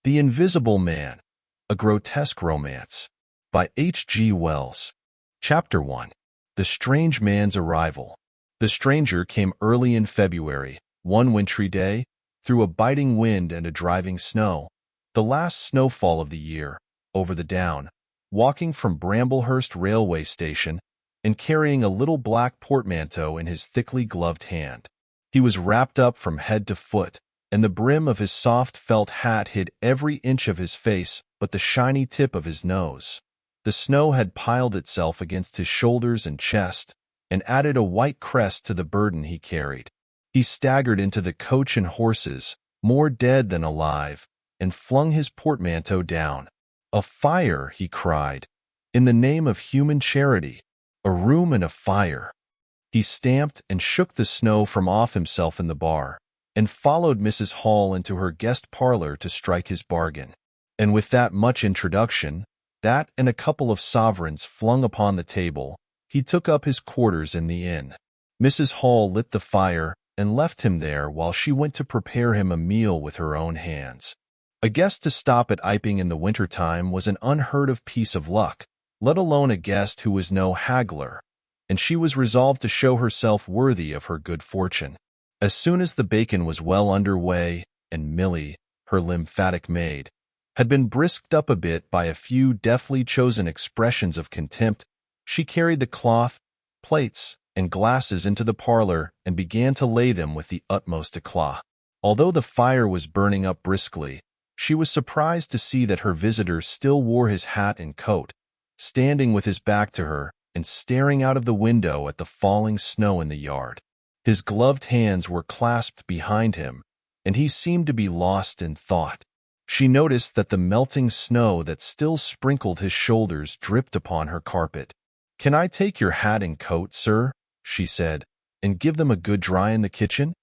The Invisible Man, A Grotesque Romance, by H.G. Wells. Chapter 1. The Strange Man's Arrival. The stranger came early in February, one wintry day, through a biting wind and a driving snow, the last snowfall of the year, over the down, walking from Bramblehurst railway station and carrying a little black portmanteau in his thickly gloved hand. He was wrapped up from head to foot, and the brim of his soft felt hat hid every inch of his face but the shiny tip of his nose. The snow had piled itself against his shoulders and chest, and added a white crest to the burden he carried. He staggered into the coach and horses, more dead than alive, and flung his portmanteau down. "A fire!" he cried. "In the name of human charity! A room and a fire!" He stamped and shook the snow from off himself in the bar, and followed Mrs. Hall into her guest parlor to strike his bargain. And with that much introduction, that and a couple of sovereigns flung upon the table, he took up his quarters in the inn. Mrs. Hall lit the fire and left him there while she went to prepare him a meal with her own hands. A guest to stop at Iping in the winter-time was an unheard-of piece of luck, let alone a guest who was no haggler, and she was resolved to show herself worthy of her good fortune. As soon as the bacon was well under way, and Milly, her lymphatic maid, had been brisked up a bit by a few deftly chosen expressions of contempt, she carried the cloth, plates, and glasses into the parlor and began to lay them with the utmost eclat. Although the fire was burning up briskly, she was surprised to see that her visitor still wore his hat and coat, standing with his back to her and staring out of the window at the falling snow in the yard. His gloved hands were clasped behind him, and he seemed to be lost in thought. She noticed that the melting snow that still sprinkled his shoulders dripped upon her carpet. "Can I take your hat and coat, sir?" she said, "and give them a good dry in the kitchen?"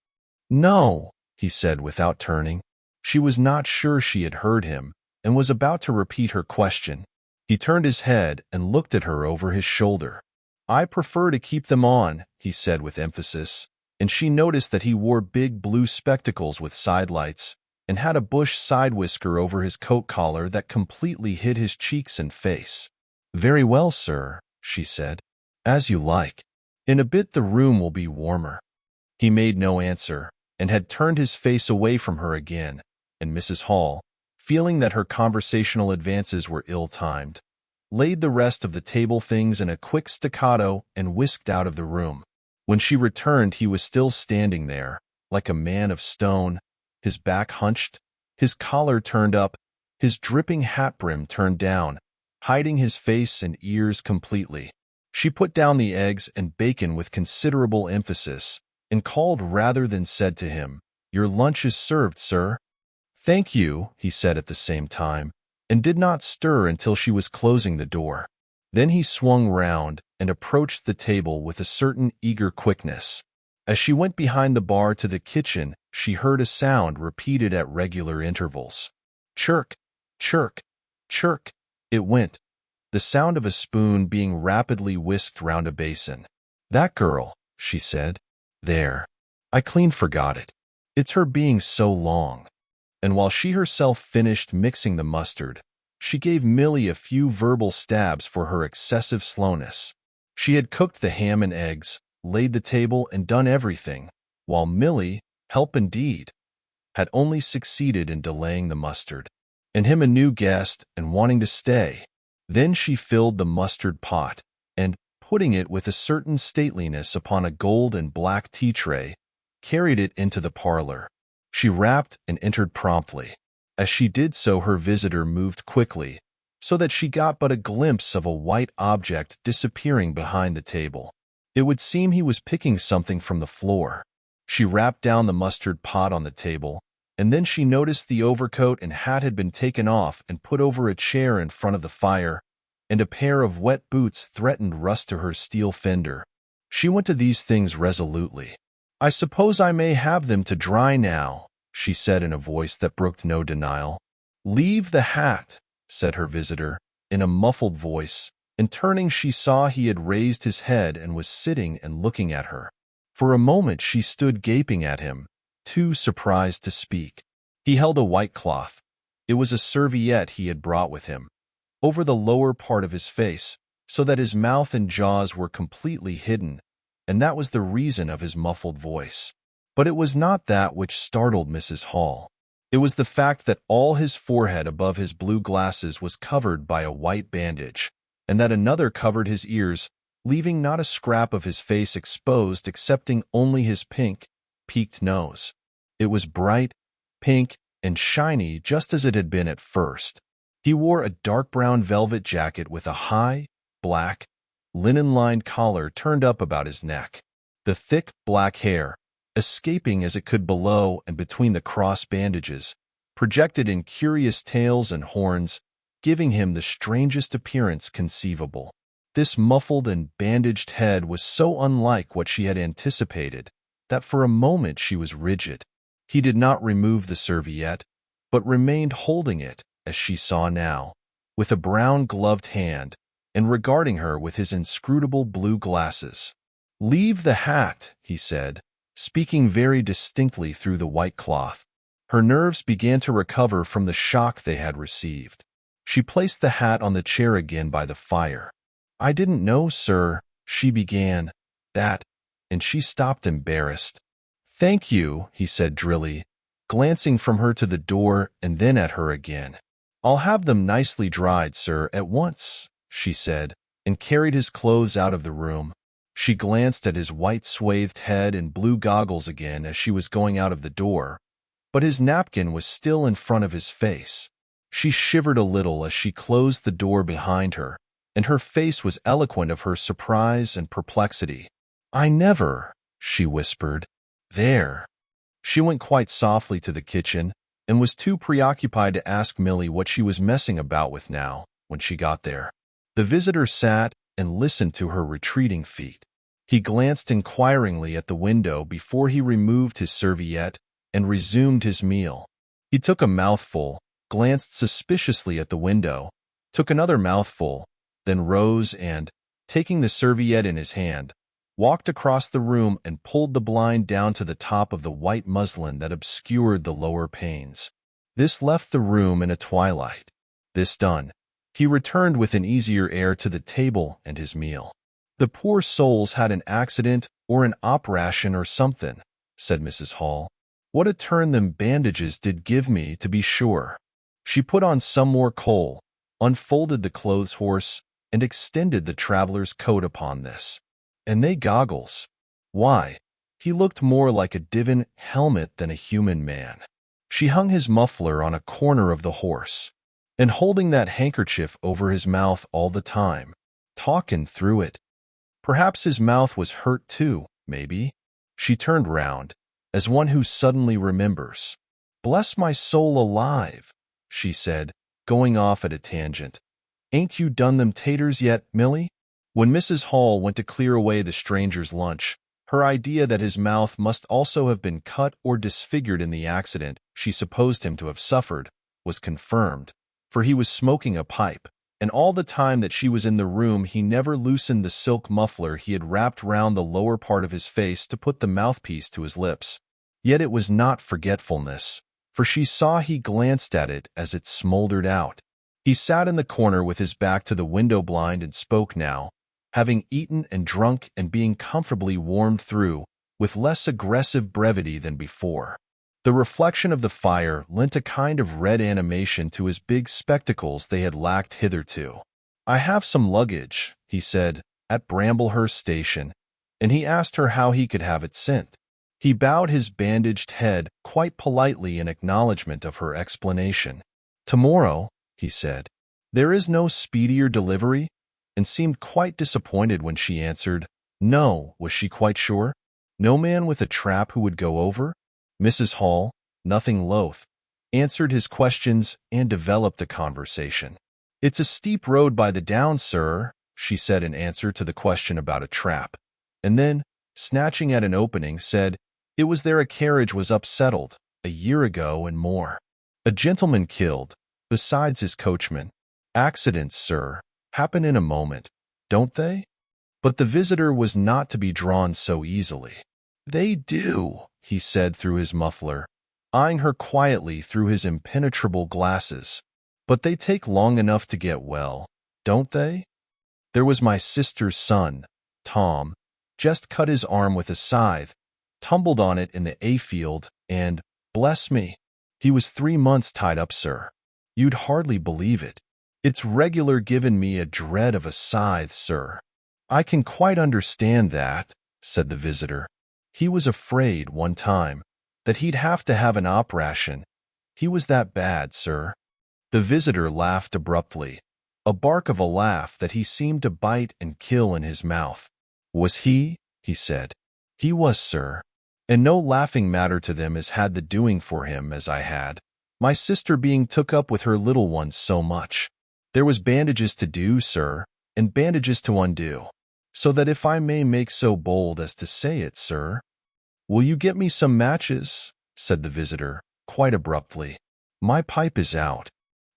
"No," he said without turning. She was not sure she had heard him, and was about to repeat her question. He turned his head and looked at her over his shoulder. "I prefer to keep them on," he said with emphasis, and she noticed that he wore big blue spectacles with sidelights, and had a bush side whisker over his coat collar that completely hid his cheeks and face. "Very well, sir," she said. "As you like. In a bit the room will be warmer." He made no answer, and had turned his face away from her again, and Mrs. Hall, feeling that her conversational advances were ill-timed, laid the rest of the table things in a quick staccato and whisked out of the room. When she returned, he was still standing there, like a man of stone, his back hunched, his collar turned up, his dripping hat brim turned down, hiding his face and ears completely. She put down the eggs and bacon with considerable emphasis, and called rather than said to him, "Your lunch is served, sir." "Thank you," he said at the same time, and did not stir until she was closing the door. Then he swung round and approached the table with a certain eager quickness. As she went behind the bar to the kitchen, she heard a sound repeated at regular intervals. Chirk, chirk, chirk, it went, the sound of a spoon being rapidly whisked round a basin. "That girl," she said. "There. I clean forgot it. It's her being so long." And while she herself finished mixing the mustard, she gave Milly a few verbal stabs for her excessive slowness. She had cooked the ham and eggs, laid the table, and done everything, while Milly, help indeed, had only succeeded in delaying the mustard, and him a new guest and wanting to stay. Then she filled the mustard pot, and, putting it with a certain stateliness upon a gold and black tea tray, carried it into the parlor. She rapped and entered promptly. As she did so, her visitor moved quickly, so that she got but a glimpse of a white object disappearing behind the table. It would seem he was picking something from the floor. She rapped down the mustard pot on the table, and then she noticed the overcoat and hat had been taken off and put over a chair in front of the fire, and a pair of wet boots threatened rust to her steel fender. She went to these things resolutely. "I suppose I may have them to dry now," she said in a voice that brooked no denial. "Leave the hat," said her visitor, in a muffled voice, and turning she saw he had raised his head and was sitting and looking at her. For a moment she stood gaping at him, too surprised to speak. He held a white cloth, It was a serviette he had brought with him, over the lower part of his face, so that his mouth and jaws were completely hidden, and that was the reason of his muffled voice. But it was not that which startled Mrs. Hall. It was the fact that all his forehead above his blue glasses was covered by a white bandage, and that another covered his ears, leaving not a scrap of his face exposed excepting only his pink, peaked nose. It was bright, pink, and shiny just as it had been at first. He wore a dark brown velvet jacket with a high, black, linen-lined collar turned up about his neck. The thick, black hair, escaping as it could below and between the cross bandages, projected in curious tails and horns, giving him the strangest appearance conceivable. This muffled and bandaged head was so unlike what she had anticipated that for a moment she was rigid. He did not remove the serviette, but remained holding it, as she saw now, with a brown gloved hand, and regarding her with his inscrutable blue glasses. "Leave the hat," he said, speaking very distinctly through the white cloth. Her nerves began to recover from the shock they had received. She placed the hat on the chair again by the fire. "I didn't know, sir," she began, "that," and she stopped embarrassed. "Thank you," he said drily, glancing from her to the door and then at her again. "I'll have them nicely dried, sir, at once," she said, and carried his clothes out of the room. She glanced at his white swathed head and blue goggles again as she was going out of the door, but his napkin was still in front of his face. She shivered a little as she closed the door behind her, and her face was eloquent of her surprise and perplexity. "I never," she whispered. "There." She went quite softly to the kitchen and was too preoccupied to ask Milly what she was messing about with now when she got there. The visitor sat and listened to her retreating feet. He glanced inquiringly at the window before he removed his serviette and resumed his meal. He took a mouthful, glanced suspiciously at the window, took another mouthful, then rose and, taking the serviette in his hand, walked across the room and pulled the blind down to the top of the white muslin that obscured the lower panes. This left the room in a twilight. This done, he returned with an easier air to the table and his meal. "The poor souls had an accident or an operation or something," said Mrs. Hall. "What a turn them bandages did give me, to be sure." She put on some more coal, unfolded the clothes horse, and extended the traveler's coat upon this. "And they goggles. Why, he looked more like a divin helmet than a human man." She hung his muffler on a corner of the horse, and holding that handkerchief over his mouth all the time, talking through it. Perhaps his mouth was hurt too, maybe. She turned round, as one who suddenly remembers. "Bless my soul alive," she said, going off at a tangent. "Ain't you done them taters yet, Milly?" When Mrs. Hall went to clear away the stranger's lunch, her idea that his mouth must also have been cut or disfigured in the accident she supposed him to have suffered was confirmed, for he was smoking a pipe, and all the time that she was in the room he never loosened the silk muffler he had wrapped round the lower part of his face to put the mouthpiece to his lips. Yet it was not forgetfulness, for she saw he glanced at it as it smoldered out. He sat in the corner with his back to the window blind and spoke now, having eaten and drunk and being comfortably warmed through, with less aggressive brevity than before. The reflection of the fire lent a kind of red animation to his big spectacles they had lacked hitherto. "I have some luggage," he said, "at Bramblehurst Station," and he asked her how he could have it sent. He bowed his bandaged head quite politely in acknowledgment of her explanation. "Tomorrow," he said. "There is no speedier delivery?" and seemed quite disappointed when she answered, "No." Was she quite sure? No man with a trap who would go over? Mrs. Hall, nothing loath, answered his questions and developed the conversation. "It's a steep road by the Downs, sir," she said in answer to the question about a trap, and then, snatching at an opening, said, "It was there a carriage was upsettled, a year ago and more. A gentleman killed, besides his coachman. Accidents, sir, happen in a moment, don't they?" But the visitor was not to be drawn so easily. "They do," he said through his muffler. eyeing her quietly through his impenetrable glasses. "But they take long enough to get well, don't they? There was my sister's son, Tom, just cut his arm with a scythe, tumbled on it in the hayfield, and, bless me, he was 3 months tied up, sir. You'd hardly believe it. It's regular given me a dread of a scythe, sir." "I can quite understand that," said the visitor. "He was afraid, one time, that he'd have to have an operation. He was that bad, sir." The visitor laughed abruptly, a bark of a laugh that he seemed to bite and kill in his mouth. "Was he?" he said. "He was, sir. And no laughing matter to them as had the doing for him as I had, my sister being took up with her little ones so much. There was bandages to do, sir, and bandages to undo, so that if I may make so bold as to say it, sir—" "Will you get me some matches?" said the visitor, quite abruptly. "My pipe is out."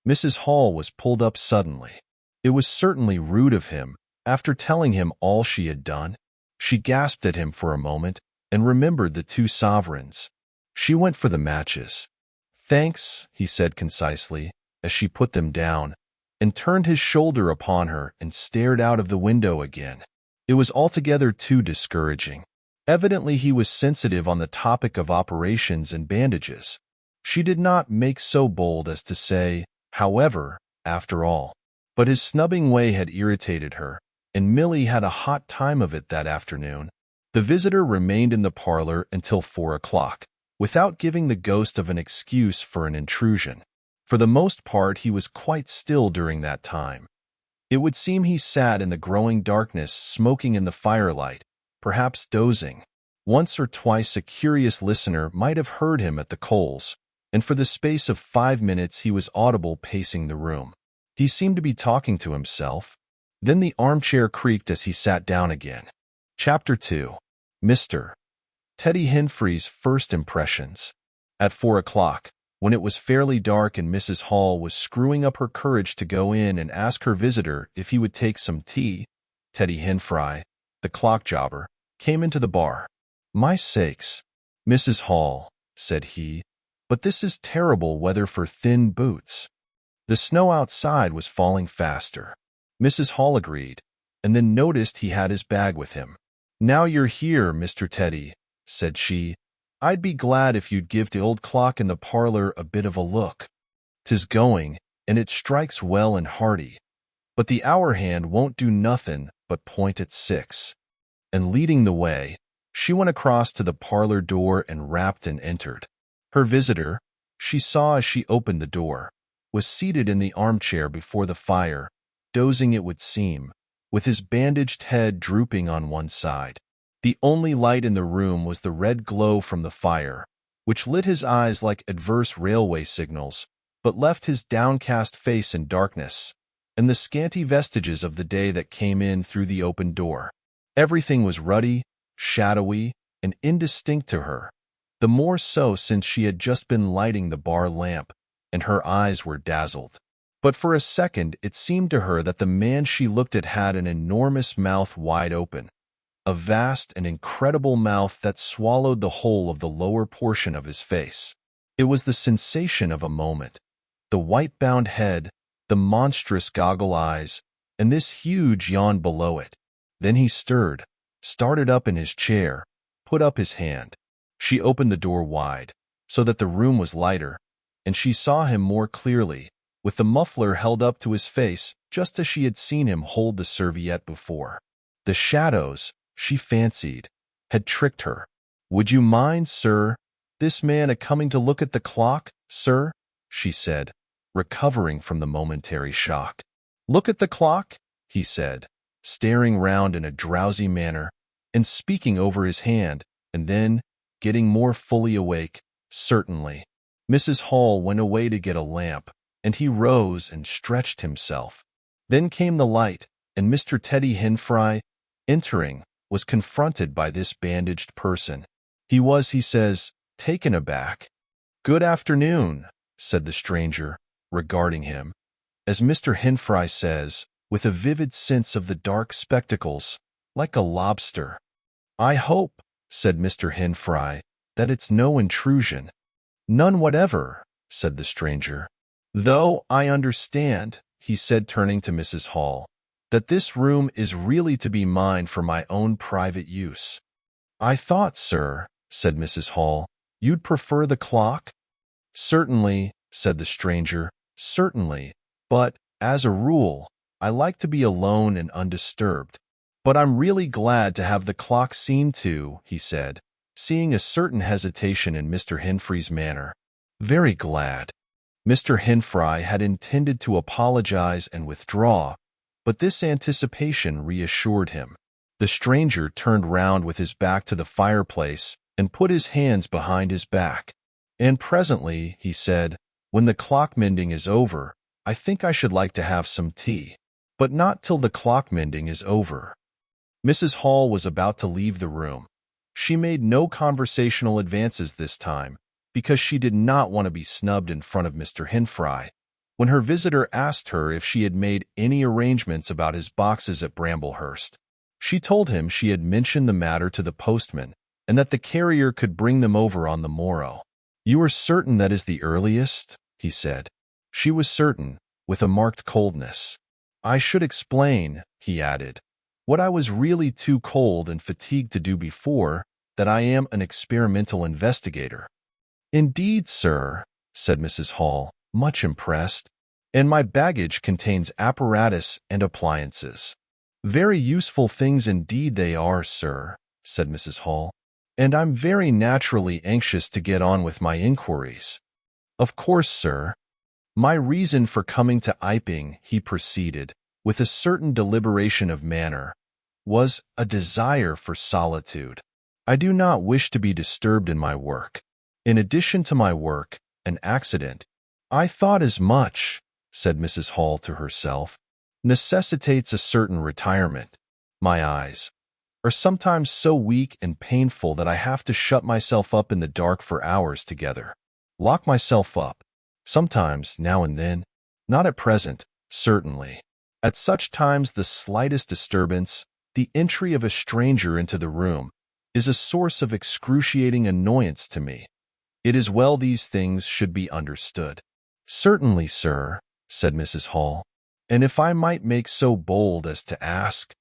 Mrs. Hall was pulled up suddenly. It was certainly rude of him, after telling him all she had done. She gasped at him for a moment, and remembered the 2 sovereigns. She went for the matches. "Thanks," he said concisely, as she put them down, and turned his shoulder upon her and stared out of the window again. It was altogether too discouraging. Evidently he was sensitive on the topic of operations and bandages. She did not make so bold as to say, however, after all. But his snubbing way had irritated her, and Milly had a hot time of it that afternoon. The visitor remained in the parlor until 4 o'clock, without giving the ghost of an excuse for an intrusion. For the most part he was quite still during that time. It would seem he sat in the growing darkness smoking in the firelight, perhaps dozing. Once or twice a curious listener might have heard him at the coals, and for the space of 5 minutes he was audible pacing the room. He seemed to be talking to himself. Then the armchair creaked as he sat down again. Chapter 2. Mr. Teddy Henfrey's First Impressions. At 4 o'clock, when it was fairly dark and Mrs. Hall was screwing up her courage to go in and ask her visitor if he would take some tea, Teddy Henfrey, the clock jobber, came into the bar. "My sakes, Mrs. Hall," said he, "but this is terrible weather for thin boots." The snow outside was falling faster. Mrs. Hall agreed, and then noticed he had his bag with him. "Now you're here, Mr. Teddy," said she, "I'd be glad if you'd give the old clock in the parlor a bit of a look. 'Tis going, and it strikes well and hearty, but the hour hand won't do nothing but point at 6. And leading the way, she went across to the parlor door and rapped and entered. Her visitor, she saw as she opened the door, was seated in the armchair before the fire, dozing it would seem, with his bandaged head drooping on one side. The only light in the room was the red glow from the fire, which lit his eyes like adverse railway signals, but left his downcast face in darkness, and the scanty vestiges of the day that came in through the open door. Everything was ruddy, shadowy, and indistinct to her, the more so since she had just been lighting the bar lamp, and her eyes were dazzled. But for a second it seemed to her that the man she looked at had an enormous mouth wide open, a vast and incredible mouth that swallowed the whole of the lower portion of his face. It was the sensation of a moment. The white-bound head, the monstrous goggle eyes, and this huge yawn below it. Then he stirred, started up in his chair, put up his hand. She opened the door wide, so that the room was lighter, and she saw him more clearly, with the muffler held up to his face just as she had seen him hold the serviette before. The shadows, she fancied, had tricked her. "Would you mind, sir, this man a-coming to look at the clock, sir?" she said, recovering from the momentary shock. "Look at the clock?" he said, staring round in a drowsy manner, and speaking over his hand, and then, getting more fully awake, "Certainly." Mrs. Hall went away to get a lamp, and he rose and stretched himself. Then came the light, and Mr. Teddy Henfrey, entering, was confronted by this bandaged person. He was, he says, taken aback. "Good afternoon," said the stranger, regarding him, as Mr. Henfrey says, with a vivid sense of the dark spectacles, like a lobster. "I hope," said Mr. Henfrey, "that it's no intrusion." None whatever, said the stranger. Though I understand, he said, turning to Mrs. Hall, that this room is really to be mine for my own private use. I thought, sir, said Mrs. Hall, you'd prefer the clock? Certainly, said the stranger, certainly, but, as a rule, I like to be alone and undisturbed. But I'm really glad to have the clock seen to, he said, seeing a certain hesitation in Mr. Henfrey's manner. Very glad. Mr. Henfrey had intended to apologize and withdraw, but this anticipation reassured him. The stranger turned round with his back to the fireplace and put his hands behind his back. And presently, he said, when the clock mending is over, I think I should like to have some tea. But not till the clock mending is over. Mrs. Hall was about to leave the room. She made no conversational advances this time, because she did not want to be snubbed in front of Mr. Henfrey, when her visitor asked her if she had made any arrangements about his boxes at Bramblehurst. She told him she had mentioned the matter to the postman, and that the carrier could bring them over on the morrow. You are certain that is the earliest? He said. She was certain, with a marked coldness. I should explain, he added, what I was really too cold and fatigued to do before, that I am an experimental investigator. Indeed, sir, said Mrs. Hall, much impressed, and my baggage contains apparatus and appliances. Very useful things indeed they are, sir, said Mrs. Hall, and I'm very naturally anxious to get on with my inquiries. Of course, sir. My reason for coming to Iping, he proceeded, with a certain deliberation of manner, was a desire for solitude. I do not wish to be disturbed in my work. In addition to my work, an accident, I thought as much, said Mrs. Hall to herself, necessitates a certain retirement. My eyes are sometimes so weak and painful that I have to shut myself up in the dark for hours together. Lock myself up. Sometimes, now and then. Not at present, certainly. At such times the slightest disturbance, the entry of a stranger into the room, is a source of excruciating annoyance to me. It is well these things should be understood. Certainly, sir, said Mrs. Hall, and if I might make so bold as to ask,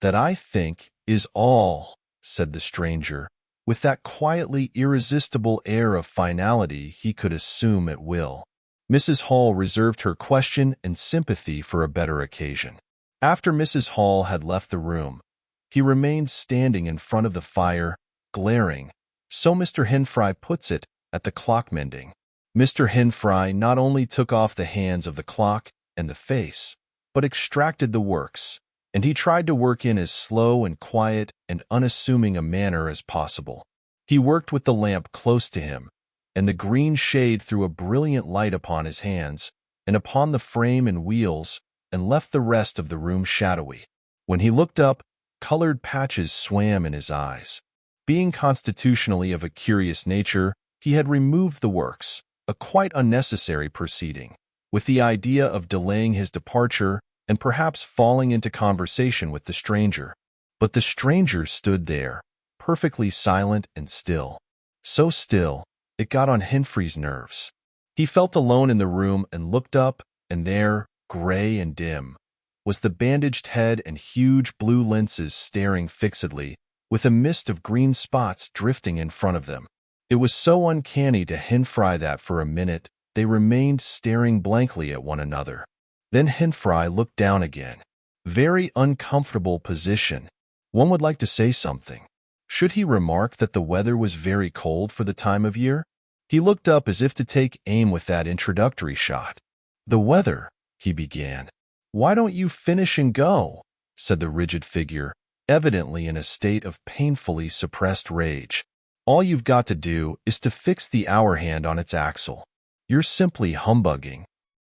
that I think is all, said the stranger, with that quietly irresistible air of finality he could assume at will. Mrs. Hall reserved her question and sympathy for a better occasion. After Mrs. Hall had left the room, he remained standing in front of the fire, glaring, so Mr. Henfrey puts it, at the clock mending. Mr. Henfrey not only took off the hands of the clock and the face, but extracted the works, and he tried to work in as slow and quiet and unassuming a manner as possible. He worked with the lamp close to him, and the green shade threw a brilliant light upon his hands and upon the frame and wheels, and left the rest of the room shadowy. When he looked up, colored patches swam in his eyes. Being constitutionally of a curious nature, he had removed the works, a quite unnecessary proceeding, with the idea of delaying his departure and perhaps falling into conversation with the stranger. But the stranger stood there, perfectly silent and still. So still, it got on Henfrey's nerves. He felt alone in the room and looked up, and there, gray and dim, was the bandaged head and huge blue lenses staring fixedly, with a mist of green spots drifting in front of them. It was so uncanny to Henfrey that for a minute they remained staring blankly at one another. Then Henfrey looked down again. Very uncomfortable position. One would like to say something. Should he remark that the weather was very cold for the time of year? He looked up as if to take aim with that introductory shot. The weather, he began. Why don't you finish and go? Said the rigid figure, evidently in a state of painfully suppressed rage. All you've got to do is to fix the hour hand on its axle. You're simply humbugging.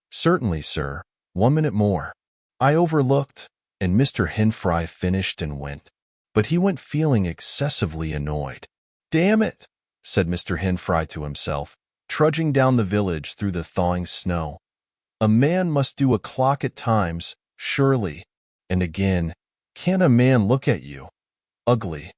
Certainly, sir. 1 minute more. I overlooked, and Mr. Henfrey finished and went. But he went feeling excessively annoyed. Damn it, said Mr. Henfrey to himself, trudging down the village through the thawing snow. A man must do a clock at times, surely. And again, can a man look at you? Ugly.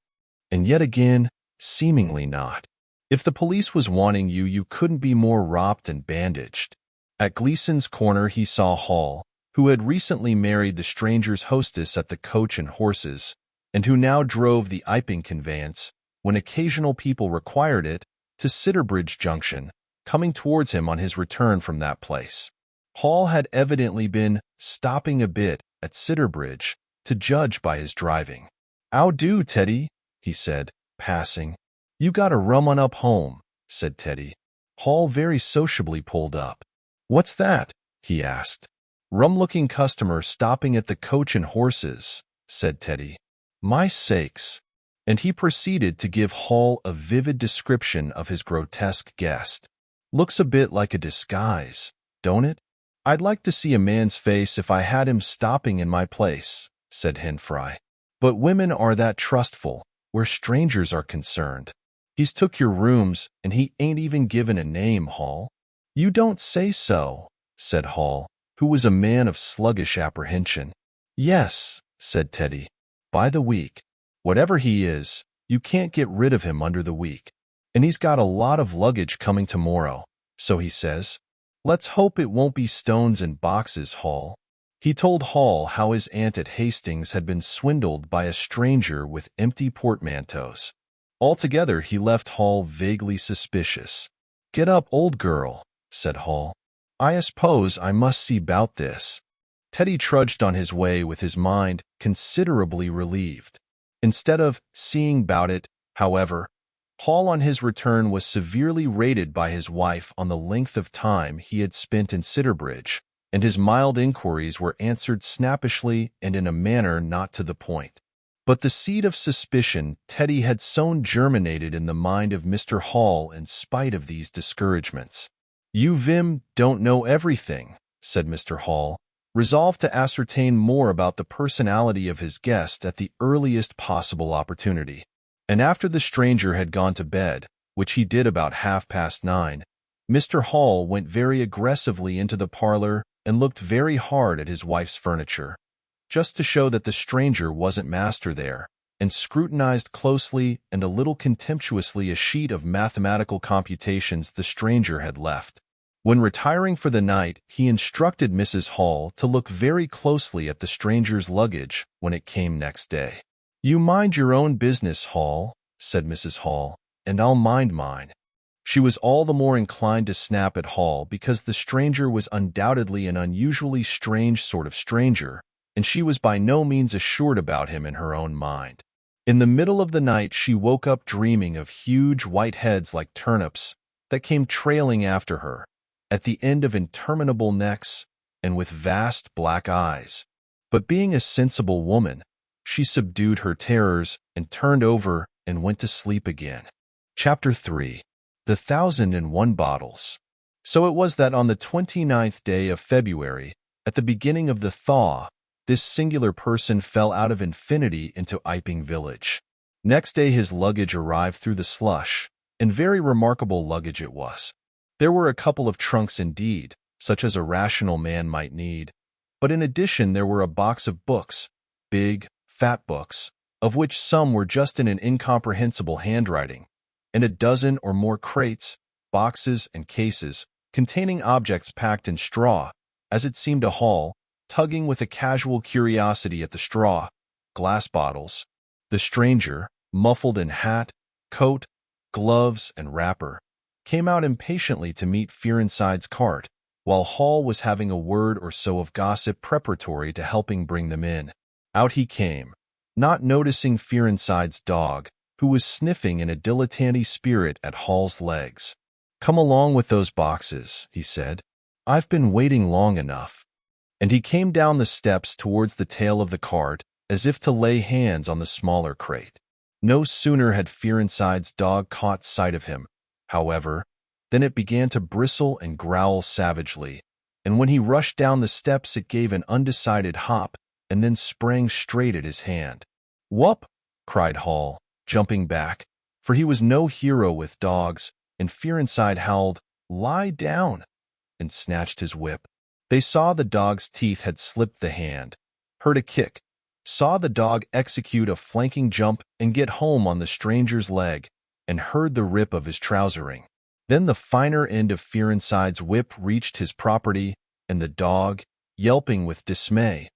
And yet again, seemingly not. If the police was wanting you, you couldn't be more wrapped and bandaged. At Gleason's corner he saw Hall, who had recently married the stranger's hostess at the Coach and Horses, and who now drove the Iping conveyance, when occasional people required it, to Sidderbridge Junction, coming towards him on his return from that place. Hall had evidently been stopping a bit at Sidderbridge, to judge by his driving. "'Ow do, Teddy?" he said, passing. "You got a rum on up home," said Teddy. Hall very sociably pulled up. "What's that?" he asked. "Rum-looking customer stopping at the Coach and Horses," said Teddy. "My sakes." And he proceeded to give Hall a vivid description of his grotesque guest. "Looks a bit like a disguise, don't it? I'd like to see a man's face if I had him stopping in my place," said Henfrey. "But women are that trustful, where strangers are concerned. He's took your rooms, and he ain't even given a name, Hall." "You don't say so," said Hall, who was a man of sluggish apprehension. "Yes," said Teddy, "by the week. Whatever he is, you can't get rid of him under the week. And he's got a lot of luggage coming tomorrow, so he says. Let's hope it won't be stones and boxes, Hall." He told Hall how his aunt at Hastings had been swindled by a stranger with empty portmanteaus. Altogether, he left Hall vaguely suspicious. "Get up, old girl," said Hall. "I suppose I must see 'bout this." Teddy trudged on his way with his mind considerably relieved. Instead of seeing 'bout it, however, Hall on his return was severely rated by his wife on the length of time he had spent in Sidderbridge, and his mild inquiries were answered snappishly and in a manner not to the point. But the seed of suspicion Teddy had sown germinated in the mind of Mr. Hall in spite of these discouragements. "You don't know everything," said Mr. Hall, resolved to ascertain more about the personality of his guest at the earliest possible opportunity. And after the stranger had gone to bed, which he did about 9:30, Mr. Hall went very aggressively into the parlor and looked very hard at his wife's furniture, just to show that the stranger wasn't master there, and scrutinized closely and a little contemptuously a sheet of mathematical computations the stranger had left. When retiring for the night, he instructed Mrs. Hall to look very closely at the stranger's luggage when it came next day. "You mind your own business, Hall," said Mrs. Hall, "and I'll mind mine." She was all the more inclined to snap at Hall because the stranger was undoubtedly an unusually strange sort of stranger, and she was by no means assured about him in her own mind. In the middle of the night she woke up dreaming of huge white heads like turnips that came trailing after her, at the end of interminable necks, and with vast black eyes. But being a sensible woman, she subdued her terrors and turned over and went to sleep again. Chapter 3. The 1001 Bottles. So it was that on the 29th day of February, at the beginning of the thaw, this singular person fell out of infinity into Iping village. Next day his luggage arrived through the slush, and very remarkable luggage it was. There were a couple of trunks indeed, such as a rational man might need, but in addition there were a box of books, big, fat books, of which some were just in an incomprehensible handwriting, and a dozen or more crates, boxes, and cases containing objects packed in straw, as it seemed to Hall, tugging with a casual curiosity at the straw, glass bottles. The stranger, muffled in hat, coat, gloves, and wrapper, came out impatiently to meet Fearenside's cart, while Hall was having a word or so of gossip preparatory to helping bring them in. Out he came, not noticing Fearenside's dog, who was sniffing in a dilettante spirit at Hall's legs. "Come along with those boxes," he said. "I've been waiting long enough." And he came down the steps towards the tail of the cart, as if to lay hands on the smaller crate. No sooner had Fearenside's dog caught sight of him, however, than it began to bristle and growl savagely, and when he rushed down the steps it gave an undecided hop and then sprang straight at his hand. "Whup!" cried Hall, jumping back, for he was no hero with dogs, and Fearenside howled, "Lie down!" and snatched his whip. They saw the dog's teeth had slipped the hand, heard a kick, saw the dog execute a flanking jump and get home on the stranger's leg, and heard the rip of his trousering. Then the finer end of Fearenside's whip reached his property, and the dog, yelping with dismay,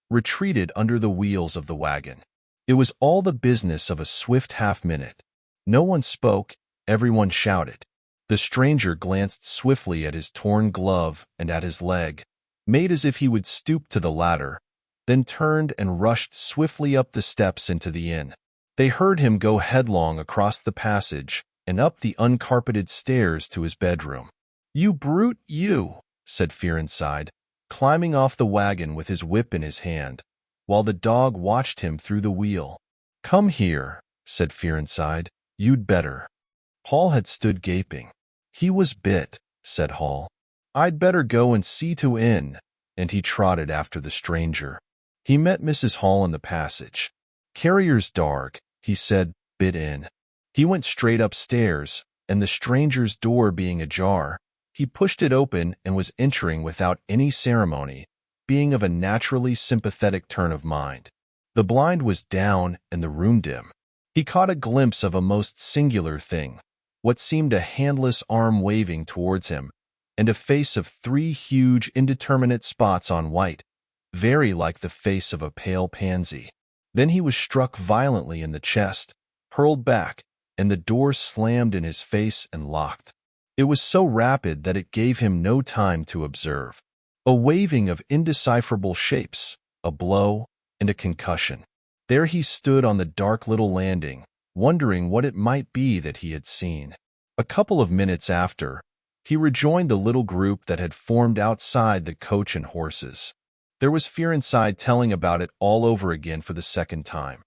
retreated under the wheels of the wagon. It was all the business of a swift half-minute. No one spoke, everyone shouted. The stranger glanced swiftly at his torn glove and at his leg, made as if he would stoop to the latter, then turned and rushed swiftly up the steps into the inn. They heard him go headlong across the passage and up the uncarpeted stairs to his bedroom. "You brute, you!" said Fearenside, climbing off the wagon with his whip in his hand, while the dog watched him through the wheel. "Come here," said Fearenside. "You'd better." Hall had stood gaping. "He was bit," said Hall. "I'd better go and see to inn," and he trotted after the stranger. He met Mrs. Hall in the passage. "Carrier's darg," he said, "bit in." He went straight upstairs, and the stranger's door being ajar, he pushed it open and was entering without any ceremony, being of a naturally sympathetic turn of mind. The blind was down and the room dim. He caught a glimpse of a most singular thing, what seemed a handless arm waving towards him, and a face of 3 huge indeterminate spots on white, very like the face of a pale pansy. Then he was struck violently in the chest, hurled back, and the door slammed in his face and locked. It was so rapid that it gave him no time to observe. A waving of indecipherable shapes, a blow, and a concussion. There he stood on the dark little landing, wondering what it might be that he had seen. A couple of minutes after, he rejoined the little group that had formed outside the coach and horses. There was Fearenside telling about it all over again for the second time.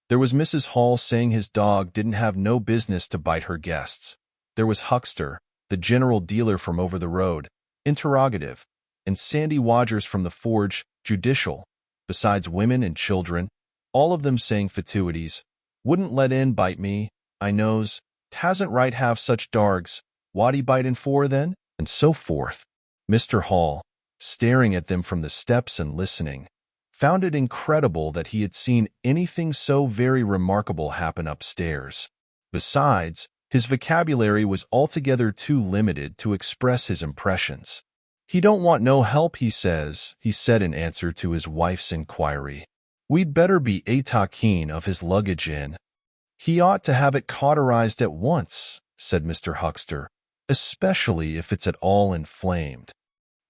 There was Mrs. Hall saying his dog didn't have no business to bite her guests. There was Huckster, the general dealer from over the road, interrogative, and Sandy Wodgers from the forge, judicial, besides women and children, all of them saying fatuities. "Wouldn't let in bite me, I knows, tasn't right have such dargs, what he bitin' for then?" and so forth. Mr. Hall, staring at them from the steps and listening, found it incredible that he had seen anything so very remarkable happen upstairs. Besides, his vocabulary was altogether too limited to express his impressions. "He don't want no help, he says," he said in answer to his wife's inquiry. "We'd better be keen of his luggage in." "He ought to have it cauterized at once," said Mr. Huckster, "especially if it's at all inflamed."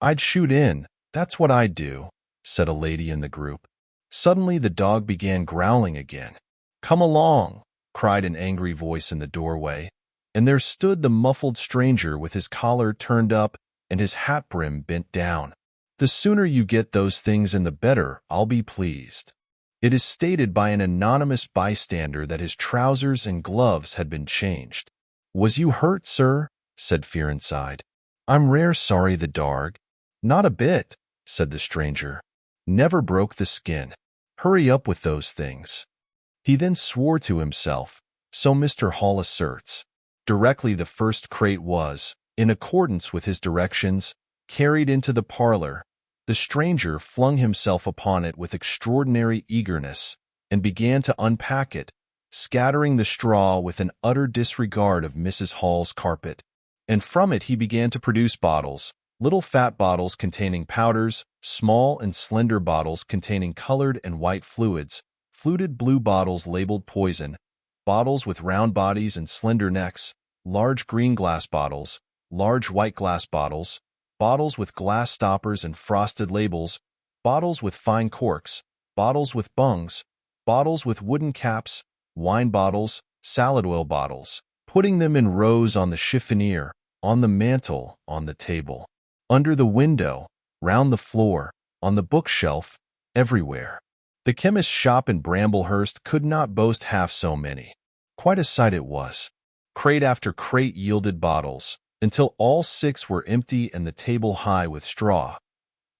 "I'd shoot in, that's what I'd do," said a lady in the group. Suddenly the dog began growling again. "Come along," cried an angry voice in the doorway, and there stood the muffled stranger with his collar turned up and his hat brim bent down. "The sooner you get those things in the better, I'll be pleased." It is stated by an anonymous bystander that his trousers and gloves had been changed. "Was you hurt, sir?" said Fearenside. "I'm rare sorry the darg." "Not a bit," said the stranger. "Never broke the skin. Hurry up with those things." He then swore to himself, so Mr. Hall asserts. Directly the first crate was, in accordance with his directions, carried into the parlor, the stranger flung himself upon it with extraordinary eagerness and began to unpack it, scattering the straw with an utter disregard of Mrs. Hall's carpet. And from it he began to produce bottles, little fat bottles containing powders, small and slender bottles containing colored and white fluids, fluted blue bottles labeled poison, bottles with round bodies and slender necks, large green glass bottles, large white glass bottles, bottles with glass stoppers and frosted labels, bottles with fine corks, bottles with bungs, bottles with wooden caps, wine bottles, salad oil bottles, putting them in rows on the chiffonier, on the mantel, on the table, under the window, round the floor, on the bookshelf, everywhere. The chemist's shop in Bramblehurst could not boast half so many. Quite a sight it was. Crate after crate yielded bottles, until all 6 were empty and the table high with straw.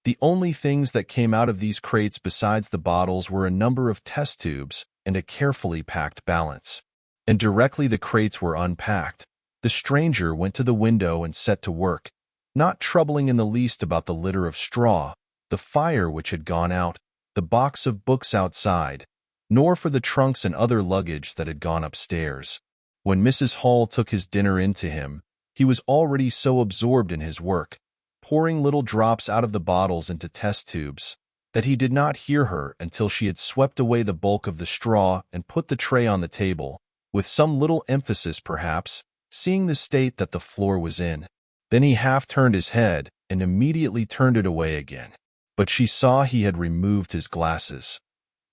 The only things that came out of these crates besides the bottles were a number of test tubes and a carefully packed balance. And directly the crates were unpacked, the stranger went to the window and set to work, not troubling in the least about the litter of straw, the fire which had gone out, the box of books outside, nor for the trunks and other luggage that had gone upstairs. When Mrs. Hall took his dinner in to him, he was already so absorbed in his work, pouring little drops out of the bottles into test tubes, that he did not hear her until she had swept away the bulk of the straw and put the tray on the table, with some little emphasis perhaps, seeing the state that the floor was in. Then he half turned his head and immediately turned it away again. But she saw he had removed his glasses.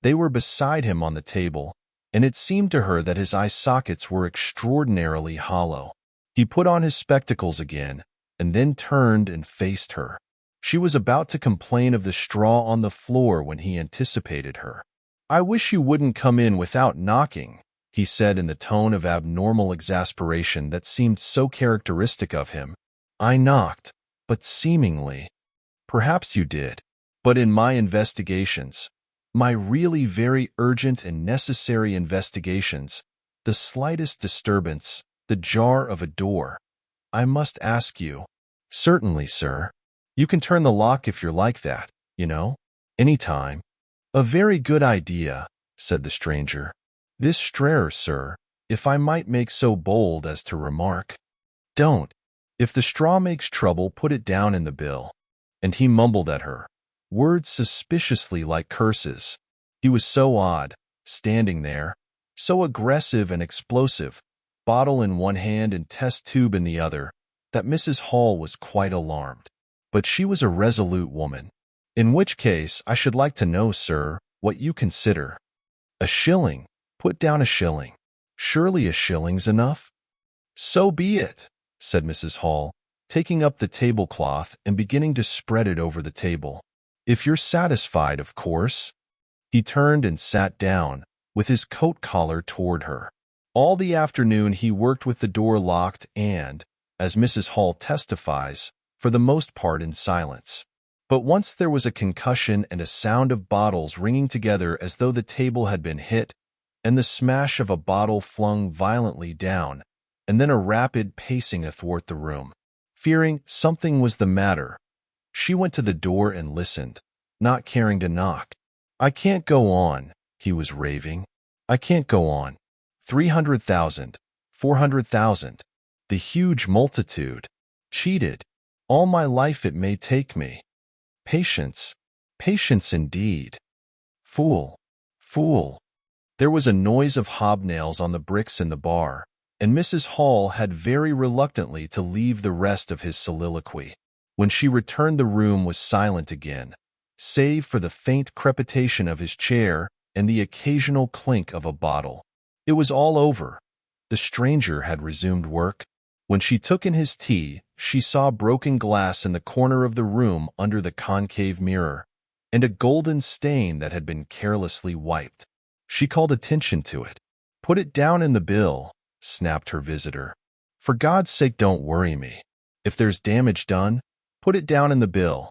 They were beside him on the table, and it seemed to her that his eye sockets were extraordinarily hollow. He put on his spectacles again, and then turned and faced her. She was about to complain of the straw on the floor when he anticipated her. "I wish you wouldn't come in without knocking," he said in the tone of abnormal exasperation that seemed so characteristic of him. "I knocked, but seemingly." "Perhaps you did. But in my investigations, my really very urgent and necessary investigations, the slightest disturbance, the jar of a door, I must ask you." "Certainly, sir. You can turn the lock if you're like that, you know, any time." "A very good idea," said the stranger. "This strayer, sir, if I might make so bold as to remark." "Don't. If the straw makes trouble, put it down in the bill." And he mumbled at her, words suspiciously like curses. He was so odd, standing there, so aggressive and explosive, bottle in one hand and test tube in the other, that Mrs. Hall was quite alarmed. But she was a resolute woman. "In which case, I should like to know, sir, what you consider." "A shilling. Put down a shilling." "Surely a shilling's enough?" "So be it," said Mrs. Hall, taking up the tablecloth and beginning to spread it over the table. "If you're satisfied, of course." He turned and sat down, with his coat collar toward her. All the afternoon he worked with the door locked and, as Mrs. Hall testifies, for the most part in silence. But once there was a concussion and a sound of bottles ringing together as though the table had been hit, and the smash of a bottle flung violently down, and then a rapid pacing athwart the room. Fearing something was the matter, she went to the door and listened, not caring to knock. "I can't go on," he was raving. "I can't go on. 300,000, 400,000. The huge multitude. Cheated. All my life it may take me. Patience. Patience indeed. Fool. Fool." There was a noise of hobnails on the bricks in the bar, and Mrs. Hall had very reluctantly to leave the rest of his soliloquy. When she returned, the room was silent again, save for the faint crepitation of his chair and the occasional clink of a bottle. It was all over. The stranger had resumed work. When she took in his tea, she saw broken glass in the corner of the room under the concave mirror, and a golden stain that had been carelessly wiped. She called attention to it. "Put it down in the bill," snapped her visitor. "For God's sake, don't worry me. If there's damage done, put it down in the bill."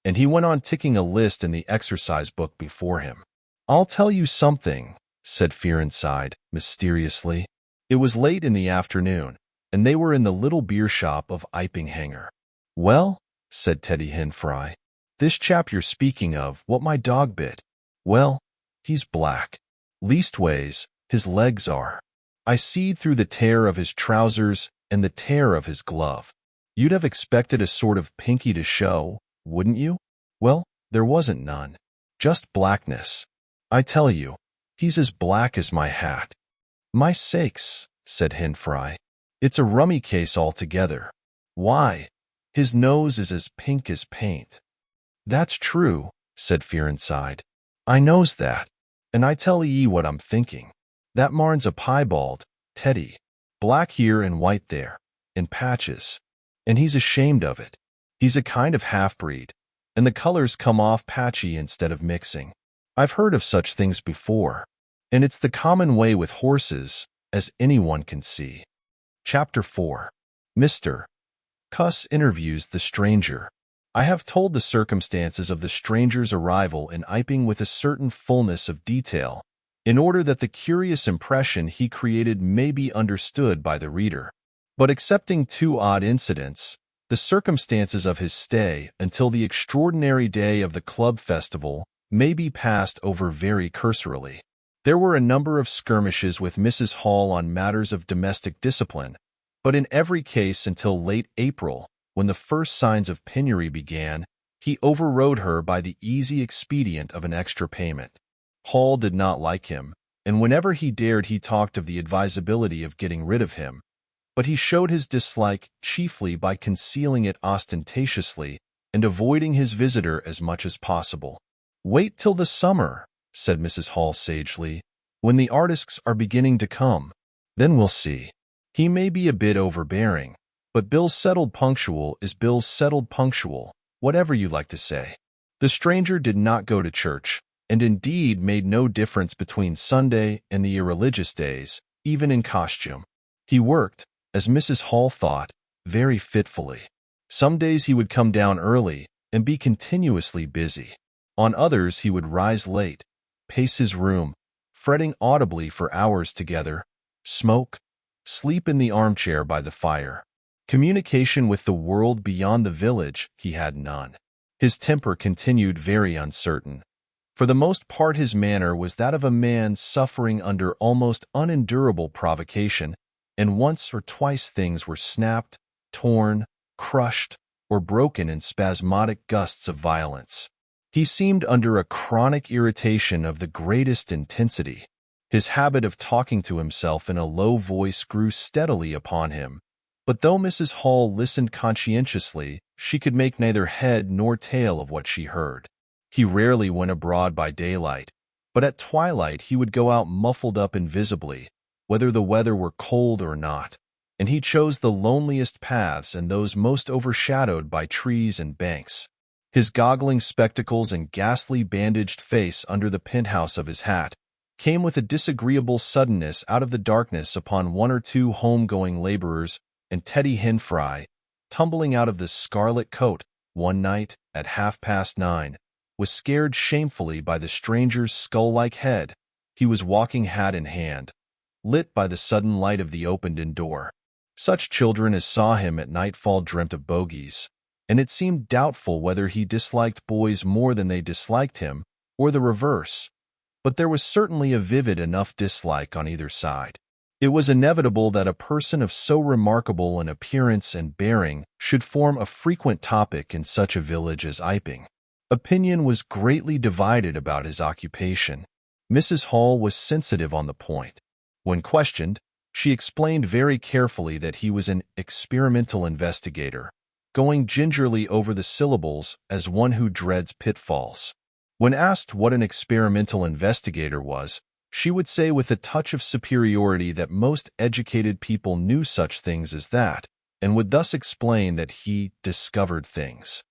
And he went on ticking a list in the exercise book before him. "I'll tell you something," said Fearenside, mysteriously. It was late in the afternoon, and they were in the little beer shop of Iping Hanger. "Well," said Teddy Henfrey, "this chap you're speaking of, what my dog bit, well, he's black. Leastways, his legs are. I seed through the tear of his trousers and the tear of his glove. You'd have expected a sort of pinky to show, wouldn't you? Well, there wasn't none. Just blackness. I tell you, he's as black as my hat." "My sakes," said Henfrey, "it's a rummy case altogether. Why, his nose is as pink as paint." "That's true," said Fearenside. "I knows that, and I tell ye what I'm thinking. That marn's a piebald, Teddy. Black here and white there, in patches. And he's ashamed of it. He's a kind of half-breed, and the colors come off patchy instead of mixing. I've heard of such things before, and it's the common way with horses, as anyone can see." Chapter 4. Mr. Cuss interviews the stranger. I have told the circumstances of the stranger's arrival in Iping with a certain fullness of detail, in order that the curious impression he created may be understood by the reader. But excepting two odd incidents, the circumstances of his stay until the extraordinary day of the club festival may be passed over very cursorily. There were a number of skirmishes with Mrs. Hall on matters of domestic discipline, but in every case until late April, when the first signs of penury began, he overrode her by the easy expedient of an extra payment. Hall did not like him, and whenever he dared he talked of the advisability of getting rid of him, but he showed his dislike chiefly by concealing it ostentatiously and avoiding his visitor as much as possible. "Wait till the summer," said Mrs. Hall sagely, "when the artists are beginning to come. Then we'll see. He may be a bit overbearing, but Bill's settled punctual is Bill's settled punctual, whatever you like to say." The stranger did not go to church, and indeed made no difference between Sunday and the irreligious days, even in costume. He worked, as Mrs. Hall thought, very fitfully. Some days he would come down early and be continuously busy. On others he would rise late, pace his room, fretting audibly for hours together, smoke, sleep in the armchair by the fire. Communication with the world beyond the village he had none. His temper continued very uncertain. For the most part his manner was that of a man suffering under almost unendurable provocation, and once or twice things were snapped, torn, crushed, or broken in spasmodic gusts of violence. He seemed under a chronic irritation of the greatest intensity. His habit of talking to himself in a low voice grew steadily upon him, but though Mrs. Hall listened conscientiously, she could make neither head nor tail of what she heard. He rarely went abroad by daylight, but at twilight he would go out muffled up invisibly, whether the weather were cold or not, and he chose the loneliest paths and those most overshadowed by trees and banks. His goggling spectacles and ghastly bandaged face under the penthouse of his hat came with a disagreeable suddenness out of the darkness upon one or two home-going laborers, and Teddy Henfrey, tumbling out of the scarlet coat one night at 9:30, was scared shamefully by the stranger's skull-like head. He was walking hat in hand, lit by the sudden light of the opened-in door. Such children as saw him at nightfall dreamt of bogies, and it seemed doubtful whether he disliked boys more than they disliked him, or the reverse, but there was certainly a vivid enough dislike on either side. It was inevitable that a person of so remarkable an appearance and bearing should form a frequent topic in such a village as Iping. Opinion was greatly divided about his occupation. Mrs. Hall was sensitive on the point. When questioned, she explained very carefully that he was an experimental investigator, going gingerly over the syllables as one who dreads pitfalls. When asked what an experimental investigator was, she would say with a touch of superiority that most educated people knew such things as that, and would thus explain that he discovered things.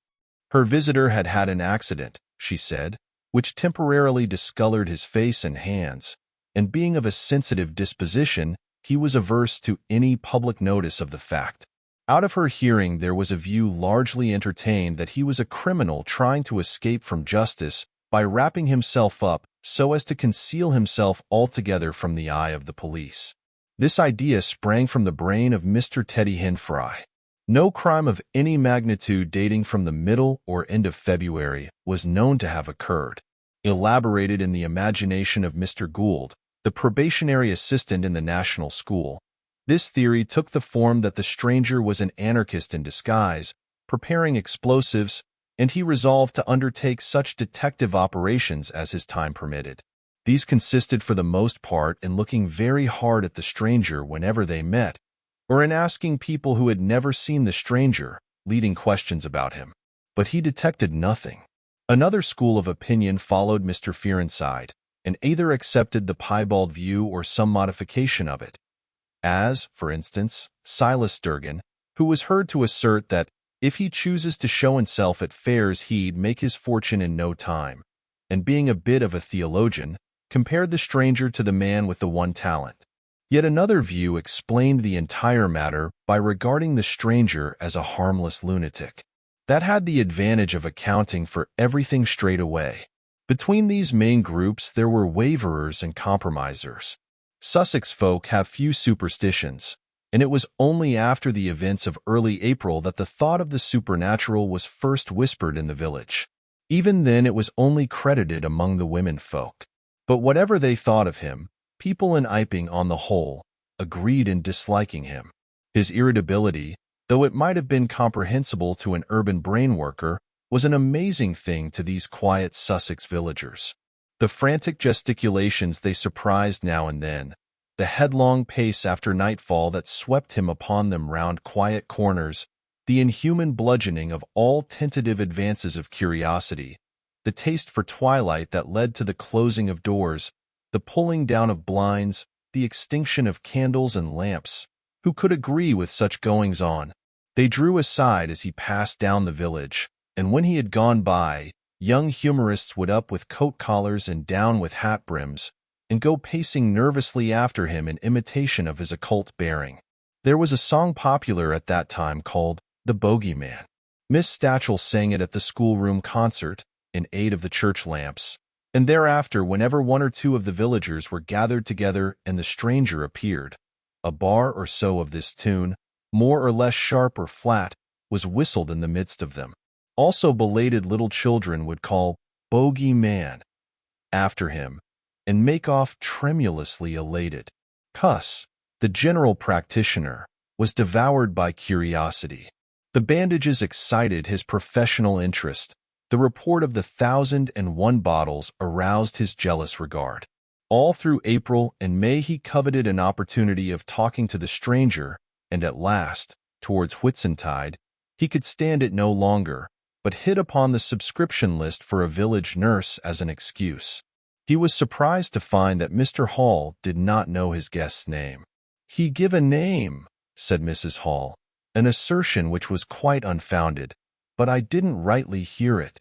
Her visitor had had an accident, she said, which temporarily discolored his face and hands, and being of a sensitive disposition, he was averse to any public notice of the fact. Out of her hearing there was a view largely entertained that he was a criminal trying to escape from justice by wrapping himself up so as to conceal himself altogether from the eye of the police. This idea sprang from the brain of Mr. Teddy Henfrey. No crime of any magnitude dating from the middle or end of February was known to have occurred. Elaborated in the imagination of Mr. Gould, the probationary assistant in the National School, this theory took the form that the stranger was an anarchist in disguise, preparing explosives, and he resolved to undertake such detective operations as his time permitted. These consisted for the most part in looking very hard at the stranger whenever they met, or in asking people who had never seen the stranger, leading questions about him. But he detected nothing. Another school of opinion followed Mr. Fearenside, and either accepted the piebald view or some modification of it, as, for instance, Silas Durgan, who was heard to assert that if he chooses to show himself at fairs he'd make his fortune in no time, and being a bit of a theologian, compared the stranger to the man with the one talent. Yet another view explained the entire matter by regarding the stranger as a harmless lunatic. That had the advantage of accounting for everything straight away. Between these main groups there were waverers and compromisers. Sussex folk have few superstitions, and it was only after the events of early April that the thought of the supernatural was first whispered in the village. Even then it was only credited among the women folk. But whatever they thought of him, people in Iping on the whole agreed in disliking him. His irritability, though it might have been comprehensible to an urban brain worker, was an amazing thing to these quiet Sussex villagers. The frantic gesticulations they surprised now and then, the headlong pace after nightfall that swept him upon them round quiet corners, the inhuman bludgeoning of all tentative advances of curiosity, the taste for twilight that led to the closing of doors, the pulling down of blinds, the extinction of candles and lamps. Who could agree with such goings-on? They drew aside as he passed down the village, and when he had gone by, young humorists would up with coat collars and down with hat brims, and go pacing nervously after him in imitation of his occult bearing. There was a song popular at that time called The Bogeyman. Miss Stachel sang it at the schoolroom concert, in aid of the church lamps, and thereafter whenever one or two of the villagers were gathered together and the stranger appeared, a bar or so of this tune, more or less sharp or flat, was whistled in the midst of them. Also belated little children would call "Bogey Man" after him, and make off tremulously elated. Cuss, the general practitioner, was devoured by curiosity. The bandages excited his professional interest. The report of the 1,001 bottles aroused his jealous regard. All through April and May he coveted an opportunity of talking to the stranger, and at last, towards Whitsuntide, he could stand it no longer, but hit upon the subscription list for a village nurse as an excuse. He was surprised to find that Mr. Hall did not know his guest's name. "He give a name," said Mrs. Hall, an assertion which was quite unfounded, but I didn't rightly hear it.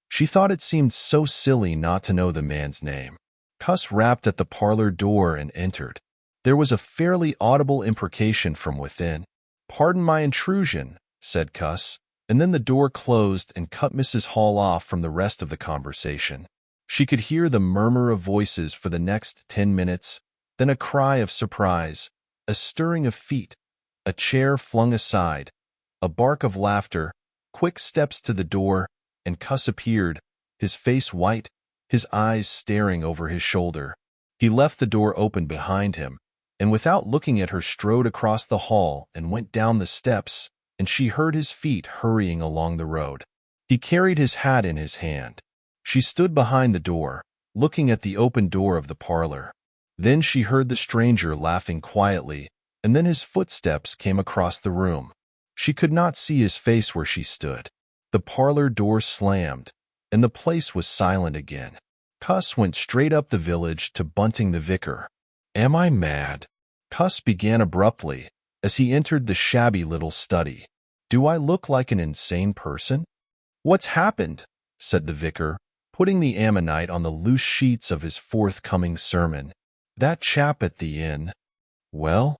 She thought it seemed so silly not to know the man's name. Cuss rapped at the parlor door and entered. There was a fairly audible imprecation from within. "Pardon my intrusion," said Cuss, and then the door closed and cut Mrs. Hall off from the rest of the conversation. She could hear the murmur of voices for the next 10 minutes, then a cry of surprise, a stirring of feet, a chair flung aside, a bark of laughter, quick steps to the door, and Cuss appeared, his face white, his eyes staring over his shoulder. He left the door open behind him, and without looking at her strode across the hall and went down the steps, and she heard his feet hurrying along the road. He carried his hat in his hand. She stood behind the door, looking at the open door of the parlor. Then she heard the stranger laughing quietly, and then his footsteps came across the room. She could not see his face where she stood. The parlor door slammed, and the place was silent again. Cuss went straight up the village to Bunting the vicar. "Am I mad?" Cuss began abruptly, as he entered the shabby little study. "Do I look like an insane person?" "What's happened?" said the vicar, putting the ammonite on the loose sheets of his forthcoming sermon. "That chap at the inn." "Well,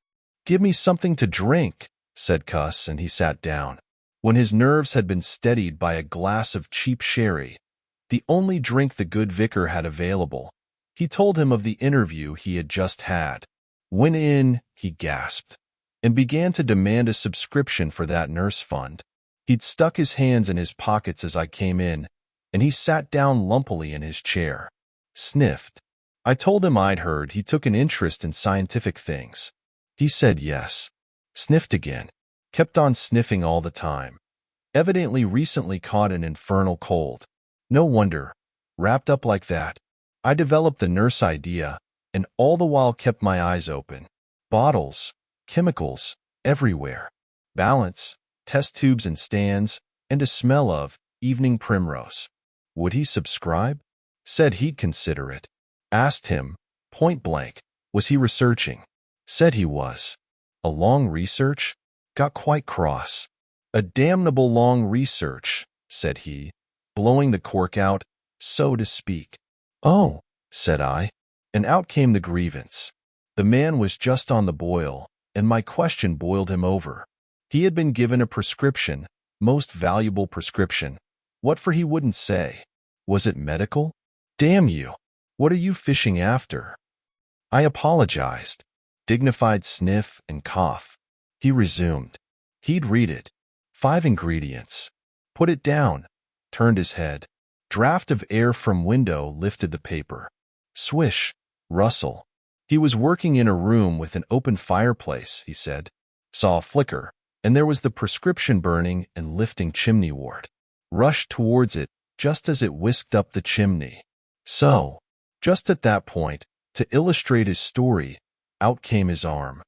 give me something to drink," said Cuss, and he sat down. When his nerves had been steadied by a glass of cheap sherry, the only drink the good vicar had available, he told him of the interview he had just had. "Went in," he gasped, "and began to demand a subscription for that nurse fund. He'd stuck his hands in his pockets as I came in, and he sat down lumpily in his chair. Sniffed. I told him I'd heard he took an interest in scientific things. He said yes. Sniffed again. Kept on sniffing all the time. Evidently recently caught an infernal cold. No wonder. Wrapped up like that. I developed the nurse idea, and all the while kept my eyes open. Bottles, chemicals, everywhere. Balance, test tubes and stands, and a smell of evening primrose. Would he subscribe? Said he'd consider it. Asked him, point blank, was he researching? Said he was. A long research? Got quite cross. "A damnable long research," said he, blowing the cork out, so to speak. "Oh," said I, and out came the grievance. The man was just on the boil, and my question boiled him over. He had been given a prescription, most valuable prescription. What for he wouldn't say. Was it medical? "Damn you! What are you fishing after?" I apologized. Dignified sniff and cough. He resumed. He'd read it. 5 ingredients. Put it down. Turned his head. Draft of air from window lifted the paper. Swish, rustle. He was working in a room with an open fireplace, he said. Saw a flicker, and there was the prescription burning and lifting chimney-wort. Rushed towards it just as it whisked up the chimney. So, just at that point, to illustrate his story, out came his arm.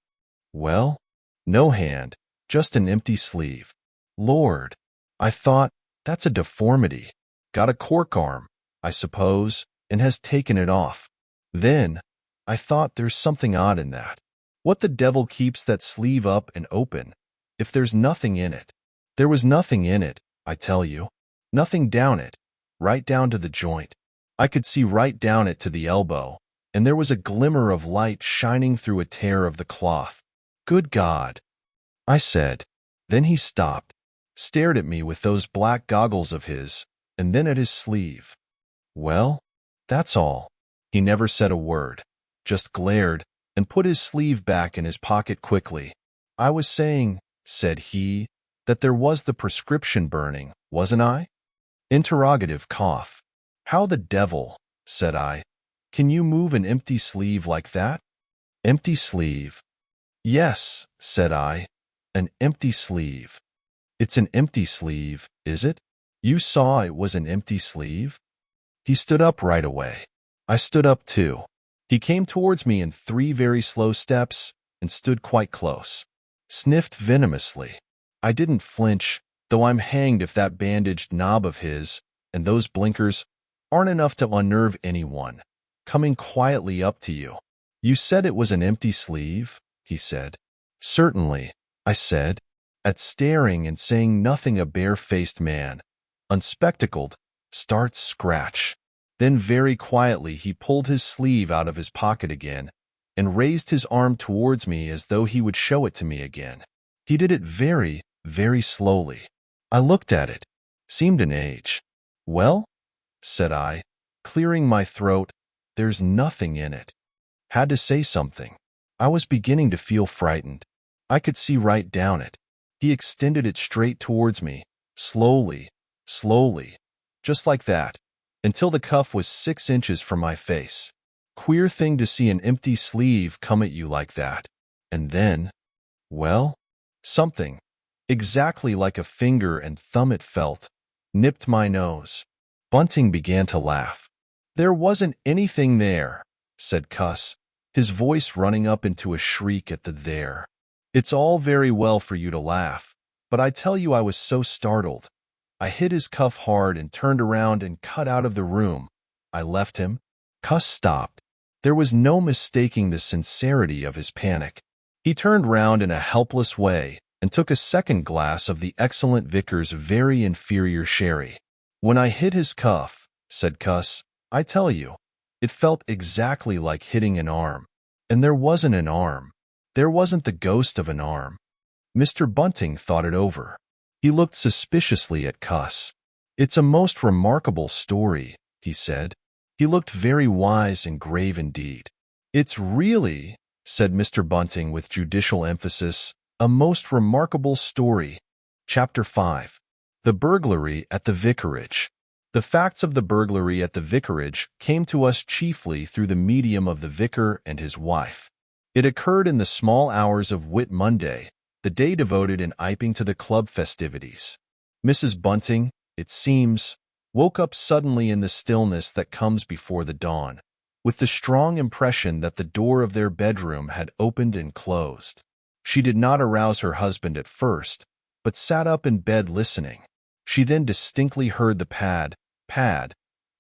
Well, no hand, just an empty sleeve. Lord, I thought, that's a deformity. Got a cork arm, I suppose, and has taken it off. Then, I thought there's something odd in that. What the devil keeps that sleeve up and open, if there's nothing in it? There was nothing in it, I tell you. Nothing down it, right down to the joint. I could see right down it to the elbow, and there was a glimmer of light shining through a tear of the cloth. Good God, I said. Then he stopped, stared at me with those black goggles of his, and then at his sleeve. Well, that's all. He never said a word, just glared and put his sleeve back in his pocket quickly. I was saying, said he, that there was the prescription burning, wasn't I? Interrogative cough. How the devil, said I, can you move an empty sleeve like that? Empty sleeve. Yes, said I, an empty sleeve. It's an empty sleeve, is it? You saw it was an empty sleeve? He stood up right away. I stood up too. He came towards me in 3 very slow steps and stood quite close. Sniffed venomously. I didn't flinch, though I'm hanged if that bandaged knob of his and those blinkers aren't enough to unnerve anyone. Coming quietly up to you. You said it was an empty sleeve, he said. Certainly, I said, at staring and saying nothing. A bare-faced man, unspectacled, starts scratch. Then very quietly he pulled his sleeve out of his pocket again and raised his arm towards me as though he would show it to me again. He did it very, very slowly. I looked at it. Seemed an age. Well, said I, clearing my throat, there's nothing in it. Had to say something. I was beginning to feel frightened. I could see right down it. He extended it straight towards me, slowly, slowly, just like that, until the cuff was 6 inches from my face. Queer thing to see an empty sleeve come at you like that. And then, well, something, exactly like a finger and thumb it felt, nipped my nose. Bunting began to laugh. There wasn't anything there, said Cuss, his voice running up into a shriek at the there. It's all very well for you to laugh, but I tell you I was so startled. I hit his cuff hard and turned around and cut out of the room. I left him. Cuss stopped. There was no mistaking the sincerity of his panic. He turned round in a helpless way and took a second glass of the excellent Vicar's very inferior sherry. When I hit his cuff, said Cuss, I tell you, it felt exactly like hitting an arm. And there wasn't an arm. There wasn't the ghost of an arm. Mr. Bunting thought it over. He looked suspiciously at Cuss. It's a most remarkable story, he said. He looked very wise and grave indeed. It's really, said Mr. Bunting with judicial emphasis, a most remarkable story. Chapter 5. The Burglary at the Vicarage. The facts of the burglary at the Vicarage came to us chiefly through the medium of the vicar and his wife. It occurred in the small hours of Whit Monday, the day devoted in Iping to the club festivities. Mrs. Bunting, it seems, woke up suddenly in the stillness that comes before the dawn, with the strong impression that the door of their bedroom had opened and closed. She did not arouse her husband at first, but sat up in bed listening. She then distinctly heard the pad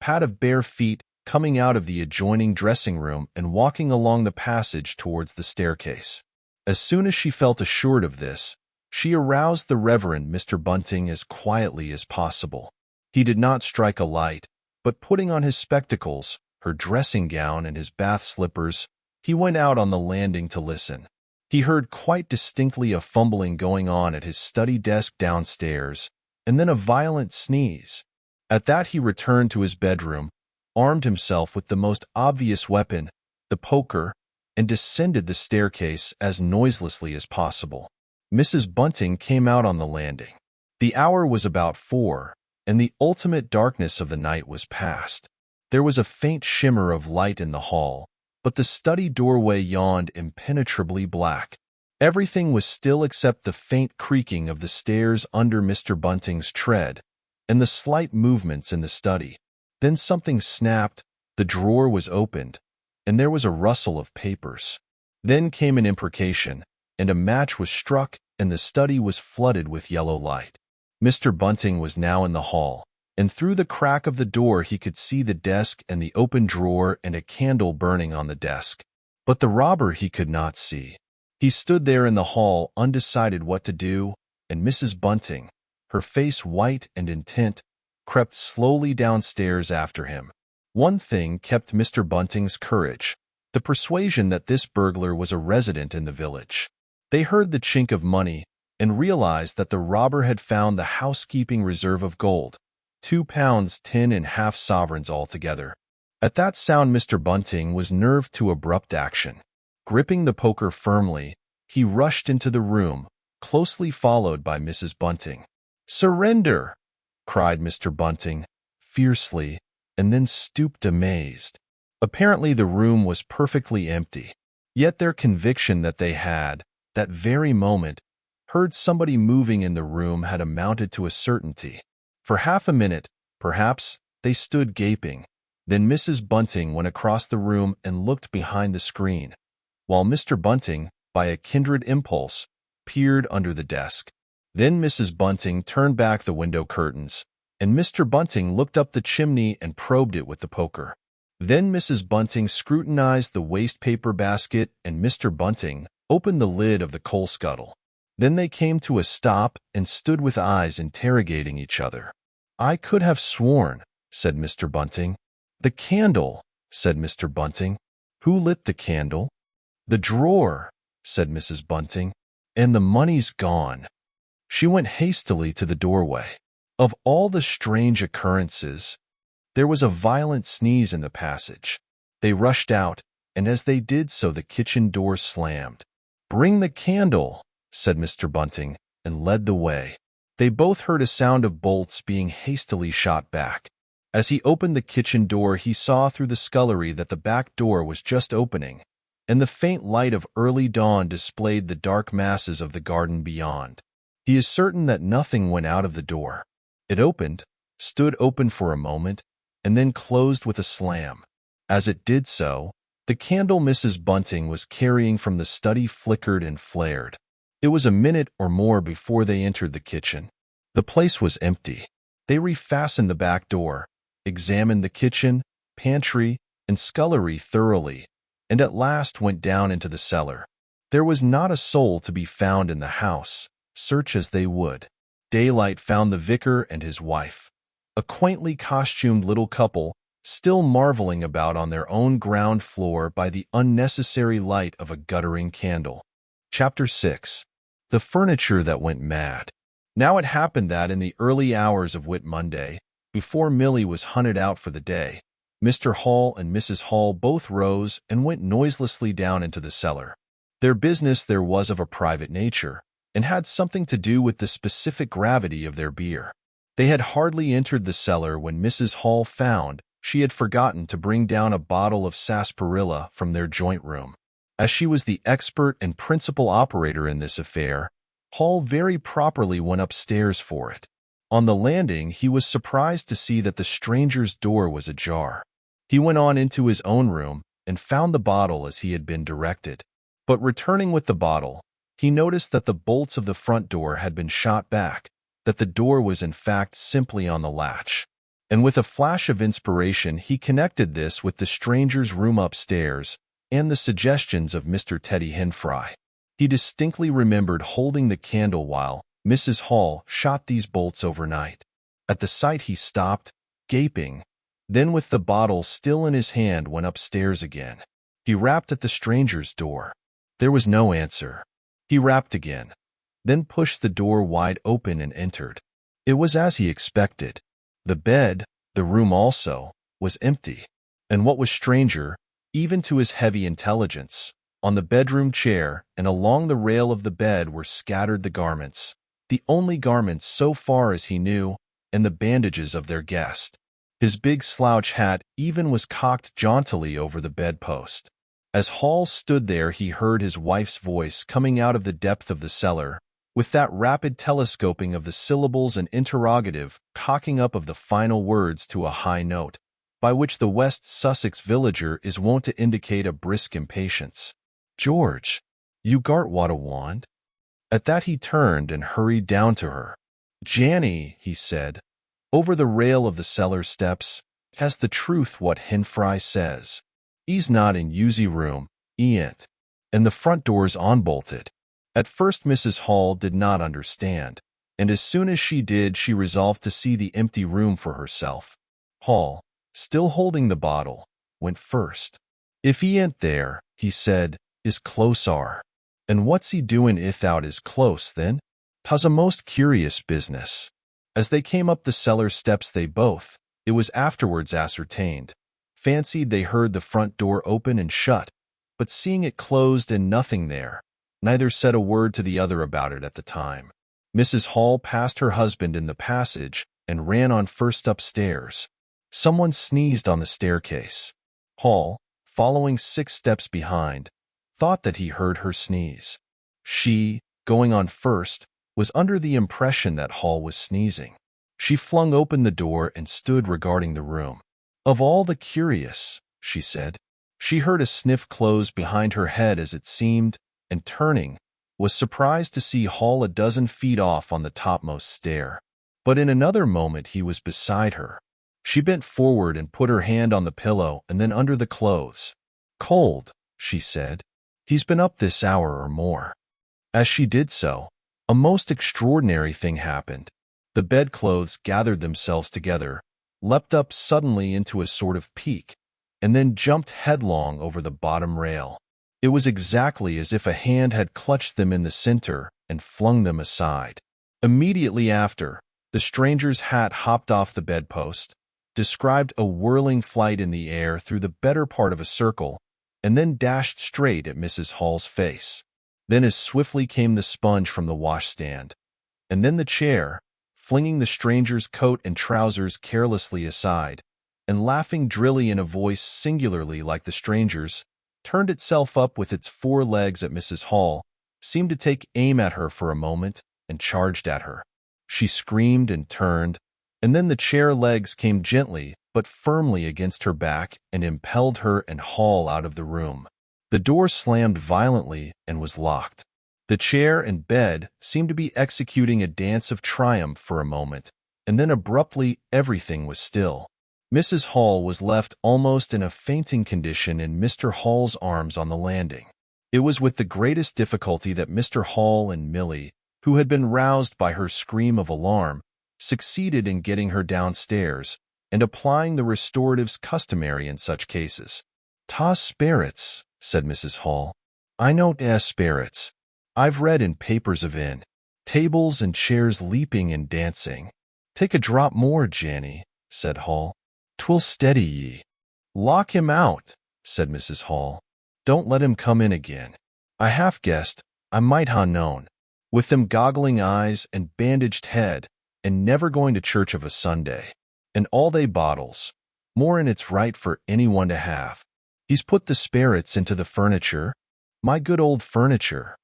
of bare feet coming out of the adjoining dressing room and walking along the passage towards the staircase. As soon as she felt assured of this, she aroused the Reverend Mr. Bunting as quietly as possible. He did not strike a light, but putting on his spectacles, her dressing gown, and his bath slippers, he went out on the landing to listen. He heard quite distinctly a fumbling going on at his study desk downstairs, and then a violent sneeze. At that he returned to his bedroom, armed himself with the most obvious weapon, the poker, and descended the staircase as noiselessly as possible. Mrs. Bunting came out on the landing. The hour was about 4, and the ultimate darkness of the night was past. There was a faint shimmer of light in the hall, but the study doorway yawned impenetrably black. Everything was still except the faint creaking of the stairs under Mr. Bunting's tread, and the slight movements in the study. Then something snapped, the drawer was opened, and there was a rustle of papers. Then came an imprecation, and a match was struck, and the study was flooded with yellow light. Mr. Bunting was now in the hall, and through the crack of the door he could see the desk and the open drawer and a candle burning on the desk. But the robber he could not see. He stood there in the hall, undecided what to do, and Mrs. Bunting, her face white and intent, crept slowly downstairs after him. One thing kept Mr. Bunting's courage, the persuasion that this burglar was a resident in the village. They heard the chink of money and realized that the robber had found the housekeeping reserve of gold, £2 10 sovereigns altogether. At that sound Mr. Bunting was nerved to abrupt action. Gripping the poker firmly, he rushed into the room, closely followed by Mrs. Bunting. "Surrender!" cried Mr. Bunting, fiercely, and then stooped amazed. Apparently the room was perfectly empty, yet their conviction that they had, that very moment, heard somebody moving in the room had amounted to a certainty. For half a minute, perhaps, they stood gaping. Then Mrs. Bunting went across the room and looked behind the screen, while Mr. Bunting, by a kindred impulse, peered under the desk. Then Mrs. Bunting turned back the window curtains, and Mr. Bunting looked up the chimney and probed it with the poker. Then Mrs. Bunting scrutinized the waste paper basket, and Mr. Bunting opened the lid of the coal scuttle. Then they came to a stop and stood with eyes interrogating each other. "I could have sworn," said Mr. Bunting. "The candle," said Mr. Bunting. "Who lit the candle?" "The drawer," said Mrs. Bunting. "And the money's gone." She went hastily to the doorway. Of all the strange occurrences, there was a violent sneeze in the passage. They rushed out, and as they did so the kitchen door slammed. "Bring the candle," said Mr. Bunting, and led the way. They both heard a sound of bolts being hastily shot back. As he opened the kitchen door, he saw through the scullery that the back door was just opening, and the faint light of early dawn displayed the dark masses of the garden beyond. He is certain that nothing went out of the door. It opened, stood open for a moment, and then closed with a slam. As it did so, the candle Mrs. Bunting was carrying from the study flickered and flared. It was a minute or more before they entered the kitchen. The place was empty. They refastened the back door, examined the kitchen, pantry, and scullery thoroughly, and at last went down into the cellar. There was not a soul to be found in the house, search as they would. Daylight found the vicar and his wife, a quaintly costumed little couple, still marveling about on their own ground floor by the unnecessary light of a guttering candle. Chapter 6. The Furniture That Went Mad. Now it happened that in the early hours of Whit Monday, before Milly was hunted out for the day, Mr. Hall and Mrs. Hall both rose and went noiselessly down into the cellar. Their business there was of a private nature, and had something to do with the specific gravity of their beer. They had hardly entered the cellar when Mrs. Hall found she had forgotten to bring down a bottle of sarsaparilla from their joint room. As she was the expert and principal operator in this affair, Hall very properly went upstairs for it. On the landing, he was surprised to see that the stranger's door was ajar. He went on into his own room and found the bottle as he had been directed. But returning with the bottle, he noticed that the bolts of the front door had been shot back, that the door was in fact simply on the latch. And with a flash of inspiration, he connected this with the stranger's room upstairs and the suggestions of Mr. Teddy Henfrey. He distinctly remembered holding the candle while Mrs. Hall shot these bolts overnight. At the sight he stopped, gaping, then with the bottle still in his hand went upstairs again. He rapped at the stranger's door. There was no answer. He rapped again, then pushed the door wide open and entered. It was as he expected. The bed, the room also, was empty. And what was stranger, even to his heavy intelligence, on the bedroom chair and along the rail of the bed were scattered the garments, the only garments so far as he knew, and the bandages of their guest. His big slouch hat even was cocked jauntily over the bedpost. As Hall stood there, he heard his wife's voice coming out of the depth of the cellar, with that rapid telescoping of the syllables and interrogative cocking up of the final words to a high note, by which the West Sussex villager is wont to indicate a brisk impatience. "George, you gart what a want?" At that he turned and hurried down to her. "Janny," he said, over the rail of the cellar steps, "has the truth what Henfrey says. 'E's not in Yuzy room, 'e ain't, and the front door's unbolted." At first Mrs. Hall did not understand, and as soon as she did, she resolved to see the empty room for herself. Hall, still holding the bottle, went first. "If 'e ain't there," he said, "is close are. And what's he doin' ithout is close, then? 'Twas a most curious business." As they came up the cellar steps, they both, it was afterwards ascertained, fancied they heard the front door open and shut, but seeing it closed and nothing there, neither said a word to the other about it at the time. Mrs. Hall passed her husband in the passage and ran on first upstairs. Someone sneezed on the staircase. Hall, following 6 steps behind, thought that he heard her sneeze. She, going on first, was under the impression that Hall was sneezing. She flung open the door and stood regarding the room. "Of all the curious," she said. She heard a sniff close behind her head as it seemed, and turning, was surprised to see Hall a dozen feet off on the topmost stair. But in another moment he was beside her. She bent forward and put her hand on the pillow and then under the clothes. "Cold," she said. "He's been up this hour or more." As she did so, a most extraordinary thing happened. The bedclothes gathered themselves together, leapt up suddenly into a sort of peak, and then jumped headlong over the bottom rail. It was exactly as if a hand had clutched them in the center and flung them aside. Immediately after, the stranger's hat hopped off the bedpost, described a whirling flight in the air through the better part of a circle, and then dashed straight at Mrs. Hall's face. Then as swiftly came the sponge from the washstand, and then the chair, flinging the stranger's coat and trousers carelessly aside, and laughing drilly in a voice singularly like the stranger's, turned itself up with its 4 legs at Mrs. Hall, seemed to take aim at her for a moment, and charged at her. She screamed and turned, and then the chair legs came gently but firmly against her back and impelled her and Hall out of the room. The door slammed violently and was locked. The chair and bed seemed to be executing a dance of triumph for a moment, and then abruptly everything was still. Mrs. Hall was left almost in a fainting condition in Mr. Hall's arms on the landing. It was with the greatest difficulty that Mr. Hall and Milly, who had been roused by her scream of alarm, succeeded in getting her downstairs and applying the restoratives customary in such cases. "'Tas spirits," said Mrs. Hall. "I know 'tas spirits. I've read in papers of tables and chairs leaping and dancing." "Take a drop more, Janny," said Hall. "'Twill steady ye." "Lock him out," said Mrs. Hall. "Don't let him come in again. I half guessed, I might ha' known, with them goggling eyes and bandaged head, and never going to church of a Sunday. And all they bottles, more'n it's right for anyone to have. He's put the spirits into the furniture, my good old furniture.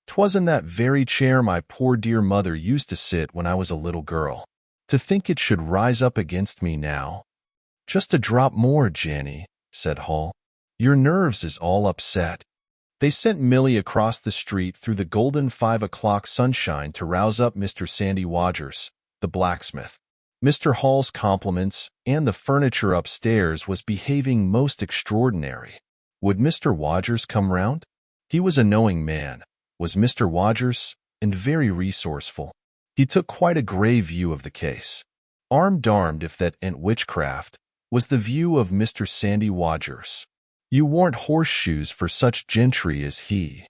'Twas in that very chair my poor dear mother used to sit when I was a little girl. To think it should rise up against me now." "Just a drop more, Janny," said Hall. "Your nerves is all upset." They sent Milly across the street through the golden 5 o'clock sunshine to rouse up Mr. Sandy Wodgers, the blacksmith. Mr. Hall's compliments, and the furniture upstairs was behaving most extraordinary. Would Mr. Wodgers come round? He was a knowing man, was Mr. Wodgers, and very resourceful. He took quite a grave view of the case. Armed if that ain't witchcraft, was the view of Mr. Sandy Wodgers. You warn't horseshoes for such gentry as he.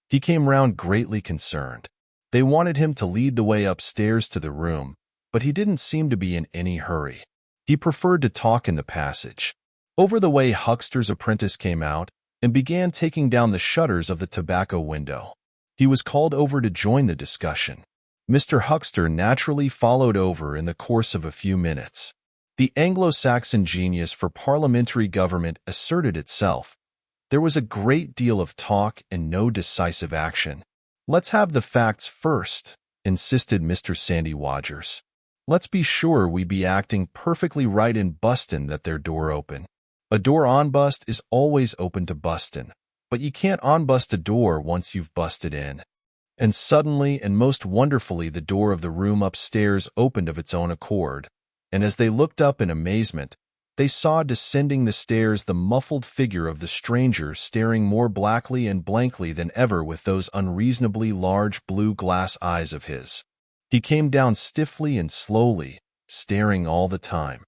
He came round greatly concerned. They wanted him to lead the way upstairs to the room, but he didn't seem to be in any hurry. He preferred to talk in the passage. Over the way Huckster's apprentice came out and began taking down the shutters of the tobacco window. He was called over to join the discussion. Mr. Huckster naturally followed over in the course of a few minutes. The Anglo-Saxon genius for parliamentary government asserted itself. There was a great deal of talk and no decisive action. "Let's have the facts first," insisted Mr. Sandy Wodgers. "Let's be sure we be acting perfectly right in bustin' that there door open. A door on bust is always open to bustin', but you can't on-bust a door once you've busted in." And suddenly and most wonderfully the door of the room upstairs opened of its own accord, and as they looked up in amazement, they saw descending the stairs the muffled figure of the stranger, staring more blackly and blankly than ever with those unreasonably large blue glass eyes of his. He came down stiffly and slowly, staring all the time.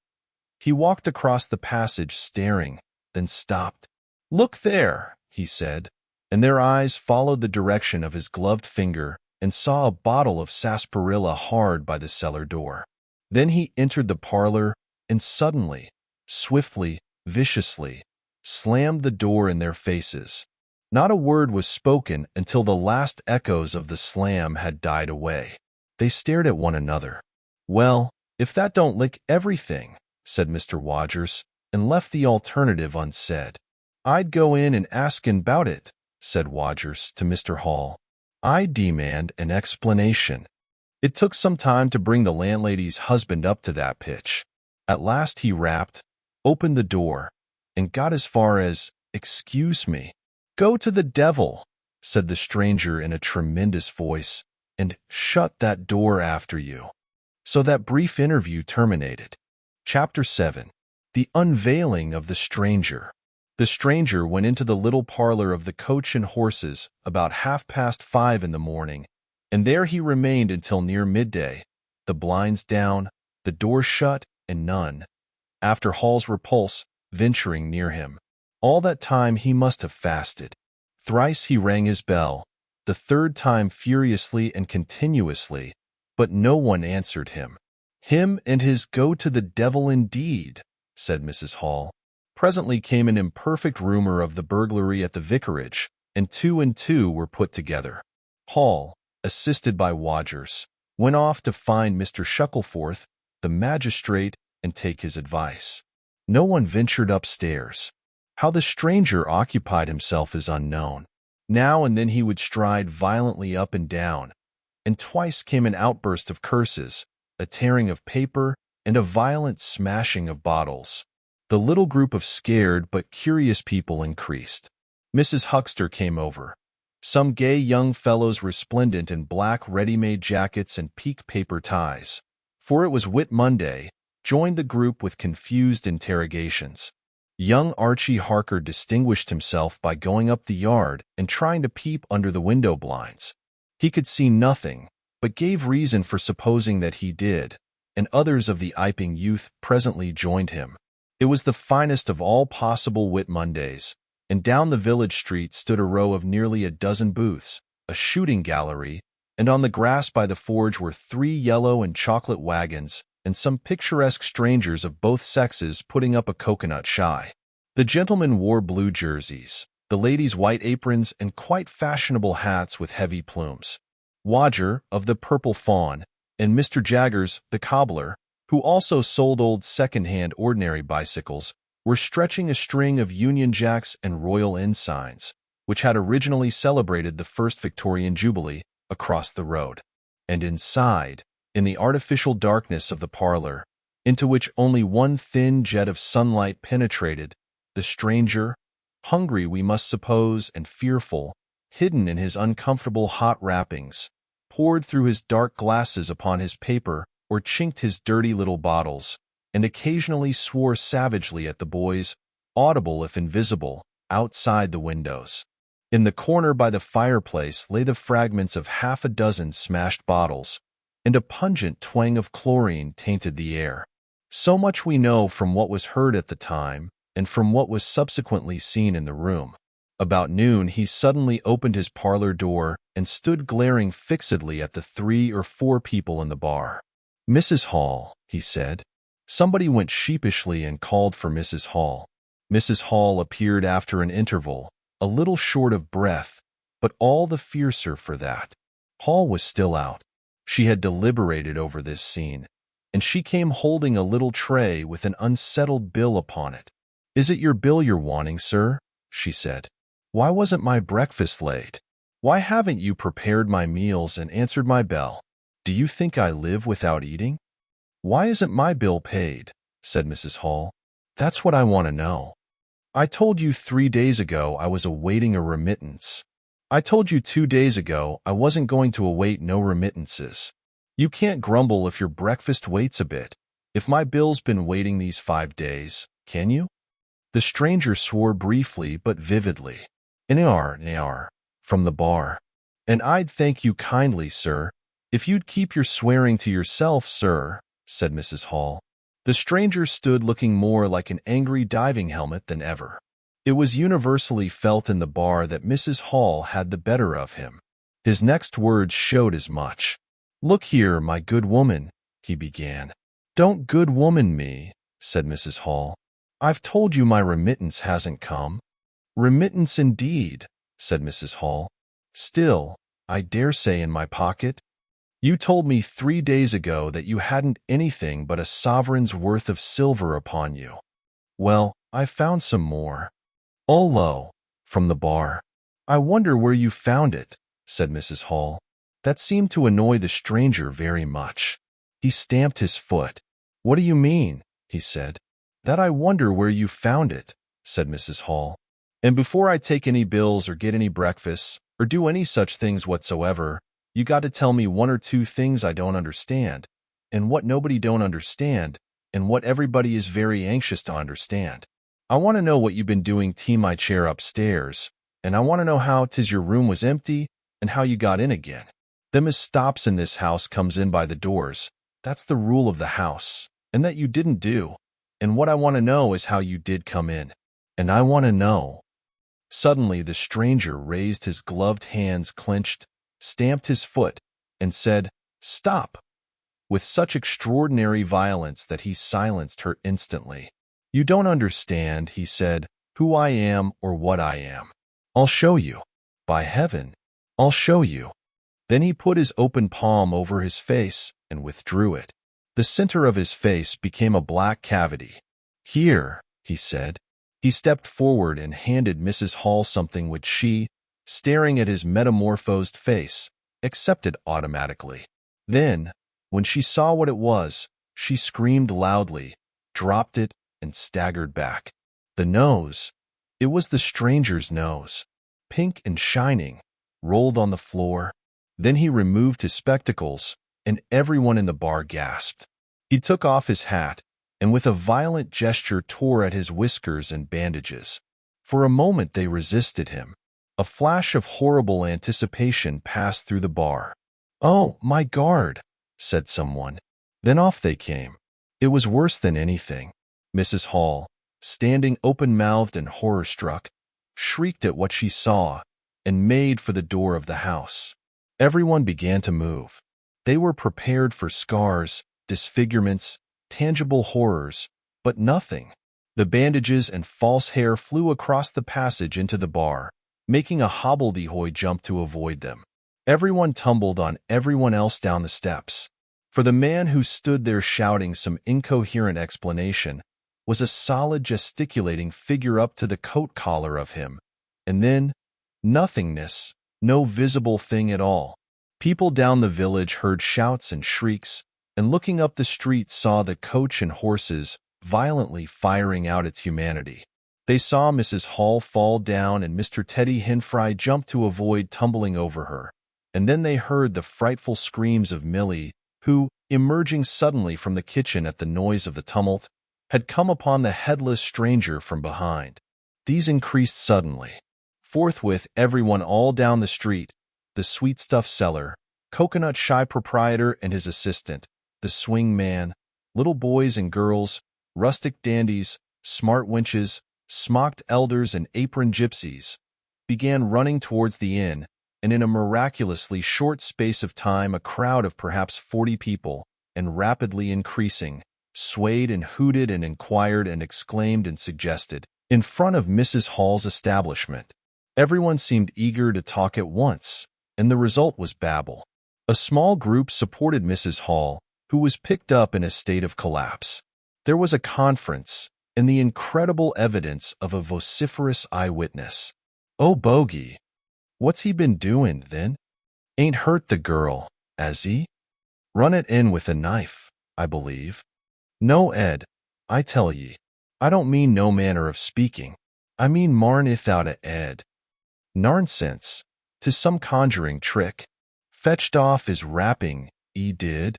He walked across the passage staring, then stopped. "Look there," he said, and their eyes followed the direction of his gloved finger and saw a bottle of sarsaparilla hard by the cellar door. Then he entered the parlor and suddenly, swiftly, viciously, slammed the door in their faces. Not a word was spoken until the last echoes of the slam had died away. They stared at one another. "Well, if that don't lick everything," said Mr. Wodgers, and left the alternative unsaid. "I'd go in and ask 'bout it," said Wodgers to Mr. Hall. "I demand an explanation." It took some time to bring the landlady's husband up to that pitch. At last he rapped, opened the door, and got as far as, "Excuse me." "Go to the devil," said the stranger in a tremendous voice, "and shut that door after you." So that brief interview terminated. Chapter 7. The Unveiling of the Stranger. The stranger went into the little parlor of the Coach and Horses about 5:30 in the morning, and there he remained until near midday, the blinds down, the door shut, and none, after Hall's repulse, venturing near him. All that time he must have fasted. Thrice he rang his bell, the third time furiously and continuously, but no one answered him. "Him and his go to the devil indeed," said Mrs. Hall. Presently came an imperfect rumor of the burglary at the Vicarage, and two were put together. Hall, assisted by Wodgers, went off to find Mr. Shuckleforth, the magistrate, and take his advice. No one ventured upstairs. How the stranger occupied himself is unknown. Now and then he would stride violently up and down, and twice came an outburst of curses, a tearing of paper, and a violent smashing of bottles. The little group of scared but curious people increased. Mrs. Huckster came over. Some gay young fellows resplendent in black ready-made jackets and peak paper ties, for it was Whit Monday, joined the group with confused interrogations. Young Archie Harker distinguished himself by going up the yard and trying to peep under the window blinds. He could see nothing, but gave reason for supposing that he did, and others of the Iping youth presently joined him. It was the finest of all possible Whit Mondays, and down the village street stood a row of nearly a dozen booths, a shooting gallery, and on the grass by the forge were 3 yellow and chocolate wagons, and some picturesque strangers of both sexes putting up a coconut shy. The gentlemen wore blue jerseys, the ladies white aprons and quite fashionable hats with heavy plumes. Wodger, of the Purple Fawn, and Mr. Jaggers, the cobbler, who also sold old second-hand ordinary bicycles, were stretching a string of Union Jacks and Royal Ensigns, which had originally celebrated the first Victorian Jubilee, across the road. And inside, in the artificial darkness of the parlor, into which only one thin jet of sunlight penetrated, the stranger, hungry we must suppose and fearful, hidden in his uncomfortable hot wrappings, poured through his dark glasses upon his paper or chinked his dirty little bottles, and occasionally swore savagely at the boys, audible if invisible, outside the windows. In the corner by the fireplace lay the fragments of 6 smashed bottles, and a pungent twang of chlorine tainted the air. So much we know from what was heard at the time, and from what was subsequently seen in the room. About noon he suddenly opened his parlor door and stood glaring fixedly at the 3 or 4 people in the bar. "Mrs. Hall," he said. Somebody went sheepishly and called for Mrs. Hall. Mrs. Hall appeared after an interval, a little short of breath, but all the fiercer for that. Hall was still out. She had deliberated over this scene. and she came holding a little tray with an unsettled bill upon it. "Is it your bill you're wanting, sir?" she said. "Why wasn't my breakfast laid? Why haven't you prepared my meals and answered my bell? Do you think I live without eating?" "Why isn't my bill paid?" said Mrs. Hall. "That's what I want to know. I told you 3 days ago I was awaiting a remittance. I told you 2 days ago I wasn't going to await no remittances. You can't grumble if your breakfast waits a bit. If my bill's been waiting these 5 days, can you?" The stranger swore briefly but vividly. "Nar, from the bar. "And I'd thank you kindly, sir, if you'd keep your swearing to yourself, sir," said Mrs. Hall. The stranger stood looking more like an angry diving helmet than ever. It was universally felt in the bar that Mrs. Hall had the better of him. His next words showed as much. "Look here, my good woman," he began. "Don't good woman me," said Mrs. Hall. "I've told you my remittance hasn't come." "Remittance indeed," said Mrs. Hall. "Still, I dare say in my pocket. You told me 3 days ago that you hadn't anything but a sovereign's worth of silver upon you. Well, I've found some more." "Ullo," from the bar. "I wonder where you found it," said Mrs. Hall. That seemed to annoy the stranger very much. He stamped his foot. "What do you mean?" he said. "That I wonder where you found it," said Mrs. Hall. "And before I take any bills or get any breakfasts or do any such things whatsoever, you got to tell me 1 or 2 things I don't understand, and what nobody don't understand, and what everybody is very anxious to understand. I want to know what you've been doing to my chair upstairs, and I want to know how 'tis your room was empty, and how you got in again. Them as stops in this house comes in by the doors. That's the rule of the house, and that you didn't do. And what I want to know is how you did come in. And I want to know." Suddenly the stranger raised his gloved hands clenched, stamped his foot, and said, "Stop!" with such extraordinary violence that he silenced her instantly. "You don't understand," he said, "who I am or what I am. I'll show you. By heaven, I'll show you." Then he put his open palm over his face and withdrew it. The center of his face became a black cavity. "Here," he said. He stepped forward and handed Mrs. Hall something which she, staring at his metamorphosed face, accepted automatically. Then, when she saw what it was, she screamed loudly, dropped it, and staggered back. The nose, it was the stranger's nose, pink and shining, rolled on the floor. Then he removed his spectacles, and everyone in the bar gasped. He took off his hat, and with a violent gesture tore at his whiskers and bandages. For a moment they resisted him. A flash of horrible anticipation passed through the bar. "Oh, my guard," said someone. Then off they came. It was worse than anything. Mrs. Hall, standing open-mouthed and horror-struck, shrieked at what she saw and made for the door of the house. Everyone began to move. They were prepared for scars, disfigurements, tangible horrors, but nothing. The bandages and false hair flew across the passage into the bar, making a hobbledehoy jump to avoid them. Everyone tumbled on everyone else down the steps. For the man who stood there shouting some incoherent explanation was a solid gesticulating figure up to the coat collar of him, and then nothingness, no visible thing at all. People down the village heard shouts and shrieks, and looking up the street saw the coach and horses violently firing out its humanity. They saw Mrs. Hall fall down and Mr. Teddy Henfrey jump to avoid tumbling over her, and then they heard the frightful screams of Millie, who, emerging suddenly from the kitchen at the noise of the tumult, had come upon the headless stranger from behind. These increased suddenly. Forthwith everyone all down the street, the sweetstuff seller, coconut shy proprietor and his assistant, the swing man, little boys and girls, rustic dandies, smart wenches, smocked elders and apron gypsies, began running towards the inn, and in a miraculously short space of time a crowd of perhaps 40 people, and rapidly increasing, swayed and hooted and inquired and exclaimed and suggested, in front of Mrs. Hall's establishment. Everyone seemed eager to talk at once, and the result was babel. A small group supported Mrs. Hall, who was picked up in a state of collapse. There was a conference, and the incredible evidence of a vociferous eyewitness. "Oh, Bogey, what's he been doing, then? Ain't hurt the girl, has he? Run it in with a knife, I believe." "No, Ed, I tell ye. I don't mean no manner of speaking. I mean marn ithout a Ed. Narnsense. 'Tis some conjuring trick. Fetched off his wrapping, he did."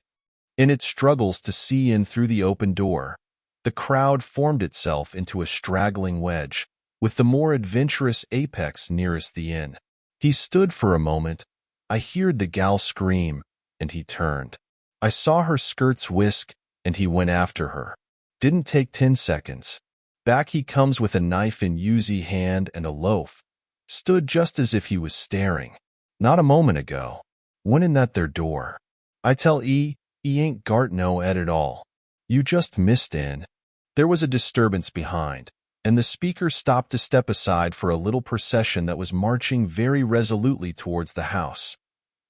In its struggles to see in through the open door, the crowd formed itself into a straggling wedge, with the more adventurous apex nearest the inn. He stood for a moment. I heard the gal scream, and he turned. I saw her skirts whisk, and he went after her. Didn't take 10 seconds. Back he comes with a knife in usy hand and a loaf. Stood just as if he was staring. Not a moment ago. Went in that there door. I tell he ain't gart no Ed at all. You just missed in. There was a disturbance behind, and the speaker stopped to step aside for a little procession that was marching very resolutely towards the house.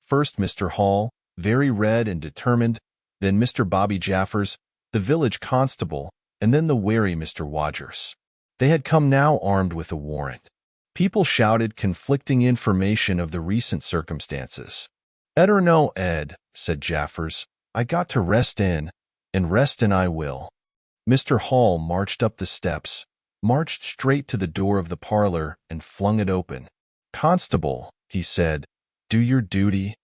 First Mr. Hall, very red and determined, then Mr. Bobby Jaffers, the village constable, and then the wary Mr. Wodgers. They had come now armed with a warrant. People shouted conflicting information of the recent circumstances. "Ed or no Ed," said Jaffers, "I got to rest in, and rest in I will." Mr. Hall marched up the steps, marched straight to the door of the parlor, and flung it open. "Constable," he said, "do your duty."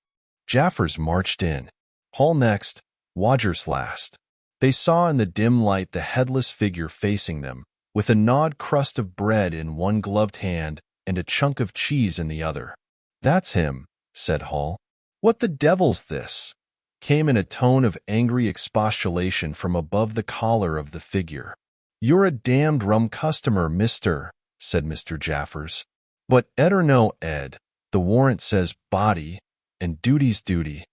Jaffers marched in. Hall next, Wodgers last. They saw in the dim light the headless figure facing them, with a gnawed crust of bread in one gloved hand and a chunk of cheese in the other. "That's him," said Hall. "What the devil's this?" came in a tone of angry expostulation from above the collar of the figure. "You're a damned rum customer, mister," said Mr. Jaffers. "But Ed or no Ed, the warrant says body, and duty's duty."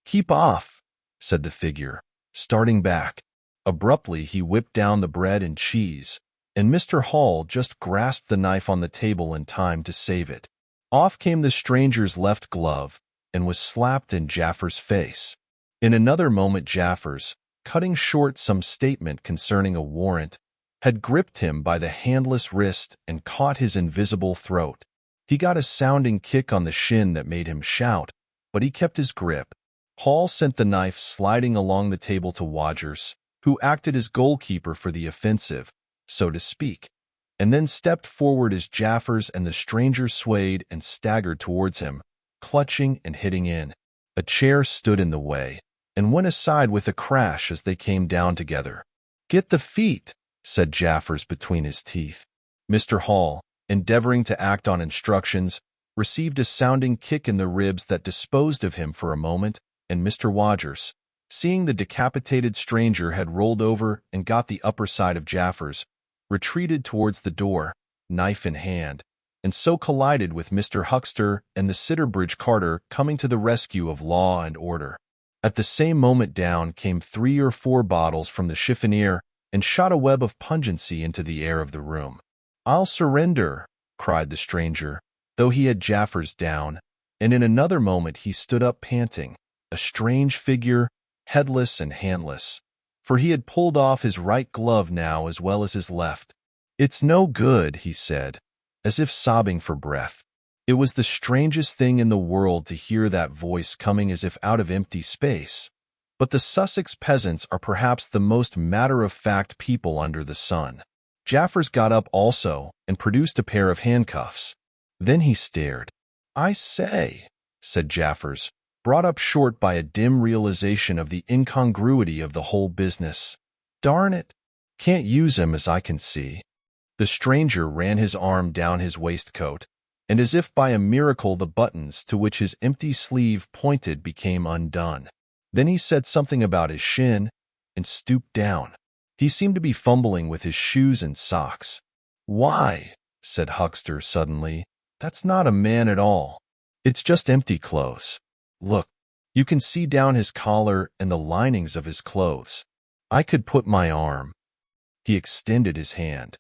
"Keep off," said the figure, starting back. Abruptly he whipped down the bread and cheese, and Mr. Hall just grasped the knife on the table in time to save it. Off came the stranger's left glove, and was slapped in Jaffers' face. In another moment Jaffers, cutting short some statement concerning a warrant, had gripped him by the handless wrist and caught his invisible throat. He got a sounding kick on the shin that made him shout, but he kept his grip. Hall sent the knife sliding along the table to Wodgers, who acted as goalkeeper for the offensive, so to speak, and then stepped forward as Jaffers and the stranger swayed and staggered towards him, clutching and hitting in. A chair stood in the way, and went aside with a crash as they came down together. "Get the feet," said Jaffers between his teeth. Mr. Hall, endeavoring to act on instructions, received a sounding kick in the ribs that disposed of him for a moment, and Mr. Wodgers, seeing the decapitated stranger had rolled over and got the upper side of Jaffers, retreated towards the door, knife in hand, and so collided with Mr. Huckster and the Sitterbridge carter coming to the rescue of law and order. At the same moment down came 3 or 4 bottles from the chiffonier and shot a web of pungency into the air of the room. "I'll surrender," cried the stranger, though he had Jaffers down, and in another moment he stood up panting, a strange figure, headless and handless, for he had pulled off his right glove now as well as his left. "It's no good," he said, as if sobbing for breath. It was the strangest thing in the world to hear that voice coming as if out of empty space. But the Sussex peasants are perhaps the most matter-of-fact people under the sun. Jaffers got up also and produced a pair of handcuffs. Then he stared. "I say," said Jaffers, brought up short by a dim realization of the incongruity of the whole business. "Darn it, can't use him as I can see." The stranger ran his arm down his waistcoat, and as if by a miracle the buttons to which his empty sleeve pointed became undone. Then he said something about his shin, and stooped down. He seemed to be fumbling with his shoes and socks. "Why," said Huckster suddenly, "that's not a man at all. It's just empty clothes. Look, you can see down his collar and the linings of his clothes. I could put my arm." He extended his hand.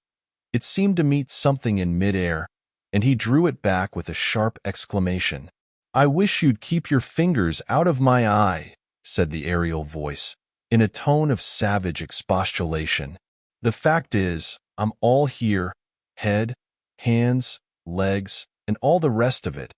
It seemed to meet something in midair, and he drew it back with a sharp exclamation. "I wish you'd keep your fingers out of my eye," said the aerial voice, in a tone of savage expostulation. "The fact is, I'm all here, head, hands, legs, and all the rest of it,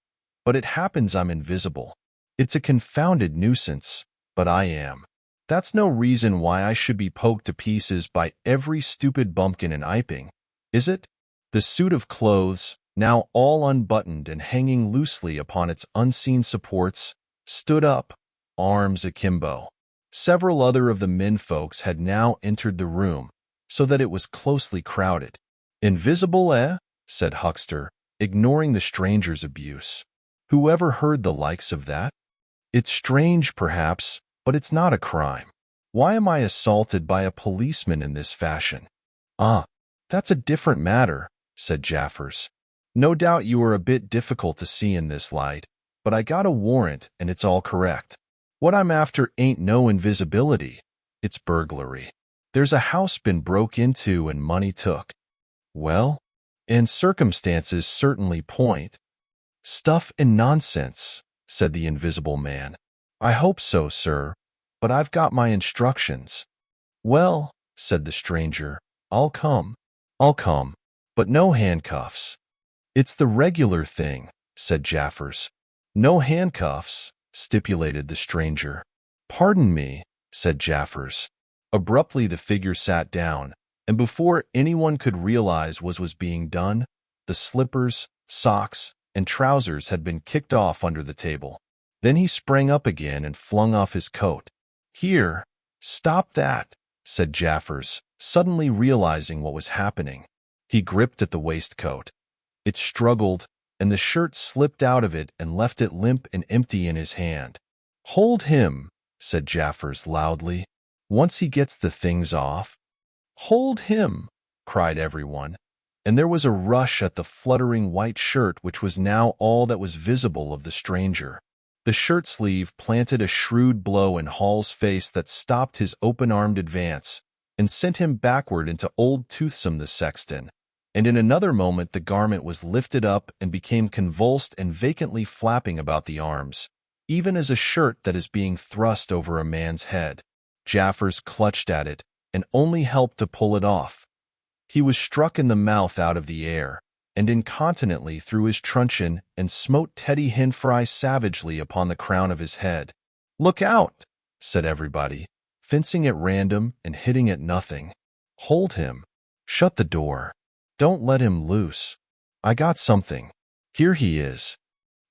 but it happens I'm invisible. It's a confounded nuisance, but I am. That's no reason why I should be poked to pieces by every stupid bumpkin in Iping, is it?" The suit of clothes, now all unbuttoned and hanging loosely upon its unseen supports, stood up, arms akimbo. Several other of the menfolks had now entered the room, so that it was closely crowded. "Invisible, eh?" said Huckster, ignoring the stranger's abuse. "Whoever heard the likes of that? It's strange, perhaps, but it's not a crime. Why am I assaulted by a policeman in this fashion?" "Ah, that's a different matter," said Jaffers. "No doubt you are a bit difficult to see in this light, but I got a warrant and it's all correct. What I'm after ain't no invisibility, it's burglary. There's a house been broke into and money took." "Well, and circumstances certainly point." "Stuff and nonsense," said the invisible man. "I hope so, sir, but I've got my instructions." "Well," said the stranger, I'll come, but no handcuffs." "It's the regular thing," said Jaffers. "No handcuffs," stipulated the stranger. "Pardon me," said Jaffers. Abruptly the figure sat down, and before anyone could realize what was being done, the slippers, socks, and trousers had been kicked off under the table. Then he sprang up again and flung off his coat. "Here, stop that," said Jaffers, suddenly realizing what was happening. He gripped at the waistcoat. It struggled, and the shirt slipped out of it and left it limp and empty in his hand. "Hold him," said Jaffers loudly. "Once he gets the things off." "Hold him," cried everyone, and there was a rush at the fluttering white shirt which was now all that was visible of the stranger. The shirt sleeve planted a shrewd blow in Hall's face that stopped his open-armed advance and sent him backward into old Toothsome the sexton, and in another moment the garment was lifted up and became convulsed and vacantly flapping about the arms, even as a shirt that is being thrust over a man's head. Jaffers clutched at it and only helped to pull it off. He was struck in the mouth out of the air, and incontinently threw his truncheon and smote Teddy Henfrey savagely upon the crown of his head. "Look out," said everybody, fencing at random and hitting at nothing. "Hold him. Shut the door. Don't let him loose. I got something. Here he is."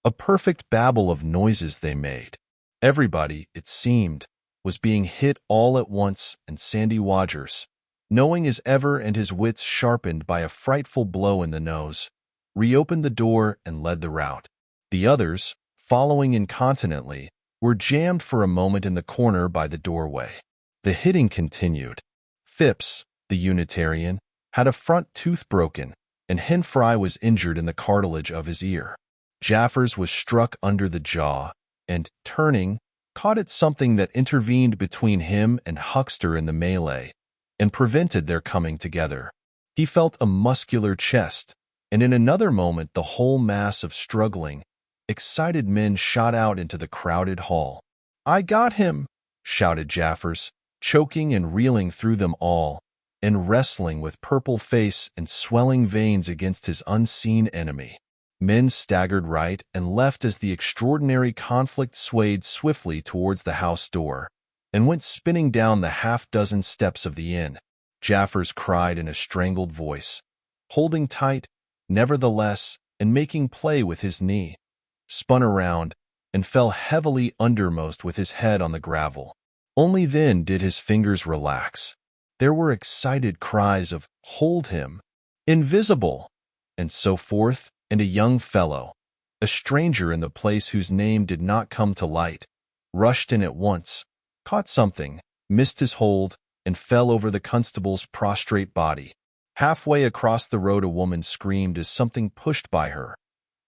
A perfect babel of noises they made. Everybody, it seemed, was being hit all at once, and Sandy Wodgers, knowing as ever and his wits sharpened by a frightful blow in the nose, reopened the door and led the rout. The others, following incontinently, were jammed for a moment in the corner by the doorway. The hitting continued. Phipps, the Unitarian, had a front tooth broken, and Henfrey was injured in the cartilage of his ear. Jaffers was struck under the jaw, and, turning, caught at something that intervened between him and Huckster in the melee, and prevented their coming together. He felt a muscular chest, and in another moment the whole mass of struggling, excited men shot out into the crowded hall. "I got him!" shouted Jaffers, choking and reeling through them all, and wrestling with purple face and swelling veins against his unseen enemy. Men staggered right and left as the extraordinary conflict swayed swiftly towards the house door, and went spinning down the half-dozen steps of the inn. Jaffers cried in a strangled voice, holding tight, nevertheless, and making play with his knee, spun around, and fell heavily undermost with his head on the gravel. Only then did his fingers relax. There were excited cries of, "Hold him!" "Invisible!" and so forth, and a young fellow, a stranger in the place whose name did not come to light, rushed in at once, caught something, missed his hold, and fell over the constable's prostrate body. Halfway across the road a woman screamed as something pushed by her.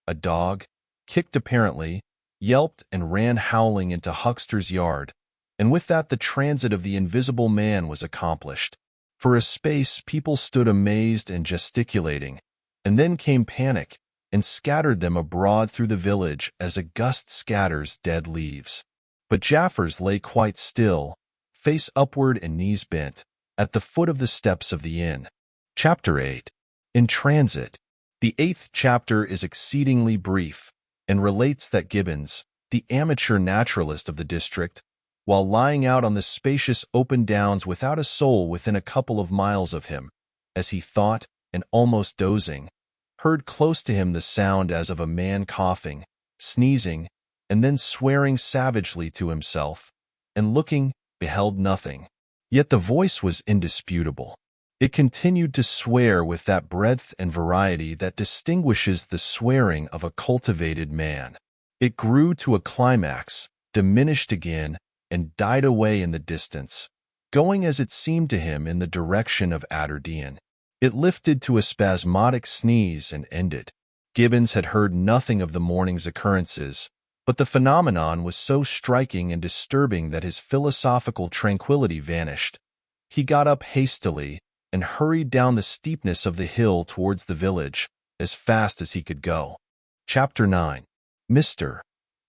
A dog, kicked apparently, yelped and ran howling into Huckster's yard, and with that the transit of the invisible man was accomplished. For a space people stood amazed and gesticulating, and then came panic, and scattered them abroad through the village as a gust scatters dead leaves. But Jaffers lay quite still, face upward and knees bent, at the foot of the steps of the inn. Chapter 8. In Transit. The 8th chapter is exceedingly brief and relates that Gibbons, the amateur naturalist of the district, while lying out on the spacious open downs without a soul within a couple of miles of him, as he thought, and almost dozing, heard close to him the sound as of a man coughing, sneezing, and then swearing savagely to himself, and looking, beheld nothing. Yet the voice was indisputable. It continued to swear with that breadth and variety that distinguishes the swearing of a cultivated man. It grew to a climax, diminished again, and died away in the distance, going as it seemed to him in the direction of Aberdeen. It lifted to a spasmodic sneeze and ended. Gibbons had heard nothing of the morning's occurrences, but the phenomenon was so striking and disturbing that his philosophical tranquility vanished. He got up hastily and hurried down the steepness of the hill towards the village as fast as he could go. Chapter 9. Mr.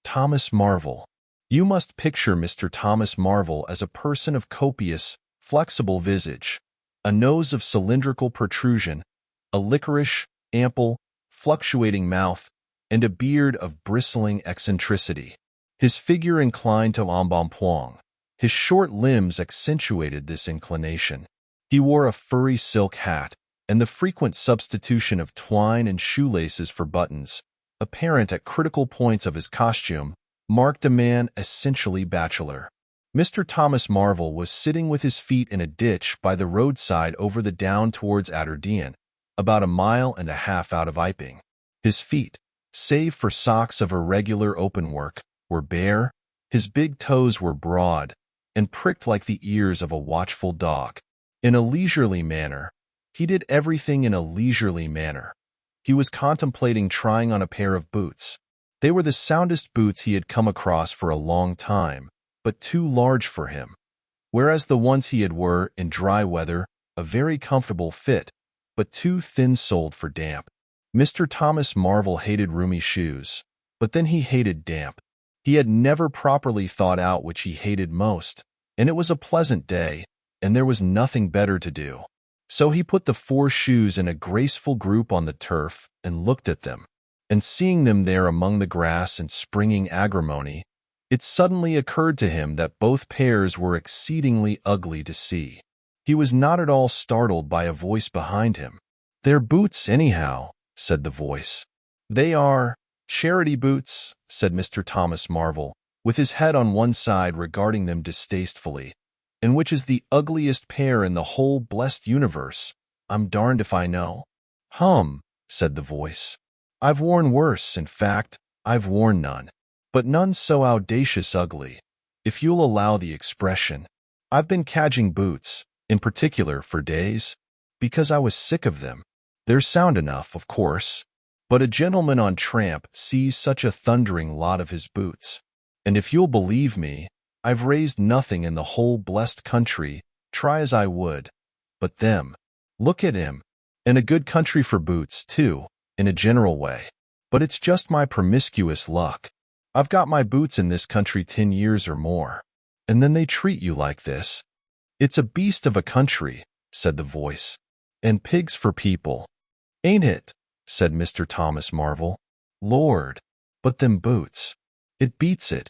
Thomas Marvel. You must picture Mr. Thomas Marvel as a person of copious, flexible visage, a nose of cylindrical protrusion, a liquorish, ample, fluctuating mouth, and a beard of bristling eccentricity. His figure inclined to embonpoint. His short limbs accentuated this inclination. He wore a furry silk hat, and the frequent substitution of twine and shoelaces for buttons, apparent at critical points of his costume, marked a man essentially bachelor. Mr. Thomas Marvel was sitting with his feet in a ditch by the roadside over the down towards Aberdeen, about 1.5 miles out of Iping. His feet, save for socks of irregular openwork, were bare, his big toes were broad, and pricked like the ears of a watchful dog. In a leisurely manner, he did everything in a leisurely manner. He was contemplating trying on a pair of boots. They were the soundest boots he had come across for a long time, but too large for him, whereas the ones he had were, in dry weather, a very comfortable fit, but too thin-soled for damp. Mr. Thomas Marvel hated roomy shoes, but then he hated damp. He had never properly thought out which he hated most, and it was a pleasant day, and there was nothing better to do. So he put the 4 shoes in a graceful group on the turf and looked at them, and seeing them there among the grass and springing agrimony, it suddenly occurred to him that both pairs were exceedingly ugly to see. He was not at all startled by a voice behind him. "They're boots, anyhow," said the voice. "They are charity boots," said Mr. Thomas Marvel, with his head on one side regarding them distastefully. "And which is the ugliest pair in the whole blessed universe? I'm darned if I know." "Hum," said the voice. "I've worn worse, in fact, I've worn none. But none so audacious ugly, if you'll allow the expression. I've been cadging boots, in particular, for days, because I was sick of them. They're sound enough, of course, but a gentleman on tramp sees such a thundering lot of his boots. And if you'll believe me, I've raised nothing in the whole blessed country, try as I would, but them. Look at him. And a good country for boots, too, in a general way. But it's just my promiscuous luck. I've got my boots in this country 10 years or more. And then they treat you like this. It's a beast of a country," said the voice. "And pigs for people. Ain't it?" said Mr. Thomas Marvel. "Lord, but them boots. It beats it."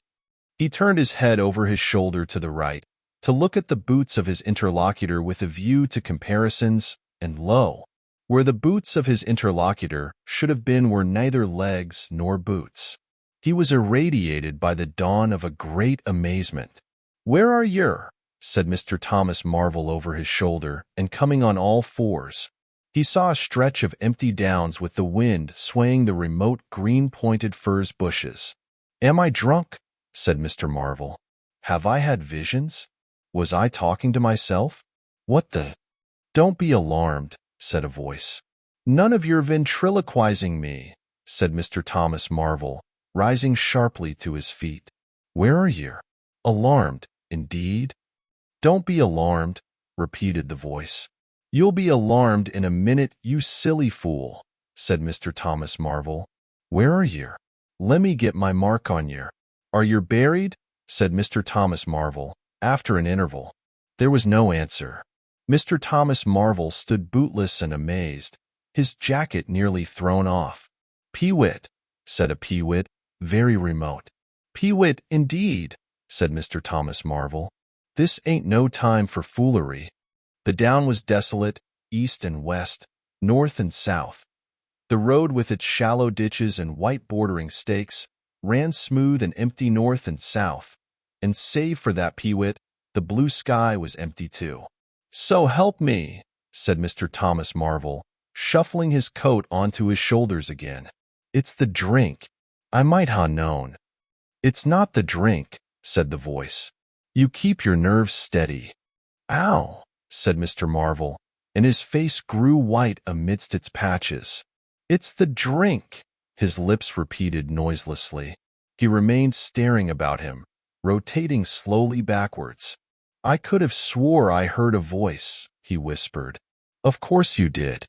He turned his head over his shoulder to the right, to look at the boots of his interlocutor with a view to comparisons, and lo! Where the boots of his interlocutor should have been were neither legs nor boots. He was irradiated by the dawn of a great amazement. "Where are yer?" said Mr. Thomas Marvel over his shoulder, and coming on all fours. He saw a stretch of empty downs with the wind swaying the remote green-pointed furze bushes. "Am I drunk?" said Mr. Marvel. "Have I had visions? Was I talking to myself? What the—" "Don't be alarmed," said a voice. "None of your ventriloquizing me," said Mr. Thomas Marvel, rising sharply to his feet. "Where are you? Alarmed, indeed?" "Don't be alarmed," repeated the voice. "You'll be alarmed in a minute, you silly fool," said Mr. Thomas Marvel. "Where are you? Lemme get my mark on yer." "Are you buried?" said Mr. Thomas Marvel, after an interval. There was no answer. Mr. Thomas Marvel stood bootless and amazed, his jacket nearly thrown off. "Peewit," said a peewit, very remote. "Peewit, indeed," said Mr. Thomas Marvel. "This ain't no time for foolery." The down was desolate, east and west, north and south. The road with its shallow ditches and white bordering stakes ran smooth and empty north and south, and save for that peewit, the blue sky was empty too. "So help me," said Mr. Thomas Marvel, shuffling his coat onto his shoulders again. "It's the drink. I might ha' known." "It's not the drink," said the voice. "You keep your nerves steady." "Ow," said Mr. Marvel, and his face grew white amidst its patches. "It's the drink," his lips repeated noiselessly. He remained staring about him, rotating slowly backwards. "I could have swore I heard a voice," he whispered. "Of course you did."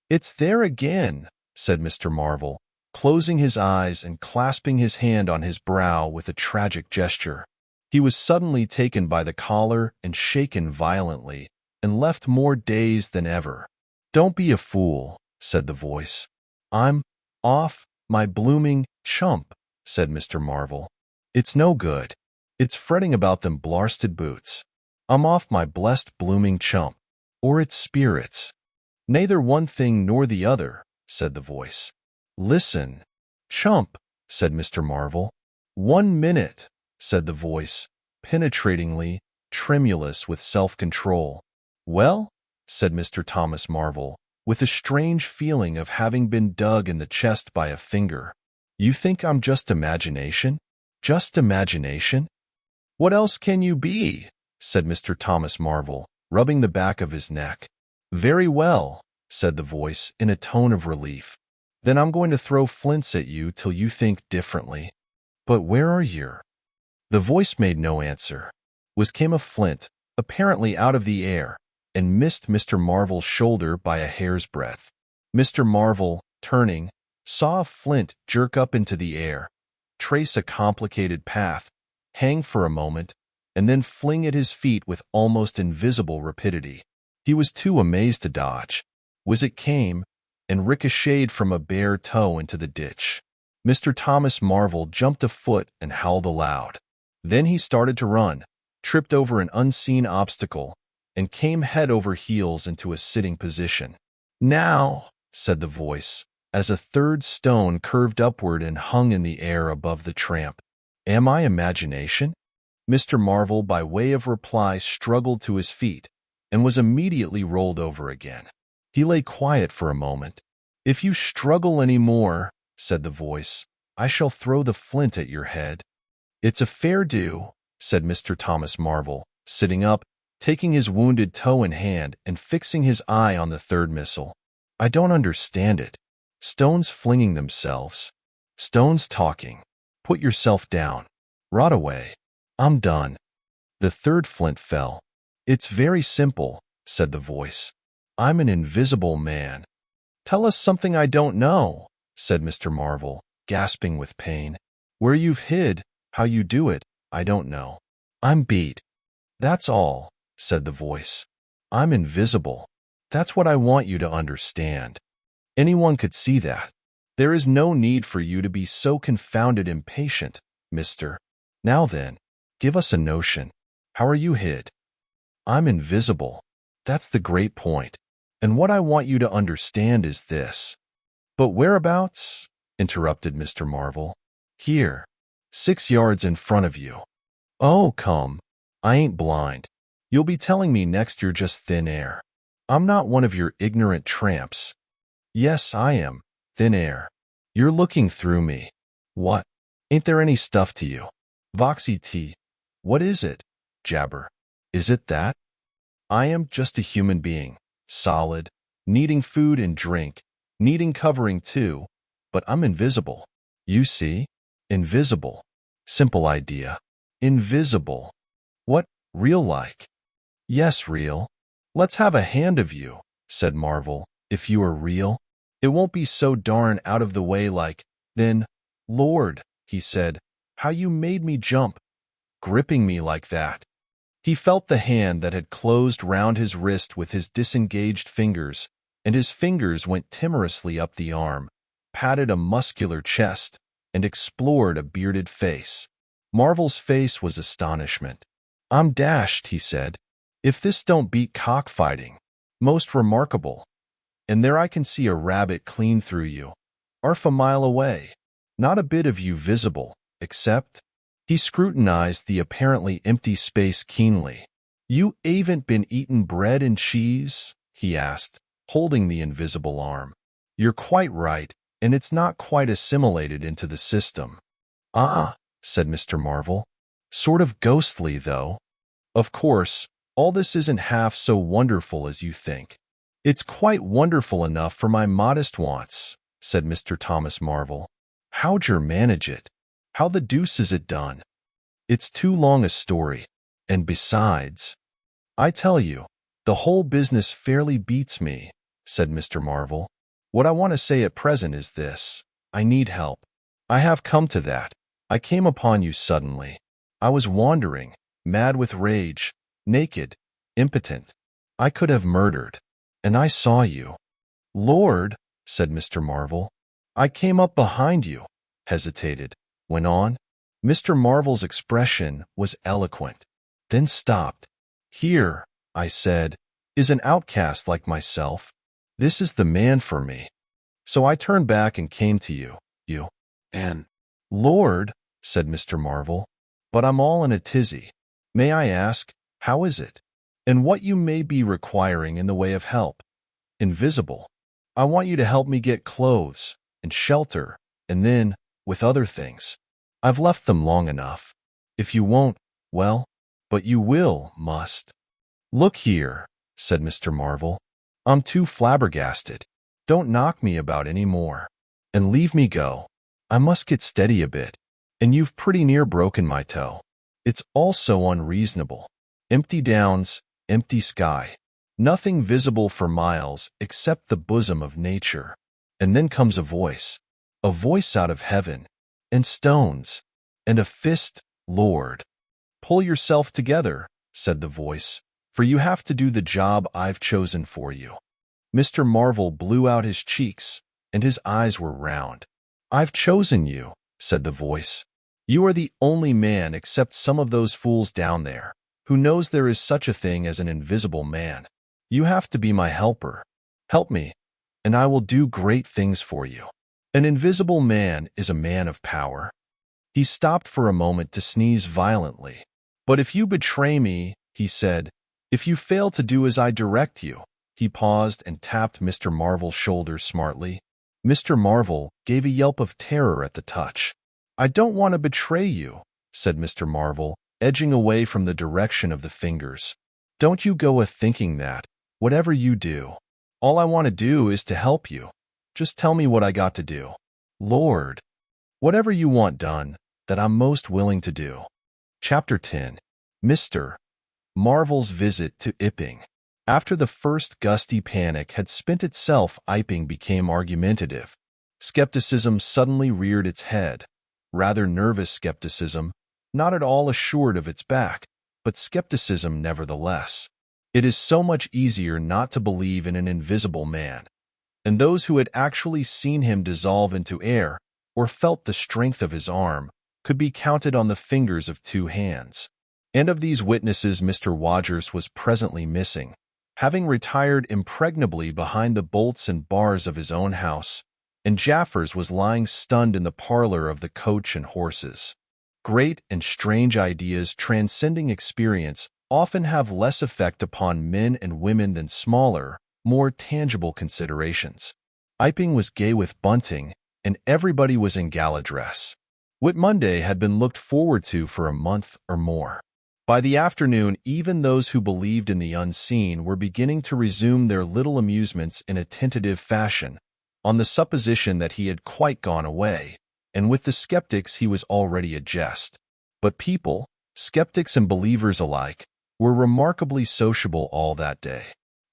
"It's there again," said Mr. Marvel, closing his eyes and clasping his hand on his brow with a tragic gesture. He was suddenly taken by the collar and shaken violently, and left more dazed than ever. "Don't be a fool," said the voice. "I'm off my blooming chump," said Mr. Marvel. "It's no good. It's fretting about them blarsted boots. I'm off my blessed blooming chump. Or it's spirits." "Neither one thing nor the other," said the voice. "Listen." "Chump," said Mr. Marvel. "1 minute," said the voice, penetratingly, tremulous with self-control. "Well," said Mr. Thomas Marvel, with a strange feeling of having been dug in the chest by a finger. "You think I'm just imagination? Just imagination?" "What else can you be?" said Mr. Thomas Marvel, rubbing the back of his neck. "Very well," said the voice in a tone of relief. "Then I'm going to throw flints at you till you think differently." "But where are you?" The voice made no answer. Came a flint, apparently out of the air, and missed Mr. Marvel's shoulder by a hair's breadth. Mr. Marvel, turning, saw a flint jerk up into the air, trace a complicated path, hang for a moment, and then fling at his feet with almost invisible rapidity. He was too amazed to dodge. It came, and ricocheted from a bare toe into the ditch. Mr. Thomas Marvel jumped a foot and howled aloud. Then he started to run, tripped over an unseen obstacle, and came head over heels into a sitting position. "Now," said the voice, as a third stone curved upward and hung in the air above the tramp. "Am I imagination?" Mr. Marvel, by way of reply, struggled to his feet, and was immediately rolled over again. He lay quiet for a moment. "If you struggle any more," said the voice, "I shall throw the flint at your head." "It's a fair do," said Mr. Thomas Marvel, sitting up, taking his wounded toe in hand and fixing his eye on the third missile. "I don't understand it. Stones flinging themselves. Stones talking. Put yourself down. Rot away. I'm done." The third flint fell. "It's very simple," said the voice. "I'm an invisible man." "Tell us something I don't know," said Mr. Marvel, gasping with pain. "Where you've hid, how you do it, I don't know. I'm beat. That's all," said the voice. "I'm invisible. That's what I want you to understand. Anyone could see that. There is no need for you to be so confounded impatient, mister. Now then, give us a notion. How are you hid?" "I'm invisible. That's the great point. And what I want you to understand is this." "But whereabouts?" interrupted Mr. Marvel. "Here. 6 yards in front of you." "Oh, come. I ain't blind. You'll be telling me next you're just thin air. I'm not one of your ignorant tramps." "Yes, I am. Thin air. You're looking through me. What? Ain't there any stuff to you? VIII. What is it? Jabber. Is it that? I am just a human being, solid, needing food and drink, needing covering too, but I'm invisible. You see? Invisible. Simple idea. Invisible. What, real like?" "Yes, real." "Let's have a hand of you," said Marvel. "If you are real, it won't be so darn out of the way like, then, Lord," he said, "how you made me jump, gripping me like that." He felt the hand that had closed round his wrist with his disengaged fingers, and his fingers went timorously up the arm, patted a muscular chest, and explored a bearded face. Marvel's face was astonishment. "I'm dashed," he said. "If this don't beat cockfighting. Most remarkable. And there I can see a rabbit clean through you, 'arf a mile away. Not a bit of you visible, except—" He scrutinized the apparently empty space keenly. "You ain't been eatin' bread and cheese?" he asked, holding the invisible arm. "You're quite right, and it's not quite assimilated into the system." "Ah," said Mr. Marvel. "Sort of ghostly, though. Of course, all this isn't half so wonderful as you think." "It's quite wonderful enough for my modest wants," said Mr. Thomas Marvel. "How'd yer manage it? How the deuce is it done?" "It's too long a story. And besides, I tell you, the whole business fairly beats me," said Mr. Marvel. "What I want to say at present is this. I need help. I have come to that. I came upon you suddenly. I was wandering, mad with rage, naked, impotent. I could have murdered. And I saw you." "Lord," said Mr. Marvel. "I came up behind you," hesitated, went on. Mr. Marvel's expression was eloquent, then stopped. "Here," I said, "is an outcast like myself. This is the man for me. So I turned back and came to you. And—" "Lord," said Mr. Marvel, "but I'm all in a tizzy. May I ask, how is it? And what you may be requiring in the way of help? Invisible. I want you to help me get clothes and shelter, and then, with other things. I've left them long enough. If you won't, well, but you must." "Look here," said Mr. Marvel. "I'm too flabbergasted. Don't knock me about any more. And leave me go. I must get steady a bit. And you've pretty near broken my toe. It's all so unreasonable. Empty downs, empty sky. Nothing visible for miles except the bosom of nature. And then comes a voice out of heaven, and stones, and a fist, Lord. Pull yourself together," said the voice, "for you have to do the job I've chosen for you." Mr. Marvel blew out his cheeks, and his eyes were round. "I've chosen you," said the voice. "You are the only man except some of those fools down there who knows there is such a thing as an invisible man. You have to be my helper. Help me, and I will do great things for you. An invisible man is a man of power." He stopped for a moment to sneeze violently. "But if you betray me," he said, "if you fail to do as I direct you—" He paused and tapped Mr. Marvel's shoulder smartly. Mr. Marvel gave a yelp of terror at the touch. "I don't want to betray you," said Mr. Marvel, edging away from the direction of the fingers. "Don't you go a-thinking that, whatever you do. All I want to do is to help you. Just tell me what I got to do. Lord, whatever you want done, that I'm most willing to do." Chapter 10. Mr. Marvel's visit to Iping. After the first gusty panic had spent itself, Iping became argumentative. Skepticism suddenly reared its head. Rather nervous skepticism, not at all assured of its back, but skepticism nevertheless. It is so much easier not to believe in an invisible man. And those who had actually seen him dissolve into air, or felt the strength of his arm, could be counted on the fingers of two hands. And of these witnesses Mr. Wodgers was presently missing, having retired impregnably behind the bolts and bars of his own house, and Jaffers was lying stunned in the parlor of the Coach and Horses. Great and strange ideas transcending experience often have less effect upon men and women than smaller, more tangible considerations. Iping was gay with bunting, and everybody was in gala dress. Whit Monday had been looked forward to for a month or more. By the afternoon, even those who believed in the unseen were beginning to resume their little amusements in a tentative fashion, on the supposition that he had quite gone away, and with the skeptics he was already a jest. But people, skeptics and believers alike, were remarkably sociable all that day.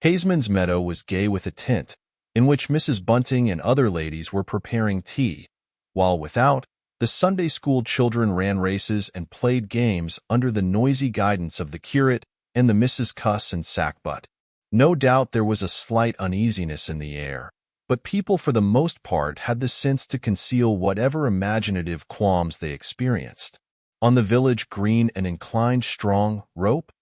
Hazeman's Meadow was gay with a tent, in which Mrs. Bunting and other ladies were preparing tea, while without, The Sunday school children ran races and played games under the noisy guidance of the curate and the Mrs. Cuss and Sackbut. No doubt there was a slight uneasiness in the air, but people for the most part had the sense to conceal whatever imaginative qualms they experienced. On the village green an inclined strong rope,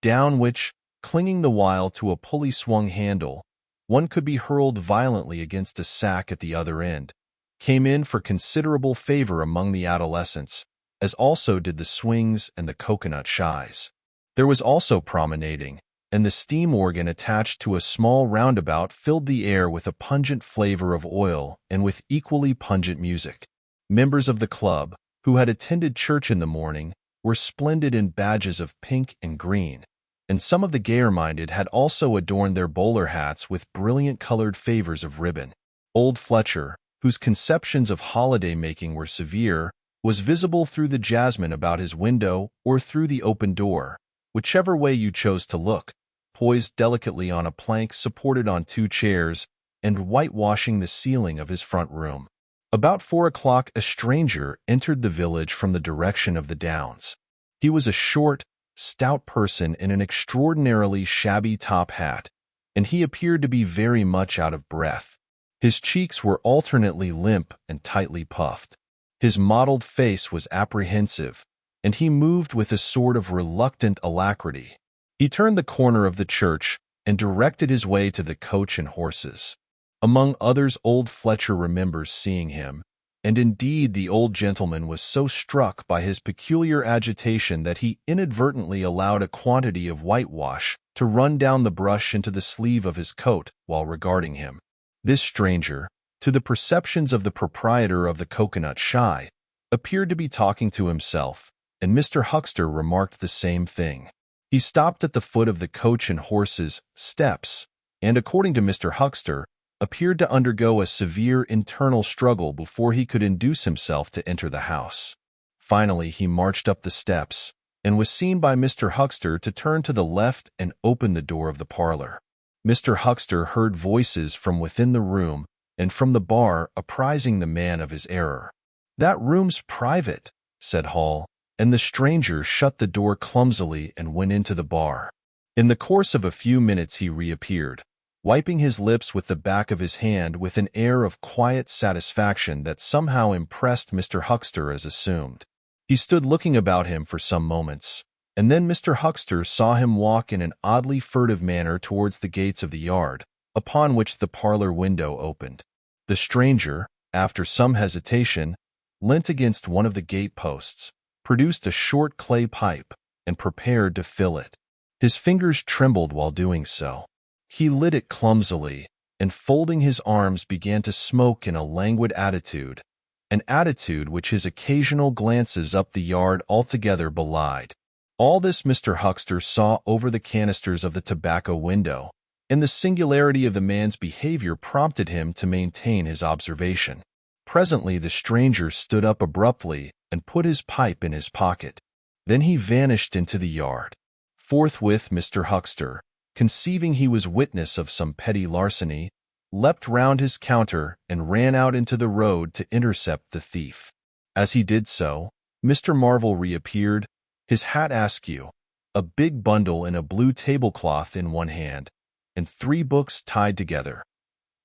down which, clinging the while to a pulley-swung handle, one could be hurled violently against a sack at the other end, came in for considerable favor among the adolescents, as also did the swings and the coconut shies. There was also promenading, and the steam organ attached to a small roundabout filled the air with a pungent flavor of oil and with equally pungent music. Members of the club, who had attended church in the morning, were splendid in badges of pink and green, and some of the gayer-minded had also adorned their bowler hats with brilliant-colored favors of ribbon. Old Fletcher, whose conceptions of holiday-making were severe, was visible through the jasmine about his window or through the open door, whichever way you chose to look, poised delicately on a plank supported on 2 chairs, and whitewashing the ceiling of his front room. About 4 o'clock a stranger entered the village from the direction of the downs. He was a short, stout person in an extraordinarily shabby top hat, and he appeared to be very much out of breath. His cheeks were alternately limp and tightly puffed. His mottled face was apprehensive, and he moved with a sort of reluctant alacrity. He turned the corner of the church and directed his way to the coach and horses. Among others, old Fletcher remembers seeing him, and indeed the old gentleman was so struck by his peculiar agitation that he inadvertently allowed a quantity of whitewash to run down the brush into the sleeve of his coat while regarding him. This stranger, to the perceptions of the proprietor of the coconut shy, appeared to be talking to himself, and Mr. Huckster remarked the same thing. He stopped at the foot of the coach and horses' steps, and, according to Mr. Huckster, appeared to undergo a severe internal struggle before he could induce himself to enter the house. Finally, he marched up the steps, and was seen by Mr. Huckster to turn to the left and open the door of the parlor. Mr. Huckster heard voices from within the room and from the bar apprising the man of his error. "That room's private," said Hall, and the stranger shut the door clumsily and went into the bar. In the course of a few minutes he reappeared, wiping his lips with the back of his hand with an air of quiet satisfaction that somehow impressed Mr. Huckster as assumed. He stood looking about him for some moments, and then Mr. Huckster saw him walk in an oddly furtive manner towards the gates of the yard, upon which the parlor window opened. The stranger, after some hesitation, leant against one of the gate posts, produced a short clay pipe, and prepared to fill it. His fingers trembled while doing so. He lit it clumsily, and folding his arms began to smoke in a languid attitude, an attitude which his occasional glances up the yard altogether belied. All this Mr. Huckster saw over the canisters of the tobacco window, and the singularity of the man's behavior prompted him to maintain his observation. Presently the stranger stood up abruptly and put his pipe in his pocket. Then he vanished into the yard. Forthwith Mr. Huckster, conceiving he was witness of some petty larceny, leapt round his counter and ran out into the road to intercept the thief. As he did so, Mr. Marvel reappeared, his hat askew, a big bundle in a blue tablecloth in one hand, and 3 books tied together,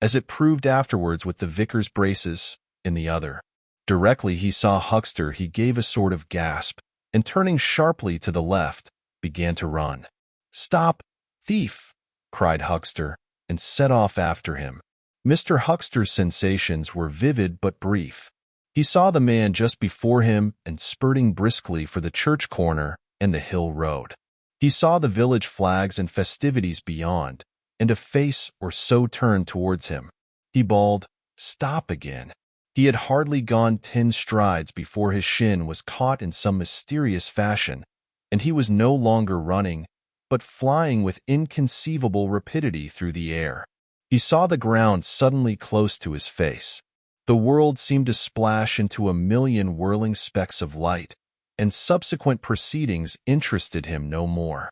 as it proved afterwards with the vicar's braces, in the other. Directly he saw Huckster he gave a sort of gasp, and turning sharply to the left, began to run. "Stop, thief!" cried Huckster, and set off after him. Mr. Huckster's sensations were vivid but brief. He saw the man just before him and spurting briskly for the church corner and the hill road. He saw the village flags and festivities beyond, and a face or so turned towards him. He bawled, "Stop," again. He had hardly gone 10 strides before his shin was caught in some mysterious fashion, and he was no longer running, but flying with inconceivable rapidity through the air. He saw the ground suddenly close to his face. The world seemed to splash into a million whirling specks of light, and subsequent proceedings interested him no more.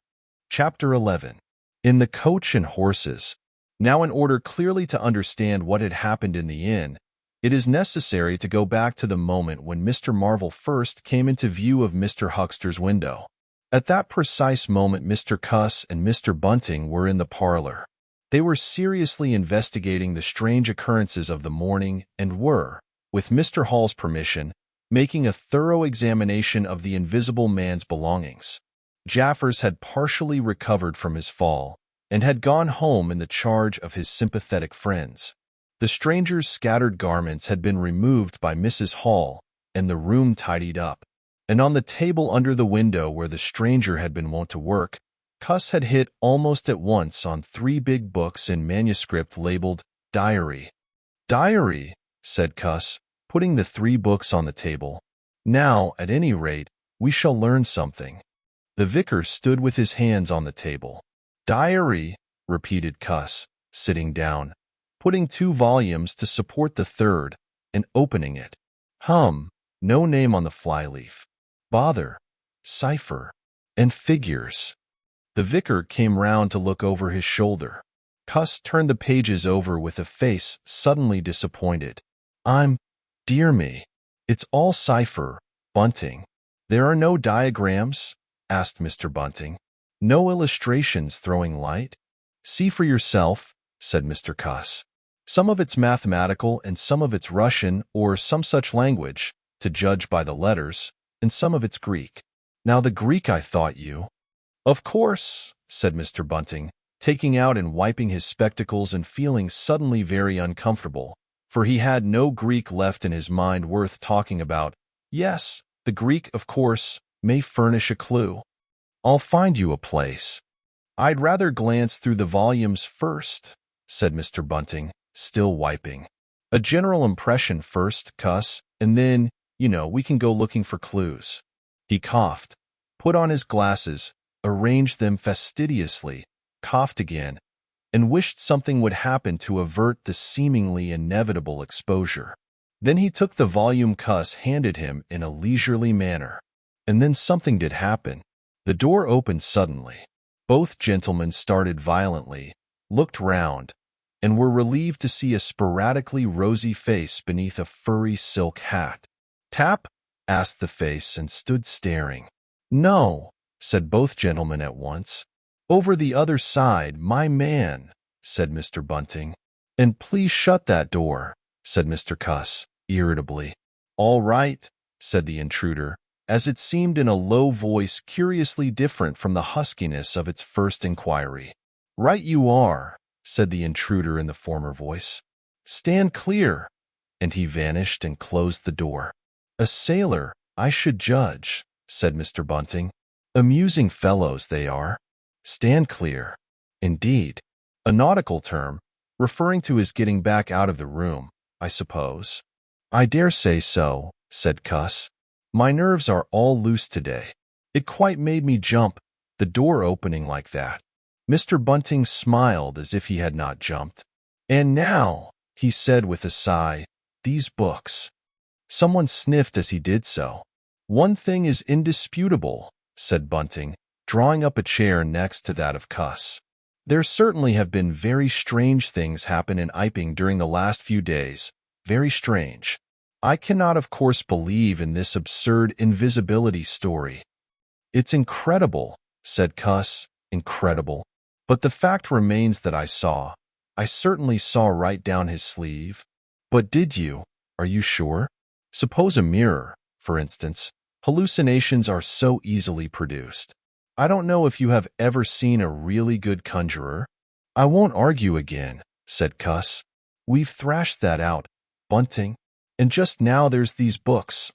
Chapter 11. In the coach and horses. Now, in order clearly to understand what had happened in the inn, It is necessary to go back to the moment when Mr. Marvel first came into view of Mr. Huxter's window. At that precise moment, Mr. Cuss and Mr. Bunting were in the parlor. They were seriously investigating the strange occurrences of the morning and were, with Mr. Hall's permission, making a thorough examination of the invisible man's belongings. Jaffers had partially recovered from his fall and had gone home in the charge of his sympathetic friends. The stranger's scattered garments had been removed by Mrs. Hall and the room tidied up, and on the table under the window where the stranger had been wont to work, Cuss had hit almost at once on 3 big books in manuscript labeled Diary. "Diary," said Cuss, putting the 3 books on the table. "Now, at any rate, we shall learn something." The vicar stood with his hands on the table. "Diary," repeated Cuss, sitting down, putting 2 volumes to support the 3rd, and opening it. No name on the flyleaf. Bother. Cipher. And figures. The vicar came round to look over his shoulder. Cuss turned the pages over with a face suddenly disappointed. Dear me. It's all cipher, Bunting. There are no diagrams?" asked Mr. Bunting. "No illustrations throwing light?" "See for yourself," said Mr. Cuss. "Some of it's mathematical and some of it's Russian or some such language, to judge by the letters, and some of it's Greek. Now the Greek I thought you—" "Of course," said Mr. Bunting, taking out and wiping his spectacles and feeling suddenly very uncomfortable, for he had no Greek left in his mind worth talking about. "Yes, the Greek, of course, may furnish a clue. I'll find you a place." "I'd rather glance through the volumes first," said Mr. Bunting, still wiping. "A general impression first, Cuss, and then, we can go looking for clues." He coughed, put on his glasses, arranged them fastidiously, coughed again, and wished something would happen to avert the seemingly inevitable exposure. Then he took the volume Cuss handed him in a leisurely manner. And then something did happen. The door opened suddenly. Both gentlemen started violently, looked round, and were relieved to see a sporadically rosy face beneath a furry silk hat. "Tap?" asked the face and stood staring. "No," said both gentlemen at once. "Over the other side, my man," said Mr. Bunting. "And please shut that door," said Mr. Cuss, irritably. "All right," said the intruder, as it seemed in a low voice curiously different from the huskiness of its first inquiry. "Right you are," said the intruder in the former voice. "Stand clear," and he vanished and closed the door. "A sailor, I should judge," said Mr. Bunting. "Amusing fellows they are. Stand clear. Indeed. A nautical term, referring to his getting back out of the room, I suppose." "I dare say so," said Cuss. "My nerves are all loose today. It quite made me jump, the door opening like that." Mr. Bunting smiled as if he had not jumped. "And now," he said with a sigh, "these books." Someone sniffed as he did so. "One thing is indisputable," said Bunting, drawing up a chair next to that of Cuss. "There certainly have been very strange things happen in Iping during the last few days. Very strange. I cannot, of course, believe in this absurd invisibility story." "It's incredible," said Cuss, "incredible. But the fact remains that I certainly saw right down his sleeve." "But did you? Are you sure? Suppose a mirror, for instance. Hallucinations are so easily produced. I don't know if you have ever seen a really good conjurer." "I won't argue again," said Cuss. "We've thrashed that out, Bunting. And just now there's these books.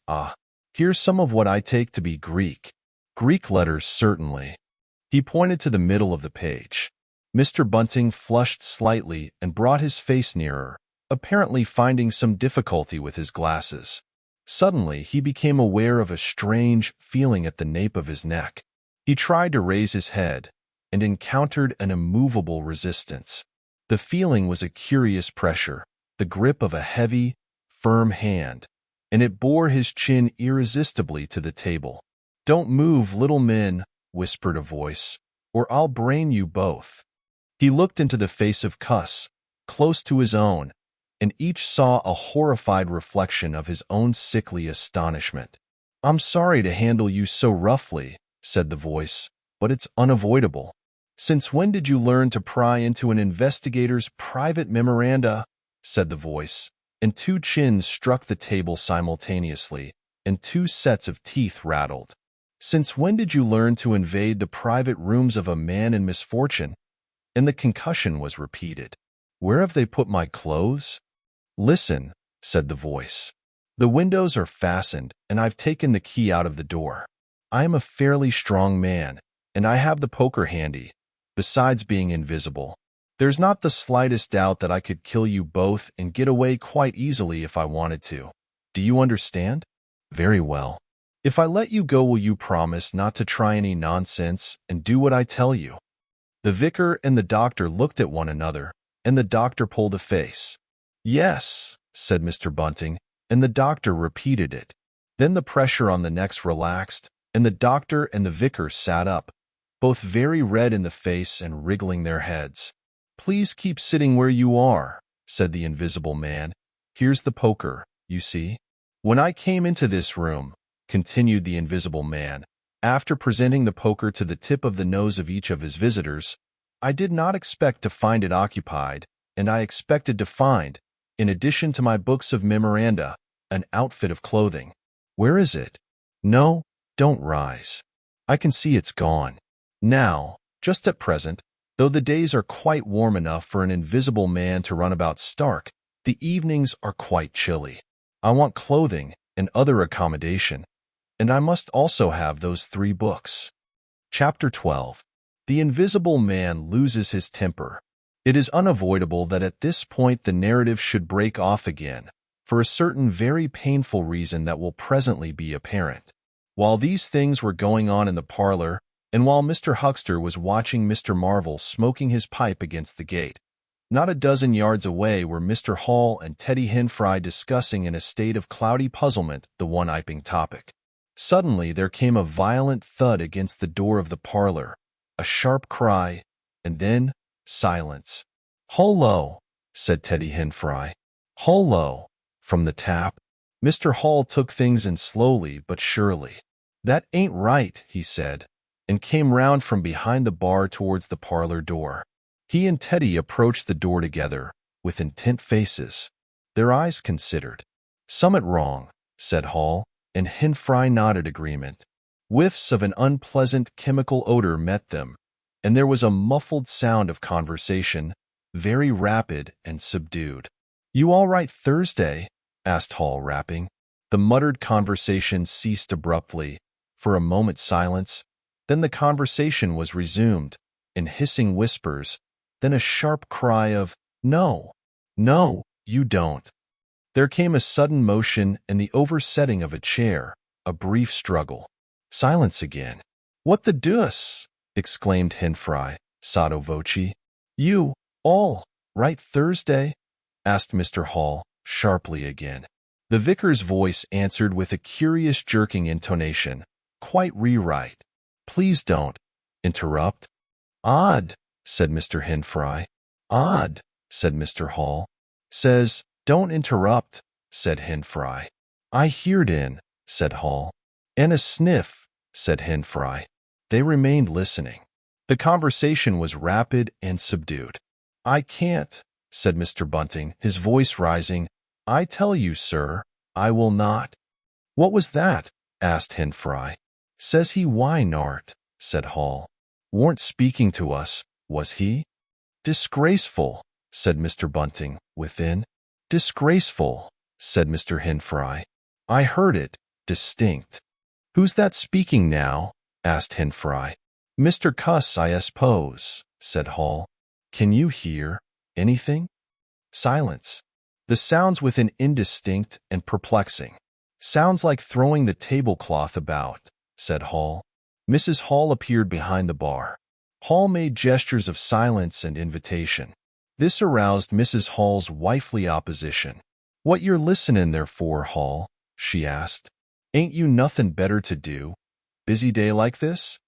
Here's some of what I take to be Greek. Greek letters, certainly." He pointed to the middle of the page. Mr. Bunting flushed slightly and brought his face nearer, apparently finding some difficulty with his glasses. Suddenly, he became aware of a strange feeling at the nape of his neck. He tried to raise his head and encountered an immovable resistance. The feeling was a curious pressure, the grip of a heavy, firm hand, and it bore his chin irresistibly to the table. "Don't move, little men," whispered a voice, "or I'll brain you both." He looked into the face of Cuss, close to his own, and each saw a horrified reflection of his own sickly astonishment. "I'm sorry to handle you so roughly," said the voice, "but it's unavoidable. Since when did you learn to pry into an investigator's private memoranda?" said the voice, and two chins struck the table simultaneously, and two sets of teeth rattled. "Since when did you learn to invade the private rooms of a man in misfortune?" And the concussion was repeated. "Where have they put my clothes?" "Listen," said the voice. "The windows are fastened, and I've taken the key out of the door. I am a fairly strong man, and I have the poker handy, besides being invisible. There's not the slightest doubt that I could kill you both and get away quite easily if I wanted to. Do you understand? Very well. If I let you go, will you promise not to try any nonsense and do what I tell you?" The vicar and the doctor looked at one another, and the doctor pulled a face. "Yes," said Mr. Bunting, and the doctor repeated it. Then the pressure on the necks relaxed, and the doctor and the vicar sat up, both very red in the face and wriggling their heads. "Please keep sitting where you are," said the invisible man. "Here's the poker, you see. When I came into this room," continued the invisible man, after presenting the poker to the tip of the nose of each of his visitors, "I did not expect to find it occupied, and I expected to find, in addition to my books of memoranda, an outfit of clothing. Where is it? No, don't rise. I can see it's gone. Now, just at present, though the days are quite warm enough for an invisible man to run about stark, the evenings are quite chilly. I want clothing and other accommodation, and I must also have those 3 books." Chapter 12. The invisible man loses his temper. It is unavoidable that at this point the narrative should break off again, for a certain very painful reason that will presently be apparent. While these things were going on in the parlor, and while Mr. Huckster was watching Mr. Marvel smoking his pipe against the gate, not a dozen yards away were Mr. Hall and Teddy Henfrey discussing in a state of cloudy puzzlement the one Iping topic. Suddenly there came a violent thud against the door of the parlor, a sharp cry, and then silence. "Hullo," said Teddy Henfrey. "Hullo," from the tap. Mr. Hall took things in slowly but surely. "That ain't right," he said, and came round from behind the bar towards the parlor door. He and Teddy approached the door together, with intent faces. Their eyes considered. "Summit wrong," said Hall, and Henfrey nodded agreement. Whiffs of an unpleasant chemical odor met them, and there was a muffled sound of conversation, very rapid and subdued. "You all right Thursday?" asked Hall, rapping. The muttered conversation ceased abruptly. For a moment silence, then the conversation was resumed, in hissing whispers, then a sharp cry of, "No, no, you don't." There came a sudden motion and the oversetting of a chair, a brief struggle. Silence again. "What the deuce?" exclaimed Henfrey, sotto voce. "You all right Thursday?" asked Mr. Hall, sharply again. The vicar's voice answered with a curious jerking intonation. "Quite rewrite. Please don't interrupt." "Odd," said Mr. Henfrey. "Odd," said Mr. Hall. "Says, don't interrupt," said Henfrey. "I heard in," said Hall. "And a sniff," said Henfrey. They remained listening. The conversation was rapid and subdued. "I can't," said Mr. Bunting, his voice rising. "I tell you, sir, I will not." "What was that?" asked Henfrey. "Says he why nart," said Hall. "Warn't speaking to us, was he?" "Disgraceful," said Mr. Bunting, within. "Disgraceful," said Mr. Henfrey. "I heard it, distinct." "Who's that speaking now?" asked Henfrey. "Mr. Cuss, I suppose," said Hall. "Can you hear anything?" Silence. The sounds within indistinct and perplexing. "Sounds like throwing the tablecloth about," said Hall. Mrs. Hall appeared behind the bar. Hall made gestures of silence and invitation. This aroused Mrs. Hall's wifely opposition. "What you're listening there for, Hall?" she asked. "Ain't you nothing better to do? Busy day like this?"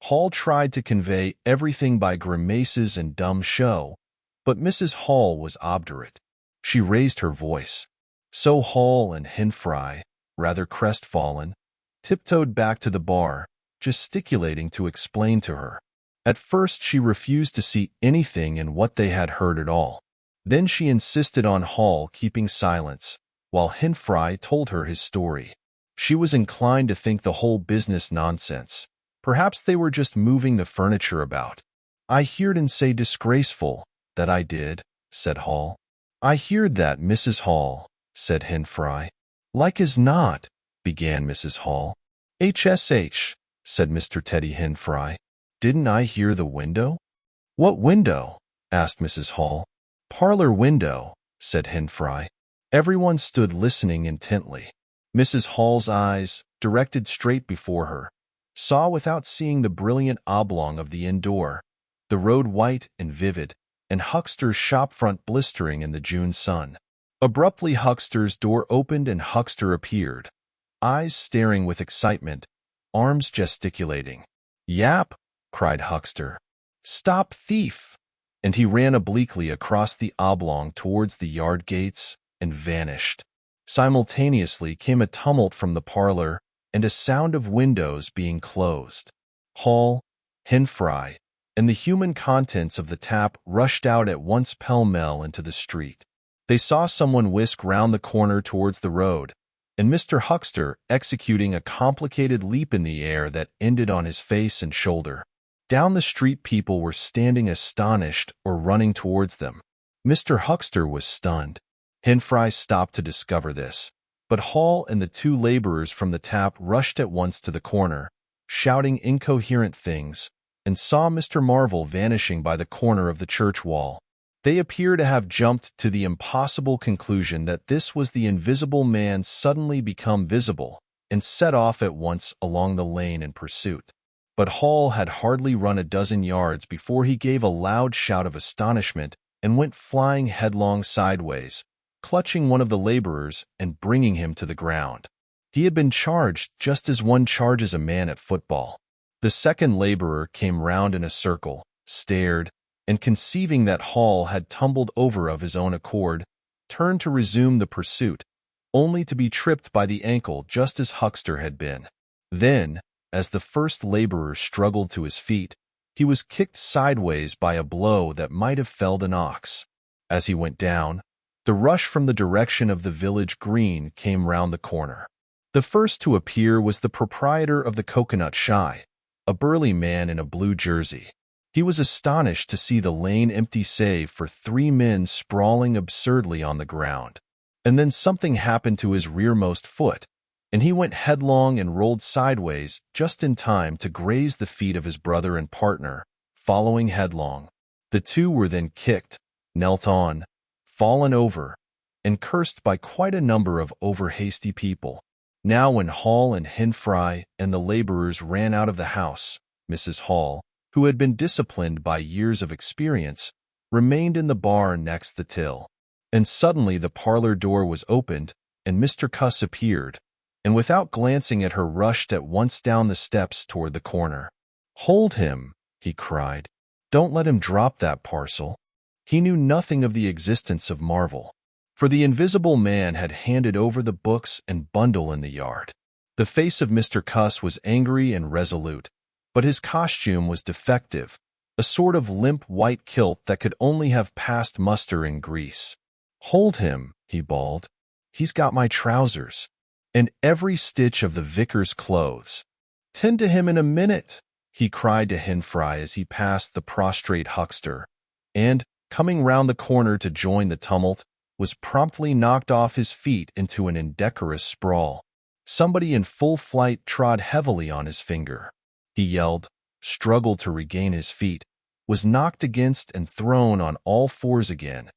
Hall tried to convey everything by grimaces and dumb show, but Mrs. Hall was obdurate. She raised her voice. So Hall and Henfrey, rather crestfallen, tiptoed back to the bar, gesticulating to explain to her. At first she refused to see anything in what they had heard at all. Then she insisted on Hall keeping silence, while Henfrey told her his story. She was inclined to think the whole business nonsense. Perhaps they were just moving the furniture about. "I heard and say disgraceful, that I did," said Hall. "I heard that, Mrs. Hall," said Henfrey. "Like as not," began Mrs. Hall. "HSH," said Mr. Teddy Henfrey. "Didn't I hear the window?" "What window?" asked Mrs. Hall. "Parlor window," said Henfrey. Everyone stood listening intently. Mrs. Hall's eyes, directed straight before her, saw without seeing the brilliant oblong of the inn door, the road white and vivid, and Huckster's shop front blistering in the June sun. Abruptly Huckster's door opened and Huckster appeared, eyes staring with excitement, arms gesticulating. "Yap!" cried Huckster. "Stop, thief!" And he ran obliquely across the oblong towards the yard gates and vanished. Simultaneously came a tumult from the parlor and a sound of windows being closed. Hall, Henfrey, and the human contents of the tap rushed out at once pell-mell into the street. They saw someone whisk round the corner towards the road, and Mr. Huckster executing a complicated leap in the air that ended on his face and shoulder. Down the street people were standing astonished or running towards them. Mr. Huckster was stunned. Henfrey stopped to discover this, but Hall and the two laborers from the tap rushed at once to the corner, shouting incoherent things, and saw Mr. Marvel vanishing by the corner of the church wall. They appear to have jumped to the impossible conclusion that this was the invisible man suddenly become visible, and set off at once along the lane in pursuit. But Hall had hardly run a dozen yards before he gave a loud shout of astonishment and went flying headlong sideways, clutching one of the laborers and bringing him to the ground. He had been charged just as one charges a man at football. The second laborer came round in a circle, stared, and conceiving that Hall had tumbled over of his own accord, turned to resume the pursuit, only to be tripped by the ankle just as Huckster had been. Then, as the first laborer struggled to his feet, he was kicked sideways by a blow that might have felled an ox. As he went down, the rush from the direction of the village green came round the corner. The first to appear was the proprietor of the Coconut Shy, a burly man in a blue jersey. He was astonished to see the lane empty save for 3 men sprawling absurdly on the ground. And then something happened to his rearmost foot, and he went headlong and rolled sideways just in time to graze the feet of his brother and partner, following headlong. The two were then kicked, knelt on, fallen over, and cursed by quite a number of over-hasty people. Now when Hall and Henfrey and the laborers ran out of the house, Mrs. Hall, who had been disciplined by years of experience, remained in the bar next the till. And suddenly the parlor door was opened, and Mr. Cuss appeared, and without glancing at her rushed at once down the steps toward the corner. "Hold him," he cried. "Don't let him drop that parcel." He knew nothing of the existence of Marvel, for the invisible man had handed over the books and bundle in the yard. The face of Mr. Cuss was angry and resolute, but his costume was defective, a sort of limp white kilt that could only have passed muster in Greece. "Hold him," he bawled. "He's got my trousers, and every stitch of the vicar's clothes. Tend to him in a minute," he cried to Henfrey as he passed the prostrate Huckster, and, coming round the corner to join the tumult, was promptly knocked off his feet into an indecorous sprawl. Somebody in full flight trod heavily on his finger. He yelled, struggled to regain his feet, was knocked against and thrown on all fours again,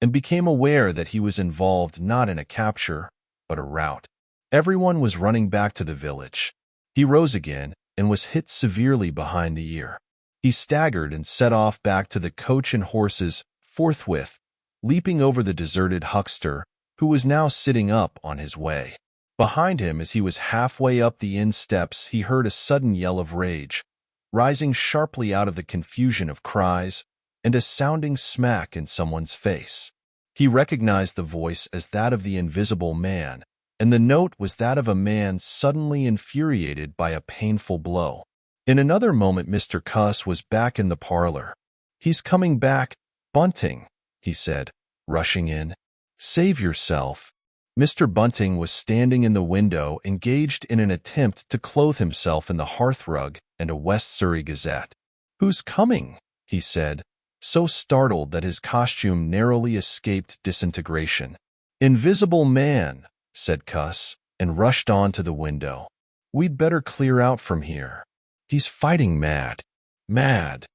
and became aware that he was involved not in a capture, but a rout. Everyone was running back to the village. He rose again and was hit severely behind the ear. He staggered and set off back to the coach and horses forthwith, leaping over the deserted huckster, who was now sitting up on his way. Behind him, as he was halfway up the inn steps, he heard a sudden yell of rage, rising sharply out of the confusion of cries, and a sounding smack in someone's face. He recognized the voice as that of the Invisible Man, and the note was that of a man suddenly infuriated by a painful blow. In another moment, Mr. Cuss was back in the parlor. "He's coming back, Bunting," he said, rushing in. "Save yourself." Mr. Bunting was standing in the window, engaged in an attempt to clothe himself in the hearthrug and a West Surrey Gazette. "Who's coming?" he said, so startled that his costume narrowly escaped disintegration. "Invisible Man," said Cuss, and rushed on to the window. "We'd better clear out from here. He's fighting mad. Mad."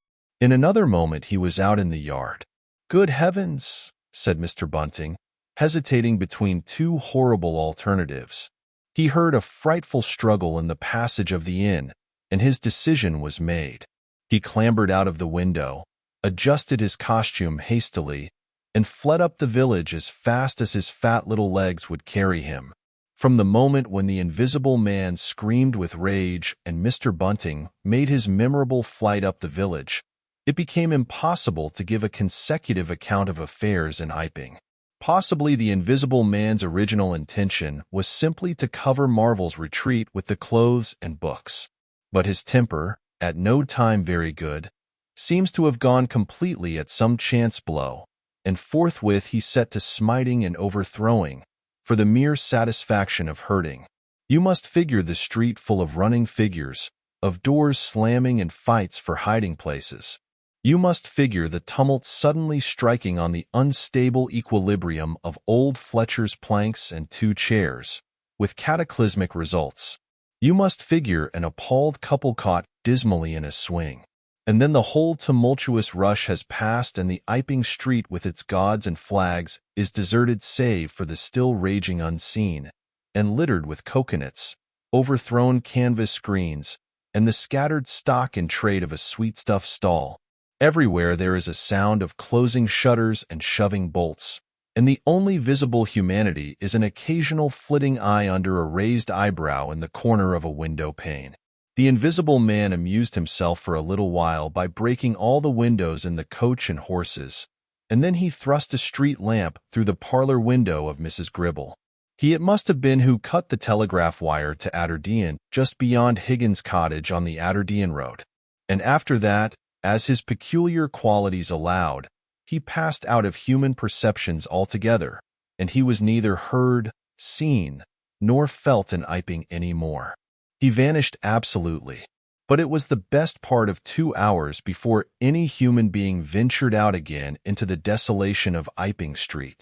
In another moment he was out in the yard. "Good heavens," said Mr. Bunting, hesitating between two horrible alternatives. He heard a frightful struggle in the passage of the inn, and his decision was made. He clambered out of the window, adjusted his costume hastily, and fled up the village as fast as his fat little legs would carry him. From the moment when the Invisible Man screamed with rage and Mr. Bunting made his memorable flight up the village, it became impossible to give a consecutive account of affairs in Iping. Possibly the Invisible Man's original intention was simply to cover Marvel's retreat with the clothes and books. But his temper, at no time very good, seems to have gone completely at some chance blow, and forthwith he set to smiting and overthrowing, for the mere satisfaction of hurting. You must figure the street full of running figures, of doors slamming and fights for hiding places. You must figure the tumult suddenly striking on the unstable equilibrium of old Fletcher's planks and 2 chairs, with cataclysmic results. You must figure an appalled couple caught dismally in a swing. And then the whole tumultuous rush has passed, and the Iping street with its gods and flags is deserted save for the still raging unseen, and littered with coconuts, overthrown canvas screens, and the scattered stock in trade of a sweetstuff stall. Everywhere there is a sound of closing shutters and shoving bolts, and the only visible humanity is an occasional flitting eye under a raised eyebrow in the corner of a window pane. The Invisible Man amused himself for a little while by breaking all the windows in the coach and horses, and then he thrust a street lamp through the parlor window of Mrs. Gribble. He it must have been who cut the telegraph wire to Aberdeen just beyond Higgins' cottage on the Aberdeen road. And after that, as his peculiar qualities allowed, he passed out of human perceptions altogether, and he was neither heard, seen, nor felt in Iping any more. He vanished absolutely, but it was the best part of 2 hours before any human being ventured out again into the desolation of Iping Street.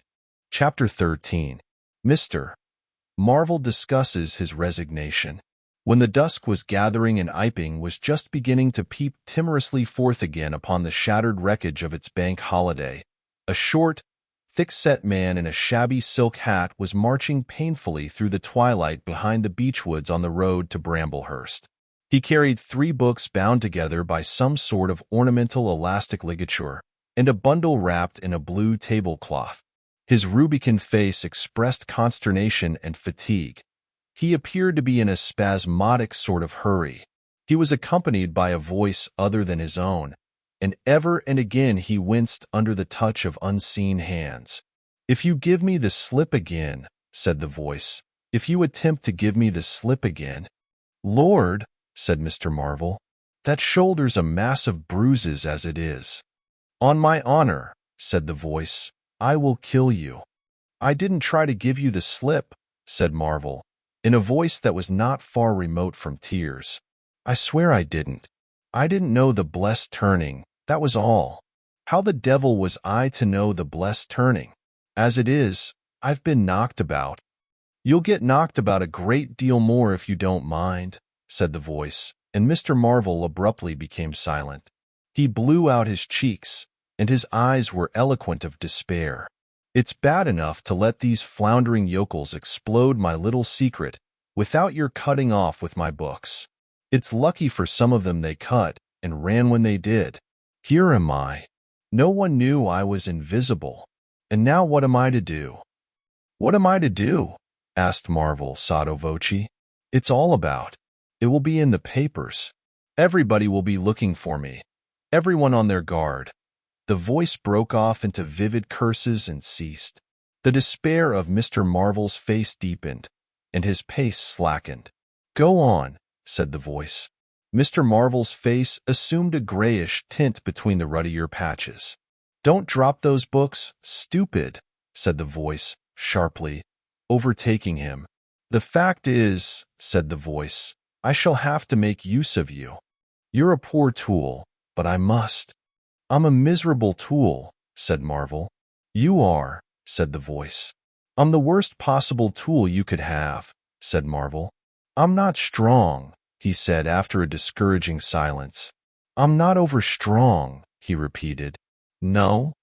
Chapter 13. Mr. Marvel discusses his resignation. When the dusk was gathering and Iping was just beginning to peep timorously forth again upon the shattered wreckage of its bank holiday, a short, thick-set man in a shabby silk hat was marching painfully through the twilight behind the beechwoods on the road to Bramblehurst. He carried 3 books bound together by some sort of ornamental elastic ligature, and a bundle wrapped in a blue tablecloth. His rubicund face expressed consternation and fatigue. He appeared to be in a spasmodic sort of hurry. He was accompanied by a voice other than his own, and ever and again he winced under the touch of unseen hands. "If you give me the slip again," said the voice, "if you attempt to give me the slip again." "Lord," said Mr. Marvel, "that shoulder's a mass of bruises as it is." "On my honor," said the voice, "I will kill you." "I didn't try to give you the slip," said Marvel, in a voice that was not far remote from tears. "I swear I didn't. I didn't know the blessed turning, that was all. How the devil was I to know the blessed turning? As it is, I've been knocked about." "You'll get knocked about a great deal more if you don't mind," said the voice, and Mr. Marvel abruptly became silent. He blew out his cheeks, and his eyes were eloquent of despair. "It's bad enough to let these floundering yokels explode my little secret without your cutting off with my books. It's lucky for some of them they cut and ran when they did. Here am I. No one knew I was invisible. And now what am I to do?" "What am I to do?" asked Marvel sotto voce. "It's all about. It will be in the papers. Everybody will be looking for me. Everyone on their guard. The voice broke off into vivid curses and ceased. The despair of Mr. Marvel's face deepened, and his pace slackened. "Go on," said the voice. Mr. Marvel's face assumed a grayish tint between the ruddier patches. "Don't drop those books, stupid," said the voice, sharply, overtaking him. "The fact is," said the voice, "I shall have to make use of you. You're a poor tool, but I must." "I'm a miserable tool," said Marvel. "You are," said the voice. "I'm the worst possible tool you could have," said Marvel. "I'm not strong," he said after a discouraging silence. "I'm not overstrong," he repeated. "No?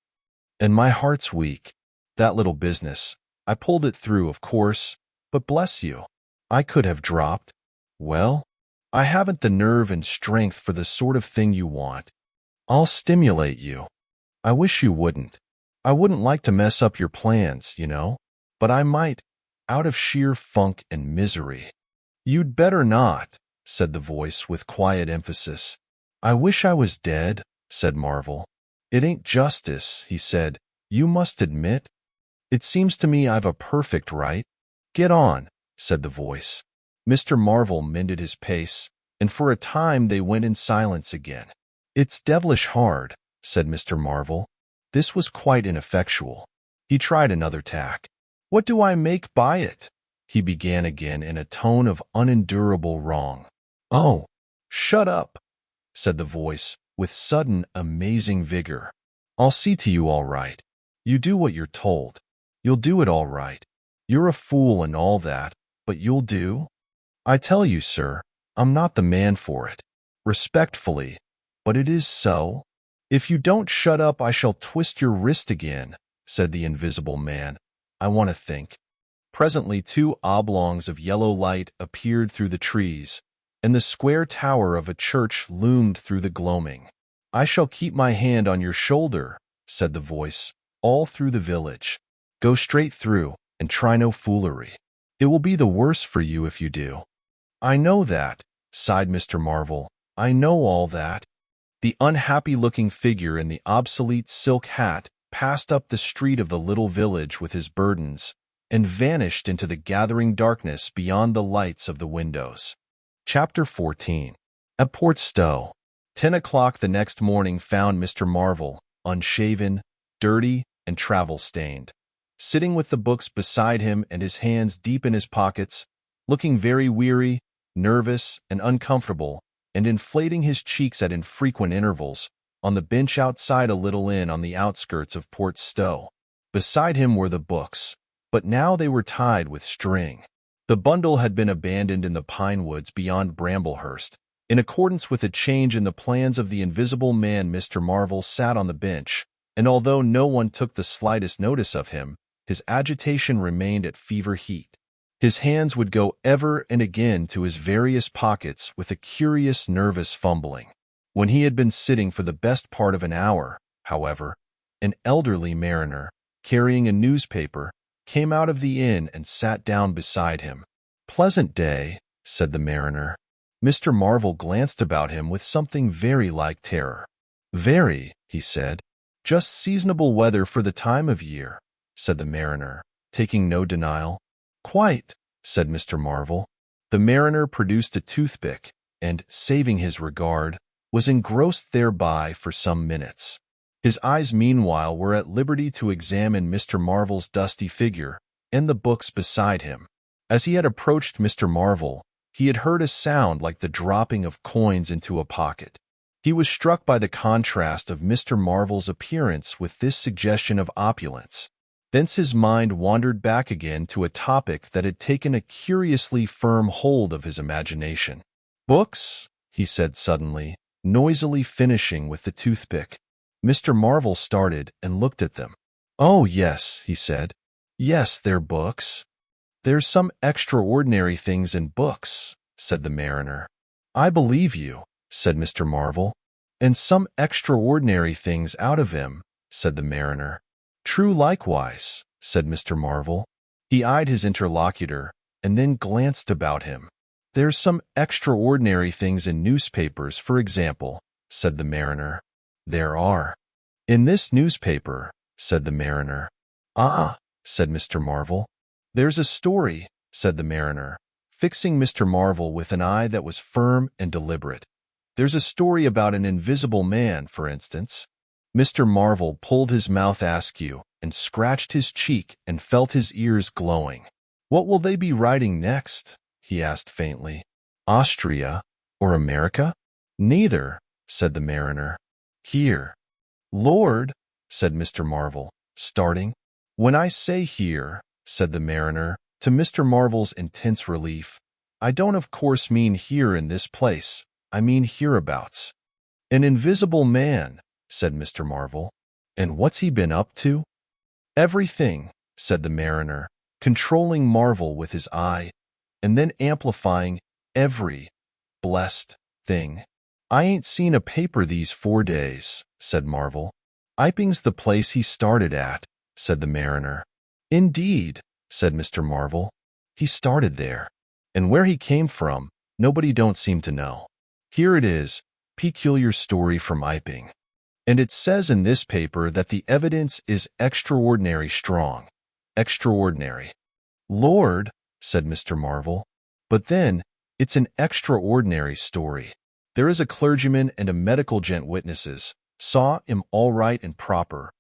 And my heart's weak. That little business. I pulled it through, of course, but bless you, I could have dropped. Well, I haven't the nerve and strength for the sort of thing you want. I'll stimulate you. I wish you wouldn't. I wouldn't like to mess up your plans, you know, but I might, out of sheer funk and misery." "You'd better not," said the voice with quiet emphasis. "I wish I was dead," said Marvel. "It ain't justice," he said. "You must admit. It seems to me I've a perfect right." "Get on," said the voice. Mr. Marvel mended his pace, and for a time they went in silence again. "It's devilish hard," said Mr. Marvel. This was quite ineffectual. He tried another tack. "What do I make by it?" he began again in a tone of unendurable wrong. "Oh, shut up," said the voice with sudden, amazing vigor. "I'll see to you all right. You do what you're told. You'll do it all right. You're a fool and all that, but you'll do? I tell you, sir, I'm not the man for it. Respectfully, but it is so. If you don't shut up, I shall twist your wrist again," said the invisible man. "I want to think." Presently 2 oblongs of yellow light appeared through the trees, and the square tower of a church loomed through the gloaming. "I shall keep my hand on your shoulder," said the voice, "all through the village. Go straight through, and try no foolery. It will be the worse for you if you do." "I know that," sighed Mr. Marvel. "I know all that." The unhappy-looking figure in the obsolete silk hat passed up the street of the little village with his burdens, and vanished into the gathering darkness beyond the lights of the windows. Chapter 14. At Port Stowe. 10 o'clock the next morning found Mr. Marvel, unshaven, dirty, and travel-stained, sitting with the books beside him and his hands deep in his pockets, looking very weary, nervous, and uncomfortable, and inflating his cheeks at infrequent intervals, on the bench outside a little inn on the outskirts of Port Stowe. Beside him were the books, but now they were tied with string. The bundle had been abandoned in the pine woods beyond Bramblehurst. In accordance with a change in the plans of the invisible man, Mr. Marvel sat on the bench, and although no one took the slightest notice of him, his agitation remained at fever heat. His hands would go ever and again to his various pockets with a curious, nervous fumbling. When he had been sitting for the best part of an hour, however, an elderly mariner, carrying a newspaper, came out of the inn and sat down beside him. "Pleasant day," said the mariner. Mr. Marvel glanced about him with something very like terror. "Very," he said. "Just seasonable weather for the time of year," said the mariner, taking no denial. "Quite," said Mr. Marvel. The mariner produced a toothpick, and, saving his regard, was engrossed thereby for some minutes. His eyes meanwhile were at liberty to examine Mr. Marvel's dusty figure and the books beside him. As he had approached Mr. Marvel, he had heard a sound like the dropping of coins into a pocket. He was struck by the contrast of Mr. Marvel's appearance with this suggestion of opulence. Thence his mind wandered back again to a topic that had taken a curiously firm hold of his imagination. "Books?" he said suddenly, noisily finishing with the toothpick. Mr. Marvel started and looked at them. "Oh, yes," he said. "Yes, they're books." "There's some extraordinary things in books," said the mariner. "I believe you," said Mr. Marvel. "And some extraordinary things out of him," said the mariner. "True likewise," said Mr. Marvel. He eyed his interlocutor, and then glanced about him. "There's some extraordinary things in newspapers, for example," said the mariner. "There are." "In this newspaper," said the mariner. "Ah," said Mr. Marvel. "There's a story," said the mariner, fixing Mr. Marvel with an eye that was firm and deliberate. "There's a story about an invisible man, for instance." Mr. Marvel pulled his mouth askew and scratched his cheek and felt his ears glowing. "What will they be writing next?" he asked faintly. "Austria or America?" "Neither," said the mariner. "Here." "Lord," said Mr. Marvel, starting. "When I say here," said the mariner, to Mr. Marvel's intense relief, "I don't of course mean here in this place. I mean hereabouts." "An invisible man," said Mr. Marvel. "And what's he been up to?" "Everything," said the mariner, controlling Marvel with his eye, and then amplifying every blessed thing. "I ain't seen a paper these 4 days," said Marvel. "Iping's the place he started at," said the mariner. "Indeed," said Mr. Marvel. "He started there. And where he came from, nobody don't seem to know. Here it is, peculiar story from Iping. And it says in this paper that the evidence is extraordinary strong. Extraordinary." "Lord," said Mr. Marvel. "But then, it's an extraordinary story. There is a clergyman and a medical gent witnesses, saw him all right and proper,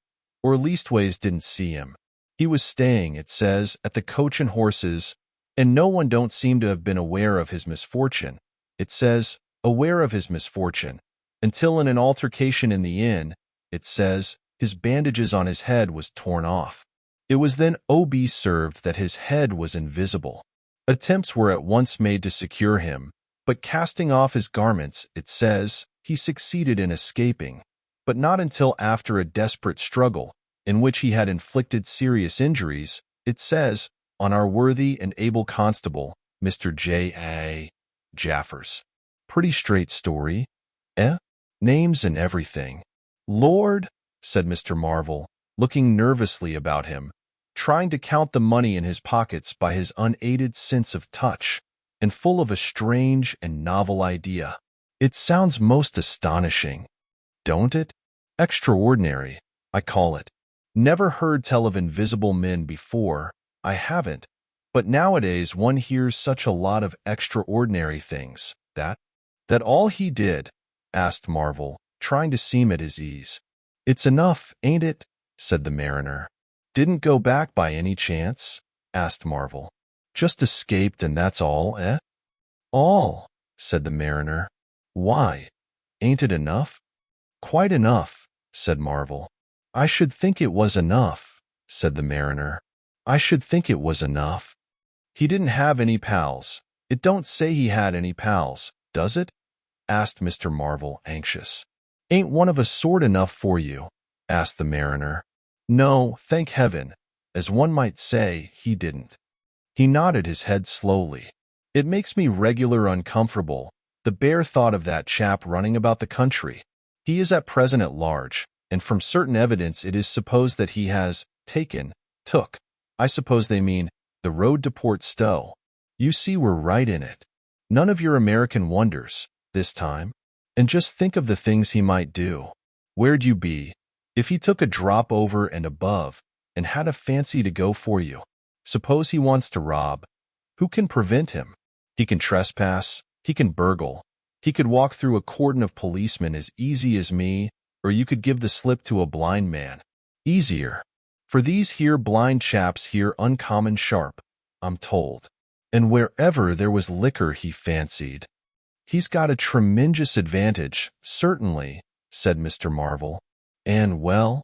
or leastways didn't see him. He was staying, it says, at the Coach and Horses, and no one don't seem to have been aware of his misfortune. It says, aware of his misfortune, until in an altercation in the inn, it says, his bandages on his head was torn off. It was then OB served that his head was invisible. Attempts were at once made to secure him, but casting off his garments, it says, he succeeded in escaping, but not until after a desperate struggle, in which he had inflicted serious injuries, it says, on our worthy and able constable, Mr. J.A. Jaffers. Pretty straight story, eh? Names and everything." "Lord," said Mr. Marvel, looking nervously about him, trying to count the money in his pockets by his unaided sense of touch, and full of a strange and novel idea. "It sounds most astonishing, don't it? Extraordinary, I call it. Never heard tell of invisible men before, I haven't, but nowadays one hears such a lot of extraordinary things. That all he did?" asked Marvel, trying to seem at his ease. "It's enough, ain't it?" said the mariner. "Didn't go back by any chance?" asked Marvel. "Just escaped and that's all, eh?" "All," said the mariner. "Why, ain't it enough?" "Quite enough," said Marvel. "I should think it was enough," said the mariner. "I should think it was enough." "He didn't have any pals. It don't say he had any pals, does it?" asked Mr. Marvel, anxious. "Ain't one of a sort enough for you?" asked the mariner. "No, thank heaven, as one might say, he didn't." He nodded his head slowly. "It makes me regular uncomfortable, the bare thought of that chap running about the country. He is at present at large, and from certain evidence it is supposed that he has took, I suppose they mean, the road to Port Stowe. You see we're right in it. None of your American wonders, this time. And just think of the things he might do. Where'd you be, if he took a drop over and above, and had a fancy to go for you? Suppose he wants to rob. Who can prevent him? He can trespass, he can burgle, he could walk through a cordon of policemen as easy as me, or you could give the slip to a blind man. Easier. For these here blind chaps here uncommon sharp, I'm told. And wherever there was liquor he fancied. He's got a tremendous advantage, certainly, said Mr. Marvel. And, well,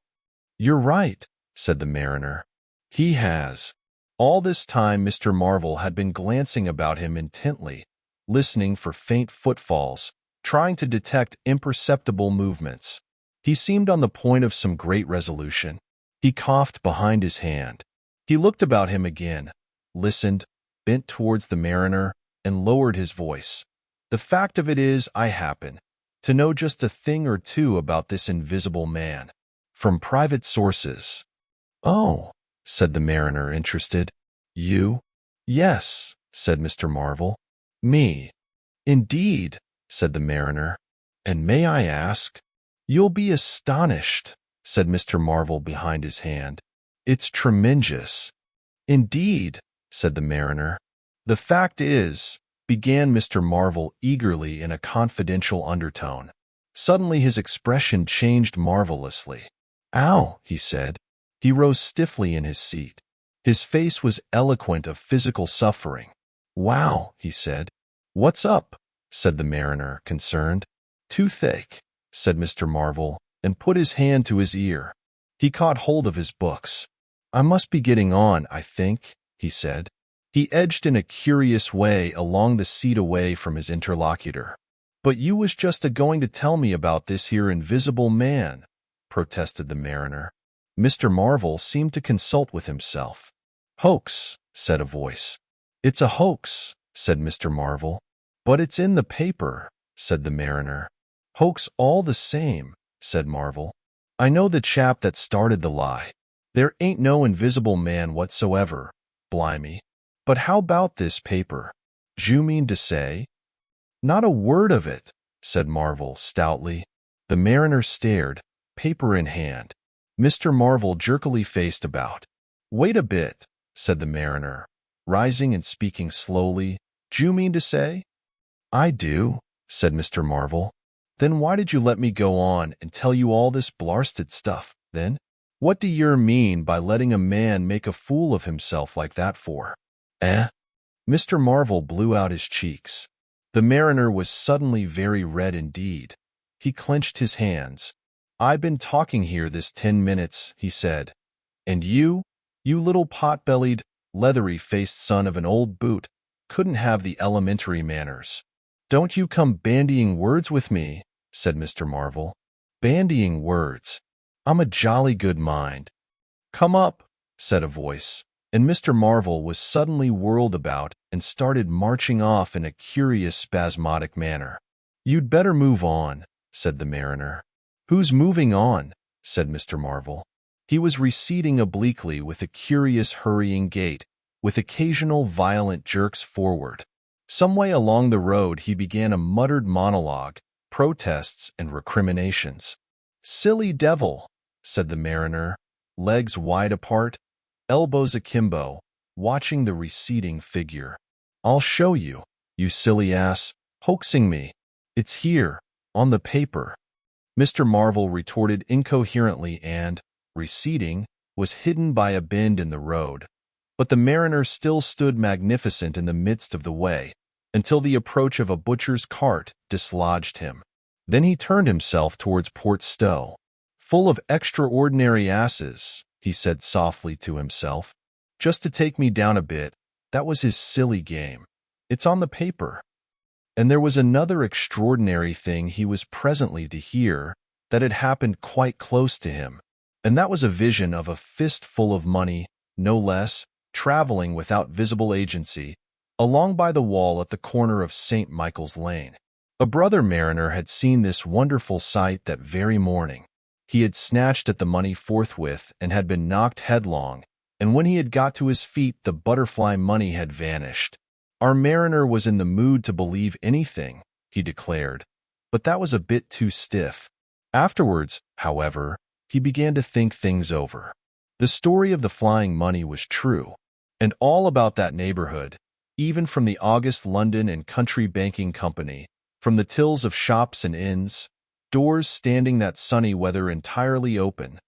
you're right, said the mariner. He has. All this time Mr. Marvel had been glancing about him intently, listening for faint footfalls, trying to detect imperceptible movements. He seemed on the point of some great resolution. He coughed behind his hand. He looked about him again, listened, bent towards the mariner, and lowered his voice. The fact of it is, I happen to know just a thing or two about this invisible man, from private sources. Oh, said the mariner, interested. You? Yes, said Mr. Marvel. Me. Indeed, said the mariner. And may I ask? You'll be astonished, said Mr. Marvel behind his hand. "It's tremendous." "Indeed," said the mariner. "The fact is," began Mr. Marvel eagerly in a confidential undertone. Suddenly his expression changed marvelously. "Ow," he said. He rose stiffly in his seat. His face was eloquent of physical suffering. "Wow," he said. "What's up?" said the mariner, concerned. "Toothache," said Mr. Marvel, and put his hand to his ear. He caught hold of his books. "I must be getting on, I think," he said. He edged in a curious way along the seat away from his interlocutor. "But you was just a-going to tell me about this here invisible man," protested the mariner. Mr. Marvel seemed to consult with himself. "Hoax," said a voice. "It's a hoax," said Mr. Marvel. "But it's in the paper," said the mariner. "Hoax all the same," said Marvel. "I know the chap that started the lie. There ain't no invisible man whatsoever, blimey. But how about this paper? D'you mean to say?" "Not a word of it," said Marvel stoutly. The mariner stared, paper in hand. Mr. Marvel jerkily faced about. "Wait a bit," said the mariner, rising and speaking slowly. "D'you mean to say?" "I do," said Mr. Marvel. "Then why did you let me go on and tell you all this blarsted stuff, then? What do yer mean by letting a man make a fool of himself like that for?" "Eh?" Mr. Marvel blew out his cheeks. The mariner was suddenly very red indeed. He clenched his hands. "I've been talking here this 10 minutes," he said. "And you little pot-bellied, leathery-faced son of an old boot, couldn't have the elementary manners." "Don't you come bandying words with me," said Mr. Marvel. "Bandying words. I'm a jolly good mind." "Come up," said a voice, and Mr. Marvel was suddenly whirled about and started marching off in a curious spasmodic manner. "You'd better move on," said the mariner. "Who's moving on?" said Mr. Marvel. He was receding obliquely with a curious hurrying gait, with occasional violent jerks forward. Some way along the road he began a muttered monologue, protests and recriminations. "Silly devil," said the mariner, legs wide apart, elbows akimbo, watching the receding figure. "I'll show you, you silly ass, hoaxing me. It's here, on the paper." Mr. Marvel retorted incoherently and, receding, was hidden by a bend in the road. But the mariner still stood magnificent in the midst of the way, until the approach of a butcher's cart dislodged him. Then he turned himself towards Port Stowe. "Full of extraordinary asses," he said softly to himself. "Just to take me down a bit, that was his silly game. It's on the paper." And there was another extraordinary thing he was presently to hear that had happened quite close to him, and that was a vision of a fistful of money, no less, traveling without visible agency, along by the wall at the corner of St. Michael's Lane. A brother mariner had seen this wonderful sight that very morning. He had snatched at the money forthwith and had been knocked headlong, and when he had got to his feet the butterfly money had vanished. Our mariner was in the mood to believe anything, he declared, but that was a bit too stiff. Afterwards, however, he began to think things over. The story of the flying money was true, and all about that neighborhood, even from the august London and Country Banking Company, from the tills of shops and inns, doors standing that sunny weather entirely open.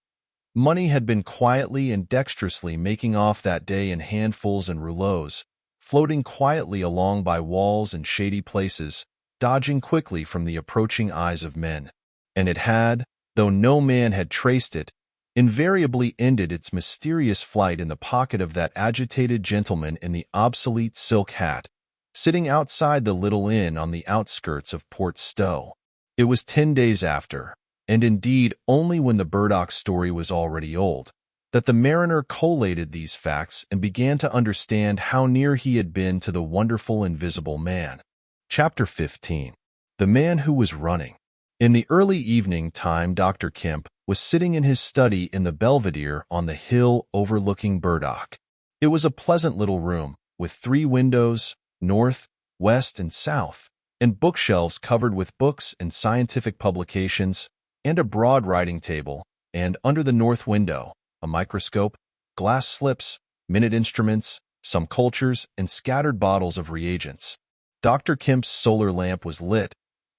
Money had been quietly and dexterously making off that day in handfuls and rouleaus, floating quietly along by walls and shady places, dodging quickly from the approaching eyes of men. And it had, though no man had traced it, invariably ended its mysterious flight in the pocket of that agitated gentleman in the obsolete silk hat, sitting outside the little inn on the outskirts of Port Stowe. It was 10 days after, and indeed only when the Burdock story was already old, that the mariner collated these facts and began to understand how near he had been to the wonderful invisible man. Chapter 15. The Man Who Was Running. In the early evening time Dr. Kemp was sitting in his study in the Belvedere on the hill overlooking Burdock. It was a pleasant little room, with 3 windows, north, west, and south, and bookshelves covered with books and scientific publications, and a broad writing table, and under the north window, a microscope, glass slips, minute instruments, some cultures, and scattered bottles of reagents. Dr. Kemp's solar lamp was lit,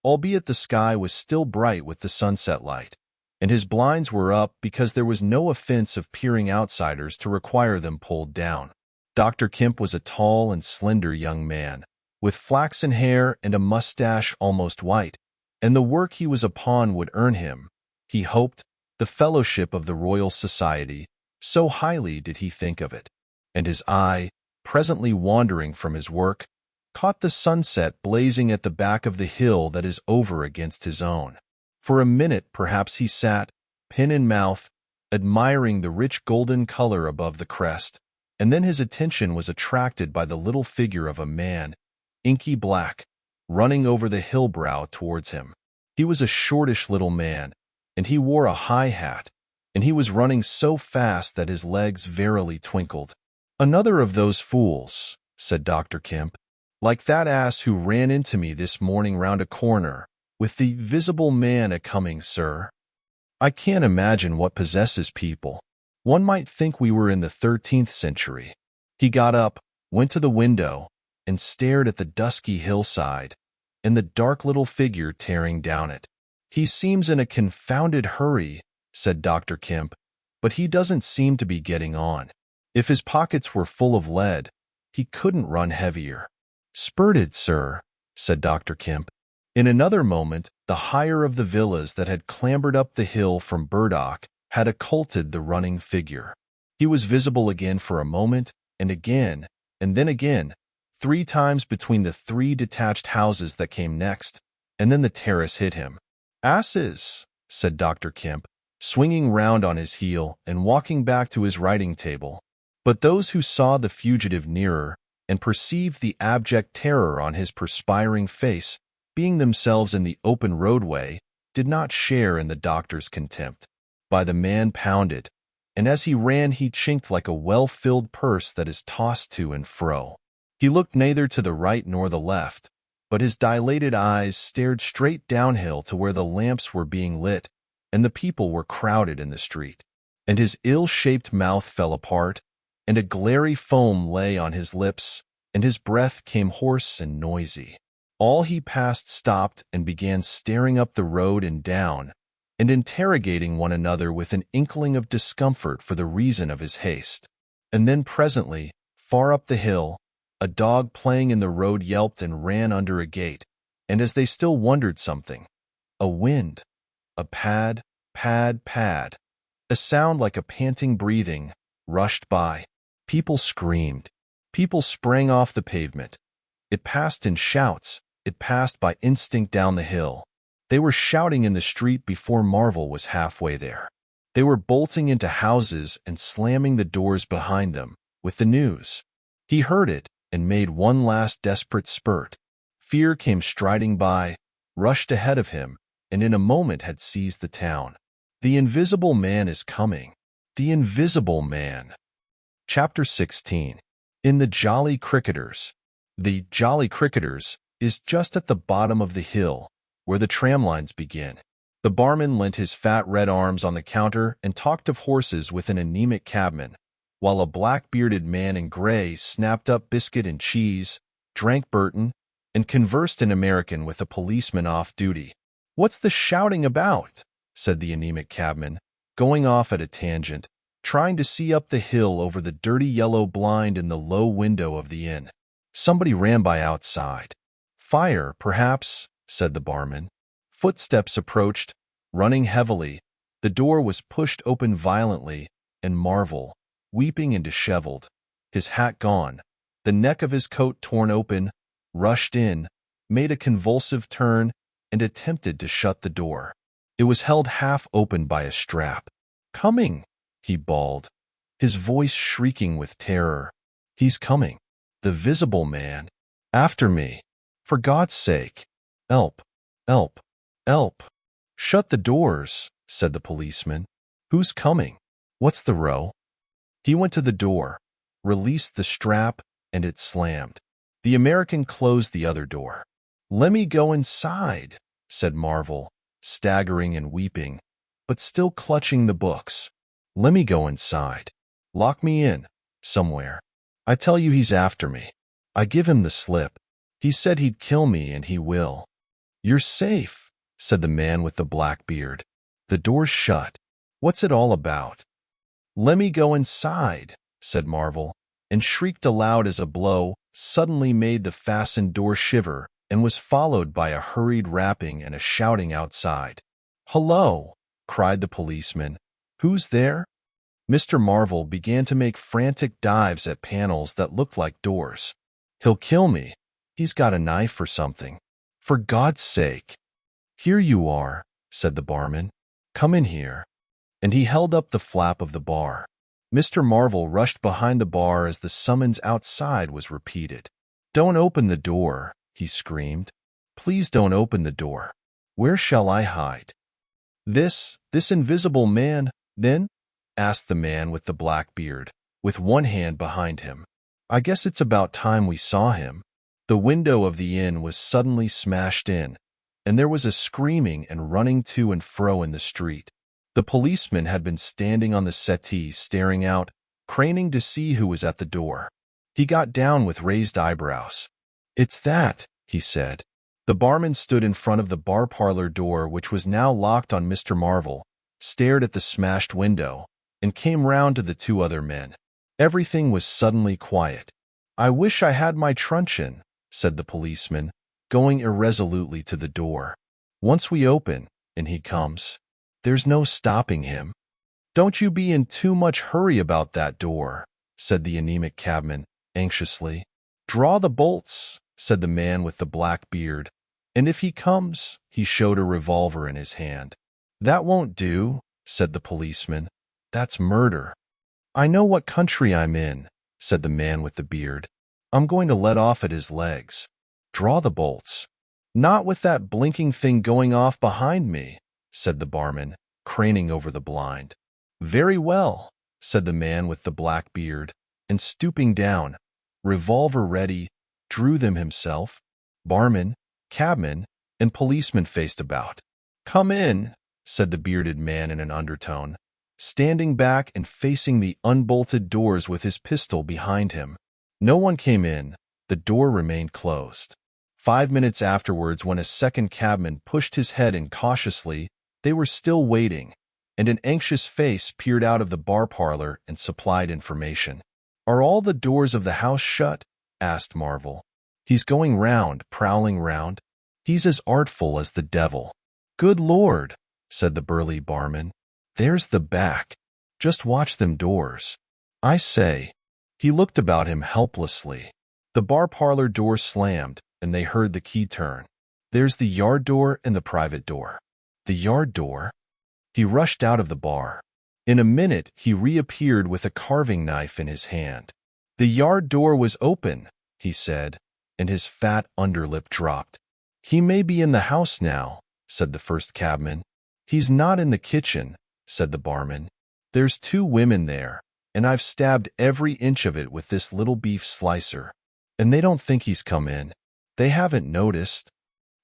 albeit the sky was still bright with the sunset light, and his blinds were up because there was no offense of peering outsiders to require them pulled down. Dr. Kemp was a tall and slender young man, with flaxen hair and a mustache almost white, and the work he was upon would earn him, he hoped, the fellowship of the Royal Society, so highly did he think of it. And his eye, presently wandering from his work, caught the sunset blazing at the back of the hill that is over against his own. For a minute perhaps he sat, pen in mouth, admiring the rich golden color above the crest, and then his attention was attracted by the little figure of a man, inky black, running over the hill brow towards him. He was a shortish little man, and he wore a high hat, and he was running so fast that his legs verily twinkled. "Another of those fools," said Dr. Kemp, "like that ass who ran into me this morning round a corner, with the visible man a-coming, sir. I can't imagine what possesses people. One might think we were in the 13th century." He got up, went to the window, and stared at the dusky hillside, and the dark little figure tearing down it. "He seems in a confounded hurry," said Dr. Kemp, "but he doesn't seem to be getting on. If his pockets were full of lead, he couldn't run heavier." "Spurted, sir," said Dr. Kemp. In another moment, the higher of the villas that had clambered up the hill from Burdock had occulted the running figure. He was visible again for a moment, and then again, 3 times between the 3 detached houses that came next, and then the terrace hid him. "Asses," said Dr. Kemp, swinging round on his heel and walking back to his writing table. But those who saw the fugitive nearer and perceived the abject terror on his perspiring face, being themselves in the open roadway, did not share in the doctor's contempt. By the man pounded, and as he ran he chinked like a well-filled purse that is tossed to and fro. He looked neither to the right nor the left, but his dilated eyes stared straight downhill to where the lamps were being lit and the people were crowded in the street. And his ill-shaped mouth fell apart, and a glary foam lay on his lips, and his breath came hoarse and noisy. All he passed stopped and began staring up the road and down, and interrogating one another with an inkling of discomfort for the reason of his haste. And then presently, far up the hill, a dog playing in the road yelped and ran under a gate, and as they still wondered something, a wind, a pad, pad, pad, a sound like a panting breathing, rushed by. People screamed. People sprang off the pavement. It passed in shouts. It passed by instinct down the hill. They were shouting in the street before Marvel was halfway there. They were bolting into houses and slamming the doors behind them, with the news. He heard it and made one last desperate spurt. Fear came striding by, rushed ahead of him, and in a moment had seized the town. The Invisible Man is coming. The Invisible Man. Chapter 16. In the Jolly Cricketers. The Jolly Cricketers is just at the bottom of the hill, where the tram lines begin. The barman leant his fat red arms on the counter and talked of horses with an anemic cabman, while a black-bearded man in gray snapped up biscuit and cheese, drank Burton, and conversed in American with a policeman off duty. "What's the shouting about?" said the anemic cabman, going off at a tangent, trying to see up the hill over the dirty yellow blind in the low window of the inn. "Somebody ran by outside." "Fire, perhaps," said the barman. Footsteps approached, running heavily. The door was pushed open violently, and Marvel, weeping and disheveled, his hat gone, the neck of his coat torn open, rushed in, made a convulsive turn, and attempted to shut the door. It was held half open by a strap. "Coming!" he bawled, his voice shrieking with terror. "He's coming. The Visible Man. After me. For God's sake. Help! Help! Help!" "Shut the doors," said the policeman. "Who's coming? What's the row?" He went to the door, released the strap, and it slammed. The American closed the other door. "Let me go inside," said Marvel, staggering and weeping, but still clutching the books. "Let me go inside. Lock me in, somewhere. I tell you he's after me." I give him the slip. He said he'd kill me, and he will. "You're safe," said the man with the black beard. "The door's shut. What's it all about?" "Let me go inside," said Marvel, and shrieked aloud as a blow suddenly made the fastened door shiver and was followed by a hurried rapping and a shouting outside. "Hello!" cried the policeman. "Who's there?" Mr. Marvel began to make frantic dives at panels that looked like doors. "He'll kill me. He's got a knife or something. For God's sake." "Here you are," said the barman. "Come in here." And he held up the flap of the bar. Mr. Marvel rushed behind the bar as the summons outside was repeated. "Don't open the door," he screamed. "Please don't open the door. Where shall I hide?" This invisible man, then?" asked the man with the black beard, with one hand behind him. "I guess it's about time we saw him." The window of the inn was suddenly smashed in, and there was a screaming and running to and fro in the street. The policeman had been standing on the settee staring out, craning to see who was at the door. He got down with raised eyebrows. "It's that," he said. The barman stood in front of the bar parlor door, which was now locked on Mr. Marvel, stared at the smashed window, and came round to the two other men. Everything was suddenly quiet. "I wish I had my truncheon," said the policeman, going irresolutely to the door. "Once we open, and he comes, there's no stopping him." "Don't you be in too much hurry about that door," said the anemic cabman, anxiously. "Draw the bolts," said the man with the black beard. "And if he comes," he showed a revolver in his hand. "That won't do," said the policeman. "That's murder." "I know what country I'm in," said the man with the beard. "I'm going to let off at his legs. Draw the bolts." "Not with that blinking thing going off behind me," said the barman, craning over the blind. "Very well," said the man with the black beard, and stooping down, revolver ready, drew them himself. Barman, cabman, and policeman faced about. "Come in," said the bearded man in an undertone, standing back and facing the unbolted doors with his pistol behind him. No one came in. The door remained closed. 5 minutes afterwards, when a second cabman pushed his head in cautiously, they were still waiting, and an anxious face peered out of the bar parlor and supplied information. "Are all the doors of the house shut?" asked Marvel. "He's going round, prowling round. He's as artful as the devil." "Good Lord," said the burly barman. "There's the back. Just watch them doors. I say." He looked about him helplessly. The bar parlor door slammed, and they heard the key turn. "There's the yard door and the private door." "The yard door?" He rushed out of the bar. In a minute he reappeared with a carving knife in his hand. "The yard door was open," he said, and his fat underlip dropped. "He may be in the house now," said the first cabman. "He's not in the kitchen," said the barman. "There's 2 women there, and I've stabbed every inch of it with this little beef slicer. And they don't think he's come in. They haven't noticed."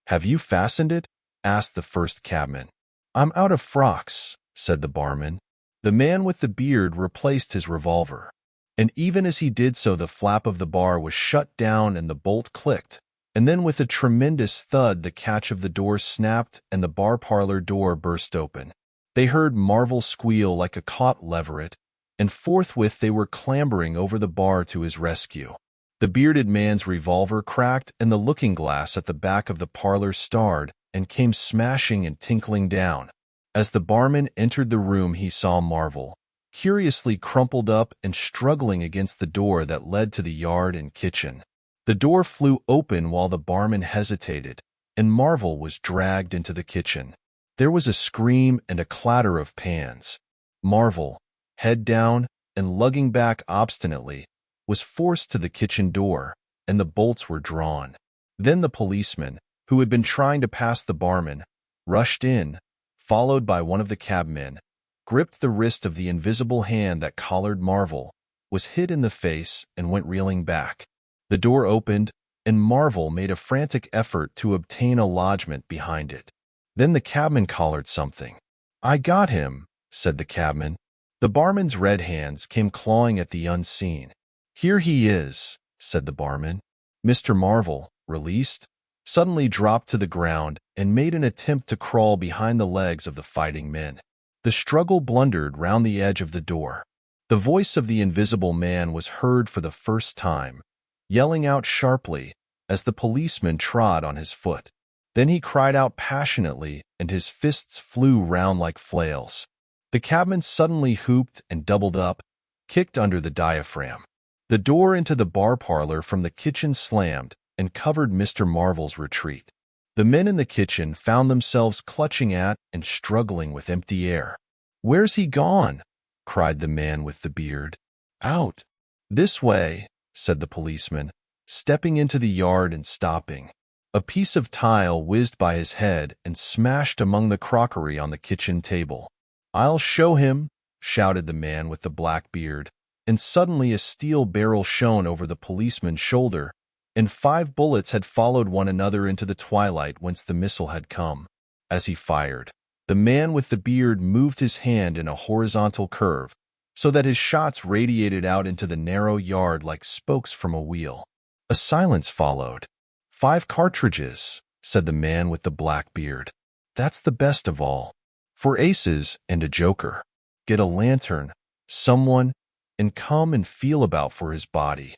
"Have you fastened it?" asked the first cabman. "I'm out of frocks," said the barman. The man with the beard replaced his revolver, and even as he did so the flap of the bar was shut down and the bolt clicked, and then with a tremendous thud the catch of the door snapped and the bar parlor door burst open. They heard Marvel squeal like a caught leveret, and forthwith they were clambering over the bar to his rescue. The bearded man's revolver cracked, and the looking-glass at the back of the parlor starred and came smashing and tinkling down. As the barman entered the room he saw Marvel, curiously crumpled up and struggling against the door that led to the yard and kitchen. The door flew open while the barman hesitated, and Marvel was dragged into the kitchen. There was a scream and a clatter of pans. Marvel, head down and lugging back obstinately, was forced to the kitchen door, and the bolts were drawn. Then the policeman, who had been trying to pass the barman, rushed in, followed by one of the cabmen, gripped the wrist of the invisible hand that collared Marvel, was hit in the face, and went reeling back. The door opened, and Marvel made a frantic effort to obtain a lodgment behind it. Then the cabman collared something. "I got him," said the cabman. The barman's red hands came clawing at the unseen. "Here he is," said the barman. Mr. Marvel, released, suddenly dropped to the ground and made an attempt to crawl behind the legs of the fighting men. The struggle blundered round the edge of the door. The voice of the invisible man was heard for the first time, yelling out sharply as the policeman trod on his foot. Then he cried out passionately, and his fists flew round like flails. The cabman suddenly hooped and doubled up, kicked under the diaphragm. The door into the bar parlor from the kitchen slammed and covered Mr. Marvel's retreat. The men in the kitchen found themselves clutching at and struggling with empty air. "Where's he gone?" cried the man with the beard. "Out." "This way," said the policeman, stepping into the yard and stopping. A piece of tile whizzed by his head and smashed among the crockery on the kitchen table. "I'll show him," shouted the man with the black beard, and suddenly a steel barrel shone over the policeman's shoulder, and 5 bullets had followed one another into the twilight whence the missile had come. As he fired, the man with the beard moved his hand in a horizontal curve, so that his shots radiated out into the narrow yard like spokes from a wheel. A silence followed. "5 cartridges," said the man with the black beard. "That's the best of all. 4 aces and a joker. Get a lantern, someone, and come and feel about for his body."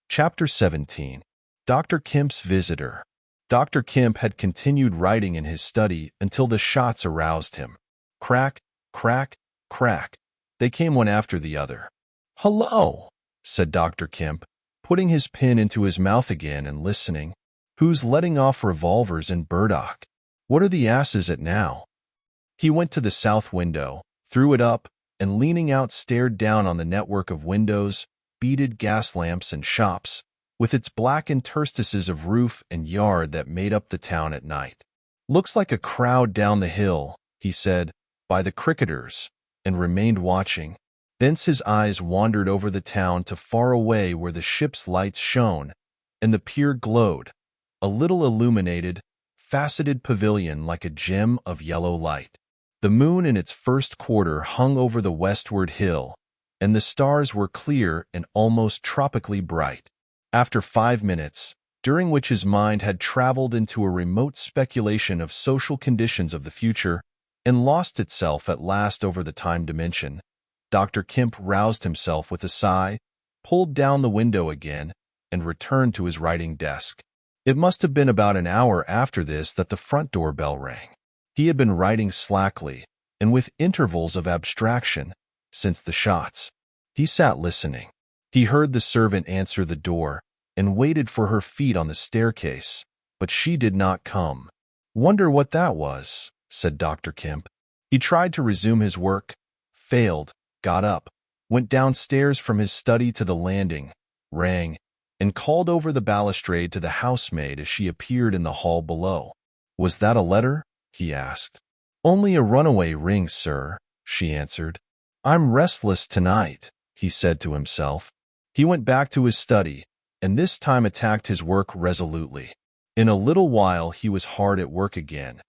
Chapter 17. Dr. Kemp's Visitor. Dr. Kemp had continued writing in his study until the shots aroused him. Crack, crack, crack. They came one after the other. "Hello," said Dr. Kemp, putting his pen into his mouth again and listening. "Who's letting off revolvers in Burdock? What are the asses at now?" He went to the south window, threw it up, and leaning out stared down on the network of windows, beaded gas lamps and shops, with its black interstices of roof and yard that made up the town at night. "Looks like a crowd down the hill," he said, "by the cricketers," and remained watching. Thence his eyes wandered over the town to far away where the ship's lights shone, and the pier glowed, a little illuminated, faceted pavilion like a gem of yellow light. The moon in its first quarter hung over the westward hill, and the stars were clear and almost tropically bright. After 5 minutes, during which his mind had traveled into a remote speculation of social conditions of the future, and lost itself at last over the time dimension, Dr. Kemp roused himself with a sigh, pulled down the window again, and returned to his writing desk. It must have been about an hour after this that the front door bell rang. He had been writing slackly, and with intervals of abstraction, since the shots. He sat listening. He heard the servant answer the door, and waited for her feet on the staircase, but she did not come. "Wonder what that was," said Dr. Kemp. He tried to resume his work, failed, got up, went downstairs from his study to the landing, rang, and called over the balustrade to the housemaid as she appeared in the hall below. "Was that a letter?" he asked. "Only a runaway ring, sir," she answered. "I'm restless tonight," he said to himself. He went back to his study, and this time attacked his work resolutely. In a little while he was hard at work again,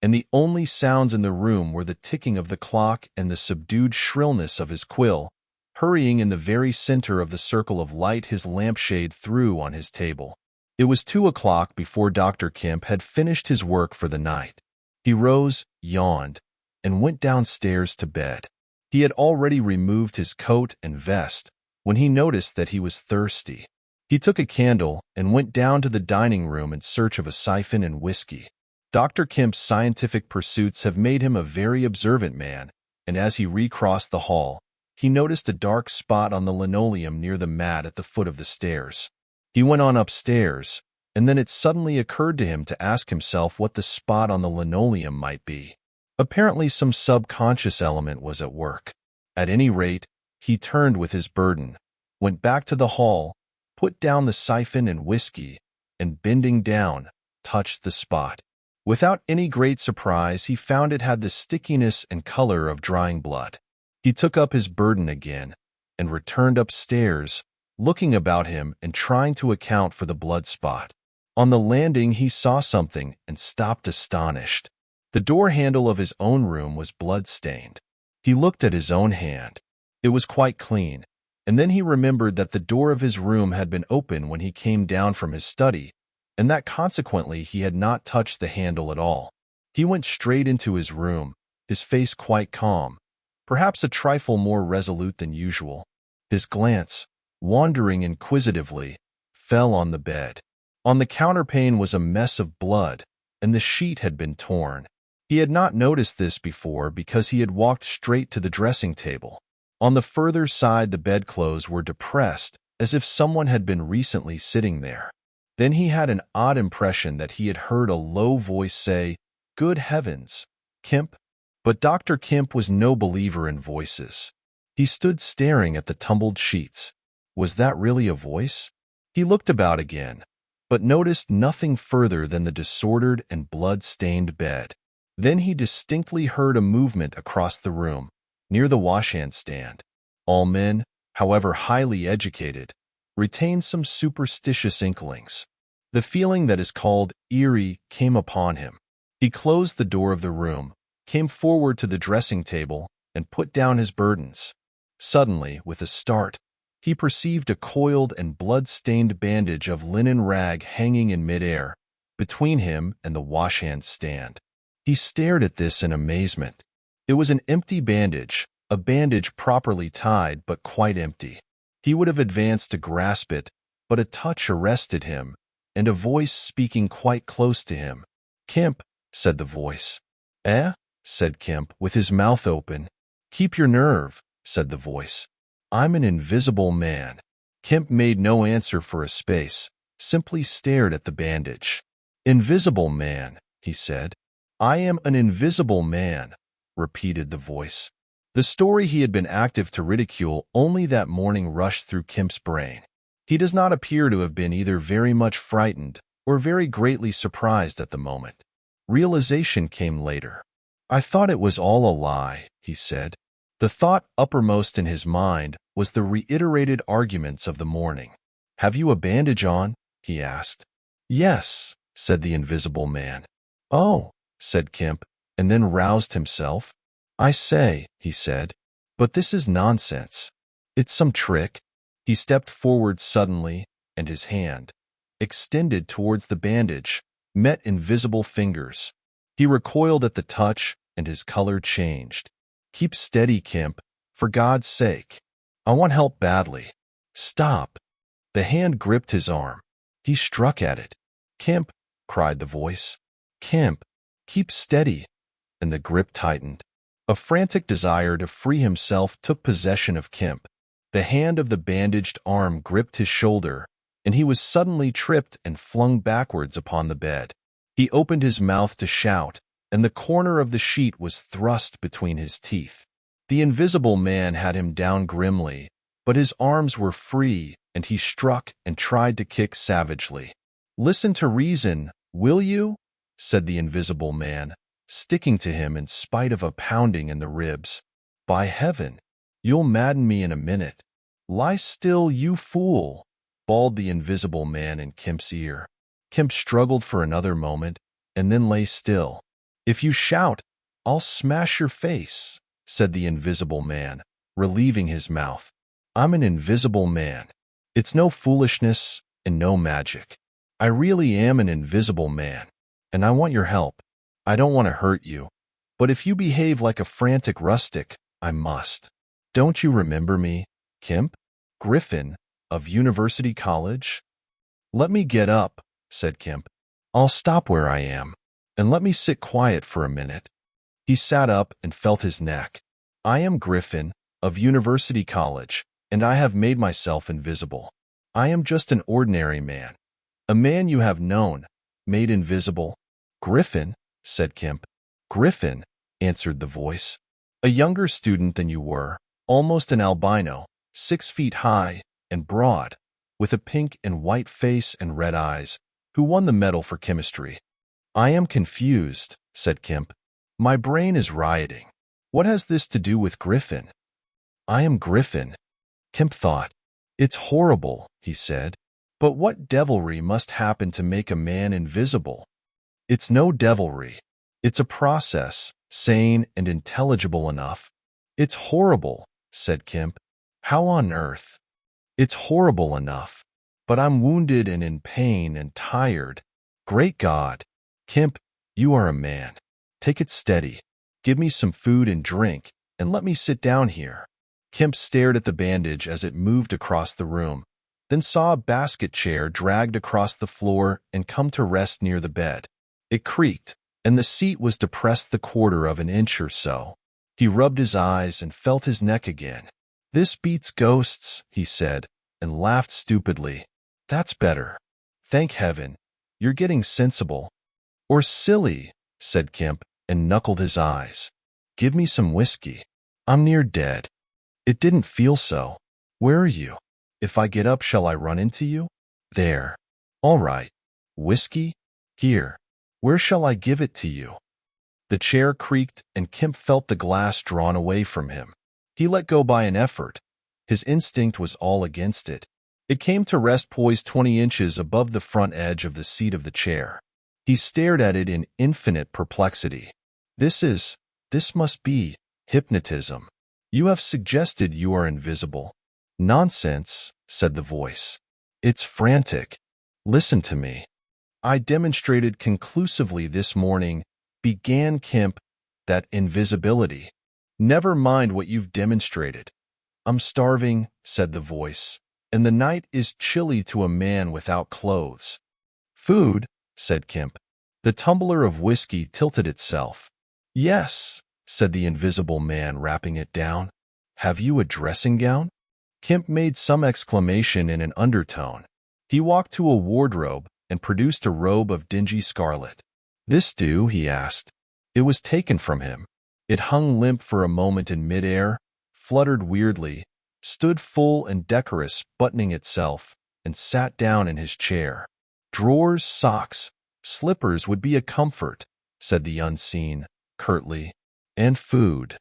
and the only sounds in the room were the ticking of the clock and the subdued shrillness of his quill, hurrying in the very center of the circle of light his lampshade threw on his table. It was 2 o'clock before Dr. Kemp had finished his work for the night. He rose, yawned, and went downstairs to bed. He had already removed his coat and vest when he noticed that he was thirsty. He took a candle and went down to the dining room in search of a siphon and whiskey. Dr. Kemp's scientific pursuits have made him a very observant man, and as he recrossed the hall, he noticed a dark spot on the linoleum near the mat at the foot of the stairs. He went on upstairs, and then it suddenly occurred to him to ask himself what the spot on the linoleum might be. Apparently some subconscious element was at work. At any rate, he turned with his burden, went back to the hall, put down the siphon and whiskey, and bending down, touched the spot. Without any great surprise, he found it had the stickiness and color of drying blood. He took up his burden again, and returned upstairs, looking about him and trying to account for the blood spot. On the landing he saw something and stopped astonished. The door handle of his own room was blood-stained. He looked at his own hand. It was quite clean, and then he remembered that the door of his room had been open when he came down from his study, and that consequently he had not touched the handle at all. He went straight into his room, his face quite calm, perhaps a trifle more resolute than usual. His glance, wandering inquisitively, fell on the bed. On the counterpane was a mess of blood, and the sheet had been torn. He had not noticed this before because he had walked straight to the dressing table. On the further side the bedclothes were depressed, as if someone had been recently sitting there. Then he had an odd impression that he had heard a low voice say, "Good heavens, Kemp?" But Dr. Kemp was no believer in voices. He stood staring at the tumbled sheets. Was that really a voice? He looked about again, but noticed nothing further than the disordered and blood-stained bed. Then he distinctly heard a movement across the room, near the washhand stand. All men, however highly educated, retain some superstitious inklings. The feeling that is called eerie came upon him. He closed the door of the room, came forward to the dressing table, and put down his burdens. Suddenly, with a start, he perceived a coiled and blood-stained bandage of linen rag hanging in midair, between him and the washhand stand. He stared at this in amazement. It was an empty bandage, a bandage properly tied but quite empty. He would have advanced to grasp it, but a touch arrested him, and a voice speaking quite close to him. "Kemp," said the voice. "Eh?" said Kemp, with his mouth open. "Keep your nerve," said the voice. "I'm an invisible man." Kemp made no answer for a space, simply stared at the bandage. "Invisible man," he said. "I am an invisible man," repeated the voice. The story he had been active to ridicule only that morning rushed through Kemp's brain. He does not appear to have been either very much frightened or very greatly surprised at the moment. Realization came later. "I thought it was all a lie," he said. The thought uppermost in his mind was the reiterated arguments of the morning. "Have you a bandage on?" he asked. "Yes," said the invisible man. "Oh," said Kemp, and then roused himself. "I say," he said, "but this is nonsense. It's some trick." He stepped forward suddenly, and his hand, extended towards the bandage, met invisible fingers. He recoiled at the touch, and his color changed. "Keep steady, Kemp, for God's sake. I want help badly." "Stop." The hand gripped his arm. He struck at it. "Kemp," cried the voice. "Kemp, keep steady." And the grip tightened. A frantic desire to free himself took possession of Kemp. The hand of the bandaged arm gripped his shoulder, and he was suddenly tripped and flung backwards upon the bed. He opened his mouth to shout, and the corner of the sheet was thrust between his teeth. The invisible man had him down grimly, but his arms were free, and he struck and tried to kick savagely. "Listen to reason, will you?" said the invisible man, sticking to him in spite of a pounding in the ribs. "By heaven, you'll madden me in a minute." "Lie still, you fool," bawled the invisible man in Kemp's ear. Kemp struggled for another moment, and then lay still. "If you shout, I'll smash your face," said the invisible man, relieving his mouth. "I'm an invisible man. It's no foolishness and no magic. I really am an invisible man, and I want your help. I don't want to hurt you, but if you behave like a frantic rustic, I must. Don't you remember me, Kemp? Griffin, of University College?" "Let me get up," said Kemp. "I'll stop where I am, and let me sit quiet for a minute." He sat up and felt his neck. "I am Griffin, of University College, and I have made myself invisible. I am just an ordinary man, a man you have known, made invisible." "Griffin?" said Kemp. "Griffin," answered the voice. "A younger student than you were, almost an albino, 6 feet high and broad, with a pink and white face and red eyes, who won the medal for chemistry." "I am confused," said Kemp. "My brain is rioting. What has this to do with Griffin?" "I am Griffin." Kemp thought. "It's horrible," he said. "But what devilry must happen to make a man invisible?" "It's no devilry. It's a process, sane and intelligible enough. It's horrible, said Kemp. How on earth? It's horrible enough. But I'm wounded and in pain and tired. Great God. Kemp, you are a man. Take it steady. Give me some food and drink, and let me sit down here. Kemp stared at the bandage as it moved across the room, then saw a basket chair dragged across the floor and come to rest near the bed. It creaked, and the seat was depressed the quarter of an inch or so. He rubbed his eyes and felt his neck again. This beats ghosts, he said, and laughed stupidly. That's better. Thank heaven. You're getting sensible. Or silly, said Kemp, and knuckled his eyes. Give me some whiskey. I'm near dead. It didn't feel so. Where are you? If I get up, shall I run into you? There. All right. Whiskey? Here. Where shall I give it to you? The chair creaked, and Kemp felt the glass drawn away from him. He let go by an effort. His instinct was all against it. It came to rest poised 20 inches above the front edge of the seat of the chair. He stared at it in infinite perplexity. This must be hypnotism. You have suggested you are invisible. Nonsense, said the voice. It's frantic. Listen to me. I demonstrated conclusively this morning, began Kemp, that invisibility. Never mind what you've demonstrated. I'm starving, said the voice, and the night is chilly to a man without clothes. Food, said Kemp. The tumbler of whiskey tilted itself. Yes, said the invisible man, wrapping it down. Have you a dressing gown? Kemp made some exclamation in an undertone. He walked to a wardrobe and produced a robe of dingy scarlet. This do? He asked. It was taken from him. It hung limp for a moment in midair, fluttered weirdly, stood full and decorous, buttoning itself, and sat down in his chair. Drawers, socks, slippers would be a comfort, said the unseen, curtly. And food.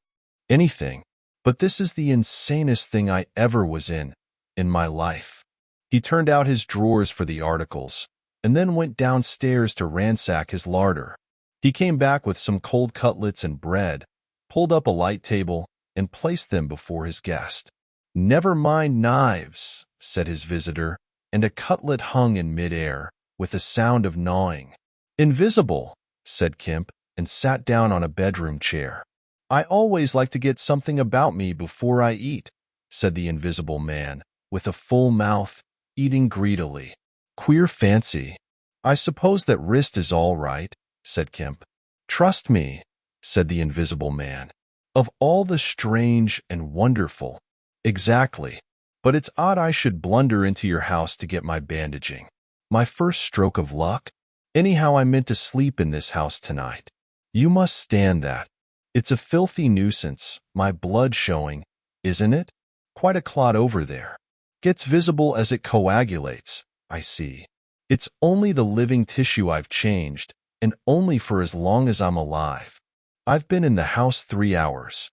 Anything. But this is the insanest thing I ever was in my life. He turned out his drawers for the articles, and then went downstairs to ransack his larder. He came back with some cold cutlets and bread, pulled up a light table, and placed them before his guest. Never mind knives, said his visitor, and a cutlet hung in midair, with a sound of gnawing. Invisible, said Kemp, and sat down on a bedroom chair. I always like to get something about me before I eat, said the invisible man, with a full mouth, eating greedily. Queer fancy. I suppose that wrist is all right, said Kemp. Trust me, said the invisible man. Of all the strange and wonderful. Exactly. But it's odd I should blunder into your house to get my bandaging. My first stroke of luck? Anyhow, I meant to sleep in this house tonight. You must stand that. It's a filthy nuisance, my blood showing, isn't it? Quite a clot over there. Gets visible as it coagulates, I see. It's only the living tissue I've changed, and only for as long as I'm alive. I've been in the house 3 hours.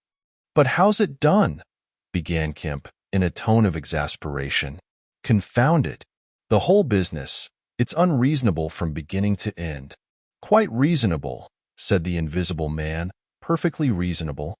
But how's it done? Began Kemp, in a tone of exasperation. Confound it. The whole business, it's unreasonable from beginning to end. Quite reasonable, said the invisible man. Perfectly reasonable.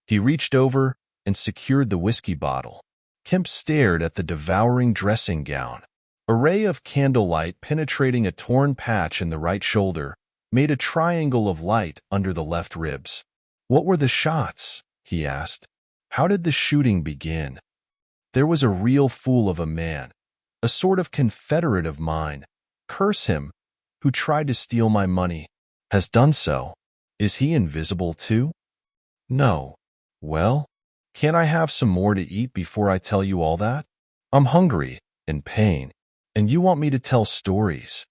He reached over and secured the whiskey bottle. Kemp stared at the devouring dressing gown. A ray of candlelight penetrating a torn patch in the right shoulder made a triangle of light under the left ribs. What were the shots? He asked. How did the shooting begin? There was a real fool of a man, a sort of confederate of mine, curse him, who tried to steal my money, has done so. Is he invisible too? No. Well, can't I have some more to eat before I tell you all that? I'm hungry, in pain, and you want me to tell stories.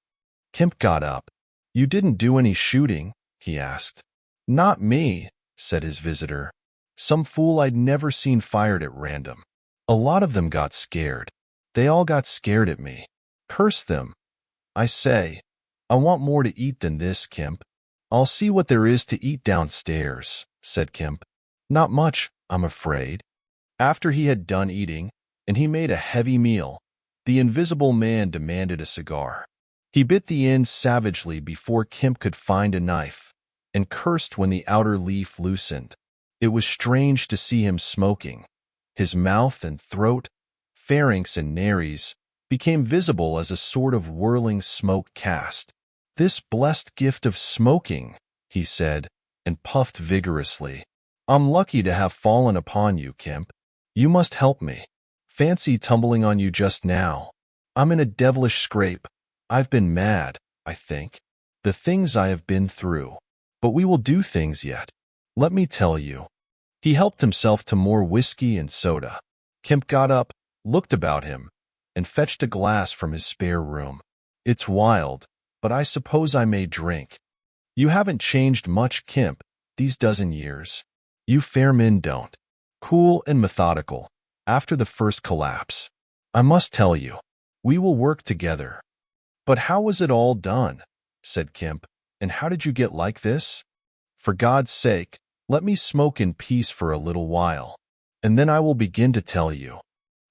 Kemp got up. You didn't do any shooting? He asked. Not me, said his visitor. Some fool I'd never seen fired at random. A lot of them got scared. They all got scared at me. Curse them. I say, I want more to eat than this, Kemp. I'll see what there is to eat downstairs, said Kemp. Not much, I'm afraid. After he had done eating, and he made a heavy meal, the invisible man demanded a cigar. He bit the end savagely before Kemp could find a knife, and cursed when the outer leaf loosened. It was strange to see him smoking. His mouth and throat, pharynx and nares, became visible as a sort of whirling smoke cast. "This blessed gift of smoking," he said, and puffed vigorously. "I'm lucky to have fallen upon you, Kemp. You must help me. Fancy tumbling on you just now. I'm in a devilish scrape. I've been mad, I think. The things I have been through. But we will do things yet. Let me tell you." He helped himself to more whiskey and soda. Kemp got up, looked about him, and fetched a glass from his spare room. "It's wild, but I suppose I may drink. You haven't changed much, Kemp, these dozen years. You fair men don't. Cool and methodical, after the first collapse. I must tell you, we will work together." "But how was it all done?" said Kemp. "And how did you get like this? For God's sake, let me smoke in peace for a little while, and then I will begin to tell you."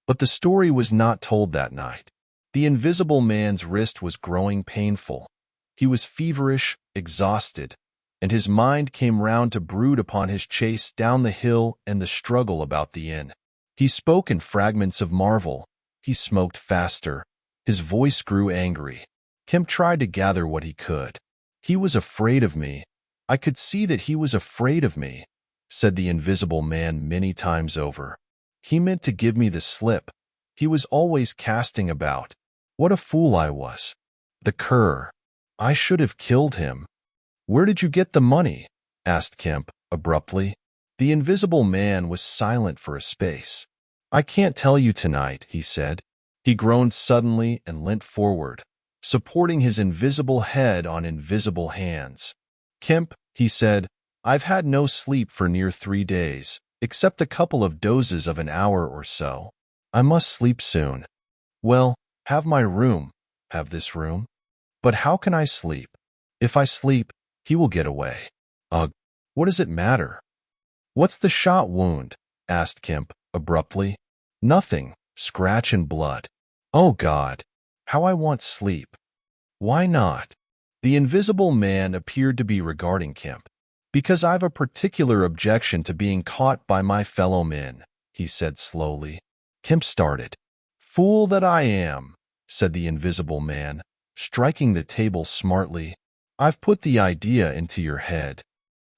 But the story was not told that night. The Invisible Man's wrist was growing painful. He was feverish, exhausted, and his mind came round to brood upon his chase down the hill and the struggle about the inn. He spoke in fragments of marvel. He smoked faster. His voice grew angry. Kemp tried to gather what he could. "He was afraid of me. I could see that he was afraid of me," said the Invisible Man many times over. "He meant to give me the slip. He was always casting about. What a fool I was. The cur. I should have killed him." "Where did you get the money?" asked Kemp, abruptly. The Invisible Man was silent for a space. "I can't tell you tonight," he said. He groaned suddenly and leant forward, supporting his invisible head on invisible hands. "Kemp," he said, "I've had no sleep for near 3 days, except a couple of dozes of an hour or so. I must sleep soon. Well, have my room, have this room. But how can I sleep? If I sleep, he will get away. Ugh, what does it matter?" "What's the shot wound?" asked Kemp, abruptly. "Nothing, scratch and blood." "Oh God, how I want sleep." "Why not?" The Invisible Man appeared to be regarding Kemp. "Because I've a particular objection to being caught by my fellow men," he said slowly. Kemp started. "Fool that I am," said the Invisible Man, striking the table smartly. "I've put the idea into your head."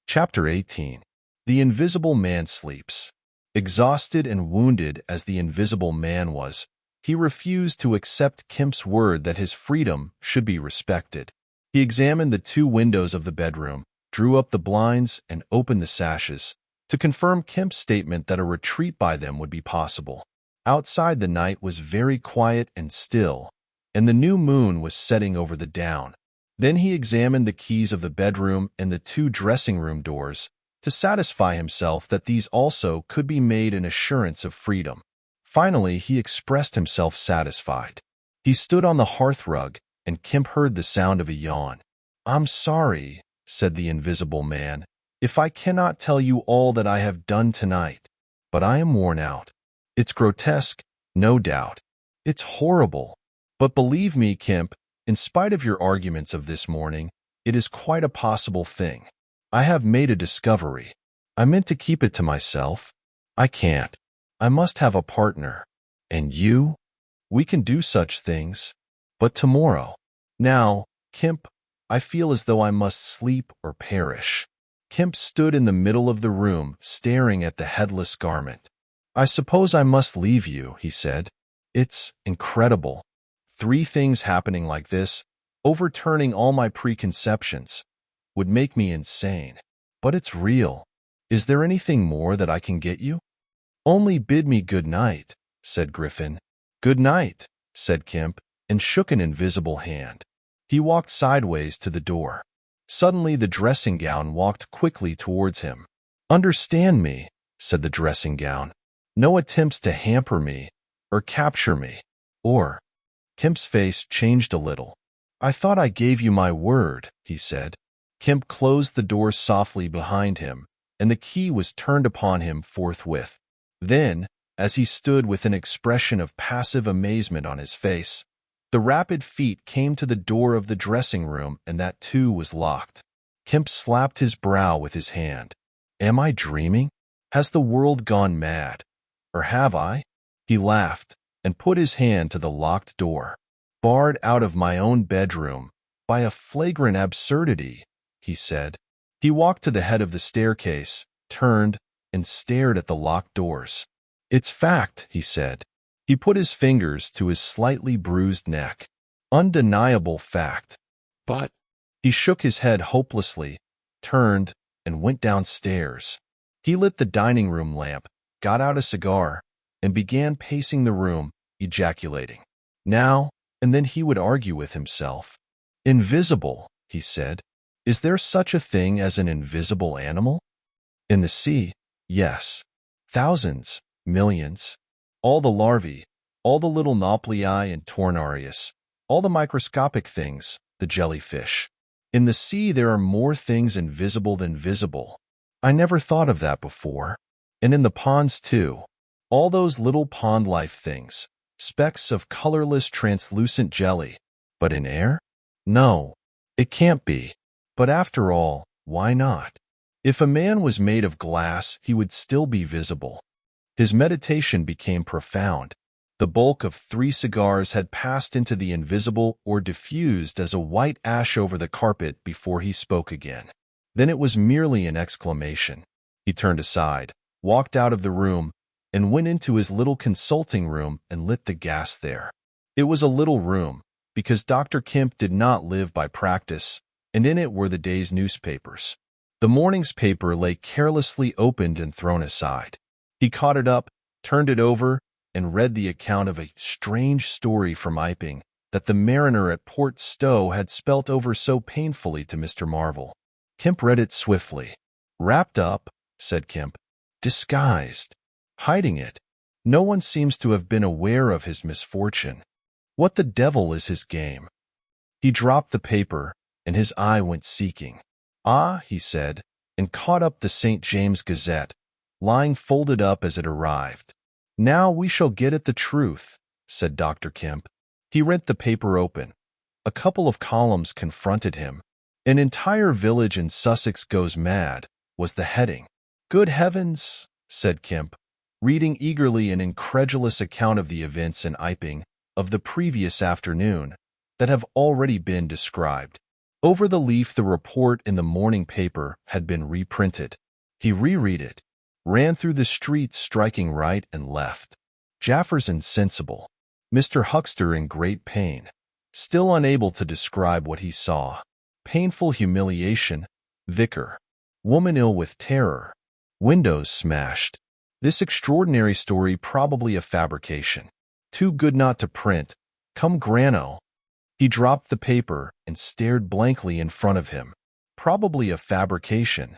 Chapter 18. The Invisible Man sleeps. Exhausted and wounded as the Invisible Man was, he refused to accept Kemp's word that his freedom should be respected. He examined the 2 windows of the bedroom, drew up the blinds, and opened the sashes, to confirm Kemp's statement that a retreat by them would be possible. Outside, the night was very quiet and still, and the new moon was setting over the down. Then he examined the keys of the bedroom and the 2 dressing-room doors, to satisfy himself that these also could be made an assurance of freedom. Finally, he expressed himself satisfied. He stood on the hearthrug, and Kemp heard the sound of a yawn. "I'm sorry," said the Invisible Man, "if I cannot tell you all that I have done tonight, but I am worn out. It's grotesque, no doubt. It's horrible. But believe me, Kemp, in spite of your arguments of this morning, it is quite a possible thing. I have made a discovery. I meant to keep it to myself. I can't. I must have a partner. And you? We can do such things. But tomorrow. Now, Kemp, I feel as though I must sleep or perish." Kemp stood in the middle of the room, staring at the headless garment. "I suppose I must leave you," he said. "It's incredible. 3 things happening like this, overturning all my preconceptions, would make me insane. But it's real. Is there anything more that I can get you?" "Only bid me good night," said Griffin. "Good night," said Kemp, and shook an invisible hand. He walked sideways to the door. Suddenly the dressing gown walked quickly towards him. "Understand me," said the dressing gown. "No attempts to hamper me, or capture me, or—" Kemp's face changed a little. "I thought I gave you my word," he said. Kemp closed the door softly behind him, and the key was turned upon him forthwith. Then, as he stood with an expression of passive amazement on his face, the rapid feet came to the door of the dressing room, and that too was locked. Kemp slapped his brow with his hand. Am I dreaming? Has the world gone mad? Or have I? He laughed and put his hand to the locked door. Barred out of my own bedroom by a flagrant absurdity, he said. He walked to the head of the staircase, turned, and stared at the locked doors. It's fact, he said. He put his fingers to his slightly bruised neck. Undeniable fact. But he shook his head hopelessly, turned, and went downstairs. He lit the dining room lamp, got out a cigar, and began pacing the room, ejaculating. Now and then he would argue with himself. Invisible, he said. Is there such a thing as an invisible animal? In the sea, yes. Thousands, millions. All the larvae, all the little nauplii and tornarius, all the microscopic things, the jellyfish. In the sea there are more things invisible than visible. I never thought of that before. And in the ponds too. All those little pond-life things, specks of colorless translucent jelly. But in air? No, it can't be. But after all, why not? If a man was made of glass, he would still be visible. His meditation became profound. The bulk of 3 cigars had passed into the invisible or diffused as a white ash over the carpet before he spoke again. Then it was merely an exclamation. He turned aside, walked out of the room, and went into his little consulting room and lit the gas there. It was a little room, because Dr. Kemp did not live by practice, and in it were the day's newspapers. The morning's paper lay carelessly opened and thrown aside. He caught it up, turned it over, and read the account of a strange story from Iping that the mariner at Port Stowe had spelt over so painfully to Mr. Marvel. Kemp read it swiftly. Wrapped up, said Kemp. Disguised. Hiding it. No one seems to have been aware of his misfortune. What the devil is his game? He dropped the paper, and his eye went seeking. Ah, he said, and caught up the St. James Gazette, lying folded up as it arrived. Now we shall get at the truth, said Dr. Kemp. He rent the paper open. A couple of columns confronted him. An entire village in Sussex goes mad, was the heading. Good heavens, said Kemp, reading eagerly an incredulous account of the events in Iping of the previous afternoon that have already been described. Over the leaf the report in the morning paper had been reprinted. He reread it, ran through the streets striking right and left. Jaffers insensible. Mr. Huckster in great pain, still unable to describe what he saw. Painful humiliation. Vicar. Woman ill with terror. Windows smashed. This extraordinary story probably a fabrication. Too good not to print. Cum grano. He dropped the paper and stared blankly in front of him. Probably a fabrication.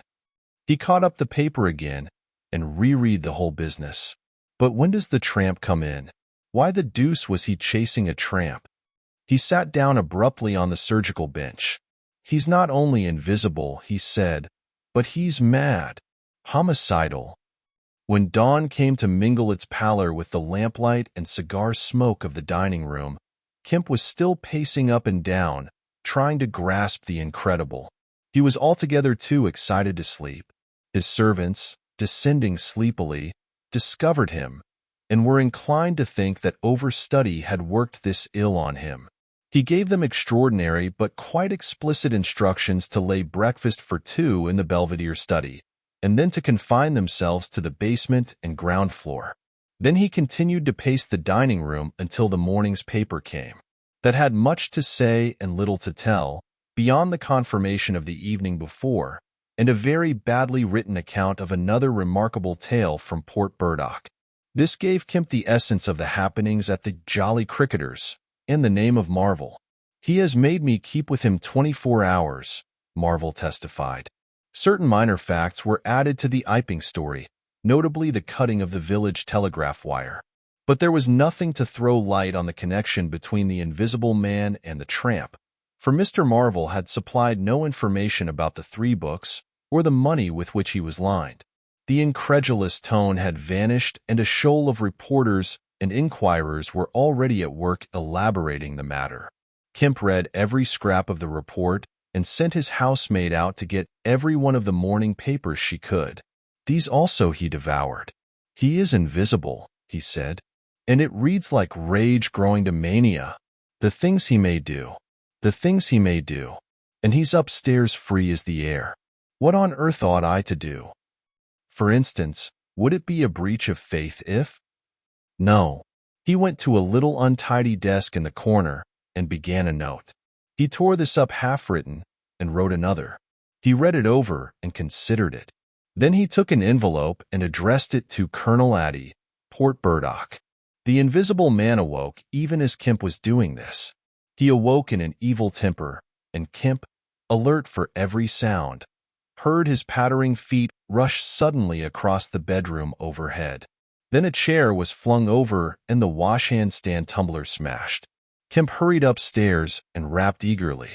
He caught up the paper again and reread the whole business. But when does the tramp come in? Why the deuce was he chasing a tramp? He sat down abruptly on the surgical bench. He's not only invisible, he said, but he's mad. Homicidal. When dawn came to mingle its pallor with the lamplight and cigar smoke of the dining room, Kemp was still pacing up and down, trying to grasp the incredible. He was altogether too excited to sleep. His servants, descending sleepily, discovered him, and were inclined to think that overstudy had worked this ill on him. He gave them extraordinary but quite explicit instructions to lay breakfast for 2 in the Belvedere study, and then to confine themselves to the basement and ground floor. Then he continued to pace the dining room until the morning's paper came. That had much to say and little to tell, beyond the confirmation of the evening before, and a very badly written account of another remarkable tale from Port Burdock. This gave Kemp the essence of the happenings at the Jolly Cricketers, in the name of Marvel. He has made me keep with him 24 hours, Marvel testified. Certain minor facts were added to the Iping story, notably the cutting of the village telegraph wire. But there was nothing to throw light on the connection between the invisible man and the tramp, for Mr. Marvel had supplied no information about the 3 books or the money with which he was lined. The incredulous tone had vanished, and a shoal of reporters and inquirers were already at work elaborating the matter. Kemp read every scrap of the report and sent his housemaid out to get every one of the morning papers she could. These also he devoured. "He is invisible," he said, "and it reads like rage growing to mania. The things he may do. The things he may do. And he's upstairs free as the air. What on earth ought I to do? For instance, would it be a breach of faith if—" No. He went to a little untidy desk in the corner and began a note. He tore this up half-written and wrote another. He read it over and considered it. Then he took an envelope and addressed it to Colonel Addy, Port Burdock. The invisible man awoke even as Kemp was doing this. He awoke in an evil temper, and Kemp, alert for every sound, heard his pattering feet rush suddenly across the bedroom overhead. Then a chair was flung over and the washhand stand tumbler smashed. Kemp hurried upstairs and rapped eagerly.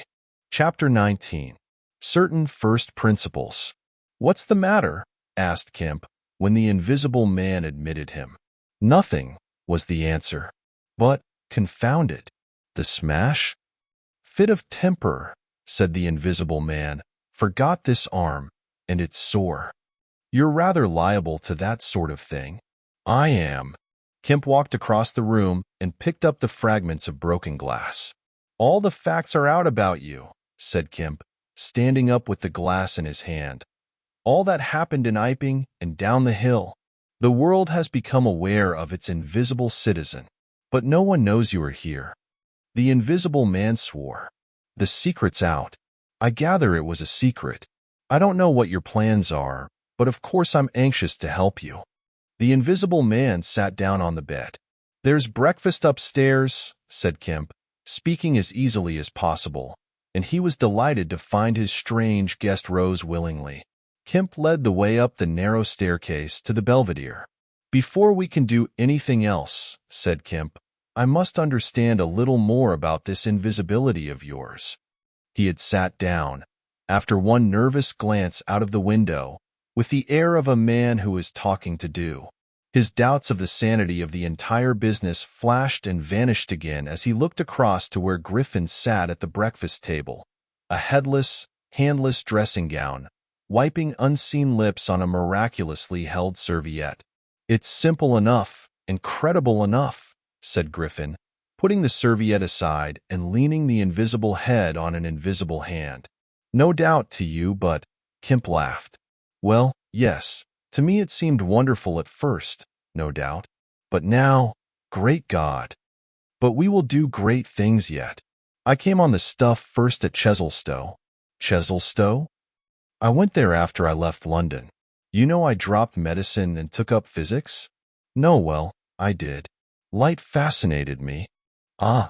Chapter 19. Certain First Principles. "What's the matter?" asked Kemp, when the invisible man admitted him. "Nothing," was the answer. "But, confound it, the smash?" "Fit of temper," said the invisible man. "Forgot this arm, and it's sore." "You're rather liable to that sort of thing." "I am." Kemp walked across the room and picked up the fragments of broken glass. "All the facts are out about you," said Kemp, standing up with the glass in his hand. "All that happened in Iping and down the hill. The world has become aware of its invisible citizen, but no one knows you are here." The invisible man swore. "The secret's out. I gather it was a secret. I don't know what your plans are, but of course I'm anxious to help you." The invisible man sat down on the bed. "There's breakfast upstairs," said Kemp, speaking as easily as possible, and he was delighted to find his strange guest rose willingly. Kemp led the way up the narrow staircase to the Belvedere. "Before we can do anything else," said Kemp, "I must understand a little more about this invisibility of yours." He had sat down, after one nervous glance out of the window, with the air of a man who is talking to do. His doubts of the sanity of the entire business flashed and vanished again as he looked across to where Griffin sat at the breakfast table, a headless, handless dressing gown, wiping unseen lips on a miraculously held serviette. "It's simple enough, incredible enough," said Griffin, putting the serviette aside and leaning the invisible head on an invisible hand. "No doubt to you, but—" Kemp laughed. "Well, yes, to me it seemed wonderful at first, no doubt. But now, great God! But we will do great things yet. I came on the stuff first at Chesilstowe." "Chesilstowe?" "I went there after I left London. You know I dropped medicine and took up physics?" "No, well, I did. Light fascinated me." "Ah.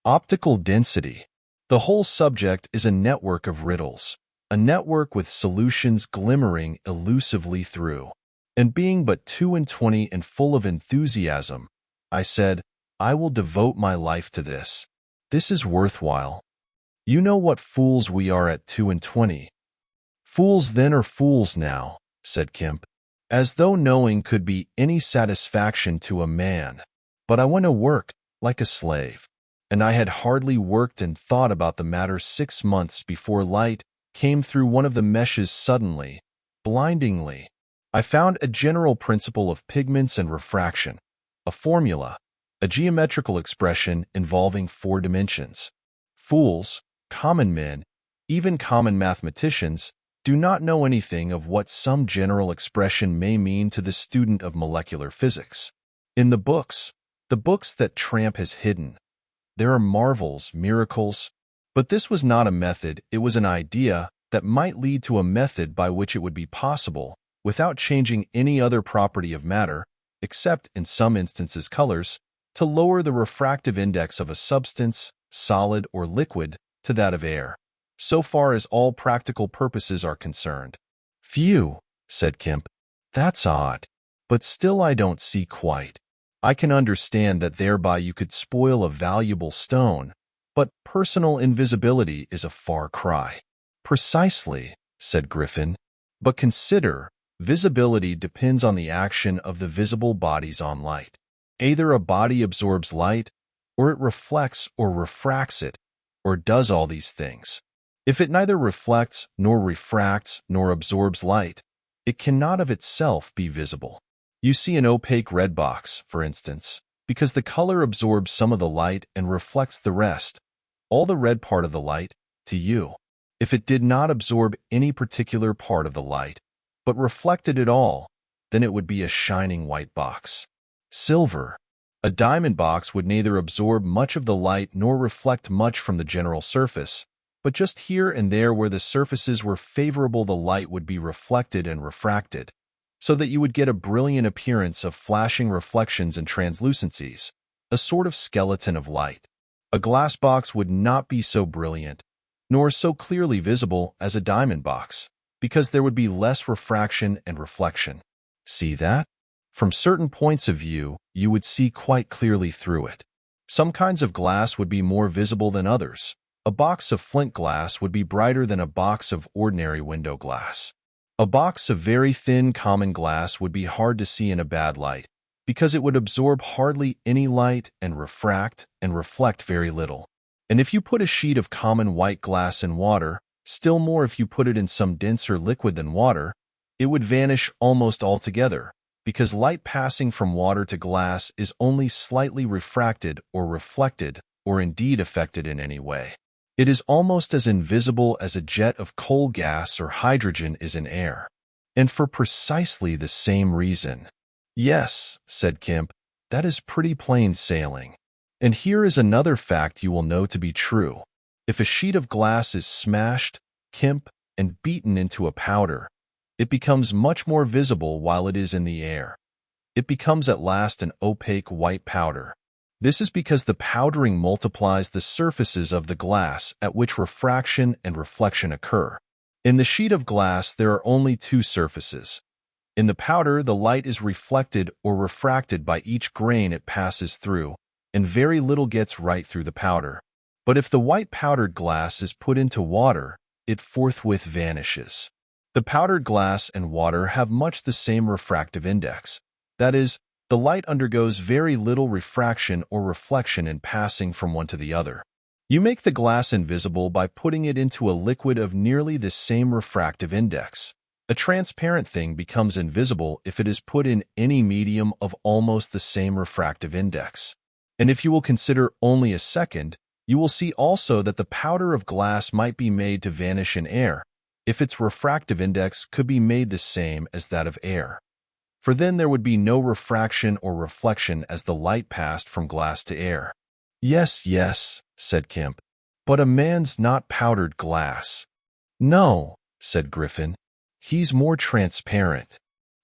Optical density. The whole subject is a network of riddles, a network with solutions glimmering elusively through. And being but 22 and full of enthusiasm, I said, I will devote my life to this. This is worthwhile. You know what fools we are at 22. "Fools then or fools now," said Kemp, as though knowing could be any satisfaction to a man. "But I went to work like a slave, and I had hardly worked and thought about the matter 6 months before light came through one of the meshes suddenly, blindingly. I found a general principle of pigments and refraction, a formula, a geometrical expression involving 4 dimensions. Fools, common men, even common mathematicians, do not know anything of what some general expression may mean to the student of molecular physics. In the books that Tramp has hidden, there are marvels, miracles, but this was not a method, it was an idea that might lead to a method by which it would be possible, without changing any other property of matter, except in some instances colors, to lower the refractive index of a substance, solid or liquid, to that of air, so far as all practical purposes are concerned." "Phew," said Kemp. "That's odd. But still I don't see quite. I can understand that thereby you could spoil a valuable stone, but personal invisibility is a far cry." "Precisely," said Griffin. "But consider, visibility depends on the action of the visible bodies on light. Either a body absorbs light, or it reflects or refracts it, or does all these things. If it neither reflects, nor refracts, nor absorbs light, it cannot of itself be visible. You see an opaque red box, for instance, because the color absorbs some of the light and reflects the rest, all the red part of the light, to you. If it did not absorb any particular part of the light, but reflected it all, then it would be a shining white box. Silver. A diamond box would neither absorb much of the light nor reflect much from the general surface, but just here and there where the surfaces were favorable the light would be reflected and refracted, so that you would get a brilliant appearance of flashing reflections and translucencies, a sort of skeleton of light. A glass box would not be so brilliant, nor so clearly visible as a diamond box, because there would be less refraction and reflection. See that? From certain points of view, you would see quite clearly through it. Some kinds of glass would be more visible than others. A box of flint glass would be brighter than a box of ordinary window glass. A box of very thin common glass would be hard to see in a bad light, because it would absorb hardly any light and refract and reflect very little. And if you put a sheet of common white glass in water, still more if you put it in some denser liquid than water, it would vanish almost altogether, because light passing from water to glass is only slightly refracted or reflected or indeed affected in any way. It is almost as invisible as a jet of coal gas or hydrogen is in air. And for precisely the same reason. Yes, said Kemp, that is pretty plain sailing. And here is another fact you will know to be true. If a sheet of glass is smashed, Kemp, and beaten into a powder, it becomes much more visible while it is in the air. It becomes at last an opaque white powder. This is because the powdering multiplies the surfaces of the glass at which refraction and reflection occur. In the sheet of glass, there are only two surfaces. In the powder, the light is reflected or refracted by each grain it passes through, and very little gets right through the powder. But if the white powdered glass is put into water, it forthwith vanishes. The powdered glass and water have much the same refractive index. That is, the light undergoes very little refraction or reflection in passing from one to the other. You make the glass invisible by putting it into a liquid of nearly the same refractive index. A transparent thing becomes invisible if it is put in any medium of almost the same refractive index. And if you will consider only a second, you will see also that the powder of glass might be made to vanish in air, if its refractive index could be made the same as that of air. For then there would be no refraction or reflection as the light passed from glass to air. Yes, yes, said Kemp, but a man's not powdered glass. No, said Griffin, he's more transparent.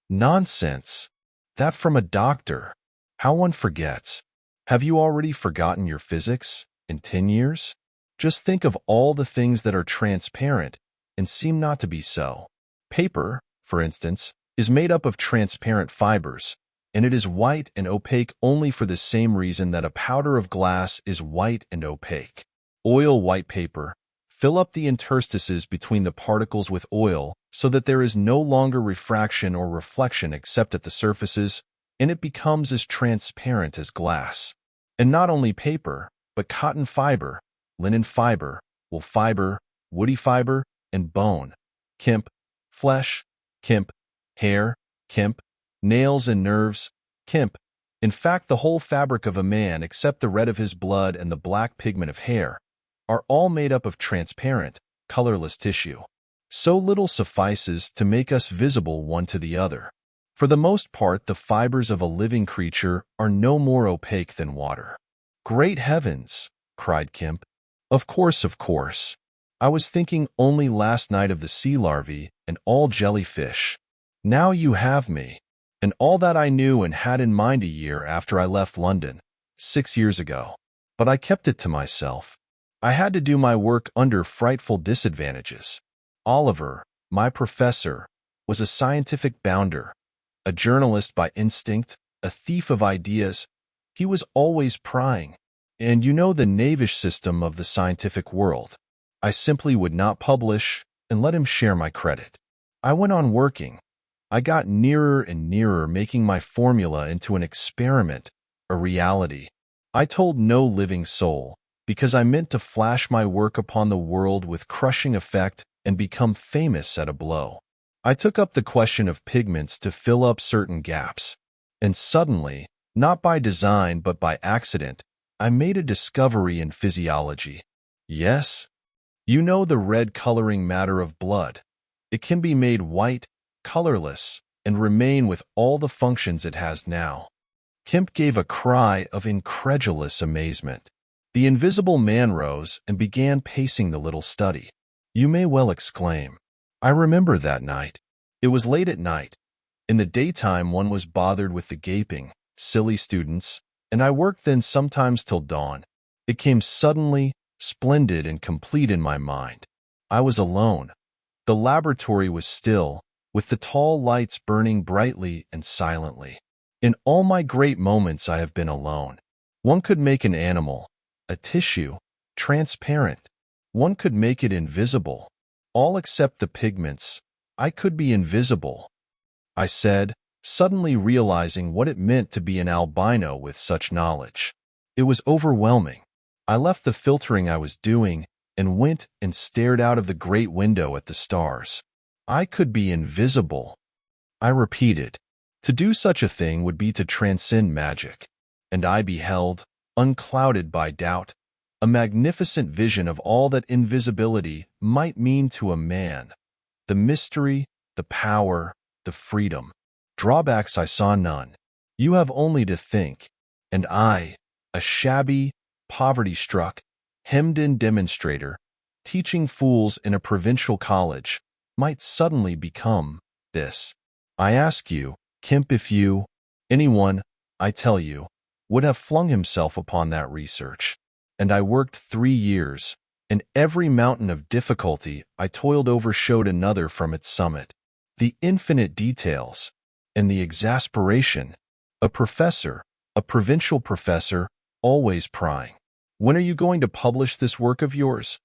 Nonsense. That from a doctor. How one forgets. Have you already forgotten your physics in 10 years? Just think of all the things that are transparent and seem not to be so. Paper, for instance, is made up of transparent fibers, and it is white and opaque only for the same reason that a powder of glass is white and opaque. Oil white paper. Fill up the interstices between the particles with oil so that there is no longer refraction or reflection except at the surfaces, and it becomes as transparent as glass. And not only paper, but cotton fiber, linen fiber, wool fiber, woody fiber, and bone. Kemp, flesh, Kemp, hair, Kemp, nails and nerves, Kemp. In fact, the whole fabric of a man, except the red of his blood and the black pigment of hair, are all made up of transparent, colorless tissue. So little suffices to make us visible one to the other. For the most part, the fibers of a living creature are no more opaque than water. Great heavens, cried Kemp. Of course, of course. I was thinking only last night of the sea larvae and all jellyfish. Now you have me, and all that I knew and had in mind a year after I left London, 6 years ago. But I kept it to myself. I had to do my work under frightful disadvantages. Oliver, my professor, was a scientific bounder, a journalist by instinct, a thief of ideas. He was always prying. And you know the knavish system of the scientific world. I simply would not publish and let him share my credit. I went on working. I got nearer and nearer making my formula into an experiment, a reality. I told no living soul, because I meant to flash my work upon the world with crushing effect and become famous at a blow. I took up the question of pigments to fill up certain gaps, and suddenly, not by design but by accident, I made a discovery in physiology. Yes, you know the red coloring matter of blood. It can be made white, colorless, and remain with all the functions it has now. Kemp gave a cry of incredulous amazement. The invisible man rose and began pacing the little study. You may well exclaim. I remember that night. It was late at night. In the daytime one was bothered with the gaping, silly students, and I worked then sometimes till dawn. It came suddenly, splendid and complete in my mind. I was alone. The laboratory was still, with the tall lights burning brightly and silently. In all my great moments I have been alone. One could make an animal, a tissue, transparent. One could make it invisible. All except the pigments. I could be invisible, I said, suddenly realizing what it meant to be an albino with such knowledge. It was overwhelming. I left the filtering I was doing and went and stared out of the great window at the stars. I could be invisible, I repeated. To do such a thing would be to transcend magic, and I beheld, unclouded by doubt, a magnificent vision of all that invisibility might mean to a man. The mystery, the power, the freedom. Drawbacks I saw none. You have only to think, and I, a shabby, poverty-struck, hemmed-in demonstrator, teaching fools in a provincial college, might suddenly become this. I ask you, Kemp, if you, anyone, I tell you, would have flung himself upon that research. And I worked 3 years, and every mountain of difficulty I toiled over showed another from its summit. The infinite details, and the exasperation. A professor, a provincial professor, always prying. When are you going to publish this work of yours?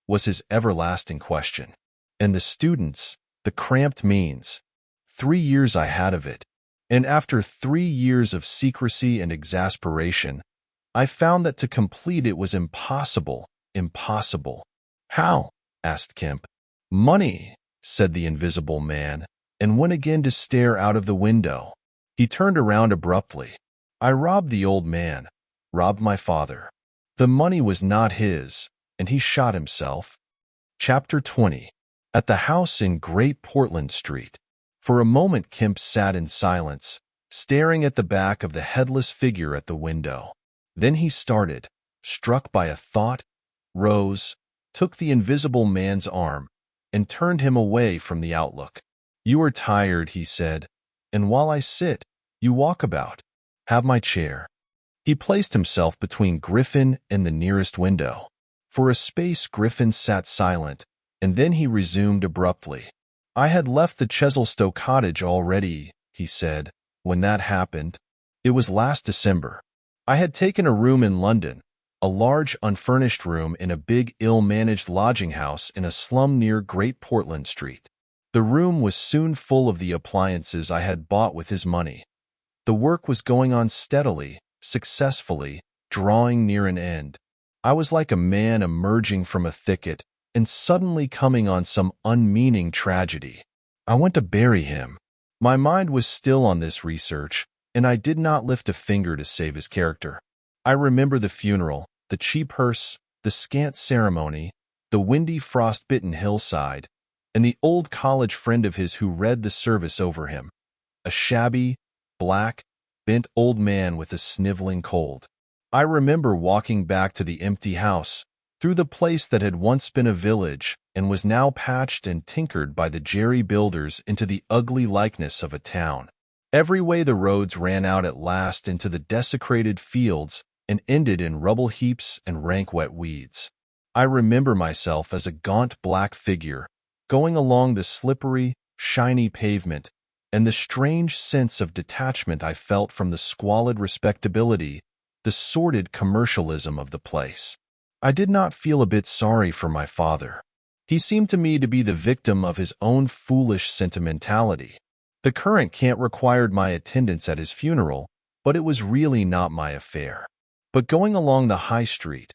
Was his everlasting question. And the students, the cramped means. 3 years I had of it, and after 3 years of secrecy and exasperation, I found that to complete it was impossible, impossible. How? Asked Kemp. Money, said the invisible man, and went again to stare out of the window. He turned around abruptly. I robbed the old man, robbed my father. The money was not his, and he shot himself. Chapter 20. At the house in Great Portland Street. For a moment Kemp sat in silence, staring at the back of the headless figure at the window. Then he started, struck by a thought, rose, took the invisible man's arm, and turned him away from the outlook. You are tired, he said, and while I sit, you walk about. Have my chair. He placed himself between Griffin and the nearest window. For a space Griffin sat silent, and then he resumed abruptly. I had left the Chesilstowe cottage already, he said, when that happened. It was last December. I had taken a room in London, a large unfurnished room in a big ill-managed lodging house in a slum near Great Portland Street. The room was soon full of the appliances I had bought with his money. The work was going on steadily, successfully, drawing near an end. I was like a man emerging from a thicket and suddenly coming on some unmeaning tragedy. I went to bury him. My mind was still on this research, and I did not lift a finger to save his character. I remember the funeral, the cheap hearse, the scant ceremony, the windy frost-bitten hillside, and the old college friend of his who read the service over him, a shabby, black, bent old man with a sniveling cold. I remember walking back to the empty house, through the place that had once been a village and was now patched and tinkered by the jerry builders into the ugly likeness of a town. Every way the roads ran out at last into the desecrated fields and ended in rubble heaps and rank wet weeds. I remember myself as a gaunt black figure, going along the slippery, shiny pavement, and the strange sense of detachment I felt from the squalid respectability, the sordid commercialism of the place. I did not feel a bit sorry for my father. He seemed to me to be the victim of his own foolish sentimentality. The current cant required my attendance at his funeral, but it was really not my affair. But going along the high street,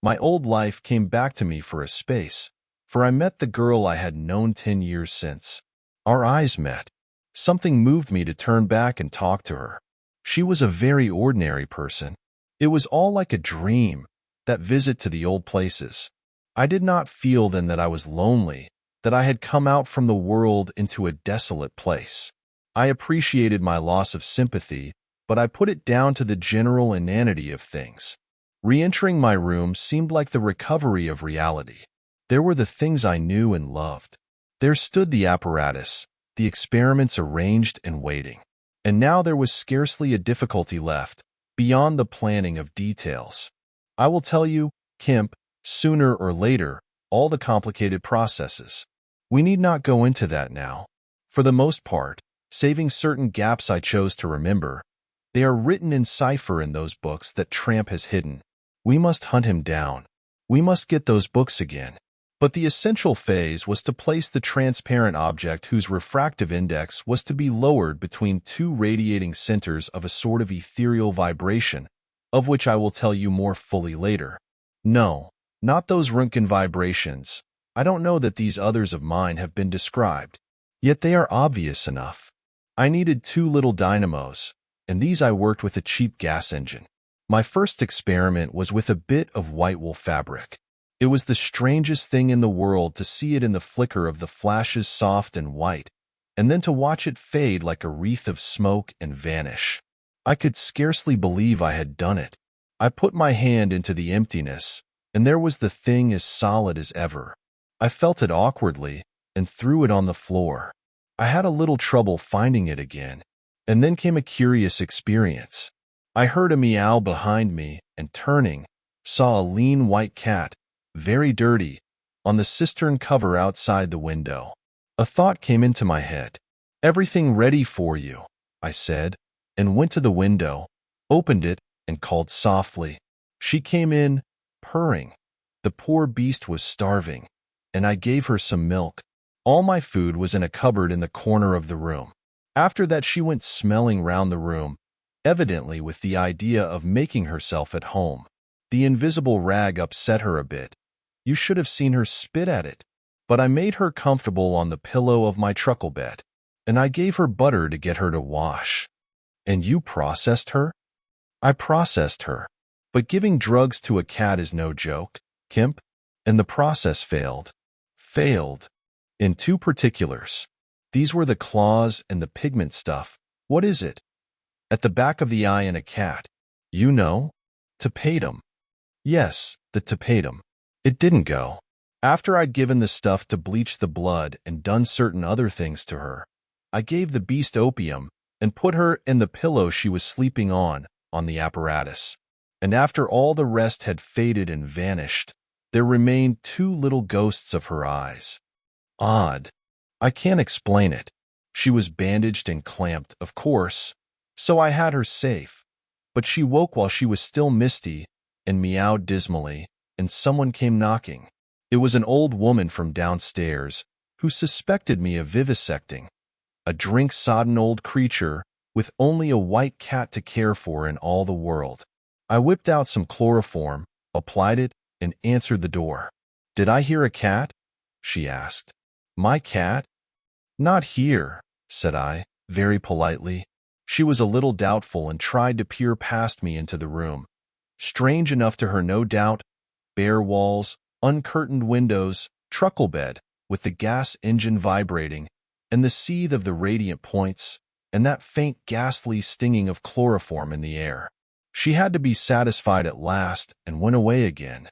My old life came back to me for a space, for I met the girl I had known 10 years since. Our eyes met. Something moved me to turn back and talk to her. She was a very ordinary person. It was all like a dream, that visit to the old places. I did not feel then that I was lonely, that I had come out from the world into a desolate place. I appreciated my loss of sympathy, but I put it down to the general inanity of things. Re-entering my room seemed like the recovery of reality. There were the things I knew and loved. There stood the apparatus, the experiments arranged and waiting. And now there was scarcely a difficulty left, beyond the planning of details. I will tell you, Kemp, sooner or later, all the complicated processes. We need not go into that now. For the most part, saving certain gaps I chose to remember, they are written in cipher in those books that Tramp has hidden. We must hunt him down. We must get those books again. But the essential phase was to place the transparent object whose refractive index was to be lowered between two radiating centers of a sort of ethereal vibration, of which I will tell you more fully later. No, not those Röntgen vibrations. I don't know that these others of mine have been described. Yet they are obvious enough. I needed 2 little dynamos, and these I worked with a cheap gas engine. My first experiment was with a bit of white wool fabric. It was the strangest thing in the world to see it in the flicker of the flashes soft and white, and then to watch it fade like a wreath of smoke and vanish. I could scarcely believe I had done it. I put my hand into the emptiness, and there was the thing as solid as ever. I felt it awkwardly and threw it on the floor. I had a little trouble finding it again, and then came a curious experience. I heard a meow behind me, and turning, saw a lean white cat, very dirty, on the cistern cover outside the window. A thought came into my head. "Everything ready for you," I said, and went to the window, opened it, and called softly. She came in, purring. The poor beast was starving, and I gave her some milk. All my food was in a cupboard in the corner of the room. After that she went smelling round the room, evidently with the idea of making herself at home. The invisible rag upset her a bit. You should have seen her spit at it. But I made her comfortable on the pillow of my truckle bed, and I gave her butter to get her to wash. And you processed her? I processed her. But giving drugs to a cat is no joke, Kemp. And the process failed. Failed. In 2 particulars. These were the claws and the pigment stuff. What is it? At the back of the eye in a cat. You know? Tapetum. Yes, the tapetum. It didn't go. After I'd given the stuff to bleach the blood and done certain other things to her, I gave the beast opium and put her in the pillow she was sleeping on the apparatus. And after all the rest had faded and vanished, there remained 2 little ghosts of her eyes. Odd. I can't explain it. She was bandaged and clamped, of course, so I had her safe. But she woke while she was still misty and meowed dismally, and someone came knocking. It was an old woman from downstairs who suspected me of vivisecting. A drink-sodden old creature with only a white cat to care for in all the world. I whipped out some chloroform, applied it, and answered the door. "Did I hear a cat?" she asked. "My cat?" "Not here," said I, very politely. She was a little doubtful and tried to peer past me into the room. Strange enough to her, no doubt. Bare walls, uncurtained windows, truckle bed, with the gas engine vibrating, and the seethe of the radiant points, and that faint ghastly stinging of chloroform in the air. She had to be satisfied at last and went away again.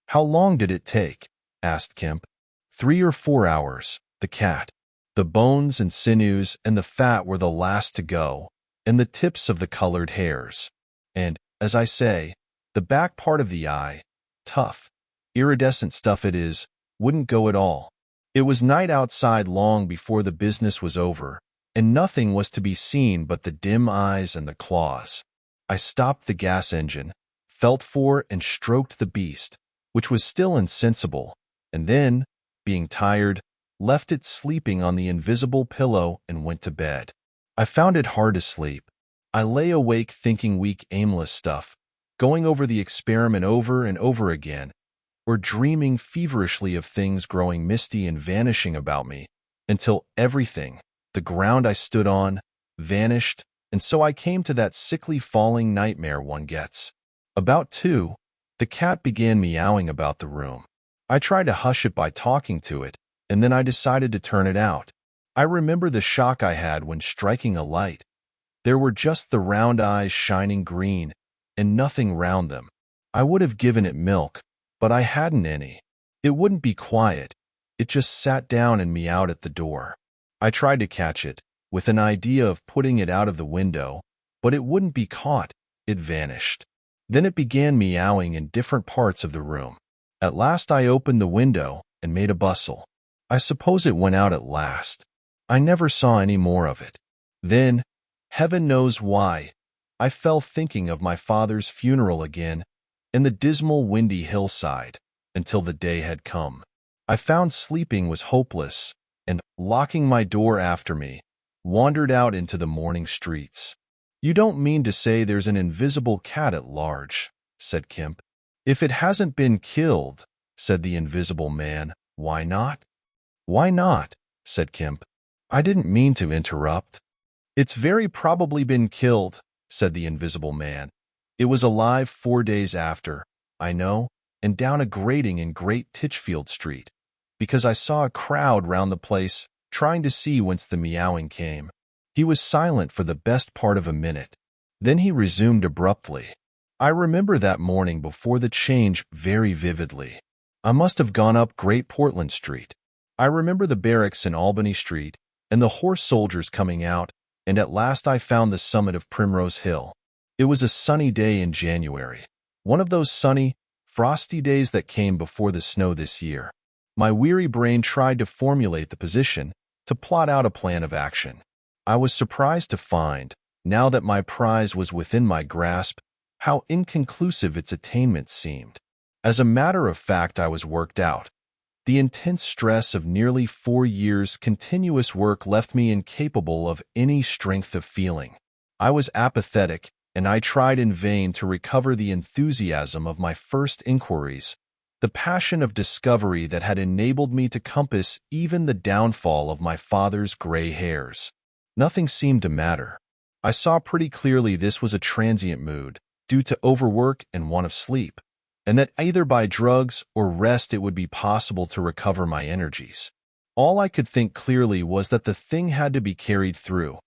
"How long did it take?" asked Kemp. 3 or 4 hours, the cat. The bones and sinews and the fat were the last to go, and the tips of the colored hairs. And, as I say, the back part of the eye, tough, iridescent stuff it is, wouldn't go at all. It was night outside long before the business was over, and nothing was to be seen but the dim eyes and the claws. I stopped the gas engine, felt for and stroked the beast, which was still insensible, and then, being tired, left it sleeping on the invisible pillow and went to bed. I found it hard to sleep. I lay awake thinking weak, aimless stuff, going over the experiment over and over again, or dreaming feverishly of things growing misty and vanishing about me, until everything, the ground I stood on, vanished, and so I came to that sickly falling nightmare one gets. About 2, the cat began meowing about the room. I tried to hush it by talking to it, and then I decided to turn it out. I remember the shock I had when striking a light. There were just the round eyes shining green, and nothing round them. I would have given it milk, but I hadn't any. It wouldn't be quiet. It just sat down and meowed at the door. I tried to catch it, with an idea of putting it out of the window, but it wouldn't be caught. It vanished. Then it began meowing in different parts of the room. At last I opened the window and made a bustle. I suppose it went out at last. I never saw any more of it. Then, heaven knows why, I fell thinking of my father's funeral again and the dismal windy hillside until the day had come. I found sleeping was hopeless and, locking my door after me, wandered out into the morning streets. "You don't mean to say there's an invisible cat at large," said Kemp. "If it hasn't been killed," said the invisible man, "why not?" "Why not?" said Kemp. "I didn't mean to interrupt." "It's very probably been killed," said the invisible man. "It was alive 4 days after, I know, and down a grating in Great Titchfield Street, because I saw a crowd round the place trying to see whence the meowing came." He was silent for the best part of a minute. Then he resumed abruptly. "I remember that morning before the change very vividly. I must have gone up Great Portland Street. I remember the barracks in Albany Street and the horse soldiers coming out, and at last I found the summit of Primrose Hill. It was a sunny day in January, one of those sunny, frosty days that came before the snow this year. My weary brain tried to formulate the position, to plot out a plan of action. I was surprised to find, now that my prize was within my grasp, how inconclusive its attainment seemed. As a matter of fact, I was worked out. The intense stress of nearly 4 years' continuous work left me incapable of any strength of feeling. I was apathetic, and I tried in vain to recover the enthusiasm of my first inquiries, the passion of discovery that had enabled me to compass even the downfall of my father's gray hairs. Nothing seemed to matter. I saw pretty clearly this was a transient mood, due to overwork and want of sleep, and that either by drugs or rest it would be possible to recover my energies. All I could think clearly was that the thing had to be carried through.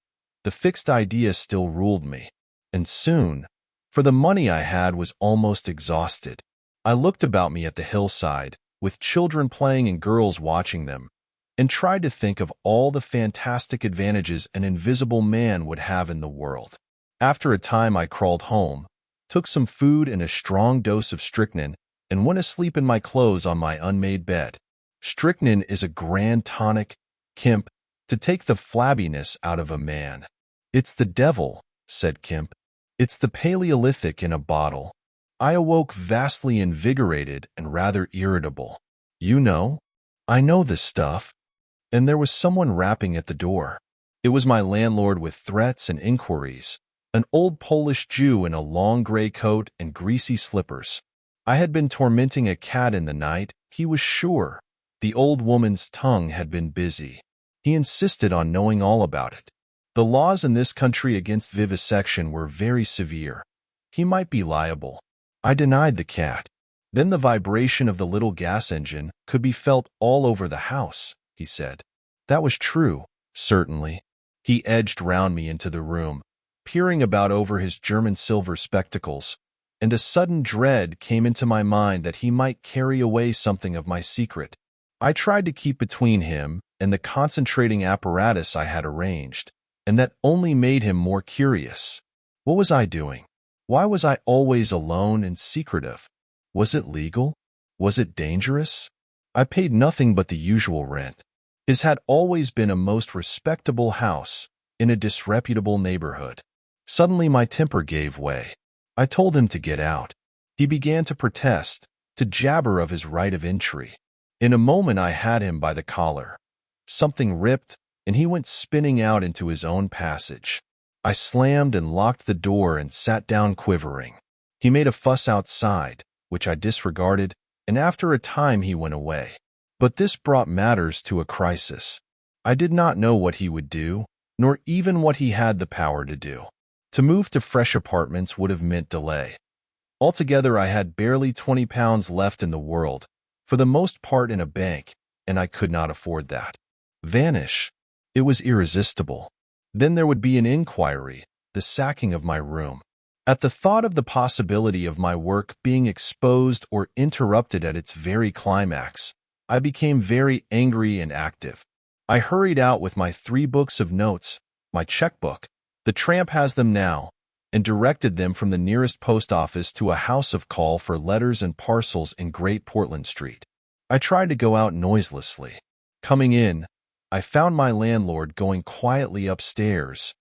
The fixed idea still ruled me, and soon, for the money I had was almost exhausted. I looked about me at the hillside, with children playing and girls watching them, and tried to think of all the fantastic advantages an invisible man would have in the world. After a time I crawled home, took some food and a strong dose of strychnine, and went asleep in my clothes on my unmade bed. Strychnine is a grand tonic, Kemp, to take the flabbiness out of a man. "It's the devil," said Kemp. "It's the Paleolithic in a bottle." I awoke vastly invigorated and rather irritable. "You know? I know this stuff." And there was someone rapping at the door. It was my landlord with threats and inquiries, an old Polish Jew in a long gray coat and greasy slippers. I had been tormenting a cat in the night, he was sure. The old woman's tongue had been busy. He insisted on knowing all about it. The laws in this country against vivisection were very severe. He might be liable. I denied the cat. Then the vibration of the little gas engine could be felt all over the house, he said. That was true, certainly. He edged round me into the room, peering about over his German silver spectacles, and a sudden dread came into my mind that he might carry away something of my secret. I tried to keep between him and the concentrating apparatus I had arranged, and that only made him more curious. What was I doing? Why was I always alone and secretive? Was it legal? Was it dangerous? I paid nothing but the usual rent. His had always been a most respectable house in a disreputable neighborhood. Suddenly my temper gave way. I told him to get out. He began to protest, to jabber of his right of entry. In a moment I had him by the collar. Something ripped, and he went spinning out into his own passage. I slammed and locked the door and sat down quivering. He made a fuss outside, which I disregarded, and after a time he went away. But this brought matters to a crisis. I did not know what he would do, nor even what he had the power to do. To move to fresh apartments would have meant delay. Altogether, I had barely £20 left in the world, for the most part in a bank, and I could not afford that. Vanish. It was irresistible. Then there would be an inquiry, the sacking of my room. At the thought of the possibility of my work being exposed or interrupted at its very climax, I became very angry and active. I hurried out with my 3 books of notes, my checkbook, the tramp has them now, and directed them from the nearest post office to a house of call for letters and parcels in Great Portland Street. I tried to go out noiselessly. Coming in, I found my landlord going quietly upstairs.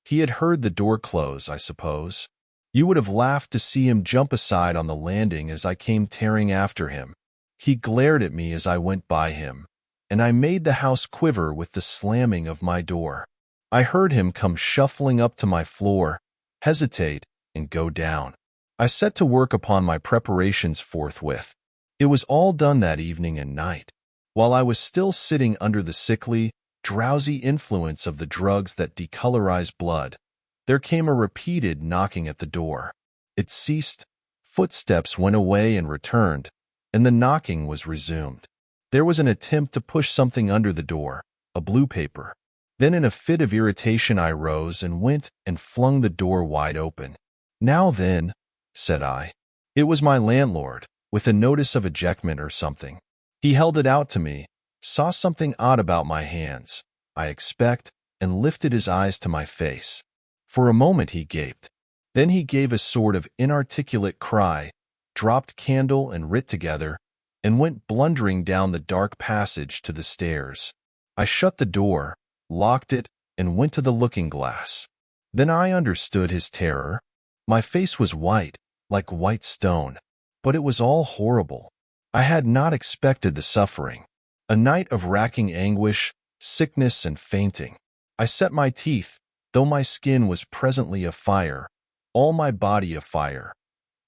He had heard the door close, I suppose. You would have laughed to see him jump aside on the landing as I came tearing after him. He glared at me as I went by him, and I made the house quiver with the slamming of my door. I heard him come shuffling up to my floor, hesitate, and go down. I set to work upon my preparations forthwith. It was all done that evening and night. While I was still sitting under the sickly, drowsy influence of the drugs that decolorize blood, there came a repeated knocking at the door. It ceased, footsteps went away and returned, and the knocking was resumed. There was an attempt to push something under the door, a blue paper. Then in a fit of irritation I rose and went and flung the door wide open. "Now then," said I. It was my landlord, with a notice of ejectment or something. He held it out to me, saw something odd about my hands, I expect, and lifted his eyes to my face. For a moment he gaped. Then he gave a sort of inarticulate cry, dropped candle and writ together, and went blundering down the dark passage to the stairs. I shut the door, locked it, and went to the looking-glass. Then I understood his terror. My face was white, like white stone, but it was all horrible. I had not expected the suffering. A night of racking anguish, sickness, and fainting. I set my teeth, though my skin was presently afire, all my body afire.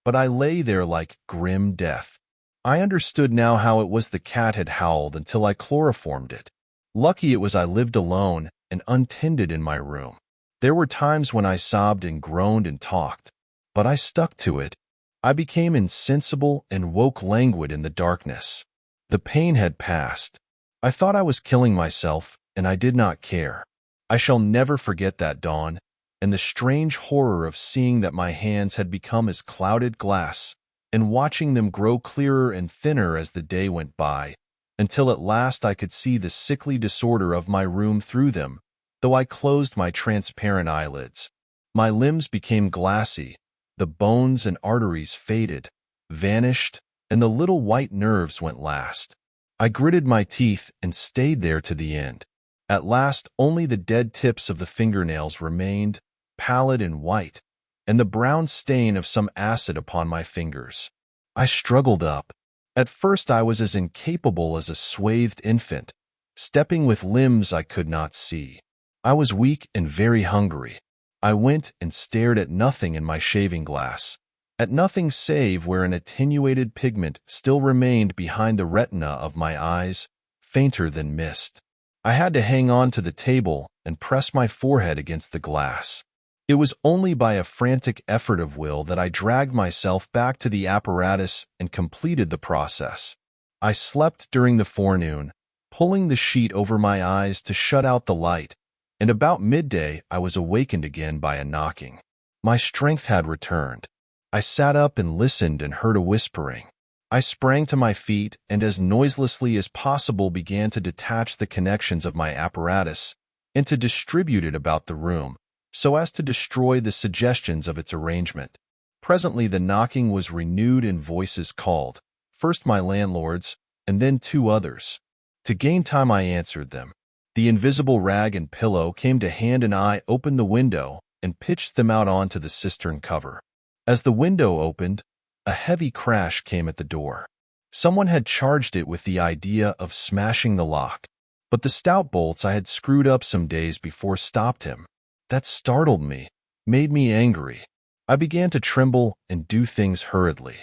But I lay there like grim death. I understood now how it was the cat had howled until I chloroformed it. Lucky it was I lived alone and untended in my room. There were times when I sobbed and groaned and talked, but I stuck to it. I became insensible and woke languid in the darkness. The pain had passed. I thought I was killing myself, and I did not care. I shall never forget that dawn, and the strange horror of seeing that my hands had become as clouded glass, and watching them grow clearer and thinner as the day went by, until at last I could see the sickly disorder of my room through them, though I closed my transparent eyelids. My limbs became glassy, the bones and arteries faded, vanished, and the little white nerves went last. I gritted my teeth and stayed there to the end. At last only the dead tips of the fingernails remained, pallid and white, and the brown stain of some acid upon my fingers. I struggled up. At first I was as incapable as a swathed infant, stepping with limbs I could not see. I was weak and very hungry. I went and stared at nothing in my shaving-glass, at nothing save where an attenuated pigment still remained behind the retina of my eyes, fainter than mist. I had to hang on to the table and press my forehead against the glass. It was only by a frantic effort of will that I dragged myself back to the apparatus and completed the process. I slept during the forenoon, pulling the sheet over my eyes to shut out the light, and about midday I was awakened again by a knocking. My strength had returned. I sat up and listened and heard a whispering. I sprang to my feet and as noiselessly as possible began to detach the connections of my apparatus and to distribute it about the room, so as to destroy the suggestions of its arrangement. Presently the knocking was renewed and voices called, first my landlord's, and then 2 others. To gain time I answered them. The invisible rag and pillow came to hand and I opened the window and pitched them out onto the cistern cover. As the window opened, a heavy crash came at the door. Someone had charged it with the idea of smashing the lock, but the stout bolts I had screwed up some days before stopped him. That startled me, made me angry. I began to tremble and do things hurriedly.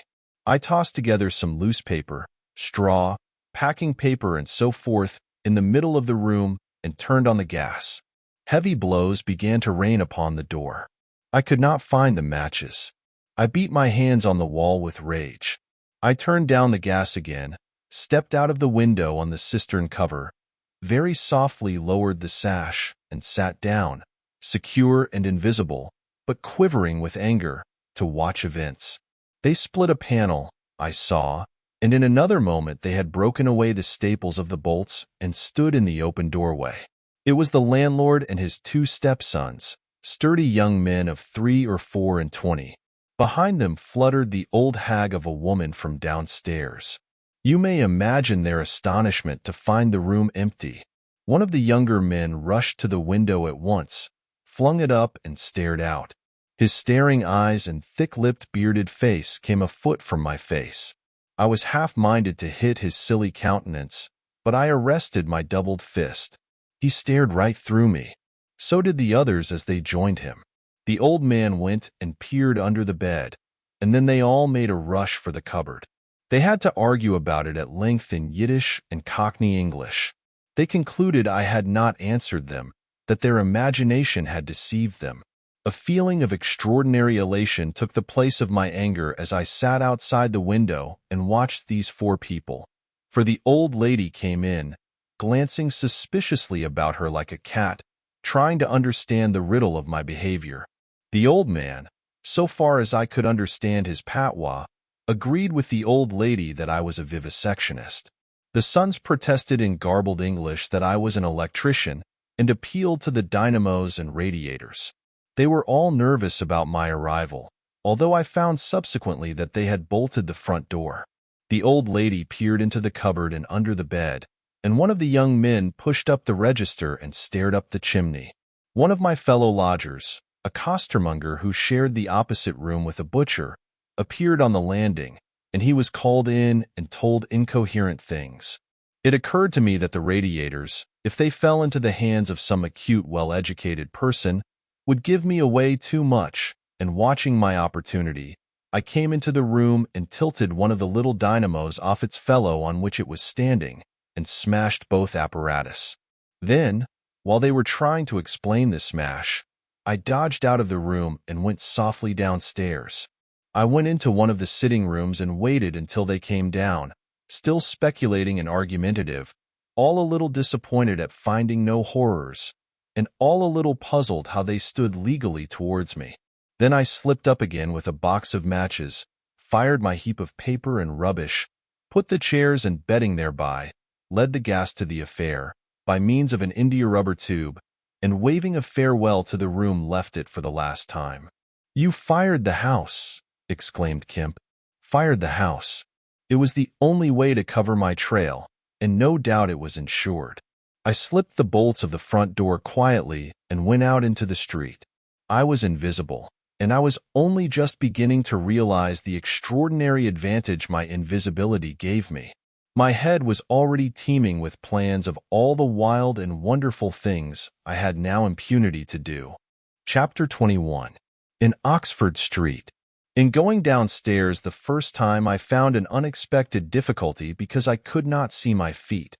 I tossed together some loose paper, straw, packing paper and so forth in the middle of the room and turned on the gas. Heavy blows began to rain upon the door. I could not find the matches. I beat my hands on the wall with rage. I turned down the gas again, stepped out of the window on the cistern cover, very softly lowered the sash, and sat down, secure and invisible, but quivering with anger, to watch events. They split a panel, I saw, and in another moment they had broken away the staples of the bolts and stood in the open doorway. It was the landlord and his two stepsons, sturdy young men of 3 or 4 and 20. Behind them fluttered the old hag of a woman from downstairs. You may imagine their astonishment to find the room empty. One of the younger men rushed to the window at once, flung it up and stared out. His staring eyes and thick-lipped bearded face came a foot from my face. I was half-minded to hit his silly countenance, but I arrested my doubled fist. He stared right through me. So did the others as they joined him. The old man went and peered under the bed, and then they all made a rush for the cupboard. They had to argue about it at length in Yiddish and Cockney English. They concluded I had not answered them, that their imagination had deceived them. A feeling of extraordinary elation took the place of my anger as I sat outside the window and watched these 4 people. For the old lady came in, glancing suspiciously about her like a cat, trying to understand the riddle of my behavior. The old man, so far as I could understand his patois, agreed with the old lady that I was a vivisectionist. The sons protested in garbled English that I was an electrician and appealed to the dynamos and radiators. They were all nervous about my arrival, although I found subsequently that they had bolted the front door. The old lady peered into the cupboard and under the bed, and one of the young men pushed up the register and stared up the chimney. One of my fellow lodgers, a costermonger who shared the opposite room with a butcher, appeared on the landing, and he was called in and told incoherent things. It occurred to me that the radiators, if they fell into the hands of some acute, well-educated person, would give me away too much, and watching my opportunity, I came into the room and tilted one of the little dynamos off its fellow on which it was standing, and smashed both apparatus. Then, while they were trying to explain the smash, I dodged out of the room and went softly downstairs. I went into one of the sitting rooms and waited until they came down, still speculating and argumentative, all a little disappointed at finding no horrors, and all a little puzzled how they stood legally towards me. Then I slipped up again with a box of matches, fired my heap of paper and rubbish, put the chairs and bedding thereby, led the gas to the affair, by means of an india-rubber tube, and waving a farewell to the room left it for the last time. "You fired the house," exclaimed Kemp. "Fired the house. It was the only way to cover my trail, and no doubt it was insured." I slipped the bolts of the front door quietly and went out into the street. I was invisible, and I was only just beginning to realize the extraordinary advantage my invisibility gave me. My head was already teeming with plans of all the wild and wonderful things I had now impunity to do. Chapter 21. In Oxford Street. In going downstairs the first time I found an unexpected difficulty because I could not see my feet.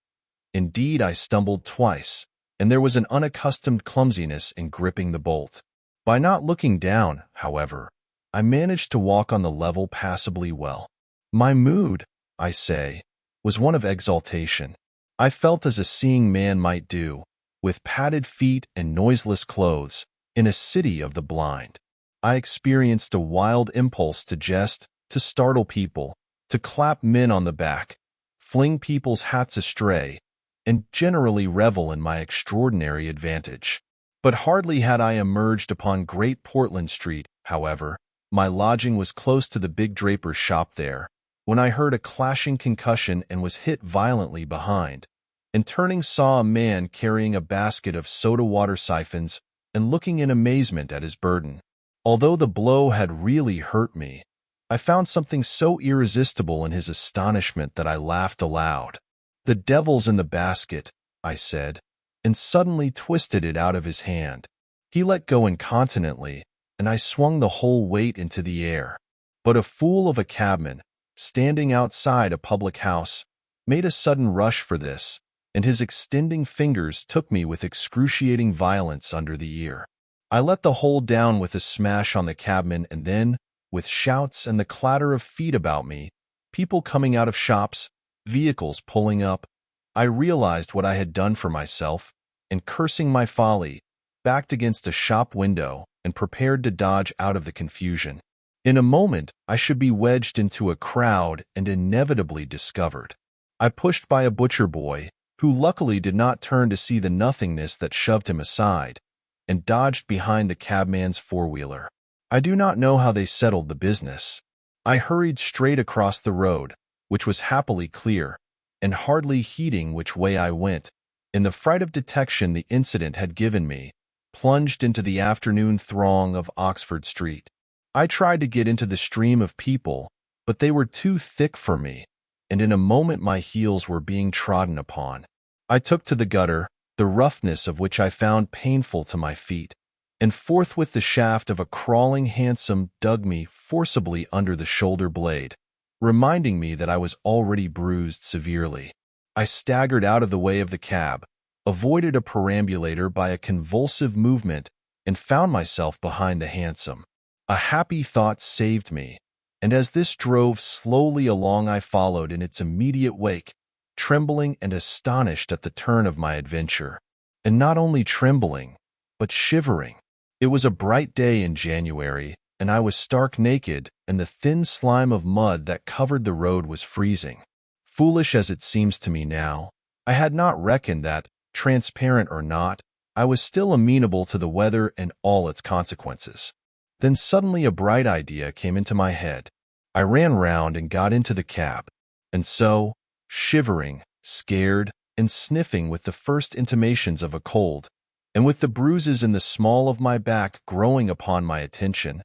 Indeed, I stumbled twice, and there was an unaccustomed clumsiness in gripping the bolt. By not looking down, however, I managed to walk on the level passably well. My mood, I say, was one of exaltation. I felt as a seeing man might do, with padded feet and noiseless clothes, in a city of the blind. I experienced a wild impulse to jest, to startle people, to clap men on the back, fling people's hats astray, and generally revel in my extraordinary advantage. But hardly had I emerged upon Great Portland Street, however, my lodging was close to the big draper's shop there, when I heard a clashing concussion and was hit violently behind, and turning saw a man carrying a basket of soda-water siphons and looking in amazement at his burden. Although the blow had really hurt me, I found something so irresistible in his astonishment that I laughed aloud. "The devil's in the basket," I said, and suddenly twisted it out of his hand. He let go incontinently, and I swung the whole weight into the air. But a fool of a cabman, standing outside a public house, made a sudden rush for this, and his extending fingers took me with excruciating violence under the ear. I let the hold down with a smash on the cabman, and then, with shouts and the clatter of feet about me, people coming out of shops, vehicles pulling up, I realized what I had done for myself, and cursing my folly, backed against a shop window and prepared to dodge out of the confusion. In a moment, I should be wedged into a crowd and inevitably discovered. I pushed by a butcher boy, who luckily did not turn to see the nothingness that shoved him aside, and dodged behind the cabman's four-wheeler. I do not know how they settled the business. I hurried straight across the road, which was happily clear, and hardly heeding which way I went, in the fright of detection the incident had given me, plunged into the afternoon throng of Oxford Street. I tried to get into the stream of people, but they were too thick for me, and in a moment my heels were being trodden upon. I took to the gutter, the roughness of which I found painful to my feet, and forthwith the shaft of a crawling hansom dug me forcibly under the shoulder blade, reminding me that I was already bruised severely. I staggered out of the way of the cab, avoided a perambulator by a convulsive movement, and found myself behind the hansom. A happy thought saved me, and as this drove slowly along I followed in its immediate wake, trembling and astonished at the turn of my adventure. And not only trembling, but shivering. It was a bright day in January, and I was stark naked, and the thin slime of mud that covered the road was freezing. Foolish as it seems to me now, I had not reckoned that, transparent or not, I was still amenable to the weather and all its consequences. Then suddenly a bright idea came into my head. I ran round and got into the cab, and so, shivering, scared, and sniffing with the first intimations of a cold, and with the bruises in the small of my back growing upon my attention,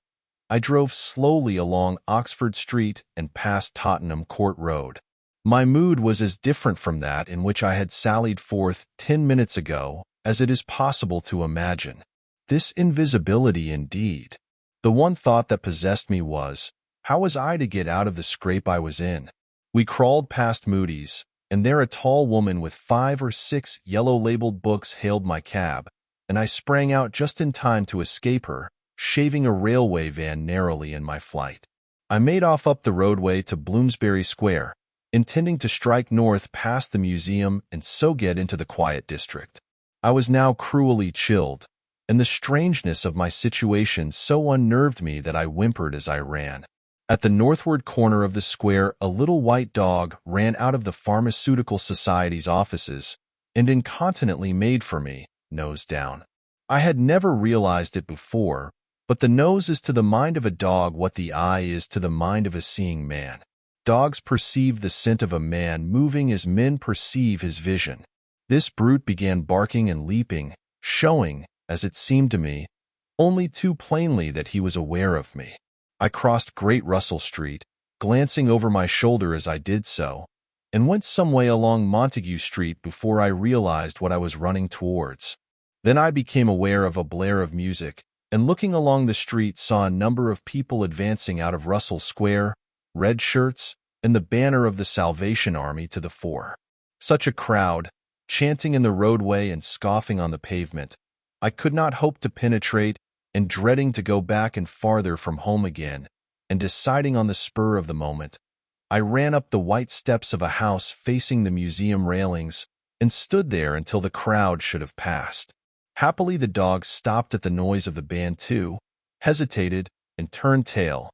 I drove slowly along Oxford Street and past Tottenham Court Road. My mood was as different from that in which I had sallied forth 10 minutes ago as it is possible to imagine. This invisibility indeed. The one thought that possessed me was, how was I to get out of the scrape I was in? We crawled past Moody's, and there a tall woman with 5 or 6 yellow-labeled books hailed my cab, and I sprang out just in time to escape her, shaving a railway van narrowly in my flight. I made off up the roadway to Bloomsbury Square, intending to strike north past the museum and so get into the quiet district. I was now cruelly chilled, and the strangeness of my situation so unnerved me that I whimpered as I ran. At the northward corner of the square, a little white dog ran out of the Pharmaceutical Society's offices and incontinently made for me, nose down. I had never realized it before, but the nose is to the mind of a dog what the eye is to the mind of a seeing man. Dogs perceive the scent of a man moving as men perceive his vision. This brute began barking and leaping, showing, as it seemed to me, only too plainly that he was aware of me. I crossed Great Russell Street, glancing over my shoulder as I did so, and went some way along Montague Street before I realized what I was running towards. Then I became aware of a blare of music, and looking along the street saw a number of people advancing out of Russell Square, red shirts, and the banner of the Salvation Army to the fore. Such a crowd, chanting in the roadway and scoffing on the pavement, I could not hope to penetrate, and dreading to go back and farther from home again, and deciding on the spur of the moment, I ran up the white steps of a house facing the museum railings and stood there until the crowd should have passed. Happily the dog stopped at the noise of the band too, hesitated, and turned tail,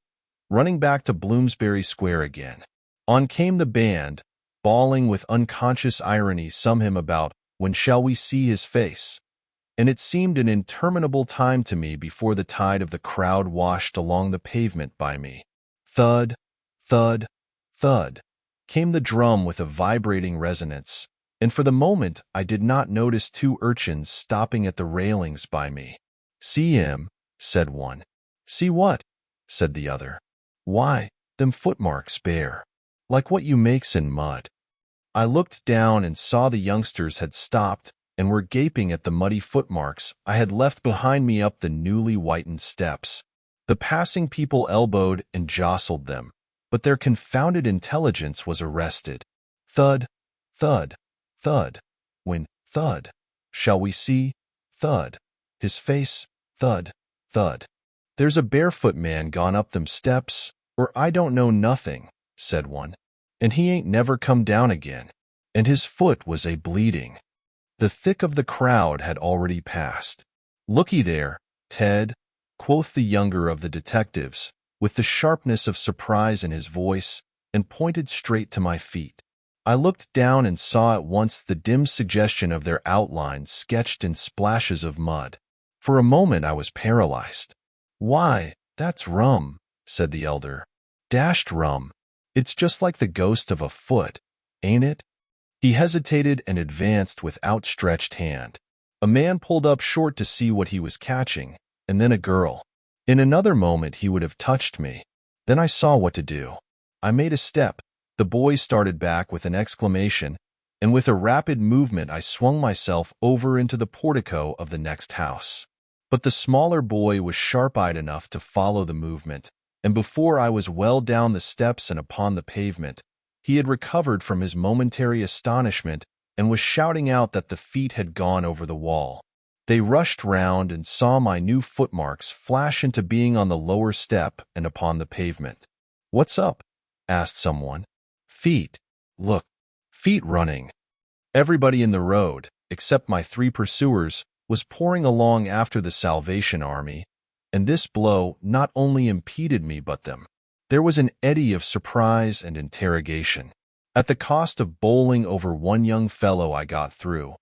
running back to Bloomsbury Square again. On came the band, bawling with unconscious irony some hymn about, "When shall we see his face?" And it seemed an interminable time to me before the tide of the crowd washed along the pavement by me. Thud, thud, thud, came the drum with a vibrating resonance, and for the moment I did not notice 2 urchins stopping at the railings by me. "See him," said one. "See what?" said the other. "Why, them footmarks bare, like what you makes in mud." I looked down and saw the youngsters had stopped and were gaping at the muddy footmarks I had left behind me up the newly whitened steps. The passing people elbowed and jostled them, but their confounded intelligence was arrested. Thud, thud, thud. When, thud. Shall we see? Thud. His face, thud, thud. There's a barefoot man gone up them steps, or I don't know nothing, said one. And he ain't never come down again. And his foot was a bleeding. The thick of the crowd had already passed. Looky there, Ted, quoth the younger of the detectives, with the sharpness of surprise in his voice, and pointed straight to my feet. I looked down and saw at once the dim suggestion of their outlines sketched in splashes of mud. For a moment I was paralyzed. Why, that's rum, said the elder. Dashed rum. It's just like the ghost of a foot, ain't it? He hesitated and advanced with outstretched hand. A man pulled up short to see what he was catching, and then a girl. In another moment he would have touched me. Then I saw what to do. I made a step. The boy started back with an exclamation, and with a rapid movement I swung myself over into the portico of the next house. But the smaller boy was sharp-eyed enough to follow the movement, and before I was well down the steps and upon the pavement, he had recovered from his momentary astonishment and was shouting out that the feet had gone over the wall. They rushed round and saw my new footmarks flash into being on the lower step and upon the pavement. "What's up?" asked someone. "Feet. Look. Feet running." Everybody in the road, except my 3 pursuers, was pouring along after the Salvation Army, and this blow not only impeded me but them. There was an eddy of surprise and interrogation. At the cost of bowling over one young fellow I got through,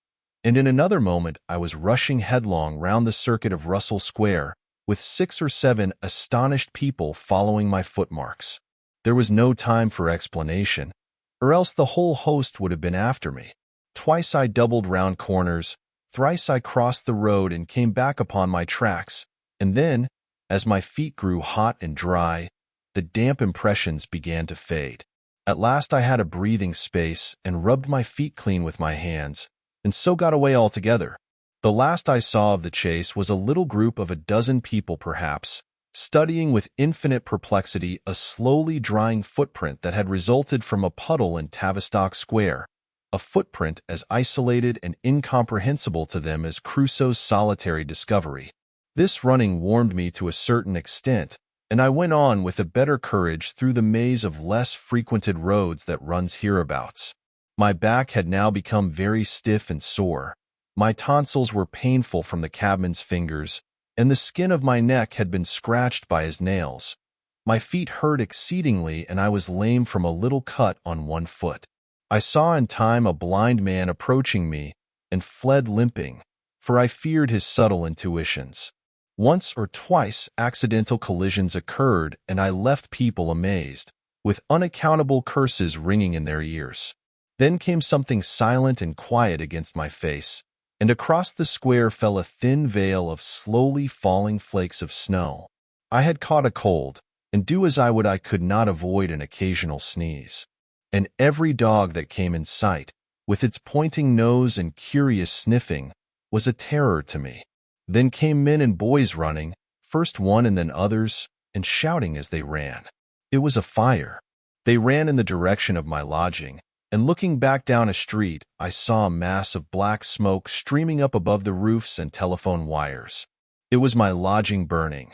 and in another moment I was rushing headlong round the circuit of Russell Square, with 6 or 7 astonished people following my footmarks. There was no time for explanation, or else the whole host would have been after me. Twice I doubled round corners, thrice I crossed the road and came back upon my tracks, and then, as my feet grew hot and dry, the damp impressions began to fade. At last I had a breathing space and rubbed my feet clean with my hands, and so got away altogether. The last I saw of the chase was a little group of a dozen people perhaps, studying with infinite perplexity a slowly drying footprint that had resulted from a puddle in Tavistock Square, a footprint as isolated and incomprehensible to them as Crusoe's solitary discovery. This running warmed me to a certain extent, and I went on with a better courage through the maze of less frequented roads that runs hereabouts. My back had now become very stiff and sore. My tonsils were painful from the cabman's fingers, and the skin of my neck had been scratched by his nails. My feet hurt exceedingly, and I was lame from a little cut on one foot. I saw in time a blind man approaching me, and fled limping, for I feared his subtle intuitions. Once or twice accidental collisions occurred, and I left people amazed, with unaccountable curses ringing in their ears. Then came something silent and quiet against my face, and across the square fell a thin veil of slowly falling flakes of snow. I had caught a cold, and do as I would I could not avoid an occasional sneeze. And every dog that came in sight, with its pointing nose and curious sniffing, was a terror to me. Then came men and boys running, first one and then others, and shouting as they ran. It was a fire. They ran in the direction of my lodging, and looking back down a street, I saw a mass of black smoke streaming up above the roofs and telephone wires. It was my lodging burning.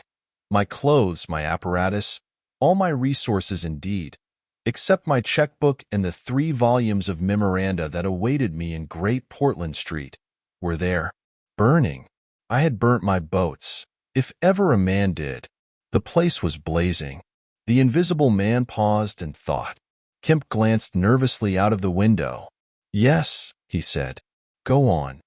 My clothes, my apparatus, all my resources indeed, except my checkbook and the 3 volumes of memoranda that awaited me in Great Portland Street, were there, burning. I had burnt my boats, if ever a man did. The place was blazing. The invisible man paused and thought. Kemp glanced nervously out of the window. "Yes," he said. "Go on."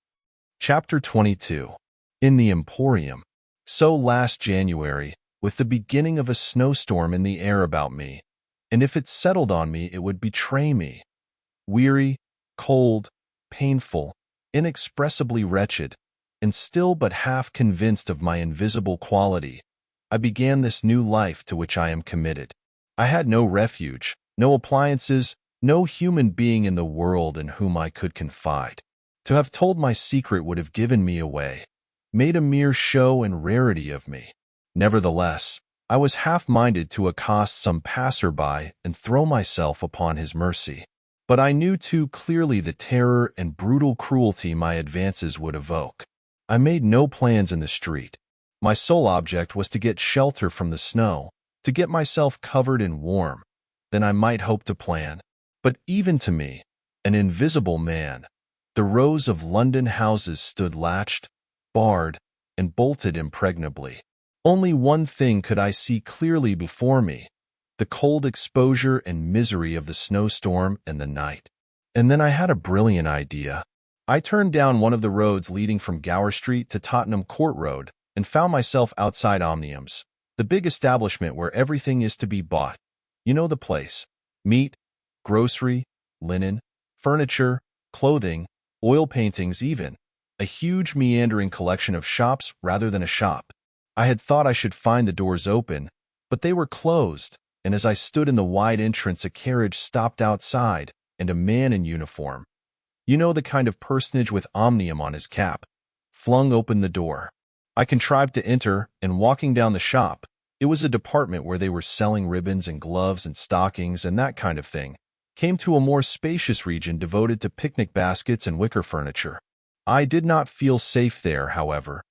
Chapter 22. In the Emporium. So last January, with the beginning of a snowstorm in the air about me, and if it settled on me, it would betray me. Weary, cold, painful, inexpressibly wretched, and still but half convinced of my invisible quality, I began this new life to which I am committed. I had no refuge, no appliances, no human being in the world in whom I could confide. To have told my secret would have given me away, made a mere show and rarity of me. Nevertheless, I was half-minded to accost some passerby and throw myself upon his mercy. But I knew too clearly the terror and brutal cruelty my advances would evoke. I made no plans in the street. My sole object was to get shelter from the snow, to get myself covered and warm. Then I might hope to plan. But even to me, an invisible man, the rows of London houses stood latched, barred, and bolted impregnably. Only one thing could I see clearly before me: the cold exposure and misery of the snowstorm and the night. And then I had a brilliant idea. I turned down one of the roads leading from Gower Street to Tottenham Court Road and found myself outside Omnium's, the big establishment where everything is to be bought. You know the place: meat, grocery, linen, furniture, clothing, oil paintings even. A huge meandering collection of shops rather than a shop. I had thought I should find the doors open, but they were closed, and as I stood in the wide entrance a carriage stopped outside, and a man in uniform, you know the kind of personage with Omnium on his cap, flung open the door. I contrived to enter, and walking down the shop, it was a department where they were selling ribbons and gloves and stockings and that kind of thing, came to a more spacious region devoted to picnic baskets and wicker furniture. I did not feel safe there, however.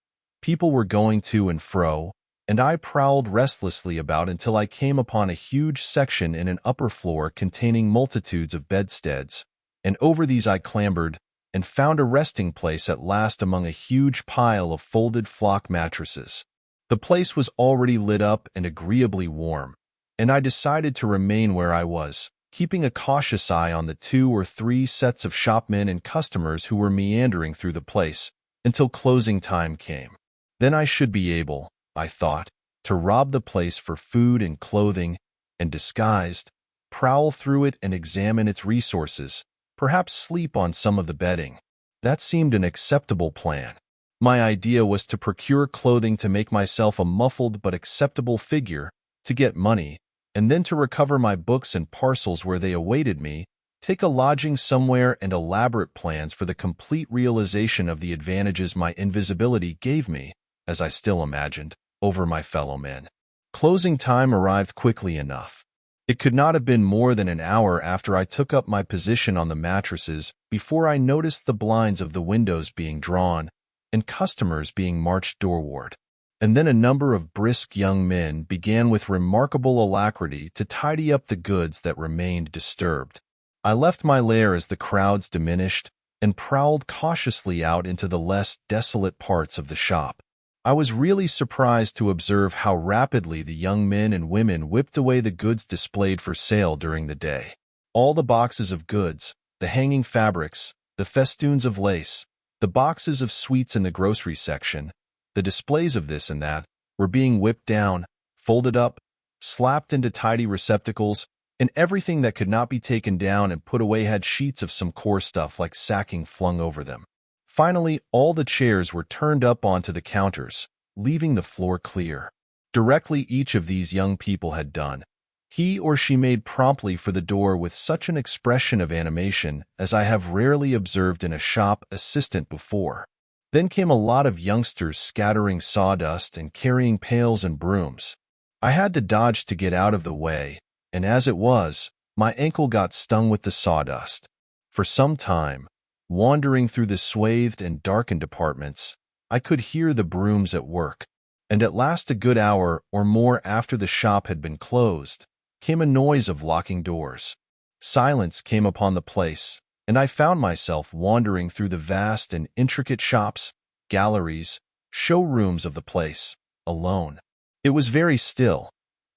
People were going to and fro, and I prowled restlessly about until I came upon a huge section in an upper floor containing multitudes of bedsteads, and over these I clambered, and found a resting place at last among a huge pile of folded flock mattresses. The place was already lit up and agreeably warm, and I decided to remain where I was, keeping a cautious eye on the 2 or 3 sets of shopmen and customers who were meandering through the place, until closing time came. Then I should be able, I thought, to rob the place for food and clothing, and disguised, prowl through it and examine its resources, perhaps sleep on some of the bedding. That seemed an acceptable plan. My idea was to procure clothing to make myself a muffled but acceptable figure, to get money, and then to recover my books and parcels where they awaited me, take a lodging somewhere, and elaborate plans for the complete realization of the advantages my invisibility gave me, as I still imagined, over my fellow men. Closing time arrived quickly enough. It could not have been more than an hour after I took up my position on the mattresses before I noticed the blinds of the windows being drawn and customers being marched doorward. And then a number of brisk young men began with remarkable alacrity to tidy up the goods that remained disturbed. I left my lair as the crowds diminished and prowled cautiously out into the less desolate parts of the shop. I was really surprised to observe how rapidly the young men and women whipped away the goods displayed for sale during the day. All the boxes of goods, the hanging fabrics, the festoons of lace, the boxes of sweets in the grocery section, the displays of this and that, were being whipped down, folded up, slapped into tidy receptacles, and everything that could not be taken down and put away had sheets of some coarse stuff like sacking flung over them. Finally, all the chairs were turned up onto the counters, leaving the floor clear. Directly each of these young people had done, he or she made promptly for the door with such an expression of animation as I have rarely observed in a shop assistant before. Then came a lot of youngsters scattering sawdust and carrying pails and brooms. I had to dodge to get out of the way, and as it was, my ankle got stung with the sawdust. For some time, wandering through the swathed and darkened apartments, I could hear the brooms at work, and at last, a good hour or more after the shop had been closed, came a noise of locking doors. Silence came upon the place, and I found myself wandering through the vast and intricate shops, galleries, showrooms of the place, alone. It was very still.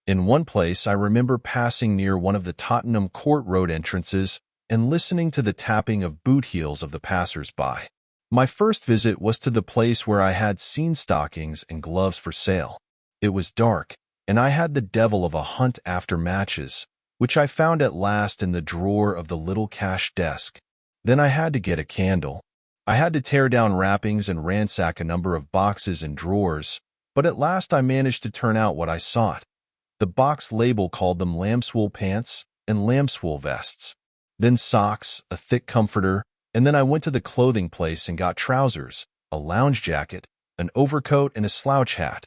In one place I remember passing near one of the Tottenham Court Road entrances and listening to the tapping of boot heels of the passers-by. My first visit was to the place where I had seen stockings and gloves for sale. It was dark, and I had the devil of a hunt after matches, which I found at last in the drawer of the little cash desk. Then I had to get a candle. I had to tear down wrappings and ransack a number of boxes and drawers, but at last I managed to turn out what I sought. The box label called them lambswool pants and lambswool vests. Then socks, a thick comforter, and then I went to the clothing place and got trousers, a lounge jacket, an overcoat, and a slouch hat.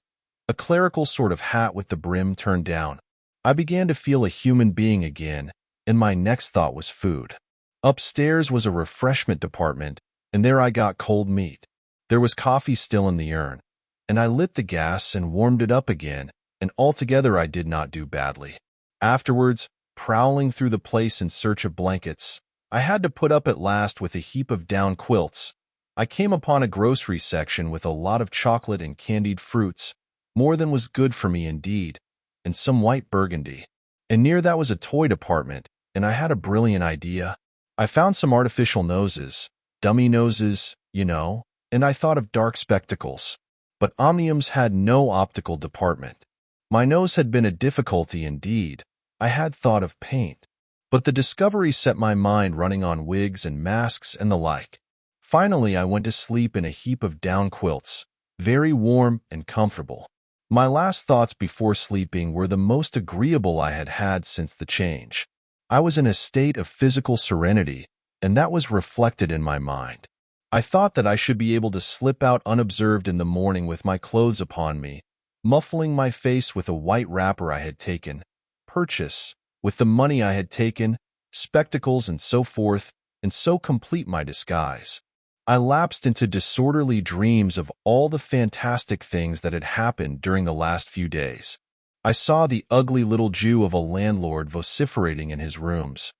a clerical sort of hat with the brim turned down. I began to feel a human being again, and my next thought was food. Upstairs was a refreshment department, and there I got cold meat. There was coffee still in the urn, and I lit the gas and warmed it up again, and altogether I did not do badly. Afterwards, prowling through the place in search of blankets, I had to put up at last with a heap of down quilts. I came upon a grocery section with a lot of chocolate and candied fruits, more than was good for me indeed, and some white burgundy. And near that was a toy department, and I had a brilliant idea. I found some artificial noses, dummy noses, you know, and I thought of dark spectacles. But Omnium's had no optical department. My nose had been a difficulty indeed. I had thought of paint. But the discovery set my mind running on wigs and masks and the like. Finally, I went to sleep in a heap of down quilts, very warm and comfortable. My last thoughts before sleeping were the most agreeable I had had since the change. I was in a state of physical serenity, and that was reflected in my mind. I thought that I should be able to slip out unobserved in the morning with my clothes upon me, muffling my face with a white wrapper I had taken, purchase, with the money I had taken, spectacles and so forth, and so complete my disguise. I lapsed into disorderly dreams of all the fantastic things that had happened during the last few days. I saw the ugly little Jew of a landlord vociferating in his rooms.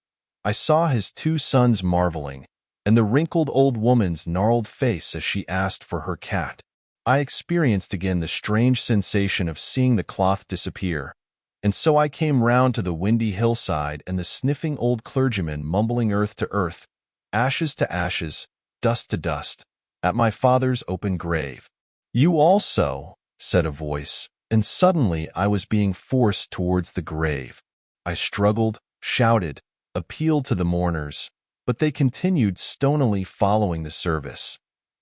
I saw his two sons marveling, and the wrinkled old woman's gnarled face as she asked for her cat. I experienced again the strange sensation of seeing the cloth disappear, and so I came round to the windy hillside and the sniffing old clergyman mumbling earth to earth, ashes to ashes, dust to dust, at my father's open grave. "You also," said a voice, and suddenly I was being forced towards the grave. I struggled, shouted, appealed to the mourners, but they continued stonily following the service.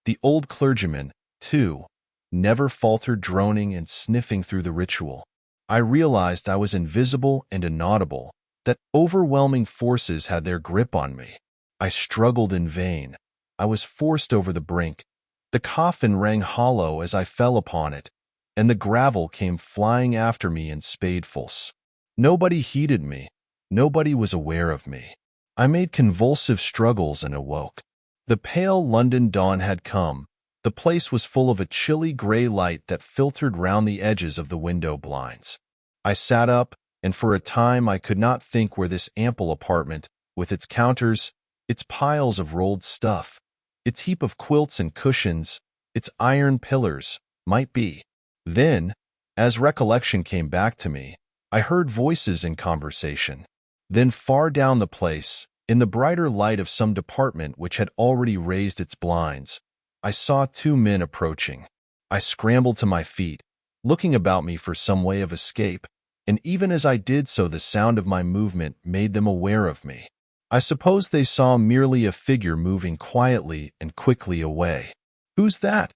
The old clergyman, too, never faltered droning and sniffing through the ritual. I realized I was invisible and inaudible, that overwhelming forces had their grip on me. I struggled in vain. I was forced over the brink. The coffin rang hollow as I fell upon it, and the gravel came flying after me in spadefuls. Nobody heeded me. Nobody was aware of me. I made convulsive struggles and awoke. The pale London dawn had come. The place was full of a chilly gray light that filtered round the edges of the window blinds. I sat up, and for a time I could not think where this ample apartment, with its counters, its piles of rolled stuff, its heap of quilts and cushions, its iron pillars, might be. Then, as recollection came back to me, I heard voices in conversation. Then far down the place, in the brighter light of some department which had already raised its blinds, I saw two men approaching. I scrambled to my feet, looking about me for some way of escape, and even as I did so the sound of my movement made them aware of me. I suppose they saw merely a figure moving quietly and quickly away. "Who's that?"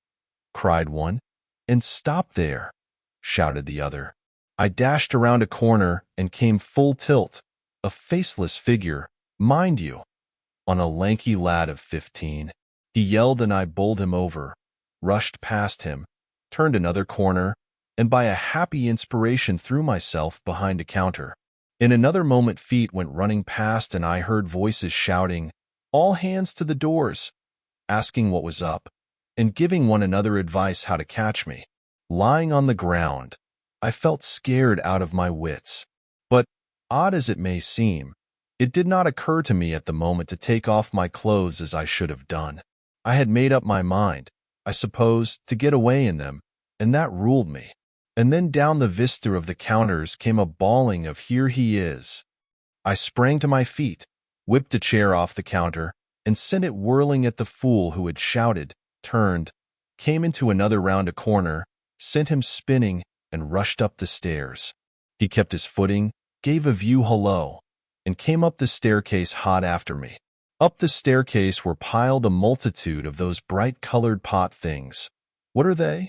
cried one. "And stop there," shouted the other. I dashed around a corner and came full tilt, a faceless figure, mind you, on a lanky lad of 15. He yelled and I bowled him over, rushed past him, turned another corner, and by a happy inspiration threw myself behind a counter. In another moment feet went running past and I heard voices shouting, "All hands to the doors," asking what was up, and giving one another advice how to catch me. Lying on the ground, I felt scared out of my wits. But, odd as it may seem, it did not occur to me at the moment to take off my clothes as I should have done. I had made up my mind, I suppose, to get away in them, and that ruled me. And then down the vista of the counters came a bawling of "Here he is." I sprang to my feet, whipped a chair off the counter, and sent it whirling at the fool who had shouted, turned, came into another round a corner, sent him spinning, and rushed up the stairs. He kept his footing, gave a view hello, and came up the staircase hot after me. Up the staircase were piled a multitude of those bright-colored pot things. "What are they?"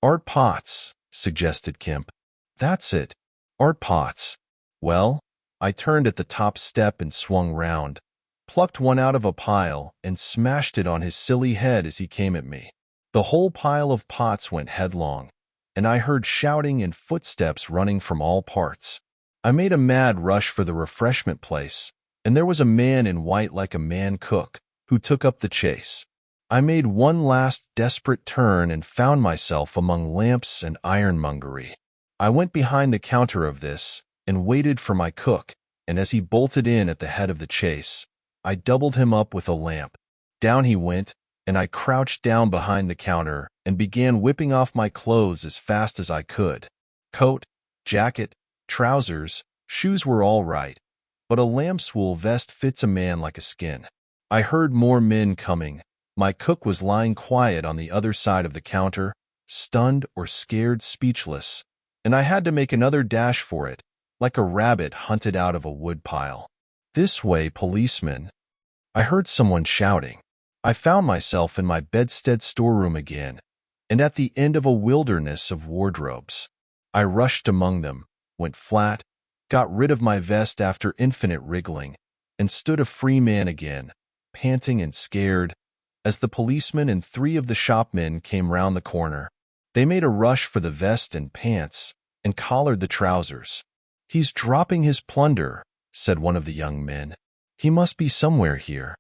"Art pots," suggested Kemp. "That's it, art pots." Well, I turned at the top step and swung round, plucked one out of a pile, and smashed it on his silly head as he came at me. The whole pile of pots went headlong. and I heard shouting and footsteps running from all parts. I made a mad rush for the refreshment place, and there was a man in white like a man cook who took up the chase. I made one last desperate turn and found myself among lamps and ironmongery. I went behind the counter of this and waited for my cook, and as he bolted in at the head of the chase, I doubled him up with a lamp. Down he went, and I crouched down behind the counter and began whipping off my clothes as fast as I could. Coat, jacket, trousers, shoes were all right, but a lambswool vest fits a man like a skin. I heard more men coming. My cook was lying quiet on the other side of the counter, stunned or scared speechless, and I had to make another dash for it, like a rabbit hunted out of a woodpile. "This way, policeman!" I heard someone shouting. I found myself in my bedstead storeroom again, and at the end of a wilderness of wardrobes. I rushed among them, went flat, got rid of my vest after infinite wriggling, and stood a free man again, panting and scared, as the policeman and 3 of the shopmen came round the corner. They made a rush for the vest and pants, and collared the trousers. "He's dropping his plunder," said one of the young men. "He must be somewhere here."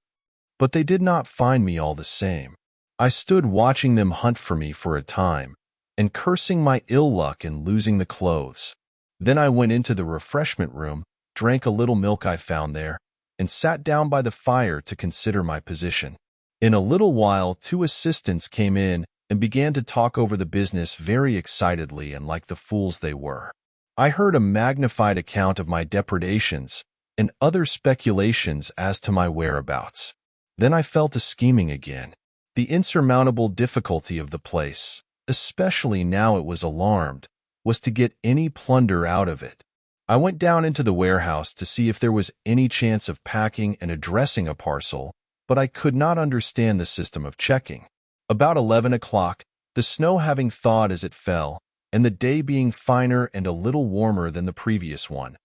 But they did not find me all the same. I stood watching them hunt for me for a time, and cursing my ill luck in losing the clothes. Then I went into the refreshment room, drank a little milk I found there, and sat down by the fire to consider my position. In a little while 2 assistants came in and began to talk over the business very excitedly and like the fools they were. I heard a magnified account of my depredations and other speculations as to my whereabouts. Then I fell to scheming again. The insurmountable difficulty of the place, especially now it was alarmed, was to get any plunder out of it. I went down into the warehouse to see if there was any chance of packing and addressing a parcel, but I could not understand the system of checking. About 11 o'clock, the snow having thawed as it fell, and the day being finer and a little warmer than the previous one,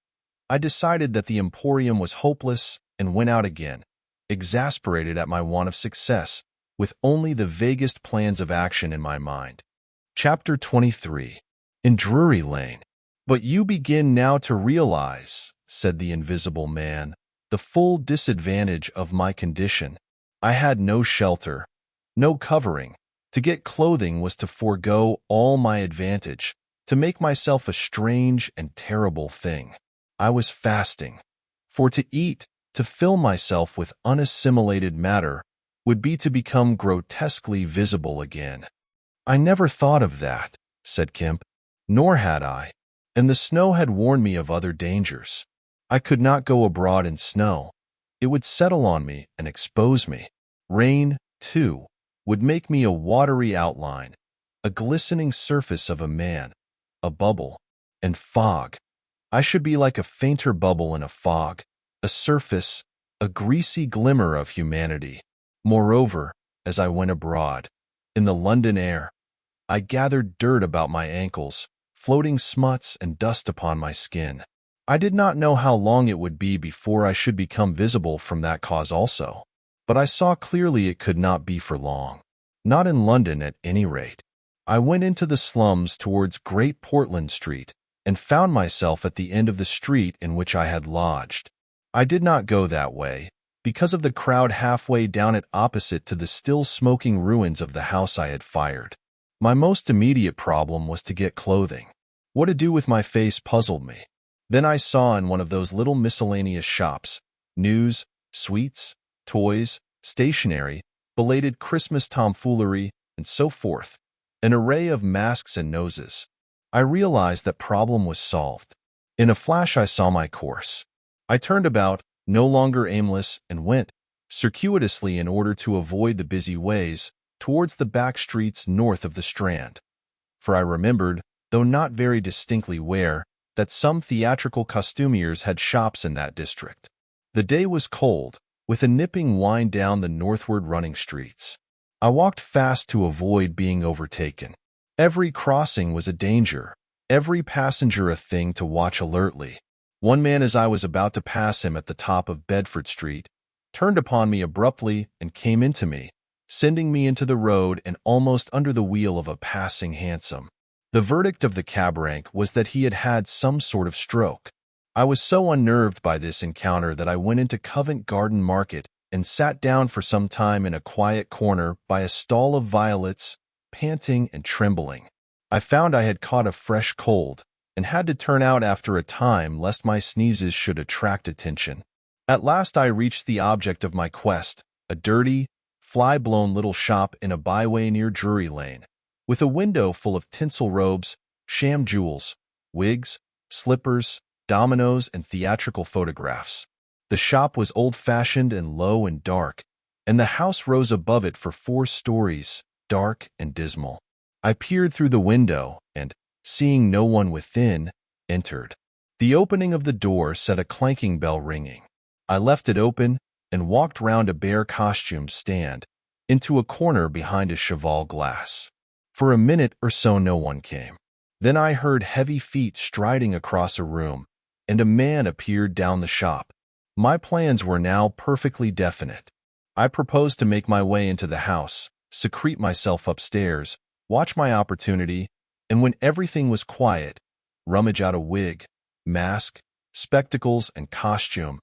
I decided that the Emporium was hopeless and went out again, exasperated at my want of success, with only the vaguest plans of action in my mind. Chapter 23. In Drury Lane. "But you begin now to realize," said the invisible man, "the full disadvantage of my condition. I had no shelter, no covering. To get clothing was to forego all my advantage, to make myself a strange and terrible thing. I was fasting. For to eat, to fill myself with unassimilated matter, would be to become grotesquely visible again." "I never thought of that," said Kemp. "Nor had I, and the snow had warned me of other dangers. I could not go abroad in snow. It would settle on me and expose me. Rain, too, would make me a watery outline, a glistening surface of a man, a bubble, and fog. I should be like a fainter bubble in a fog, a surface, a greasy glimmer of humanity. Moreover, as I went abroad, in the London air, I gathered dirt about my ankles, floating smuts and dust upon my skin. I did not know how long it would be before I should become visible from that cause also, but I saw clearly it could not be for long. Not in London at any rate. I went into the slums towards Great Portland Street, and found myself at the end of the street in which I had lodged. I did not go that way, because of the crowd halfway down it opposite to the still smoking ruins of the house I had fired. My most immediate problem was to get clothing. What to do with my face puzzled me. Then I saw in one of those little miscellaneous shops, news, sweets, toys, stationery, belated Christmas tomfoolery, and so forth, an array of masks and noses. I realized that problem was solved. In a flash I saw my course. I turned about, no longer aimless, and went, circuitously in order to avoid the busy ways, towards the back streets north of the Strand. For I remembered, though not very distinctly where, that some theatrical costumiers had shops in that district. The day was cold, with a nipping wind down the northward running streets. I walked fast to avoid being overtaken. Every crossing was a danger, every passenger a thing to watch alertly. One man, as I was about to pass him at the top of Bedford Street, turned upon me abruptly and came into me, sending me into the road and almost under the wheel of a passing hansom. The verdict of the cab rank was that he had had some sort of stroke. I was so unnerved by this encounter that I went into Covent Garden Market and sat down for some time in a quiet corner by a stall of violets, panting and trembling. I found I had caught a fresh cold and had to turn out after a time lest my sneezes should attract attention. At last I reached the object of my quest, a dirty, fly-blown little shop in a byway near Drury Lane, with a window full of tinsel robes, sham jewels, wigs, slippers, dominoes, and theatrical photographs. The shop was old-fashioned and low and dark, and the house rose above it for 4 stories, dark and dismal. I peered through the window and, seeing no one within, entered. The opening of the door set a clanking bell ringing. I left it open and walked round a bare costume stand, into a corner behind a cheval glass. For a minute or so no one came. Then I heard heavy feet striding across a room, and a man appeared down the shop. My plans were now perfectly definite. I proposed to make my way into the house, secrete myself upstairs, watch my opportunity, and when everything was quiet, rummage out a wig, mask, spectacles, and costume,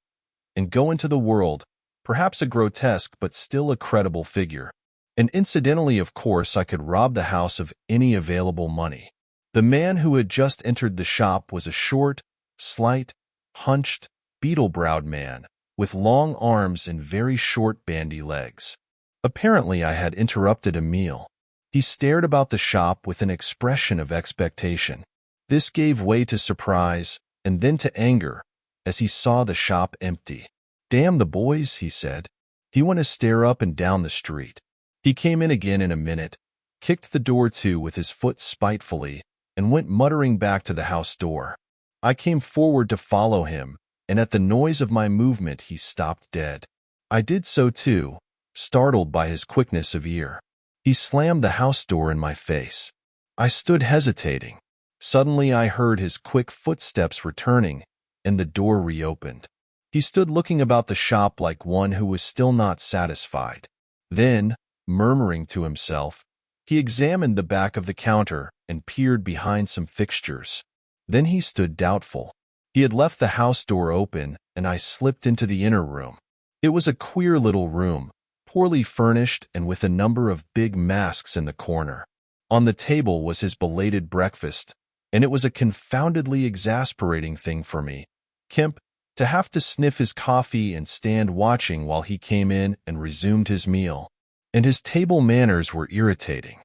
and go into the world, perhaps a grotesque but still a credible figure. And incidentally, of course, I could rob the house of any available money. The man who had just entered the shop was a short, slight, hunched, beetle-browed man, with long arms and very short bandy legs. Apparently I had interrupted a meal. He stared about the shop with an expression of expectation. This gave way to surprise, and then to anger, as he saw the shop empty. "Damn the boys," he said. He went a stare up and down the street. He came in again in a minute, kicked the door to with his foot spitefully, and went muttering back to the house door. I came forward to follow him, and at the noise of my movement he stopped dead. I did so too, startled by his quickness of ear. He slammed the house door in my face. I stood hesitating. Suddenly I heard his quick footsteps returning, and the door reopened. He stood looking about the shop like one who was still not satisfied. Then, murmuring to himself, he examined the back of the counter and peered behind some fixtures. Then he stood doubtful. He had left the house door open, and I slipped into the inner room. It was a queer little room, poorly furnished and with a number of big masks in the corner. On the table was his belated breakfast, and it was a confoundedly exasperating thing for me, Kemp, to have to sniff his coffee and stand watching while he came in and resumed his meal. And his table manners were irritating.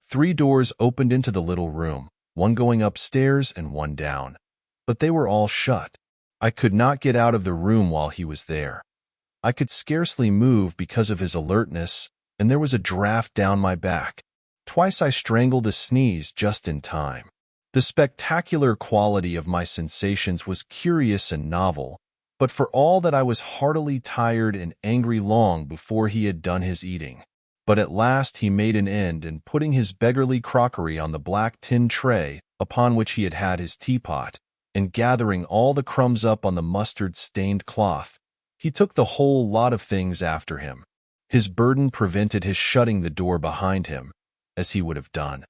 3 doors opened into the little room, one going upstairs and one down, but they were all shut. I could not get out of the room while he was there. I could scarcely move because of his alertness, and there was a draft down my back. Twice I strangled a sneeze just in time. The spectacular quality of my sensations was curious and novel, but for all that I was heartily tired and angry long before he had done his eating. But at last he made an end, and putting his beggarly crockery on the black tin tray upon which he had had his teapot, and gathering all the crumbs up on the mustard-stained cloth, he took the whole lot of things after him. His burden prevented his shutting the door behind him, as he would have done.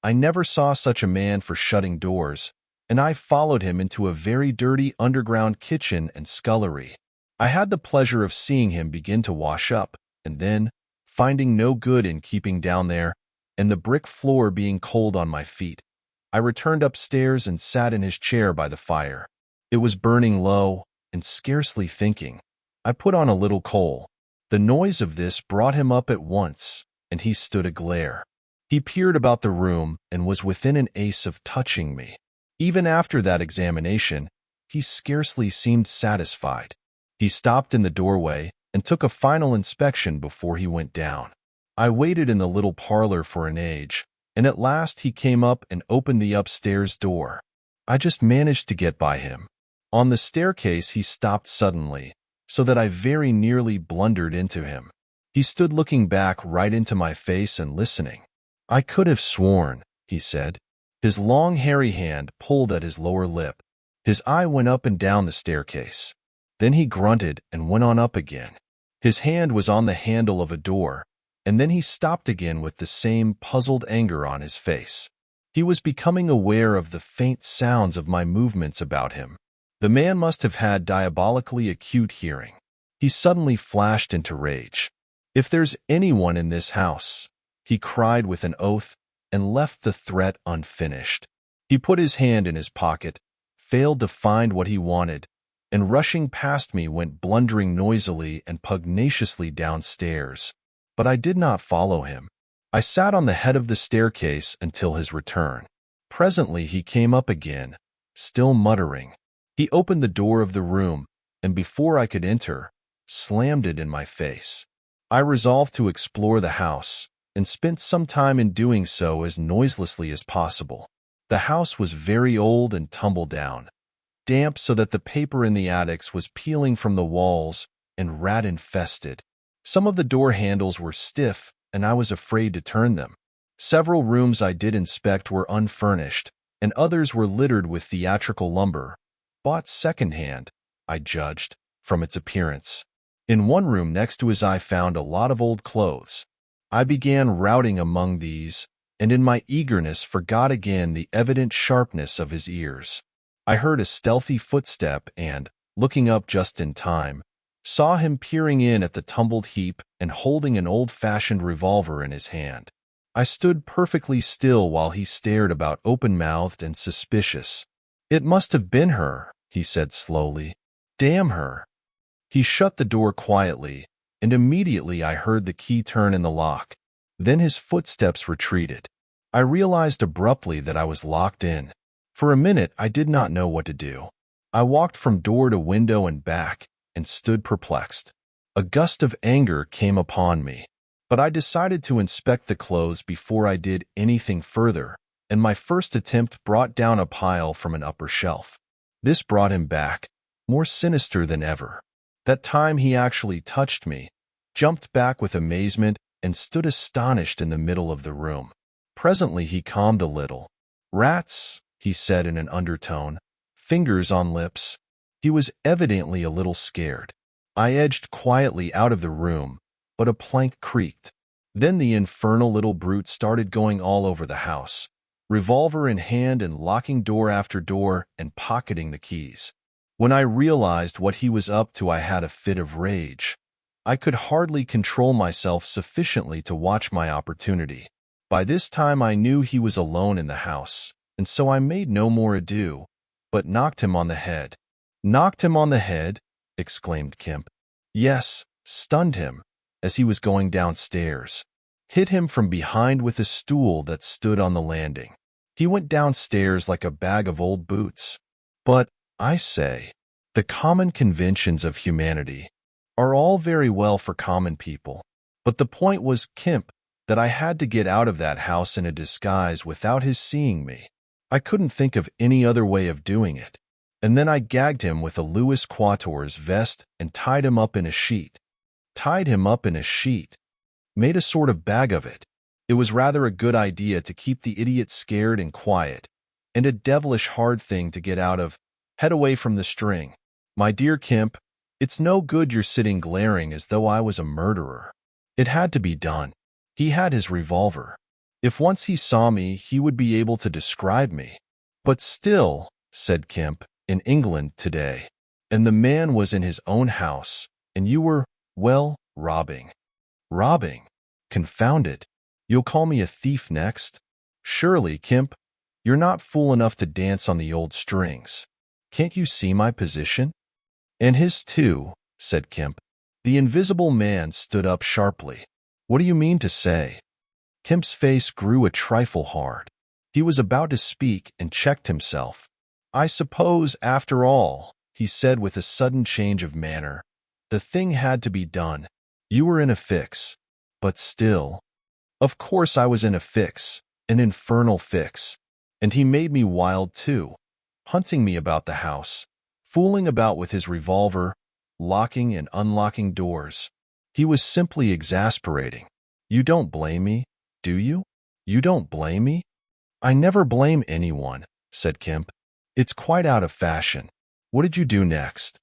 I never saw such a man for shutting doors, and I followed him into a very dirty underground kitchen and scullery. I had the pleasure of seeing him begin to wash up, and then, finding no good in keeping down there, and the brick floor being cold on my feet, I returned upstairs and sat in his chair by the fire. It was burning low, and scarcely thinking, I put on a little coal. The noise of this brought him up at once, and he stood aglare. He peered about the room and was within an ace of touching me. Even after that examination, he scarcely seemed satisfied. He stopped in the doorway and took a final inspection before he went down. I waited in the little parlor for an age, and at last he came up and opened the upstairs door. I just managed to get by him. On the staircase he stopped suddenly, so that I very nearly blundered into him. He stood looking back right into my face and listening. "I could have sworn," he said. His long hairy hand pulled at his lower lip. His eye went up and down the staircase. Then he grunted and went on up again. His hand was on the handle of a door, and then he stopped again with the same puzzled anger on his face. He was becoming aware of the faint sounds of my movements about him. The man must have had diabolically acute hearing. He suddenly flashed into rage. "If there's anyone in this house," he cried with an oath, and left the threat unfinished. He put his hand in his pocket, failed to find what he wanted, and rushing past me went blundering noisily and pugnaciously downstairs. But I did not follow him. I sat on the head of the staircase until his return. Presently he came up again, still muttering. He opened the door of the room, and before I could enter, slammed it in my face. I resolved to explore the house, and spent some time in doing so as noiselessly as possible. The house was very old and tumble down, damp so that the paper in the attics was peeling from the walls, and rat-infested. Some of the door handles were stiff, and I was afraid to turn them. Several rooms I did inspect were unfurnished, and others were littered with theatrical lumber, bought second-hand, I judged, from its appearance. In one room next to his I found a lot of old clothes. I began routing among these, and in my eagerness forgot again the evident sharpness of his ears. I heard a stealthy footstep and, looking up just in time, saw him peering in at the tumbled heap and holding an old-fashioned revolver in his hand. I stood perfectly still while he stared about open-mouthed and suspicious. "It must have been her," he said slowly. "Damn her." He shut the door quietly, and immediately I heard the key turn in the lock. Then his footsteps retreated. I realized abruptly that I was locked in. For a minute I did not know what to do. I walked from door to window and back, and stood perplexed. A gust of anger came upon me, but I decided to inspect the clothes before I did anything further, and my first attempt brought down a pile from an upper shelf. This brought him back, more sinister than ever. That time he actually touched me, jumped back with amazement, and stood astonished in the middle of the room. Presently he calmed a little. "Rats," he said in an undertone, fingers on lips. He was evidently a little scared. I edged quietly out of the room, but a plank creaked. Then the infernal little brute started going all over the house, revolver in hand and locking door after door and pocketing the keys. When I realized what he was up to, I had a fit of rage. I could hardly control myself sufficiently to watch my opportunity. By this time I knew he was alone in the house, and so I made no more ado, but knocked him on the head. "Knocked him on the head?" exclaimed Kemp. "Yes, stunned him, as he was going downstairs. Hit him from behind with a stool that stood on the landing. He went downstairs like a bag of old boots. But, I say, the common conventions of humanity are all very well for common people. But the point was, Kemp, that I had to get out of that house in a disguise without his seeing me. I couldn't think of any other way of doing it. And then I gagged him with a Louis Quatorze vest and tied him up in a sheet. Tied him up in a sheet. Made a sort of bag of it. It was rather a good idea to keep the idiot scared and quiet, and a devilish hard thing to get out of. Head away from the string. My dear Kemp, it's no good your sitting glaring as though I was a murderer. It had to be done. He had his revolver. If once he saw me, he would be able to describe me. But still," said Kemp, "in England today. And the man was in his own house, and you were, well, robbing." "Robbing? Confound it. You'll call me a thief next? Surely, Kemp, you're not fool enough to dance on the old strings. Can't you see my position?" "And his too," said Kemp. The invisible man stood up sharply. "What do you mean to say?" Kemp's face grew a trifle hard. He was about to speak and checked himself. "I suppose, after all," he said with a sudden change of manner, "the thing had to be done. You were in a fix. But still—" "Of course I was in a fix, an infernal fix. And he made me wild too, hunting me about the house, fooling about with his revolver, locking and unlocking doors. He was simply exasperating. You don't blame me, do you? You don't blame me?" "I never blame anyone," said Kemp. "It's quite out of fashion. What did you do next?"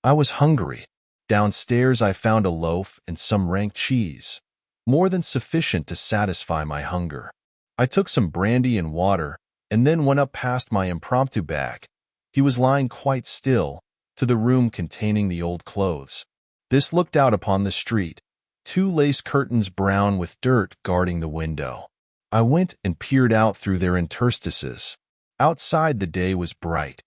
"I was hungry. Downstairs I found a loaf and some rank cheese, more than sufficient to satisfy my hunger. I took some brandy and water, and then went up past my impromptu bag. He was lying quite still, to the room containing the old clothes. This looked out upon the street, two lace curtains brown with dirt guarding the window. I went and peered out through their interstices. Outside the day was bright,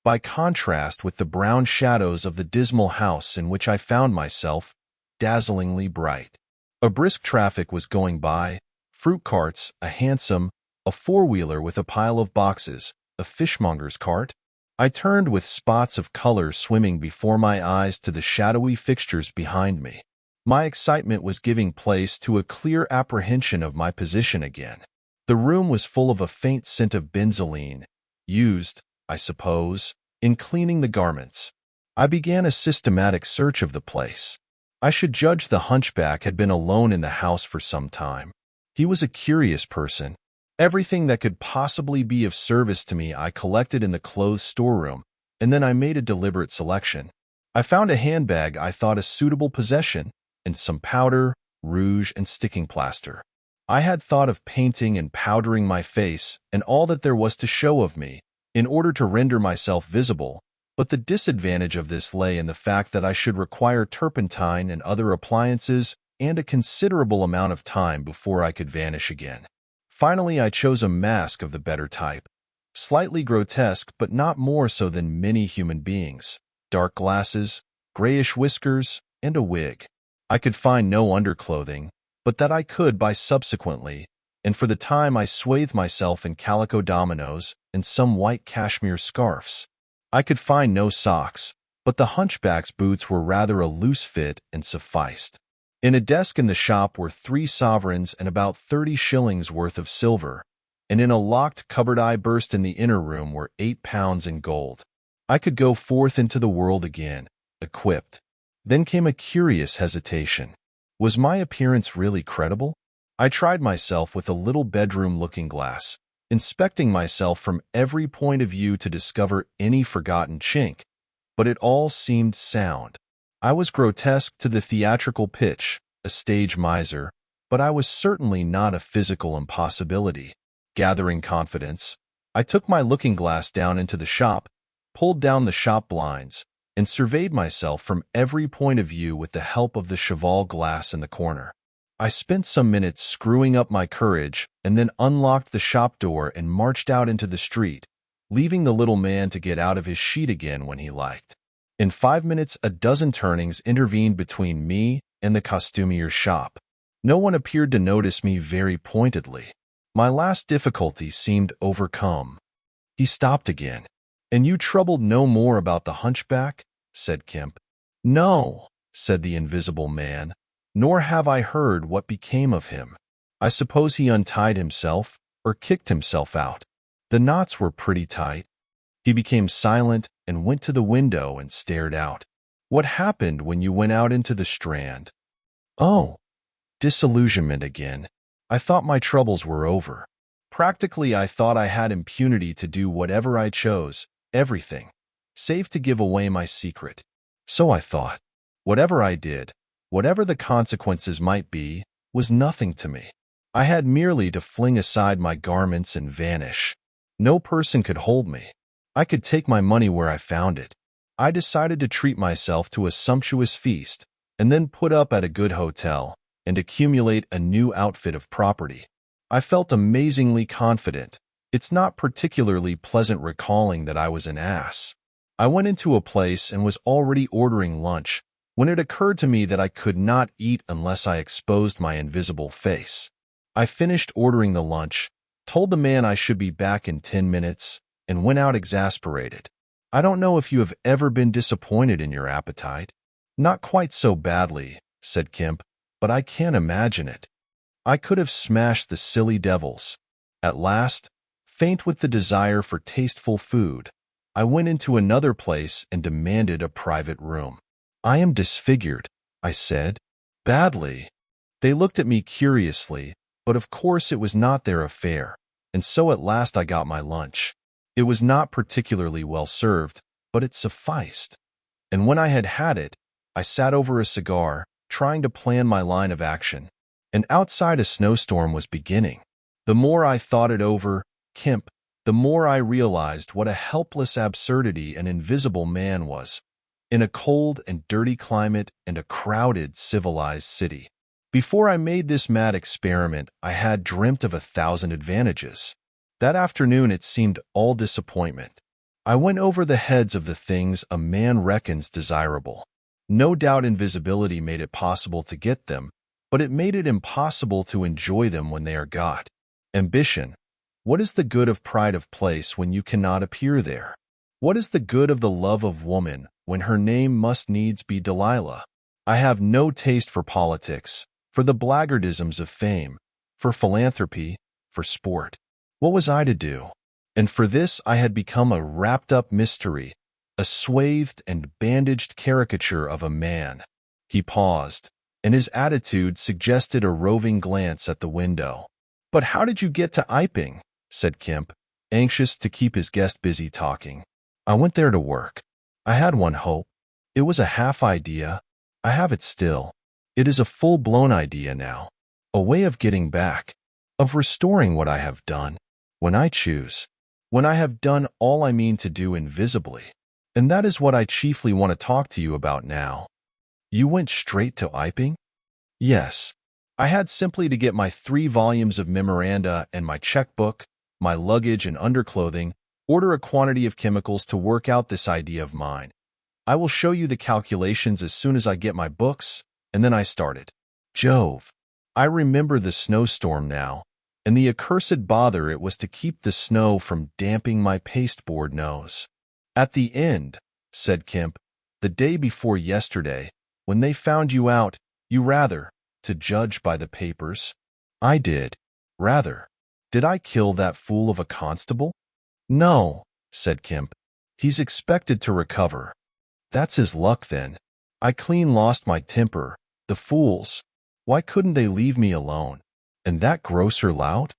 by contrast with the brown shadows of the dismal house in which I found myself, dazzlingly bright. A brisk traffic was going by, fruit carts, a hansom, a four-wheeler with a pile of boxes, a fishmonger's cart. I turned with spots of color swimming before my eyes to the shadowy fixtures behind me. My excitement was giving place to a clear apprehension of my position again. The room was full of a faint scent of benzoline, used, I suppose, in cleaning the garments. I began a systematic search of the place. I should judge the hunchback had been alone in the house for some time. He was a curious person. Everything that could possibly be of service to me I collected in the clothes storeroom, and then I made a deliberate selection. I found a handbag I thought a suitable possession, and some powder, rouge, and sticking plaster. I had thought of painting and powdering my face and all that there was to show of me, in order to render myself visible, but the disadvantage of this lay in the fact that I should require turpentine and other appliances and a considerable amount of time before I could vanish again. Finally, I chose a mask of the better type, slightly grotesque but not more so than many human beings, dark glasses, grayish whiskers, and a wig. I could find no underclothing, but that I could buy subsequently, and for the time I swathed myself in calico dominoes and some white cashmere scarfs. I could find no socks, but the hunchback's boots were rather a loose fit and sufficed. In a desk in the shop were 3 sovereigns and about 30 shillings worth of silver, and in a locked cupboard I burst in the inner room were 8 pounds in gold. I could go forth into the world again, equipped. Then came a curious hesitation. Was my appearance really credible? I tried myself with a little bedroom looking-glass, inspecting myself from every point of view to discover any forgotten chink, but it all seemed sound. I was grotesque to the theatrical pitch, a stage miser, but I was certainly not a physical impossibility. Gathering confidence, I took my looking-glass down into the shop, pulled down the shop blinds, and surveyed myself from every point of view with the help of the cheval glass in the corner. I spent some minutes screwing up my courage and then unlocked the shop door and marched out into the street, leaving the little man to get out of his sheet again when he liked. In 5 minutes, a dozen turnings intervened between me and the costumier's shop. No one appeared to notice me very pointedly. My last difficulty seemed overcome. He stopped again. "And you troubled no more about the hunchback?" said Kemp. "No," said the invisible man, "nor have I heard what became of him. I suppose he untied himself or kicked himself out. The knots were pretty tight." He became silent and went to the window and stared out. "What happened when you went out into the Strand?" "Oh, disillusionment again. I thought my troubles were over. Practically, I thought I had impunity to do whatever I chose, everything, save to give away my secret. So I thought. Whatever I did, whatever the consequences might be, was nothing to me. I had merely to fling aside my garments and vanish. No person could hold me. I could take my money where I found it. I decided to treat myself to a sumptuous feast, and then put up at a good hotel, and accumulate a new outfit of property. I felt amazingly confident. It's not particularly pleasant recalling that I was an ass. I went into a place and was already ordering lunch, when it occurred to me that I could not eat unless I exposed my invisible face. I finished ordering the lunch, told the man I should be back in 10 minutes, and went out exasperated. I don't know if you have ever been disappointed in your appetite. "Not quite so badly," said Kemp, "but I can't imagine it. I could have smashed the silly devils." At last, faint with the desire for tasteful food, I went into another place and demanded a private room. "I am disfigured," I said. "Badly." They looked at me curiously, but of course it was not their affair, and so at last I got my lunch. It was not particularly well served, but it sufficed. And when I had had it, I sat over a cigar, trying to plan my line of action. And outside a snowstorm was beginning. The more I thought it over, Kemp, the more I realized what a helpless absurdity an invisible man was, in a cold and dirty climate and a crowded, civilized city. Before I made this mad experiment, I had dreamt of 1,000 advantages. That afternoon it seemed all disappointment. I went over the heads of the things a man reckons desirable. No doubt invisibility made it possible to get them, but it made it impossible to enjoy them when they are got. Ambition. What is the good of pride of place when you cannot appear there? What is the good of the love of woman when her name must needs be Delilah? I have no taste for politics, for the blackguardisms of fame, for philanthropy, for sport. What was I to do? And for this I had become a wrapped-up mystery, a swathed and bandaged caricature of a man. He paused, and his attitude suggested a roving glance at the window. "But how did you get to Iping?" said Kemp, anxious to keep his guest busy talking. "I went there to work. I had one hope. It was a half idea. I have it still. It is a full-blown idea now. A way of getting back, of restoring what I have done, when I choose, when I have done all I mean to do invisibly. And that is what I chiefly want to talk to you about now." "You went straight to Iping?" "Yes. I had simply to get my 3 volumes of memoranda and my checkbook, my luggage and underclothing, order a quantity of chemicals to work out this idea of mine. I will show you the calculations as soon as I get my books, and then I started. Jove! I remember the snowstorm now, and the accursed bother it was to keep the snow from damping my pasteboard nose. At the end," said Kemp, "the day before yesterday, when they found you out, you rather, to judge by the papers." "I did. Rather. Did I kill that fool of a constable?" "No," said Kemp. "He's expected to recover." "That's his luck, then. I clean lost my temper. The fools. Why couldn't they leave me alone? And that grocer lout?"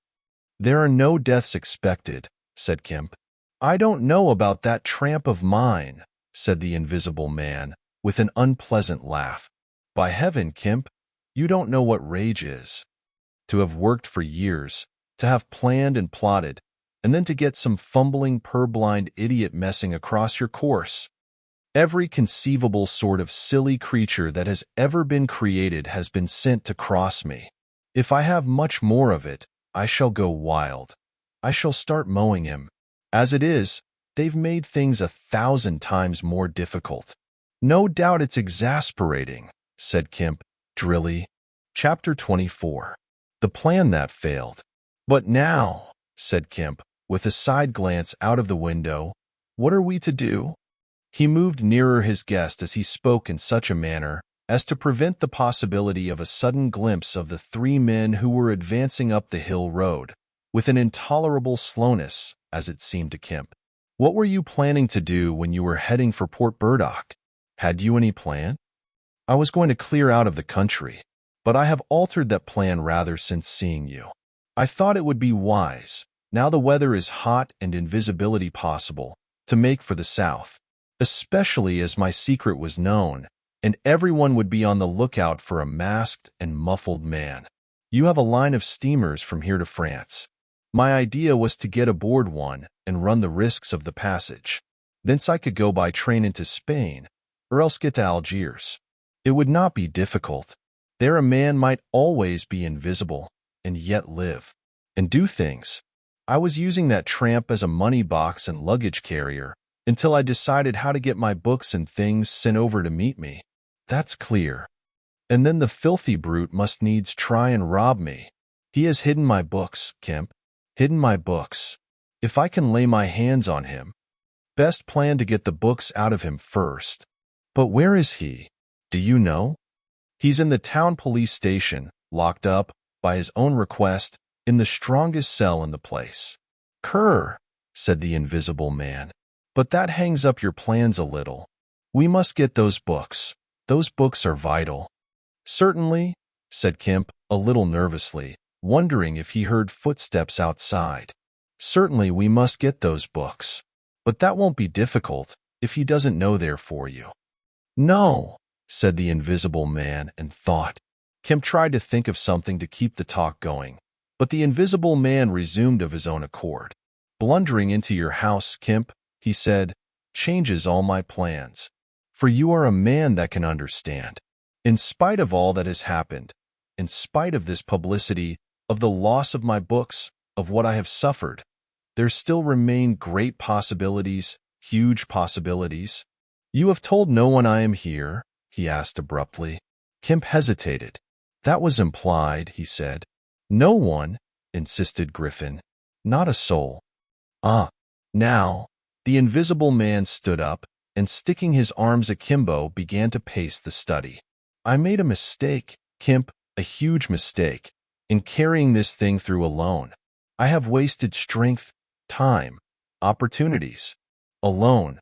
"There are no deaths expected," said Kemp. "I don't know about that tramp of mine," said the invisible man, with an unpleasant laugh. "By heaven, Kemp, you don't know what rage is. To have worked for years, to have planned and plotted, and then to get some fumbling, purblind idiot messing across your course. Every conceivable sort of silly creature that has ever been created has been sent to cross me. If I have much more of it, I shall go wild. I shall start mowing him. As it is, they've made things 1,000 times more difficult." "No doubt it's exasperating," said Kemp, drily. Chapter 24. The plan that failed. "But now," said Kemp, with a side glance out of the window, "what are we to do?" He moved nearer his guest as he spoke in such a manner as to prevent the possibility of a sudden glimpse of the 3 men who were advancing up the hill road, with an intolerable slowness, as it seemed to Kemp. "What were you planning to do when you were heading for Port Burdock? Had you any plan?" "I was going to clear out of the country, but I have altered that plan rather since seeing you. I thought it would be wise, now the weather is hot and invisibility possible, to make for the south, especially as my secret was known, and everyone would be on the lookout for a masked and muffled man. You have a line of steamers from here to France. My idea was to get aboard one and run the risks of the passage. Thence I could go by train into Spain, or else get to Algiers. It would not be difficult. There a man might always be invisible, and yet live, and do things. I was using that tramp as a money box and luggage carrier, until I decided how to get my books and things sent over to meet me. That's clear. And then the filthy brute must needs try and rob me. He has hidden my books, Kemp. Hidden my books. If I can lay my hands on him. Best plan to get the books out of him first. But where is he? Do you know? He's in the town police station, locked up, by his own request, in the strongest cell in the place. Cur, said the invisible man. But that hangs up your plans a little. We must get those books. Those books are vital. Certainly, said Kemp, a little nervously, wondering if he heard footsteps outside. Certainly we must get those books. But that won't be difficult, if he doesn't know they're for you. No, said the invisible man, and thought. Kemp tried to think of something to keep the talk going, But the invisible man resumed of his own accord. "Blundering into your house, Kemp," he said, "changes all my plans. For you are a man that can understand. In spite of all that has happened, in spite of this publicity, of the loss of my books, of what I have suffered, there still remain great possibilities, huge possibilities." "You have told no one I am here?" he asked abruptly. Kemp hesitated. "That was implied," he said. "No one," insisted Griffin. "Not a soul." "Ah." Now, the invisible man stood up and, sticking his arms akimbo, began to pace the study. "I made a mistake, Kemp, a huge mistake, in carrying this thing through alone. I have wasted strength, time, opportunities. Alone.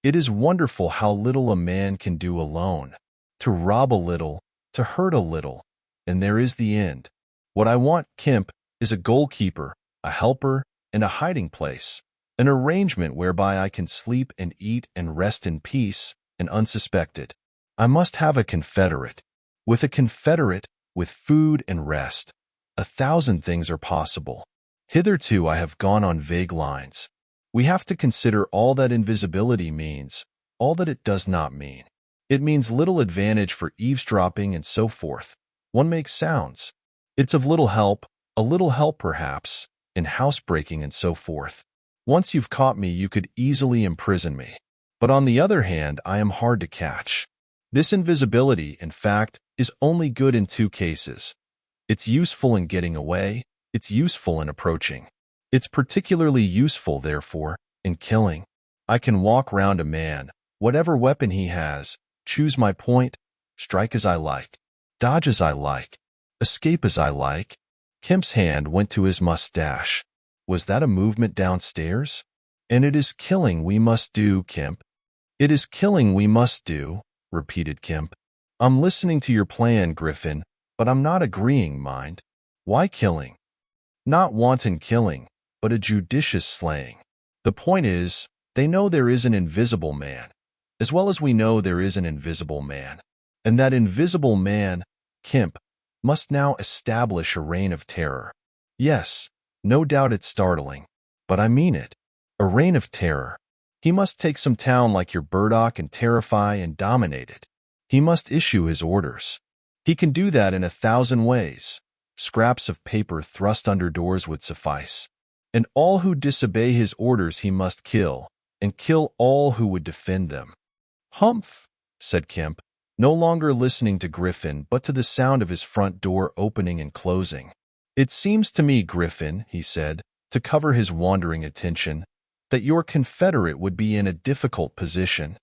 It is wonderful how little a man can do alone. To rob a little, to hurt a little, and there is the end. What I want, Kemp, is a goalkeeper, a helper, and a hiding place, an arrangement whereby I can sleep and eat and rest in peace and unsuspected. I must have a confederate. With a confederate, with food and rest, 1,000 things are possible. Hitherto I have gone on vague lines. We have to consider all that invisibility means, all that it does not mean. It means little advantage for eavesdropping and so forth. One makes sounds. It's of little help perhaps, in housebreaking and so forth. Once you've caught me, you could easily imprison me. But on the other hand, I am hard to catch. This invisibility, in fact, is only good in 2 cases. It's useful in getting away, it's useful in approaching. It's particularly useful, therefore, in killing. I can walk round a man, whatever weapon he has, choose my point, strike as I like, dodge as I like, escape as I like." Kemp's hand went to his mustache. "Was that a movement downstairs?" "And it is killing we must do, Kemp." "It is killing we must do," repeated Kemp. "I'm listening to your plan, Griffin, but I'm not agreeing, mind." "Why killing?" "Not wanton killing, but a judicious slaying. The point is, they know there is an invisible man, as well as we know there is an invisible man. And that invisible man, Kemp, must now establish a reign of terror. Yes, no doubt it's startling, but I mean it. A reign of terror. He must take some town like your Burdock and terrify and dominate it. He must issue his orders. He can do that in 1,000 ways. Scraps of paper thrust under doors would suffice. And all who disobey his orders he must kill, and kill all who would defend them." "Humph," said Kemp, no longer listening to Griffin but to the sound of his front door opening and closing. "It seems to me, Griffin," he said, to cover his wandering attention, "that your confederate would be in a difficult position."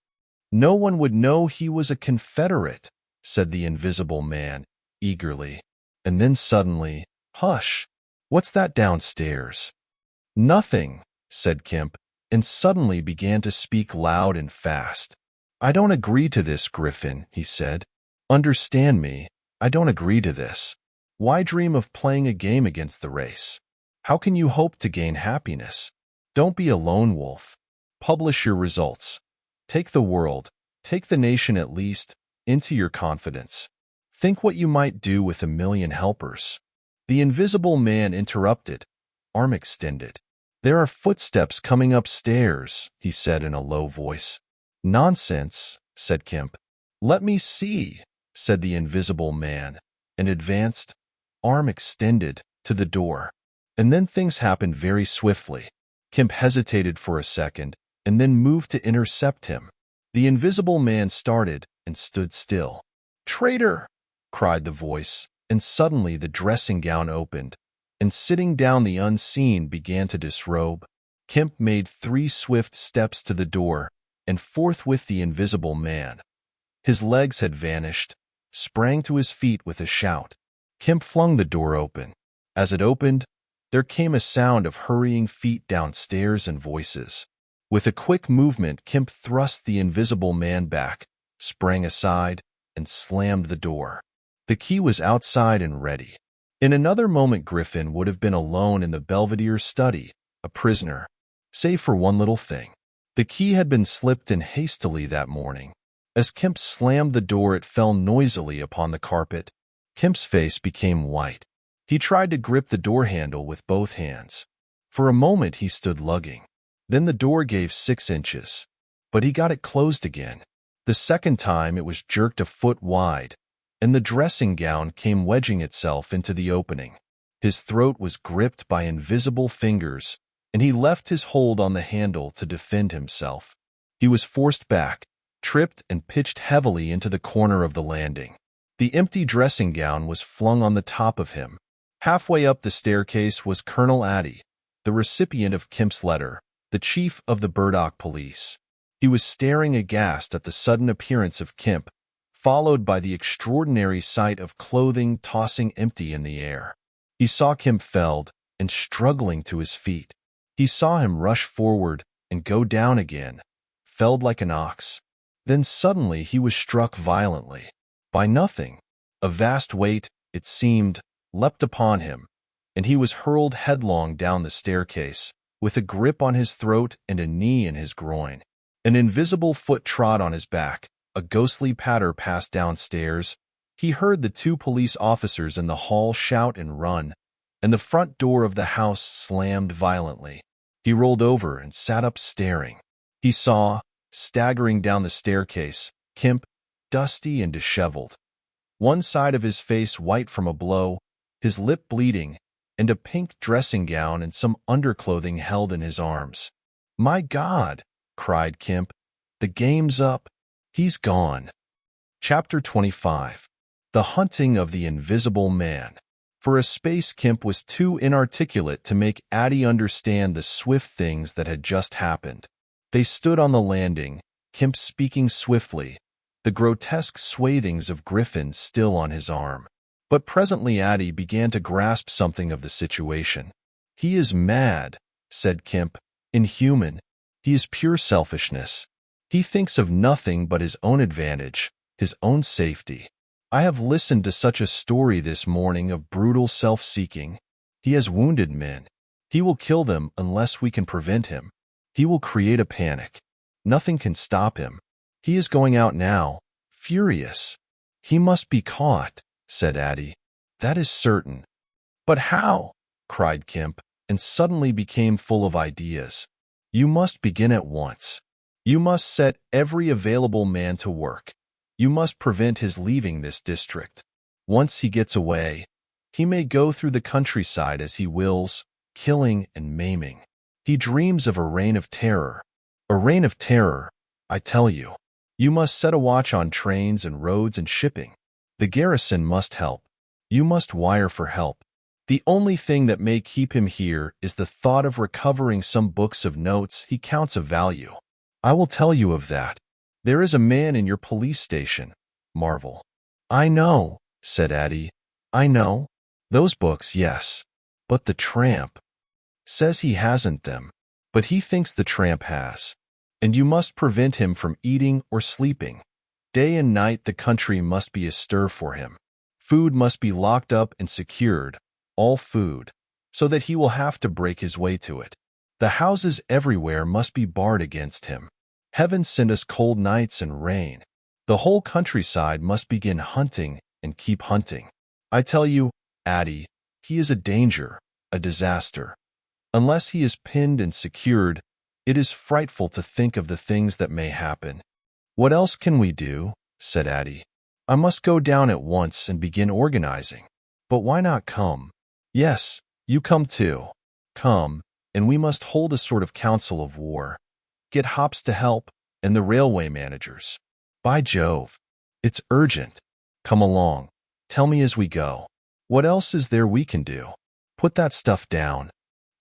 "No one would know he was a confederate," said the invisible man, eagerly. And then suddenly, "Hush! What's that downstairs?" "Nothing," said Kemp, and suddenly began to speak loud and fast. "I don't agree to this, Griffin," he said. "Understand me, I don't agree to this. Why dream of playing a game against the race? How can you hope to gain happiness? Don't be a lone wolf. Publish your results. Take the world, take the nation at least, into your confidence. Think what you might do with 1,000,000 helpers." The invisible man interrupted, arm extended. "There are footsteps coming upstairs," he said in a low voice. "Nonsense," said Kemp. "Let me see," said the invisible man, and advanced, arm extended, to the door. And then things happened very swiftly. Kemp hesitated for a second, and then moved to intercept him. The invisible man started and stood still. "Traitor!" cried the voice, and suddenly the dressing gown opened, and sitting down the unseen began to disrobe. Kemp made 3 swift steps to the door, and forthwith the invisible man, his legs had vanished, sprang to his feet with a shout. Kemp flung the door open. As it opened, there came a sound of hurrying feet downstairs and voices. With a quick movement, Kemp thrust the invisible man back, sprang aside, and slammed the door. The key was outside and ready. In another moment Griffin would have been alone in the Belvedere study, a prisoner, save for one little thing. The key had been slipped in hastily that morning. As Kemp slammed the door, it fell noisily upon the carpet. Kemp's face became white. He tried to grip the door handle with both hands. For a moment he stood lugging. Then the door gave 6 inches. But he got it closed again. The second time it was jerked a foot wide, and the dressing gown came wedging itself into the opening. His throat was gripped by invisible fingers, and he left his hold on the handle to defend himself. He was forced back, tripped and pitched heavily into the corner of the landing. The empty dressing gown was flung on the top of him. Halfway up the staircase was Colonel Addy, the recipient of Kemp's letter, the chief of the Burdock police. He was staring aghast at the sudden appearance of Kemp, followed by the extraordinary sight of clothing tossing empty in the air. He saw Kemp felled and struggling to his feet. He saw him rush forward and go down again, felled like an ox. Then suddenly he was struck violently. By nothing. A vast weight, it seemed, leapt upon him, and he was hurled headlong down the staircase, with a grip on his throat and a knee in his groin. An invisible foot trod on his back, a ghostly patter passed downstairs. He heard the 2 police officers in the hall shout and run, and the front door of the house slammed violently. He rolled over and sat up staring. He saw, staggering down the staircase, Kemp, dusty and disheveled. One side of his face white from a blow, his lip bleeding, and a pink dressing gown and some underclothing held in his arms. "My God!" cried Kemp. "The game's up. He's gone." Chapter 25. The Hunting of the Invisible Man. For a space Kemp was too inarticulate to make Addy understand the swift things that had just happened. They stood on the landing, Kemp speaking swiftly, the grotesque swathings of Griffin still on his arm. But presently Addy began to grasp something of the situation. "He is mad," said Kemp, "inhuman. He is pure selfishness. He thinks of nothing but his own advantage, his own safety. I have listened to such a story this morning of brutal self-seeking. He has wounded men. He will kill them unless we can prevent him. He will create a panic. Nothing can stop him. He is going out now, furious. He must be caught," said Addy. "That is certain." "But how?" cried Kemp, and suddenly became full of ideas. "You must begin at once. You must set every available man to work. You must prevent his leaving this district. Once he gets away, he may go through the countryside as he wills, killing and maiming. He dreams of a reign of terror. A reign of terror, I tell you. You must set a watch on trains and roads and shipping. The garrison must help. You must wire for help. The only thing that may keep him here is the thought of recovering some books of notes he counts of value. I will tell you of that. There is a man in your police station, Marvel." "I know," said Addy. "I know. Those books, yes. But the tramp says he hasn't them. But he thinks the tramp has. And you must prevent him from eating or sleeping. Day and night the country must be astir for him. Food must be locked up and secured, all food, so that he will have to break his way to it. The houses everywhere must be barred against him. Heaven send us cold nights and rain. The whole countryside must begin hunting and keep hunting. I tell you, Addy, he is a danger, a disaster. Unless he is pinned and secured, it is frightful to think of the things that may happen." "What else can we do?" said Addy. "I must go down at once and begin organizing. But why not come? Yes, you come too. Come, and we must hold a sort of council of war. Get Hops to help, and the railway managers. By Jove, it's urgent. Come along. Tell me as we go. What else is there we can do? Put that stuff down."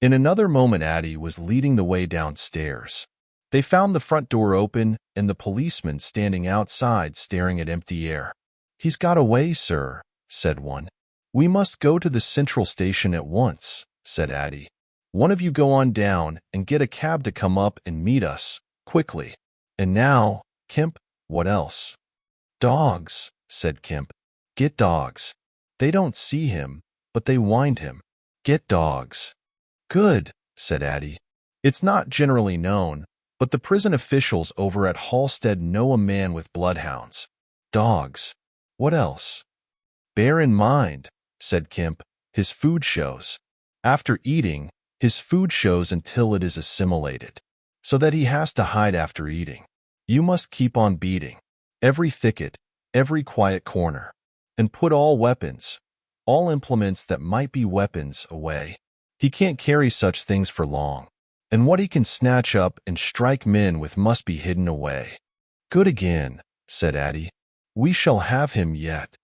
In another moment Addy was leading the way downstairs. They found the front door open and the policeman standing outside staring at empty air. "He's got away, sir," said one. "We must go to the central station at once," said Addy. "One of you go on down and get a cab to come up and meet us, quickly. And now, Kemp, what else?" "Dogs," said Kemp. "Get dogs. They don't see him, but they wind him. Get dogs." "Good," said Addy. "It's not generally known, but the prison officials over at Halstead know a man with bloodhounds. Dogs. What else?" "Bear in mind," said Kemp, his food shows. After eating, his food shows until it is assimilated, so that he has to hide after eating. You must keep on beating every thicket, every quiet corner, and put all weapons, all implements that might be weapons, away. He can't carry such things for long, and what he can snatch up and strike men with must be hidden away. Good again, said Addie. We shall have him yet.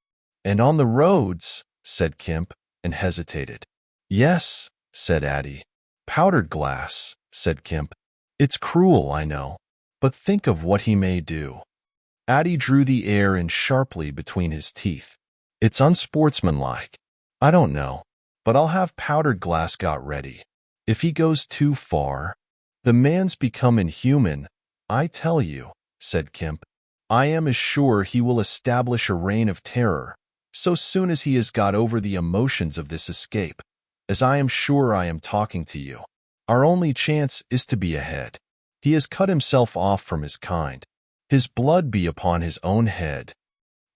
And on the roads, said Kemp, and hesitated. Yes, said Addie. Powdered glass, said Kemp. It's cruel, I know, but think of what he may do. Addie drew the air in sharply between his teeth. It's unsportsmanlike. I don't know, but I'll have powdered glass got ready. If he goes too far, the man's become inhuman, I tell you, said Kemp. I am as sure he will establish a reign of terror, so soon as he has got over the emotions of this escape, as I am sure I am talking to you. Our only chance is to be ahead. He has cut himself off from his kind. His blood be upon his own head.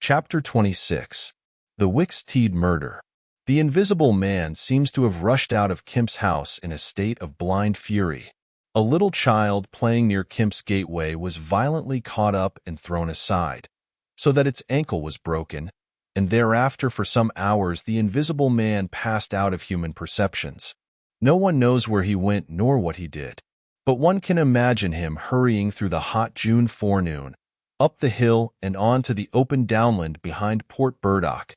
Chapter 26. The Wicksteed Murder. The Invisible Man seems to have rushed out of Kemp's house in a state of blind fury. A little child playing near Kemp's gateway was violently caught up and thrown aside, so that its ankle was broken, and thereafter for some hours the Invisible Man passed out of human perceptions. No one knows where he went nor what he did, but one can imagine him hurrying through the hot June forenoon, up the hill and on to the open downland behind Port Burdock,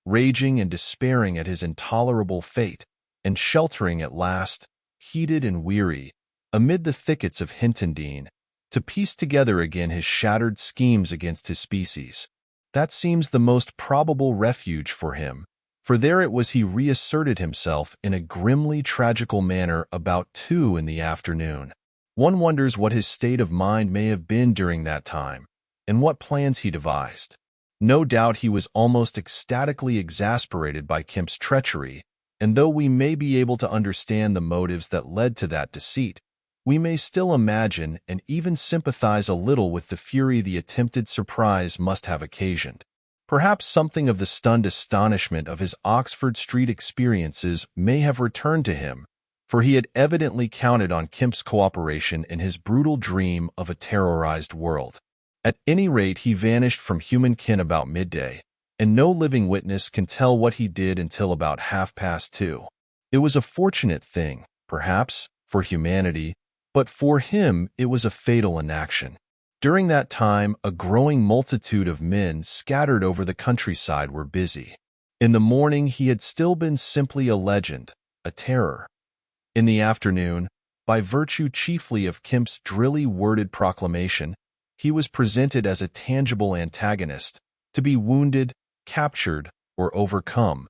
raging and despairing at his intolerable fate, and sheltering at last, heated and weary, amid the thickets of Hintendine, to piece together again his shattered schemes against his species. That seems the most probable refuge for him, for there it was he reasserted himself in a grimly tragical manner about 2 in the afternoon. One wonders what his state of mind may have been during that time, and what plans he devised. No doubt he was almost ecstatically exasperated by Kemp's treachery, and though we may be able to understand the motives that led to that deceit, we may still imagine and even sympathize a little with the fury the attempted surprise must have occasioned. Perhaps something of the stunned astonishment of his Oxford Street experiences may have returned to him, for he had evidently counted on Kemp's cooperation in his brutal dream of a terrorized world. At any rate, he vanished from human ken about midday, and no living witness can tell what he did until about 2:30. It was a fortunate thing, perhaps, for humanity, but for him it was a fatal inaction. During that time, a growing multitude of men scattered over the countryside were busy. In the morning he had still been simply a legend, a terror. In the afternoon, by virtue chiefly of Kemp's drilly worded proclamation, he was presented as a tangible antagonist, to be wounded, captured, or overcome,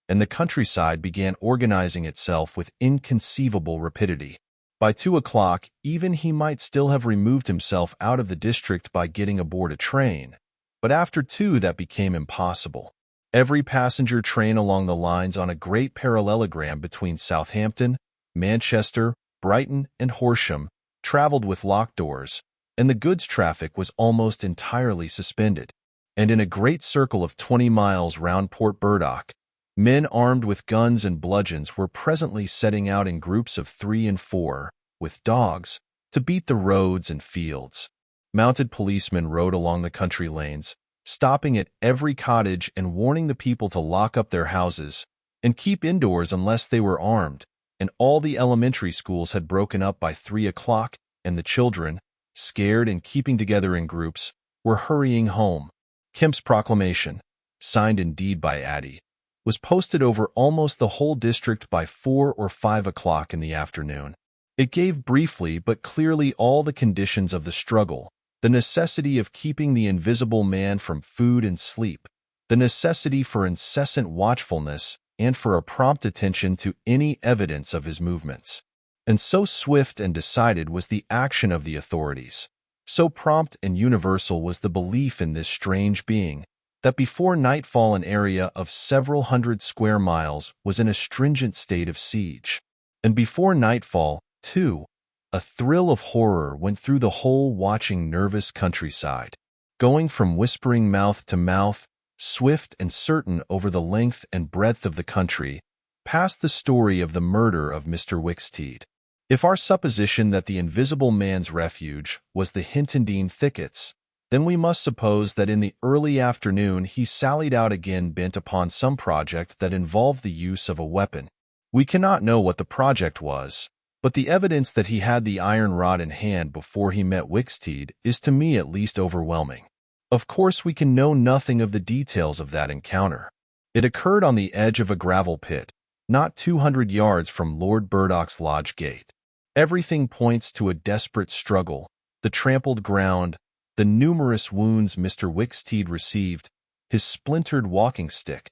and the countryside began organizing itself with inconceivable rapidity. By 2 o'clock, even he might still have removed himself out of the district by getting aboard a train, but after 2 that became impossible. Every passenger train along the lines on a great parallelogram between Southampton, Manchester, Brighton, and Horsham traveled with locked doors, and the goods traffic was almost entirely suspended. And in a great circle of 20 miles round Port Burdock, men armed with guns and bludgeons were presently setting out in groups of 3 and 4, with dogs, to beat the roads and fields. Mounted policemen rode along the country lanes, stopping at every cottage and warning the people to lock up their houses and keep indoors unless they were armed, and all the elementary schools had broken up by 3 o'clock, and the children, scared and keeping together in groups, were hurrying home. Kemp's proclamation, signed indeed by Addie, was posted over almost the whole district by 4 or 5 o'clock in the afternoon. It gave briefly but clearly all the conditions of the struggle, the necessity of keeping the Invisible Man from food and sleep, the necessity for incessant watchfulness, and for a prompt attention to any evidence of his movements. And so swift and decided was the action of the authorities, so prompt and universal was the belief in this strange being, that before nightfall an area of several hundred square miles was in a stringent state of siege. And before nightfall, too, a thrill of horror went through the whole watching, nervous countryside, going from whispering mouth to mouth, swift and certain over the length and breadth of the country, past the story of the murder of Mr. Wicksteed. If our supposition that the Invisible Man's refuge was the Hintendine thickets, then we must suppose that in the early afternoon he sallied out again bent upon some project that involved the use of a weapon. We cannot know what the project was, but the evidence that he had the iron rod in hand before he met Wicksteed is to me at least overwhelming. Of course, we can know nothing of the details of that encounter. It occurred on the edge of a gravel pit, not 200 yards from Lord Burdock's lodge gate. Everything points to a desperate struggle, the trampled ground, the numerous wounds Mr. Wicksteed received, his splintered walking stick.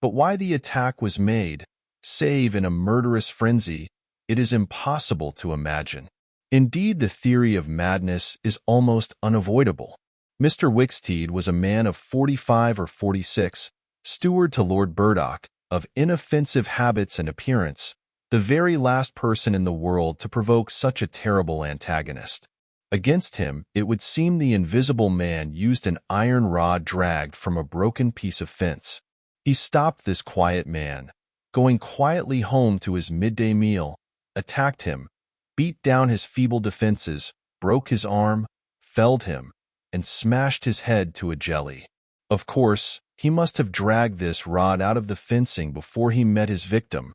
But why the attack was made, save in a murderous frenzy, it is impossible to imagine. Indeed, the theory of madness is almost unavoidable. Mr. Wicksteed was a man of 45 or 46, steward to Lord Burdock, of inoffensive habits and appearance, the very last person in the world to provoke such a terrible antagonist. Against him, it would seem the Invisible Man used an iron rod dragged from a broken piece of fence. He stopped this quiet man, going quietly home to his midday meal, attacked him, beat down his feeble defenses, broke his arm, felled him, and smashed his head to a jelly. Of course, he must have dragged this rod out of the fencing before he met his victim.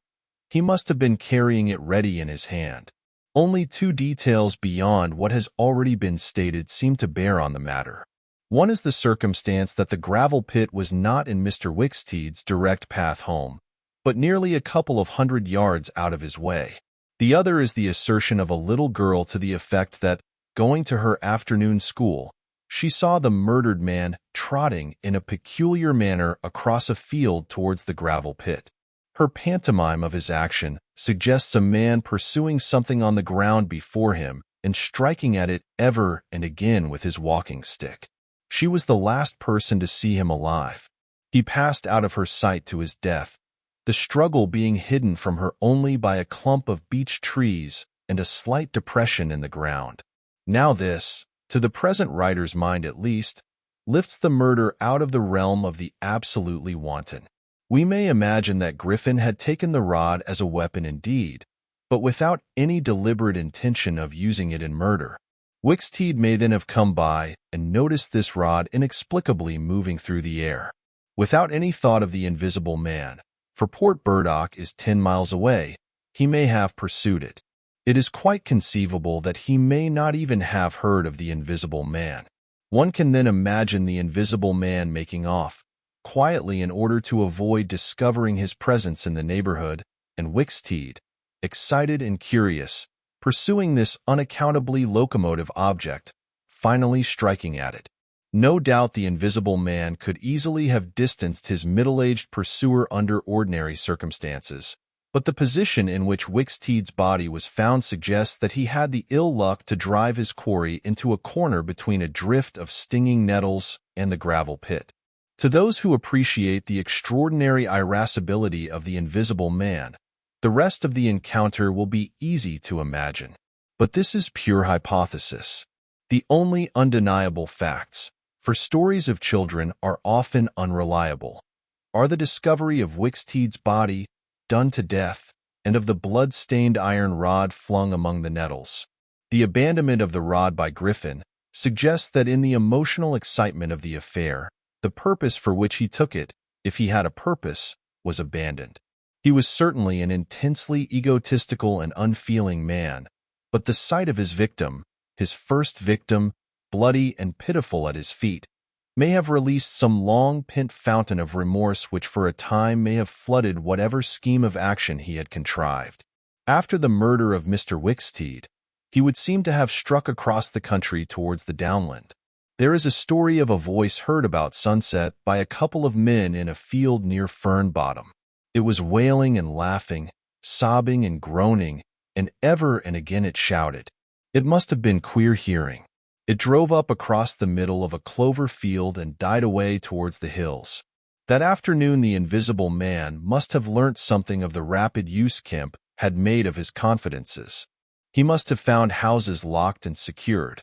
He must have been carrying it ready in his hand. Only two details beyond what has already been stated seem to bear on the matter. One is the circumstance that the gravel pit was not in Mr. Wicksteed's direct path home, but nearly a couple of 100 yards out of his way. The other is the assertion of a little girl to the effect that, going to her afternoon school, she saw the murdered man trotting in a peculiar manner across a field towards the gravel pit. Her pantomime of his action suggests a man pursuing something on the ground before him and striking at it ever and again with his walking stick. She was the last person to see him alive. He passed out of her sight to his death, the struggle being hidden from her only by a clump of beech trees and a slight depression in the ground. Now this, to the present writer's mind at least, lifts the murder out of the realm of the absolutely wanton. We may imagine that Griffin had taken the rod as a weapon indeed, but without any deliberate intention of using it in murder. Wicksteed may then have come by and noticed this rod inexplicably moving through the air. Without any thought of the Invisible Man, for Port Burdock is 10 miles away, he may have pursued it. It is quite conceivable that he may not even have heard of the Invisible Man. One can then imagine the Invisible Man making off quietly in order to avoid discovering his presence in the neighborhood, and Wicksteed, excited and curious, pursuing this unaccountably locomotive object, finally striking at it. No doubt the Invisible Man could easily have distanced his middle-aged pursuer under ordinary circumstances, but the position in which Wicksteed's body was found suggests that he had the ill luck to drive his quarry into a corner between a drift of stinging nettles and the gravel pit. To those who appreciate the extraordinary irascibility of the Invisible Man, the rest of the encounter will be easy to imagine. But this is pure hypothesis. The only undeniable facts, for stories of children are often unreliable, are the discovery of Wicksteed's body, done to death, and of the blood-stained iron rod flung among the nettles. The abandonment of the rod by Griffin suggests that in the emotional excitement of the affair, the purpose for which he took it, if he had a purpose, was abandoned. He was certainly an intensely egotistical and unfeeling man, but the sight of his victim, his first victim, bloody and pitiful at his feet, may have released some long-pent fountain of remorse which for a time may have flooded whatever scheme of action he had contrived. After the murder of Mr. Wicksteed, he would seem to have struck across the country towards the downland. There is a story of a voice heard about sunset by a couple of men in a field near Fern Bottom. It was wailing and laughing, sobbing and groaning, and ever and again it shouted. It must have been queer hearing. It drove up across the middle of a clover field and died away towards the hills. That afternoon the Invisible Man must have learnt something of the rapid use Kemp had made of his confidences. He must have found houses locked and secured.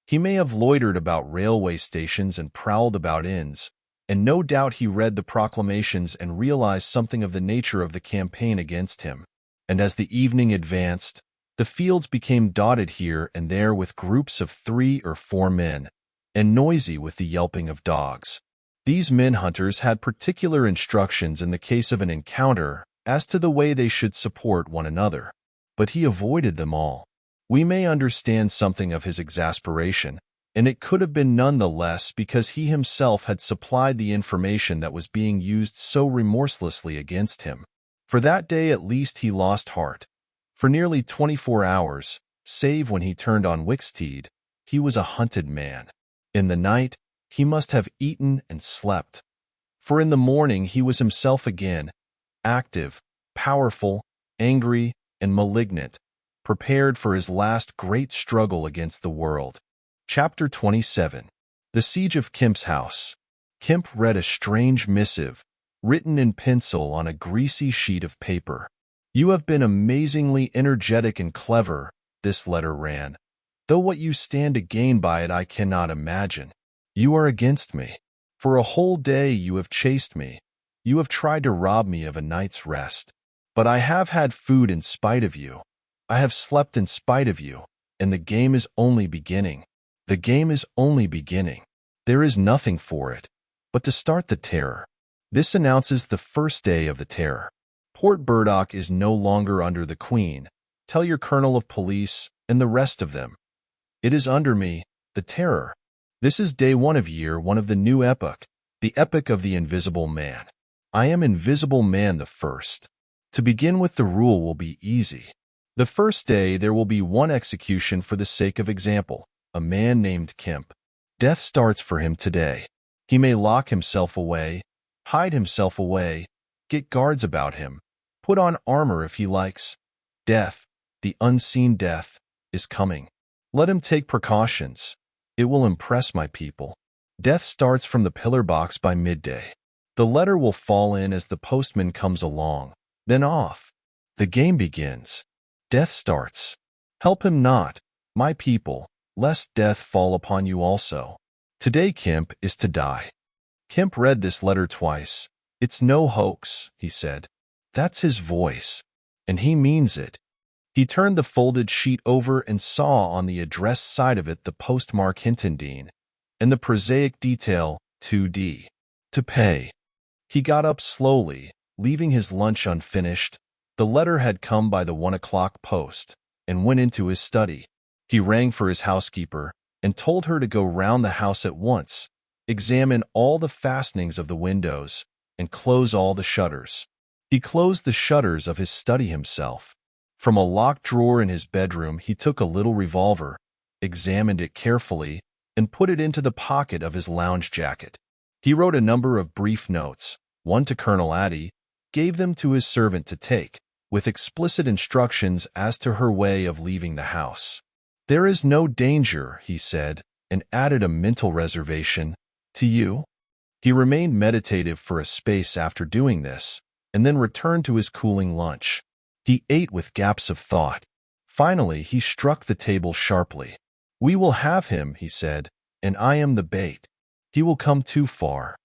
He may have loitered about railway stations and prowled about inns, and no doubt he read the proclamations and realized something of the nature of the campaign against him. And as the evening advanced, the fields became dotted here and there with groups of 3 or 4 men, and noisy with the yelping of dogs. These men-hunters had particular instructions in the case of an encounter as to the way they should support one another, but he avoided them all. We may understand something of his exasperation, and it could have been none the less because he himself had supplied the information that was being used so remorselessly against him. For that day at least he lost heart. For nearly 24 hours, save when he turned on Wicksteed, he was a hunted man. In the night, he must have eaten and slept. For in the morning he was himself again, active, powerful, angry, and malignant, prepared for his last great struggle against the world. Chapter 27. The Siege of Kemp's House. Kemp read a strange missive, written in pencil on a greasy sheet of paper. "You have been amazingly energetic and clever," this letter ran, "though what you stand to gain by it I cannot imagine. You are against me. For a whole day you have chased me. You have tried to rob me of a night's rest. But I have had food in spite of you. I have slept in spite of you, and the game is only beginning. The game is only beginning. There is nothing for it but to start the terror. This announces the first day of the terror. Port Burdock is no longer under the Queen. Tell your colonel of police and the rest of them. It is under me, the terror. This is day 1 of year 1 of the new epoch, the epoch of the Invisible Man. I am Invisible Man the first. To begin with, the rule will be easy. The first day there will be one execution for the sake of example, a man named Kemp. Death starts for him today. He may lock himself away, hide himself away, get guards about him, put on armor if he likes. Death, the unseen death, is coming. Let him take precautions. It will impress my people. Death starts from the pillar box by midday. The letter will fall in as the postman comes along, then off. The game begins. Death starts. Help him not, my people, lest death fall upon you also. Today Kemp is to die. Kemp read this letter twice. It's no hoax, he said. That's his voice, and he means it. He turned the folded sheet over and saw on the address side of it the postmark Hintendine, and the prosaic detail 2D. To pay. He got up slowly, leaving his lunch unfinished. The letter had come by the 1 o'clock post, and went into his study. He rang for his housekeeper and told her to go round the house at once, examine all the fastenings of the windows, and close all the shutters. He closed the shutters of his study himself. From a locked drawer in his bedroom he took a little revolver, examined it carefully, and put it into the pocket of his lounge jacket. He wrote a number of brief notes, one to Colonel Addy, gave them to his servant to take, with explicit instructions as to her way of leaving the house. There is no danger, he said, and added a mental reservation, to you. He remained meditative for a space after doing this, and then returned to his cooling lunch. He ate with gaps of thought. Finally, he struck the table sharply. We will have him, he said, and I am the bait. He will come too far.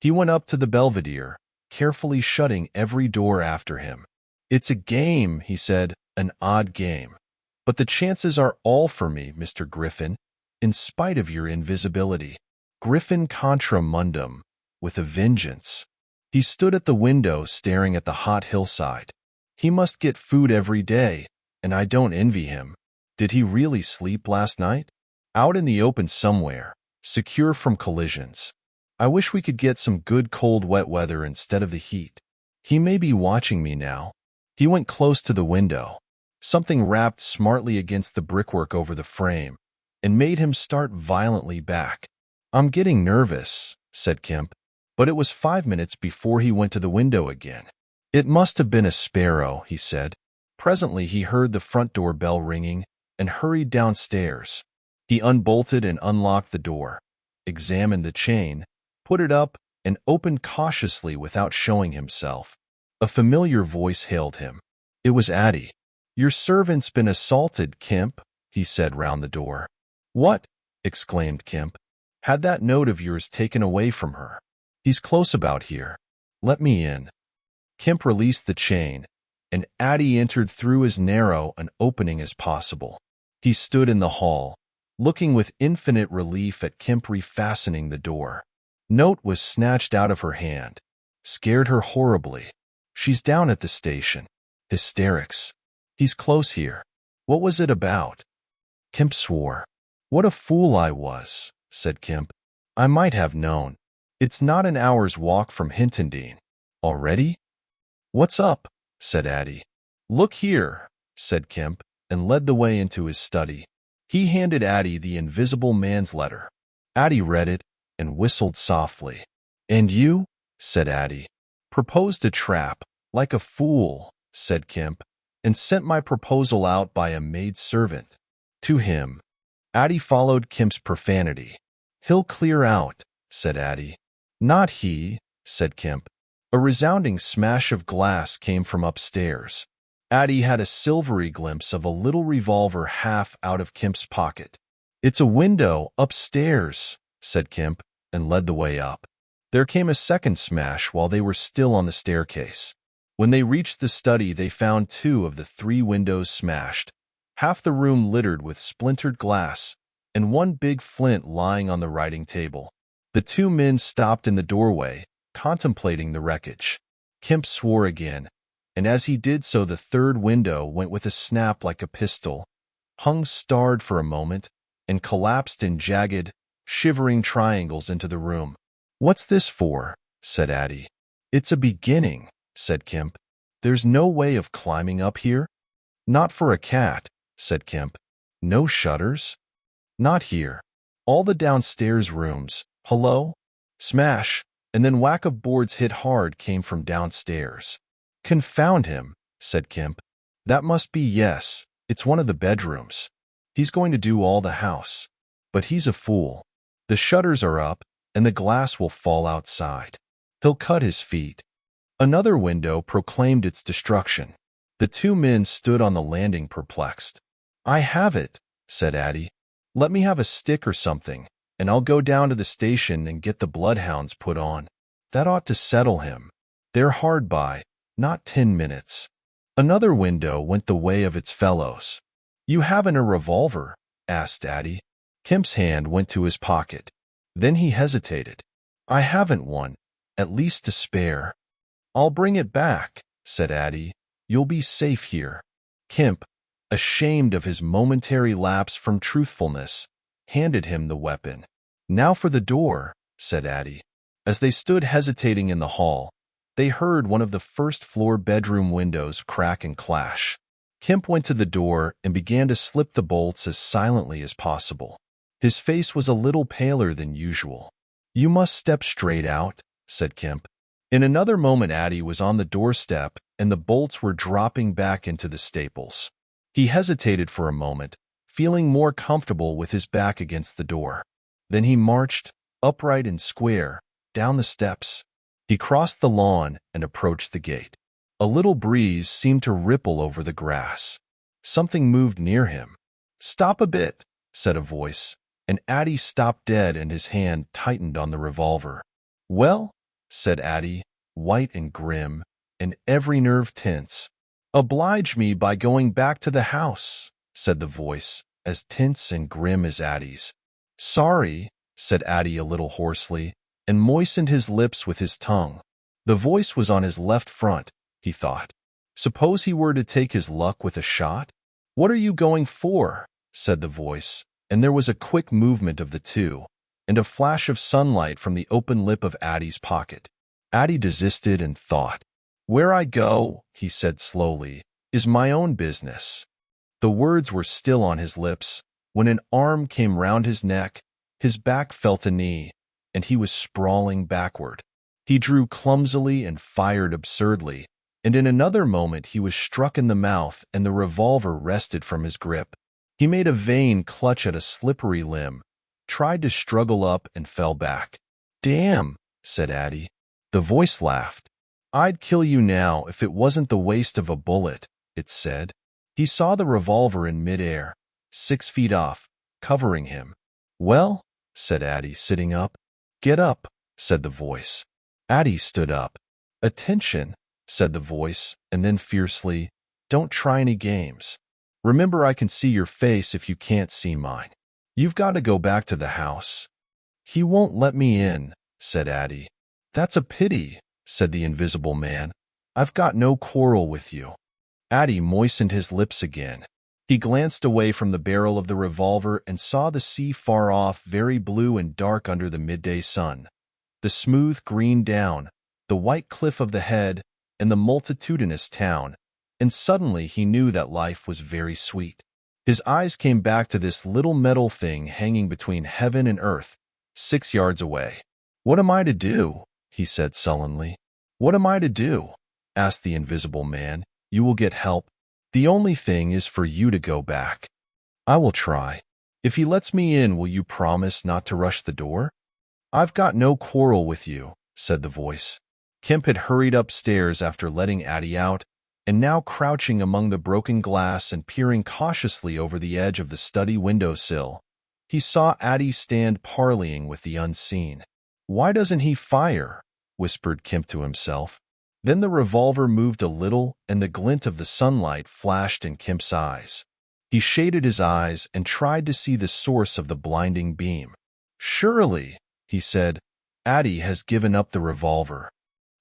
He went up to the belvedere, carefully shutting every door after him. It's a game, he said, an odd game. But the chances are all for me, Mr. Griffin, in spite of your invisibility. Griffin contra mundum, with a vengeance. He stood at the window staring at the hot hillside. He must get food every day, and I don't envy him. Did he really sleep last night? Out in the open somewhere, secure from collisions. I wish we could get some good cold wet weather instead of the heat. He may be watching me now. He went close to the window. Something rapped smartly against the brickwork over the frame, and made him start violently back. I'm getting nervous, said Kemp, but it was 5 minutes before he went to the window again. It must have been a sparrow, he said. Presently he heard the front door bell ringing and hurried downstairs. He unbolted and unlocked the door, examined the chain, put it up, and opened cautiously without showing himself. A familiar voice hailed him. It was Addy. Your servant's been assaulted, Kemp, he said round the door. What? Exclaimed Kemp. Had that note of yours taken away from her. He's close about here. Let me in. Kemp released the chain, and Addie entered through as narrow an opening as possible. He stood in the hall, looking with infinite relief at Kemp refastening the door. Note was snatched out of her hand. Scared her horribly. She's down at the station. Hysterics. He's close here. What was it about? Kemp swore. What a fool I was, said Kemp. I might have known. It's not an hour's walk from Hintondean. Already? What's up? Said Addie. Look here, said Kemp, and led the way into his study. He handed Addie the invisible man's letter. Addie read it and whistled softly. And you, said Addie. Proposed a trap, like a fool, said Kemp, and sent my proposal out by a maidservant. To him. Addie followed Kemp's profanity. He'll clear out, said Addie. Not he, said Kemp. A resounding smash of glass came from upstairs. Addie had a silvery glimpse of a little revolver half out of Kemp's pocket. It's a window upstairs, said Kemp, and led the way up. There came a second smash while they were still on the staircase. When they reached the study, they found 2 of the 3 windows smashed, half the room littered with splintered glass, and one big flint lying on the writing table. The 2 men stopped in the doorway, contemplating the wreckage. Kemp swore again, and as he did so the 3rd window went with a snap like a pistol, hung starred for a moment, and collapsed in jagged, shivering triangles into the room. What's this for? Said Addie. It's a beginning, said Kemp. There's no way of climbing up here? Not for a cat, said Kemp. No shutters? Not here. All the downstairs rooms. Hello? Smash, and then whack of boards hit hard came from downstairs. Confound him, said Kemp. That must be yes. It's one of the bedrooms. He's going to do all the house. But he's a fool. The shutters are up, and the glass will fall outside. He'll cut his feet. Another window proclaimed its destruction. The 2 men stood on the landing perplexed. I have it, said Addie. Let me have a stick or something, and I'll go down to the station and get the bloodhounds put on. That ought to settle him. They're hard by, not 10 minutes. Another window went the way of its fellows. You haven't a revolver? Asked Addie. Kemp's hand went to his pocket. Then he hesitated. I haven't one, at least to spare. I'll bring it back, said Addie. You'll be safe here. Kemp, ashamed of his momentary lapse from truthfulness, handed him the weapon. Now for the door, said Addie. As they stood hesitating in the hall, they heard one of the first-floor bedroom windows crack and clash. Kemp went to the door and began to slip the bolts as silently as possible. His face was a little paler than usual. You must step straight out, said Kemp. In another moment Addie was on the doorstep and the bolts were dropping back into the staples. He hesitated for a moment, feeling more comfortable with his back against the door. Then he marched, upright and square, down the steps. He crossed the lawn and approached the gate. A little breeze seemed to ripple over the grass. Something moved near him. Stop a bit, said a voice, and Addie stopped dead and his hand tightened on the revolver. Well, said Addie, white and grim, and every nerve tense. Oblige me by going back to the house, said the voice, as tense and grim as Addie's. Sorry, said Addie a little hoarsely, and moistened his lips with his tongue. The voice was on his left front, he thought. Suppose he were to take his luck with a shot? What are you going for? Said the voice, and there was a quick movement of the 2, and a flash of sunlight from the open lip of Addie's pocket. Addie desisted and thought. Where I go, he said slowly, is my own business. The words were still on his lips when an arm came round his neck, his back felt a knee, and he was sprawling backward. He drew clumsily and fired absurdly, and in another moment he was struck in the mouth and the revolver wrested from his grip. He made a vain clutch at a slippery limb, tried to struggle up and fell back. Damn, said Addie. The voice laughed. I'd kill you now if it wasn't the waste of a bullet, it said. He saw the revolver in midair, 6 feet off, covering him. Well, said Addie, sitting up. Get up, said the voice. Addie stood up. "Attention," said the voice, and then fiercely, "Don't try any games. Remember, I can see your face if you can't see mine. You've got to go back to the house." "He won't let me in," said Addie. "That's a pity," said the invisible man. "I've got no quarrel with you." Addie moistened his lips again. He glanced away from the barrel of the revolver and saw the sea far off, very blue and dark under the midday sun. The smooth green down, the white cliff of the head, and the multitudinous town, and suddenly he knew that life was very sweet. His eyes came back to this little metal thing hanging between heaven and earth, 6 yards away. "What am I to do?" he said sullenly. "What am I to do?" asked the invisible man. "You will get help. The only thing is for you to go back." "I will try. If he lets me in, will you promise not to rush the door?" "I've got no quarrel with you," said the voice. Kemp had hurried upstairs after letting Addie out, and now crouching among the broken glass and peering cautiously over the edge of the study windowsill, he saw Addie stand parleying with the unseen. "Why doesn't he fire?" whispered Kemp to himself. Then the revolver moved a little, and the glint of the sunlight flashed in Kemp's eyes. He shaded his eyes and tried to see the source of the blinding beam. "Surely," he said, "Addie has given up the revolver."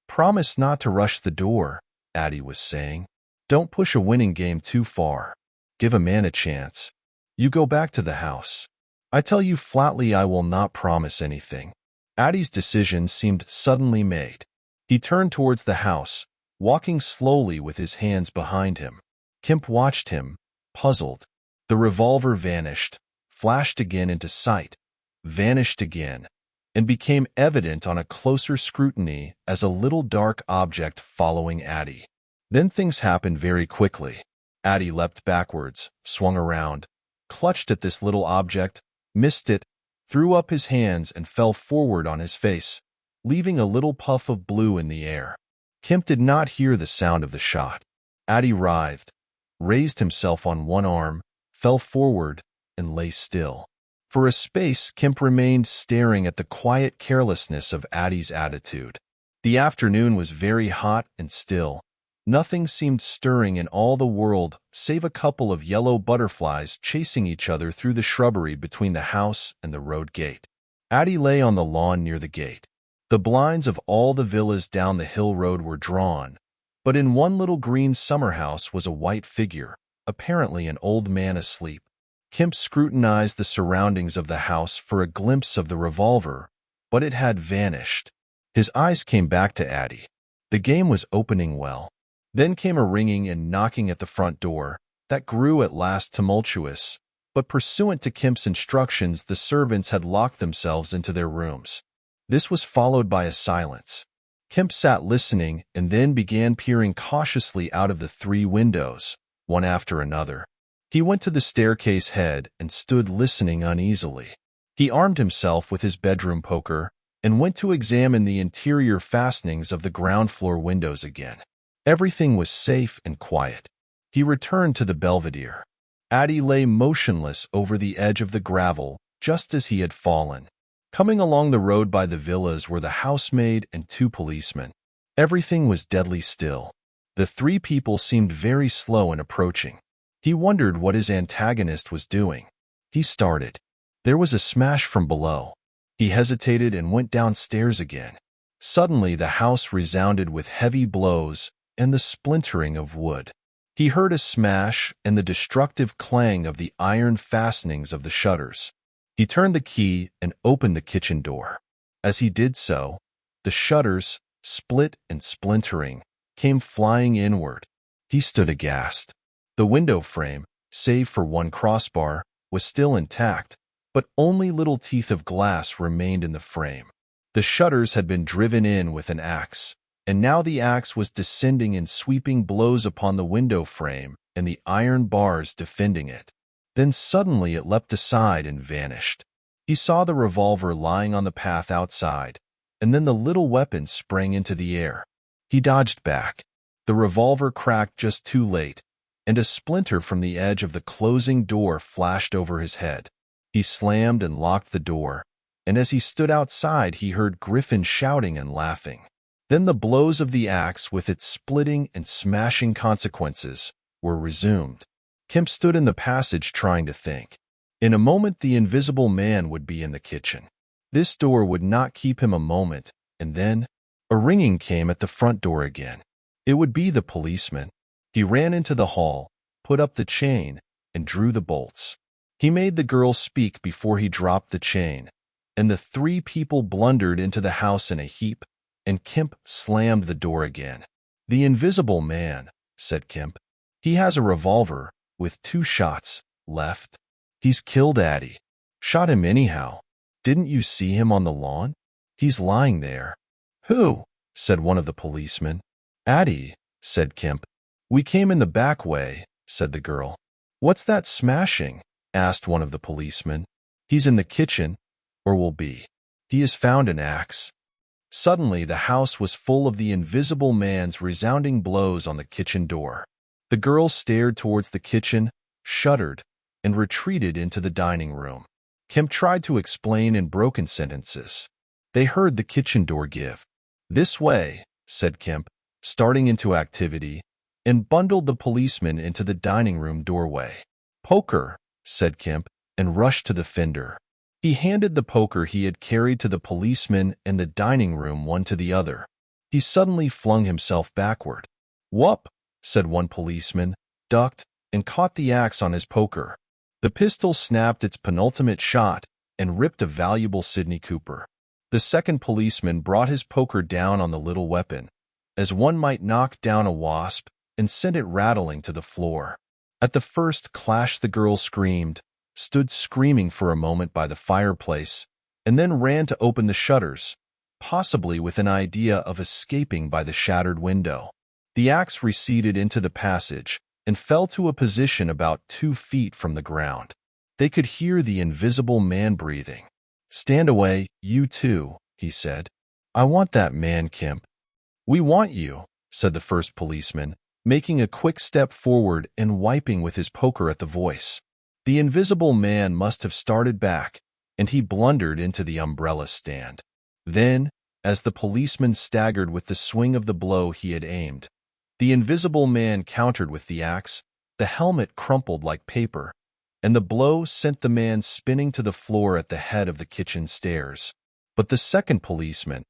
"Promise not to rush the door," Addie was saying. "Don't push a winning game too far. Give a man a chance. You go back to the house. I tell you flatly I will not promise anything." Addie's decision seemed suddenly made. He turned towards the house, walking slowly with his hands behind him. Kemp watched him, puzzled. The revolver vanished, flashed again into sight, vanished again, and became evident on a closer scrutiny as a little dark object following Addie. Then things happened very quickly. Addie leapt backwards, swung around, clutched at this little object, missed it, threw up his hands and fell forward on his face, leaving a little puff of blue in the air. Kemp did not hear the sound of the shot. Addie writhed, raised himself on one arm, fell forward, and lay still. For a space, Kemp remained staring at the quiet carelessness of Addie's attitude. The afternoon was very hot and still. Nothing seemed stirring in all the world save a couple of yellow butterflies chasing each other through the shrubbery between the house and the road gate. Addie lay on the lawn near the gate. The blinds of all the villas down the hill road were drawn, but in one little green summer house was a white figure, apparently an old man asleep. Kemp scrutinized the surroundings of the house for a glimpse of the revolver, but it had vanished. His eyes came back to Addie. The game was opening well. Then came a ringing and knocking at the front door that grew at last tumultuous, but pursuant to Kemp's instructions, the servants had locked themselves into their rooms. This was followed by a silence. Kemp sat listening and then began peering cautiously out of the 3 windows, one after another. He went to the staircase head and stood listening uneasily. He armed himself with his bedroom poker and went to examine the interior fastenings of the ground floor windows again. Everything was safe and quiet. He returned to the belvedere. Addie lay motionless over the edge of the gravel, just as he had fallen. Coming along the road by the villas were the housemaid and 2 policemen. Everything was deadly still. The 3 people seemed very slow in approaching. He wondered what his antagonist was doing. He started. There was a smash from below. He hesitated and went downstairs again. Suddenly the house resounded with heavy blows and the splintering of wood. He heard a smash and the destructive clang of the iron fastenings of the shutters. He turned the key and opened the kitchen door. As he did so, the shutters, split and splintering, came flying inward. He stood aghast. The window frame, save for one crossbar, was still intact, but only little teeth of glass remained in the frame. The shutters had been driven in with an axe, and now the axe was descending in sweeping blows upon the window frame and the iron bars defending it. Then suddenly it leapt aside and vanished. He saw the revolver lying on the path outside, and then the little weapon sprang into the air. He dodged back. The revolver cracked just too late, and a splinter from the edge of the closing door flashed over his head. He slammed and locked the door, and as he stood outside he heard Griffin shouting and laughing. Then the blows of the axe with its splitting and smashing consequences were resumed. Kemp stood in the passage trying to think. In a moment the invisible man would be in the kitchen. This door would not keep him a moment, and then a ringing came at the front door again. It would be the policeman. He ran into the hall, put up the chain, and drew the bolts. He made the girl speak before he dropped the chain, and the three people blundered into the house in a heap, and Kemp slammed the door again. "The invisible man," said Kemp. "He has a revolver with 2 shots left. He's killed Addie. Shot him anyhow. Didn't you see him on the lawn? He's lying there." "Who?" said one of the policemen. "Addie," said Kemp. "We came in the back way," said the girl. "What's that smashing?" asked one of the policemen. "He's in the kitchen, or will be. He has found an axe." Suddenly the house was full of the invisible man's resounding blows on the kitchen door. The girl stared towards the kitchen, shuddered, and retreated into the dining room. Kemp tried to explain in broken sentences. They heard the kitchen door give. "This way," said Kemp, starting into activity, and bundled the policeman into the dining room doorway. "Poker," said Kemp, and rushed to the fender. He handed the poker he had carried to the policeman and the dining room one to the other. He suddenly flung himself backward. "Whoop," said one policeman, ducked, and caught the axe on his poker. The pistol snapped its penultimate shot and ripped a valuable Sidney Cooper. The second policeman brought his poker down on the little weapon, as one might knock down a wasp, and sent it rattling to the floor. At the first clash the girl screamed, stood screaming for a moment by the fireplace, and then ran to open the shutters, possibly with an idea of escaping by the shattered window. The axe receded into the passage and fell to a position about 2 feet from the ground. They could hear the invisible man breathing. "Stand away, you two," he said. "I want that man, Kemp." "We want you," said the first policeman, making a quick step forward and wiping with his poker at the voice. The invisible man must have started back, and he blundered into the umbrella stand. Then, as the policeman staggered with the swing of the blow he had aimed, the invisible man countered with the axe. The helmet crumpled like paper, and the blow sent the man spinning to the floor at the head of the kitchen stairs. But the second policeman,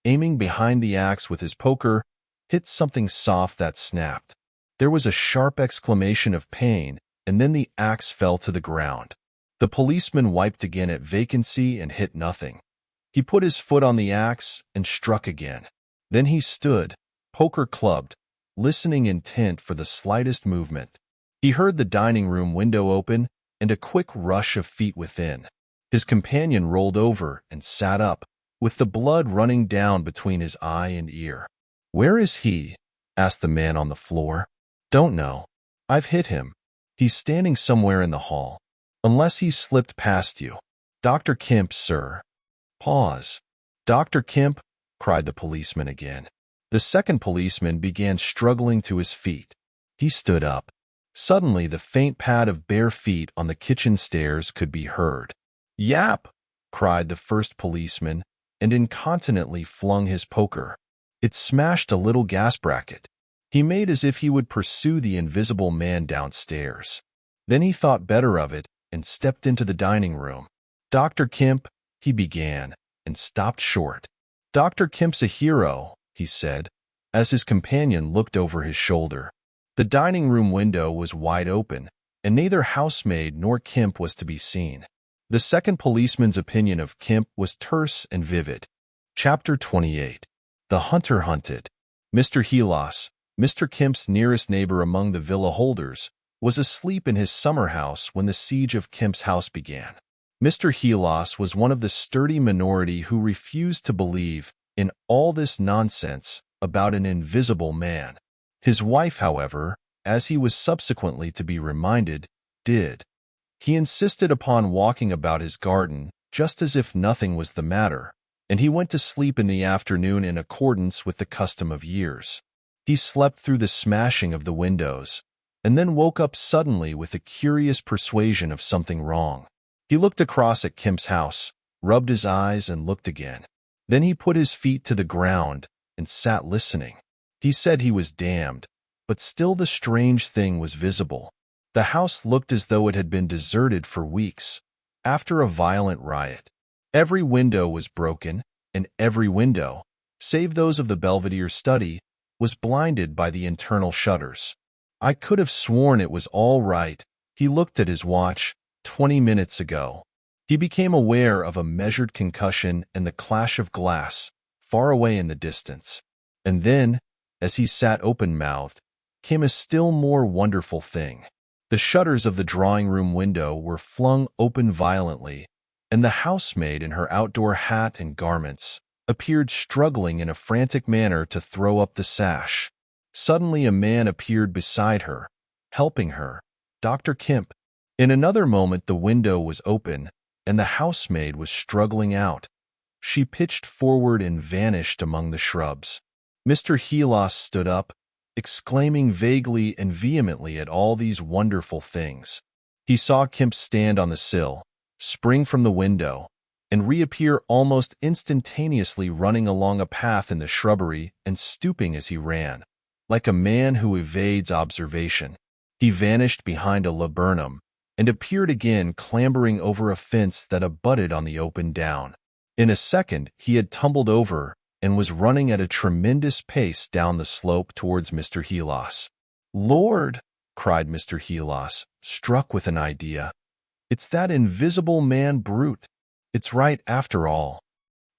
aiming behind the axe with his poker, hit something soft that snapped. There was a sharp exclamation of pain, and then the axe fell to the ground. The policeman wiped again at vacancy and hit nothing. He put his foot on the axe and struck again. Then he stood, poker clubbed, listening intent for the slightest movement. He heard the dining room window open and a quick rush of feet within. His companion rolled over and sat up, with the blood running down between his eye and ear. "Where is he?" asked the man on the floor. "Don't know. I've hit him. He's standing somewhere in the hall. Unless he slipped past you. Dr. Kemp, sir." Pause. "Dr. Kemp," cried the policeman again. The second policeman began struggling to his feet. He stood up. Suddenly the faint pad of bare feet on the kitchen stairs could be heard. "Yap!" cried the first policeman, and incontinently flung his poker. It smashed a little gas bracket. He made as if he would pursue the invisible man downstairs. Then he thought better of it and stepped into the dining room. "Dr. Kemp," he began, and stopped short. "Dr. Kemp's a hero," he said, as his companion looked over his shoulder. The dining room window was wide open, and neither housemaid nor Kemp was to be seen. The second policeman's opinion of Kemp was terse and vivid. Chapter 28. The Hunter Hunted. Mr. Helas, Mr. Kemp's nearest neighbor among the villa holders, was asleep in his summer house when the siege of Kemp's house began. Mr. Helas was one of the sturdy minority who refused to believe in all this nonsense about an invisible man. His wife, however, as he was subsequently to be reminded, did. He insisted upon walking about his garden just as if nothing was the matter, and he went to sleep in the afternoon in accordance with the custom of years. He slept through the smashing of the windows, and then woke up suddenly with a curious persuasion of something wrong. He looked across at Kemp's house, rubbed his eyes, and looked again. Then he put his feet to the ground and sat listening. He said he was damned, but still the strange thing was visible. The house looked as though it had been deserted for weeks, after a violent riot. Every window was broken, and every window, save those of the Belvedere study, was blinded by the internal shutters. I could have sworn it was all right. He looked at his watch. 20 minutes ago. He became aware of a measured concussion and the clash of glass, far away in the distance. And then, as he sat open-mouthed, came a still more wonderful thing. The shutters of the drawing-room window were flung open violently, and the housemaid in her outdoor hat and garments appeared struggling in a frantic manner to throw up the sash. Suddenly a man appeared beside her, helping her, Dr. Kemp. In another moment the window was open, and the housemaid was struggling out. She pitched forward and vanished among the shrubs. Mr. Heelas stood up, exclaiming vaguely and vehemently at all these wonderful things. He saw Kemp stand on the sill, spring from the window, and reappear almost instantaneously running along a path in the shrubbery and stooping as he ran, like a man who evades observation. He vanished behind a laburnum, and appeared again clambering over a fence that abutted on the open down. In a second he had tumbled over and was running at a tremendous pace down the slope towards Mr. Heelas. "Lord!" cried Mr. Heelas, struck with an idea. "It's that invisible man brute. It's right after all."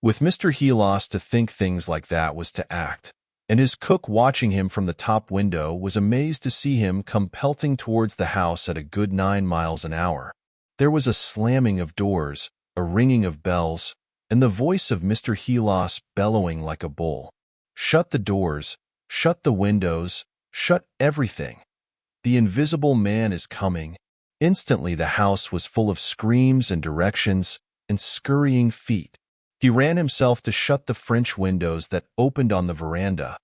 With Mr. Heelas to think things like that was to act, and his cook watching him from the top window was amazed to see him come pelting towards the house at a good 9 miles an hour. There was a slamming of doors, a ringing of bells, and the voice of Mr. Heelas bellowing like a bull. "Shut the doors, shut the windows, shut everything. The invisible man is coming." Instantly the house was full of screams and directions and scurrying feet. He ran himself to shut the French windows that opened on the veranda.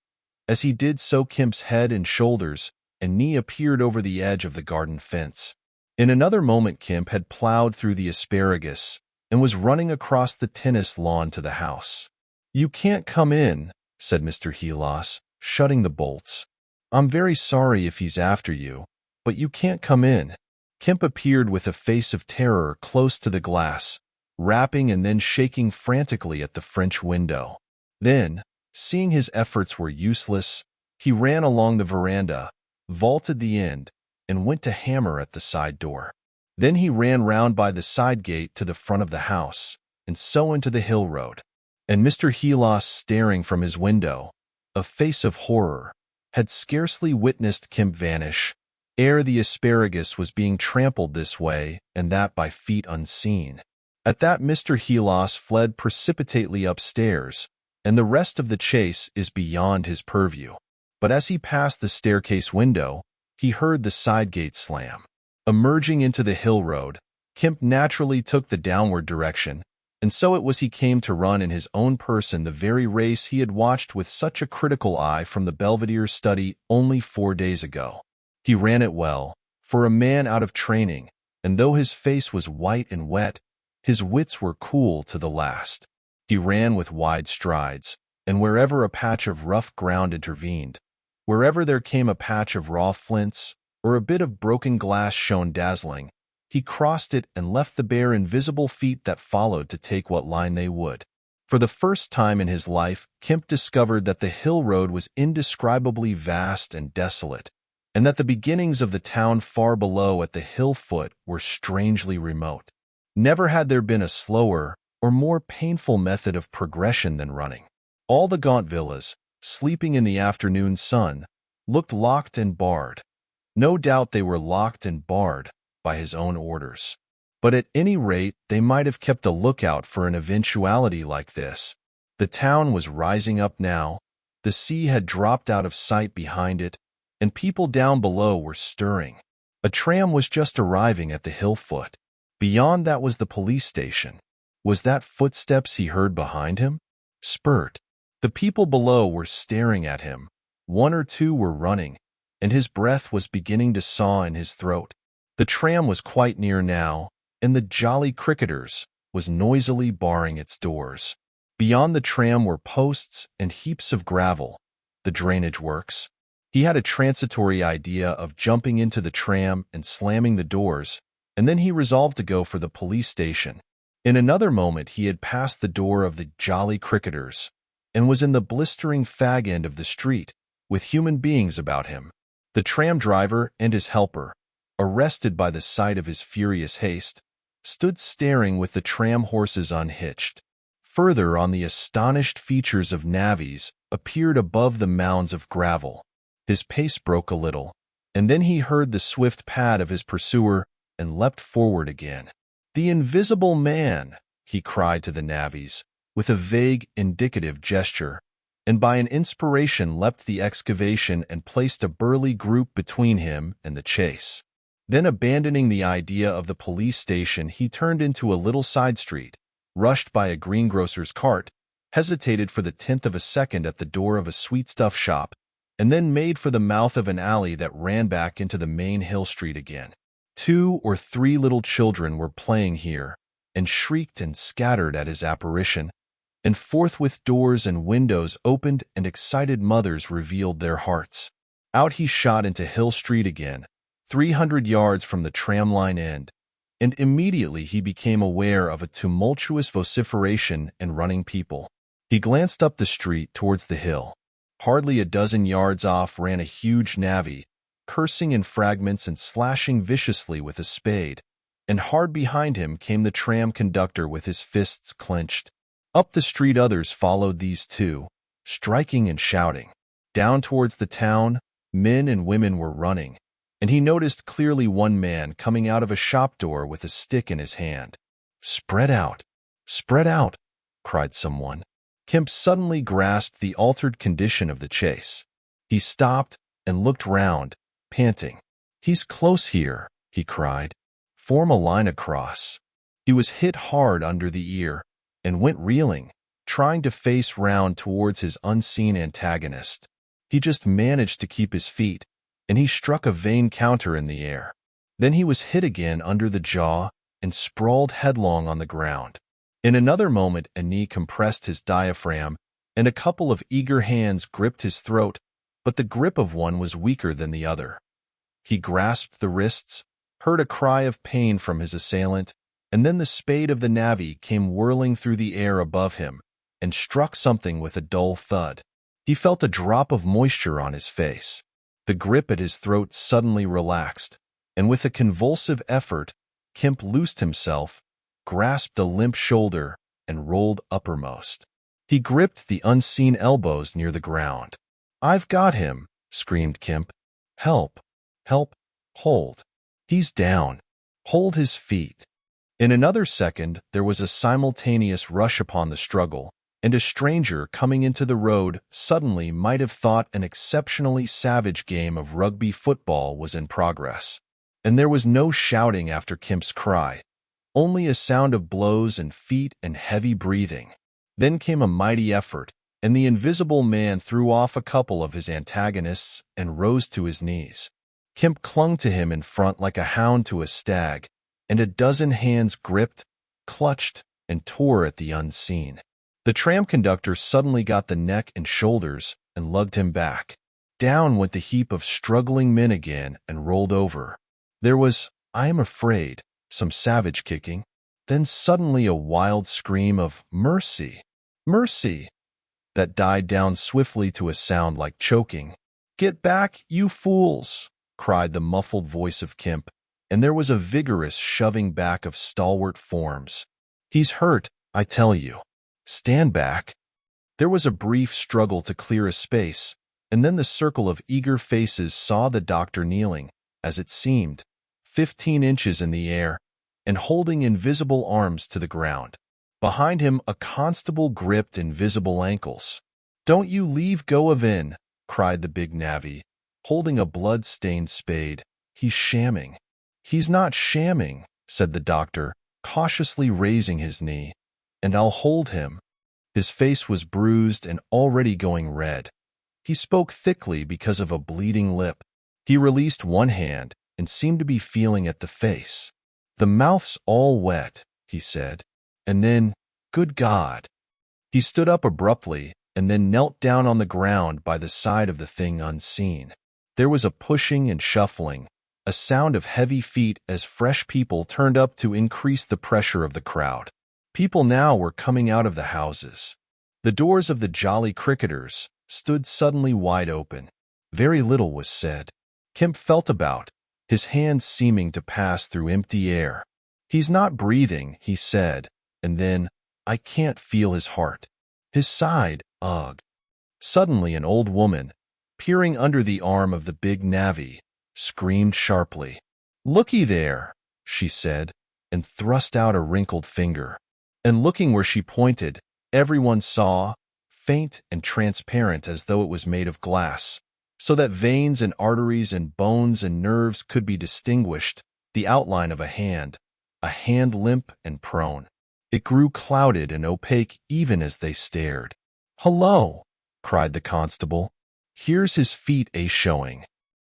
As he did so, Kemp's head and shoulders and knee appeared over the edge of the garden fence. In another moment Kemp had plowed through the asparagus and was running across the tennis lawn to the house. "You can't come in," said Mr. Heelas, shutting the bolts. "I'm very sorry if he's after you, but you can't come in." Kemp appeared with a face of terror close to the glass, rapping and then shaking frantically at the French window. Then, seeing his efforts were useless, he ran along the veranda, vaulted the end, and went to hammer at the side door. Then he ran round by the side gate to the front of the house, and so into the hill road. And Mr. Heelas, staring from his window, a face of horror, had scarcely witnessed Kemp vanish, ere the asparagus was being trampled this way and that by feet unseen. At that Mr. Heelas fled precipitately upstairs, and the rest of the chase is beyond his purview. But as he passed the staircase window, he heard the side gate slam. Emerging into the hill road, Kemp naturally took the downward direction, and so it was he came to run in his own person the very race he had watched with such a critical eye from the Belvedere study only 4 days ago. He ran it well, for a man out of training, and though his face was white and wet, his wits were cool to the last. He ran with wide strides, and wherever a patch of rough ground intervened, wherever there came a patch of raw flints, or a bit of broken glass shone dazzling, he crossed it and left the bare invisible feet that followed to take what line they would. For the first time in his life, Kemp discovered that the hill road was indescribably vast and desolate, and that the beginnings of the town far below at the hill foot were strangely remote. Never had there been a slower or more painful method of progression than running. All the gaunt villas, sleeping in the afternoon sun, looked locked and barred. No doubt they were locked and barred by his own orders. But at any rate, they might have kept a lookout for an eventuality like this. The town was rising up now, the sea had dropped out of sight behind it, and people down below were stirring. A tram was just arriving at the hill foot. Beyond that was the police station. Was that footsteps he heard behind him? Spurt. The people below were staring at him. 1 or 2 were running, and his breath was beginning to saw in his throat. The tram was quite near now, and the Jolly Cricketers was noisily barring its doors. Beyond the tram were posts and heaps of gravel, the drainage works. He had a transitory idea of jumping into the tram and slamming the doors, and then he resolved to go for the police station. In another moment he had passed the door of the Jolly Cricketers and was in the blistering fag end of the street, with human beings about him. The tram driver and his helper, arrested by the sight of his furious haste, stood staring with the tram horses unhitched. Further on, the astonished features of navvies appeared above the mounds of gravel. His pace broke a little, and then he heard the swift pad of his pursuer and leapt forward again. "The invisible man!" he cried to the navvies, with a vague, indicative gesture, and by an inspiration leapt the excavation and placed a burly group between him and the chase. Then, abandoning the idea of the police station, he turned into a little side street, rushed by a greengrocer's cart, hesitated for the 10th of a second at the door of a sweetstuff shop, and then made for the mouth of an alley that ran back into the main hill street again. 2 or 3 little children were playing here, and shrieked and scattered at his apparition, and forthwith doors and windows opened and excited mothers revealed their hearts. Out he shot into Hill Street again, 300 yards from the tramline end, and immediately he became aware of a tumultuous vociferation and running people. He glanced up the street towards the hill. Hardly a dozen yards off ran a huge navvy, cursing in fragments and slashing viciously with a spade, and hard behind him came the tram conductor with his fists clenched. Up the street others followed these two, striking and shouting. Down towards the town, men and women were running, and he noticed clearly one man coming out of a shop door with a stick in his hand. "Spread out! Spread out!" cried someone. Kemp suddenly grasped the altered condition of the chase. He stopped and looked round, panting. "He's close here," he cried. "Form a line across." He was hit hard under the ear and went reeling, trying to face round towards his unseen antagonist. He just managed to keep his feet, and he struck a vain counter in the air. Then he was hit again under the jaw and sprawled headlong on the ground. In another moment a knee compressed his diaphragm, and a couple of eager hands gripped his throat, but the grip of one was weaker than the other. He grasped the wrists, heard a cry of pain from his assailant, and then the spade of the navvy came whirling through the air above him and struck something with a dull thud. He felt a drop of moisture on his face. The grip at his throat suddenly relaxed, and with a convulsive effort, Kemp loosed himself, grasped a limp shoulder, and rolled uppermost. He gripped the unseen elbows near the ground. "I've got him!" screamed Kemp. "Help! Help! Hold! He's down! Hold his feet!" In another second there was a simultaneous rush upon the struggle, and a stranger coming into the road suddenly might have thought an exceptionally savage game of rugby football was in progress. And there was no shouting after Kemp's cry, only a sound of blows and feet and heavy breathing. Then came a mighty effort, and the invisible man threw off a couple of his antagonists and rose to his knees. Kemp clung to him in front like a hound to a stag, and a dozen hands gripped, clutched, and tore at the unseen. The tram conductor suddenly got the neck and shoulders and lugged him back. Down went the heap of struggling men again and rolled over. There was, I am afraid, some savage kicking, then suddenly a wild scream of "Mercy! Mercy!" that died down swiftly to a sound like choking. "Get back, you fools!" cried the muffled voice of Kemp, and there was a vigorous shoving back of stalwart forms. "He's hurt, I tell you. Stand back." There was a brief struggle to clear a space, and then the circle of eager faces saw the doctor kneeling, as it seemed, 15 inches in the air, and holding invisible arms to the ground. Behind him a constable gripped invisible ankles. "Don't you leave go of in," cried the big navvy, holding a blood-stained spade. "He's shamming." "He's not shamming," said the doctor, cautiously raising his knee, "and I'll hold him." His face was bruised and already going red. He spoke thickly because of a bleeding lip. He released one hand and seemed to be feeling at the face. "The mouth's all wet," he said, and then, "Good God!" He stood up abruptly and then knelt down on the ground by the side of the thing unseen. There was a pushing and shuffling, a sound of heavy feet as fresh people turned up to increase the pressure of the crowd. People now were coming out of the houses. The doors of the Jolly Cricketers stood suddenly wide open. Very little was said. Kemp felt about, his hands seeming to pass through empty air. "He's not breathing," he said, and then, "I can't feel his heart." His sighed, "Ugh." Suddenly an old woman, peering under the arm of the big navvy, screamed sharply. "Looky there," she said, and thrust out a wrinkled finger. And looking where she pointed, everyone saw, faint and transparent as though it was made of glass, so that veins and arteries and bones and nerves could be distinguished, the outline of a hand limp and prone. It grew clouded and opaque even as they stared. "Hello!" cried the constable. "Here's his feet showing."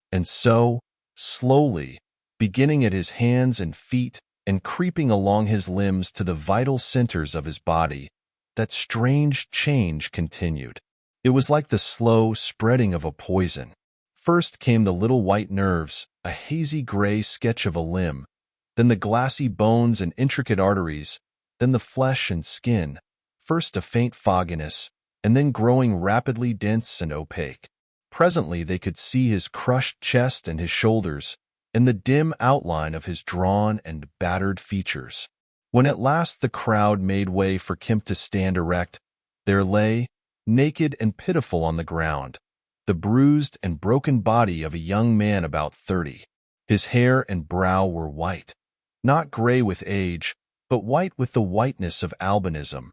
And so, slowly, beginning at his hands and feet and creeping along his limbs to the vital centers of his body, that strange change continued. It was like the slow spreading of a poison. First came the little white nerves, a hazy gray sketch of a limb, then the glassy bones and intricate arteries, then the flesh and skin, first a faint fogginess, and then growing rapidly dense and opaque. Presently they could see his crushed chest and his shoulders, and the dim outline of his drawn and battered features. When at last the crowd made way for Kemp to stand erect, there lay, naked and pitiful on the ground, the bruised and broken body of a young man about 30. His hair and brow were white, not gray with age, but white with the whiteness of albinism,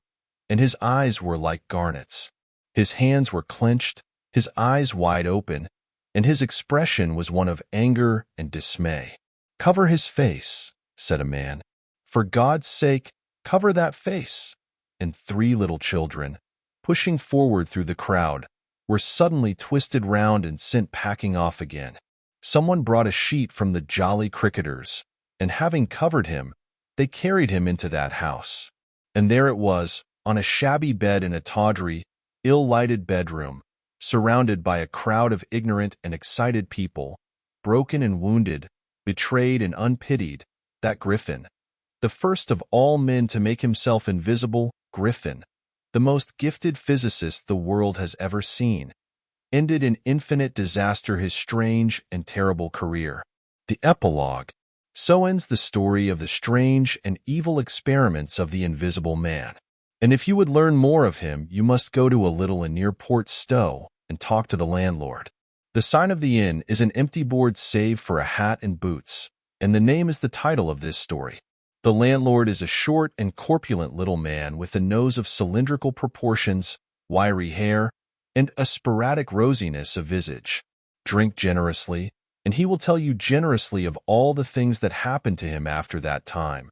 and his eyes were like garnets. His hands were clenched, his eyes wide open, and his expression was one of anger and dismay. "Cover his face," said a man. "For God's sake, cover that face." And 3 little children, pushing forward through the crowd, were suddenly twisted round and sent packing off again. Someone brought a sheet from the Jolly Cricketers, and having covered him, they carried him into that house. And there it was, on a shabby bed in a tawdry, ill-lighted bedroom, surrounded by a crowd of ignorant and excited people, broken and wounded, betrayed and unpitied, that Griffin, the first of all men to make himself invisible, Griffin, the most gifted physicist the world has ever seen, ended in infinite disaster his strange and terrible career. The epilogue. So ends the story of the strange and evil experiments of the Invisible Man. And if you would learn more of him, you must go to a little inn near Port Stowe and talk to the landlord. The sign of the inn is an empty board save for a hat and boots, and the name is the title of this story. The landlord is a short and corpulent little man with a nose of cylindrical proportions, wiry hair, and a sporadic rosiness of visage. Drink generously, and he will tell you generously of all the things that happened to him after that time,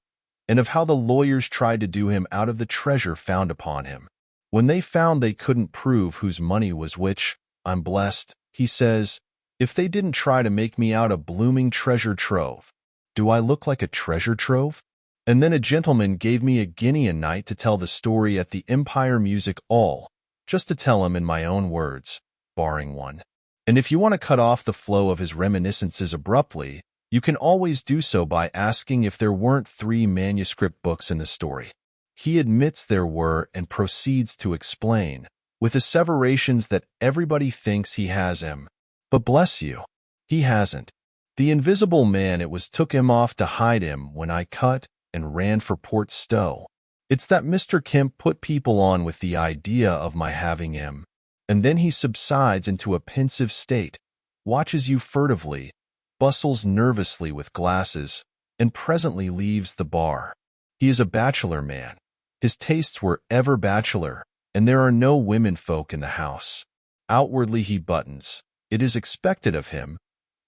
and of how the lawyers tried to do him out of the treasure found upon him. When they found they couldn't prove whose money was which, "I'm blessed," he says, "if they didn't try to make me out a blooming treasure trove." Do I look like a treasure trove? And then a gentleman gave me a guinea a night to tell the story at the Empire Music Hall, just to tell him in my own words, barring one. And if you want to cut off the flow of his reminiscences abruptly, you can always do so by asking if there weren't 3 manuscript books in the story. He admits there were and proceeds to explain, with asseverations that everybody thinks he has him. But bless you, he hasn't. The Invisible Man, it was took him off to hide him when I cut and ran for Port Stowe. It's that Mr. Kemp put people on with the idea of my having him, and then he subsides into a pensive state, watches you furtively, bustles nervously with glasses, and presently leaves the bar. He is a bachelor man. His tastes were ever bachelor, and there are no women folk in the house. Outwardly he buttons. It is expected of him,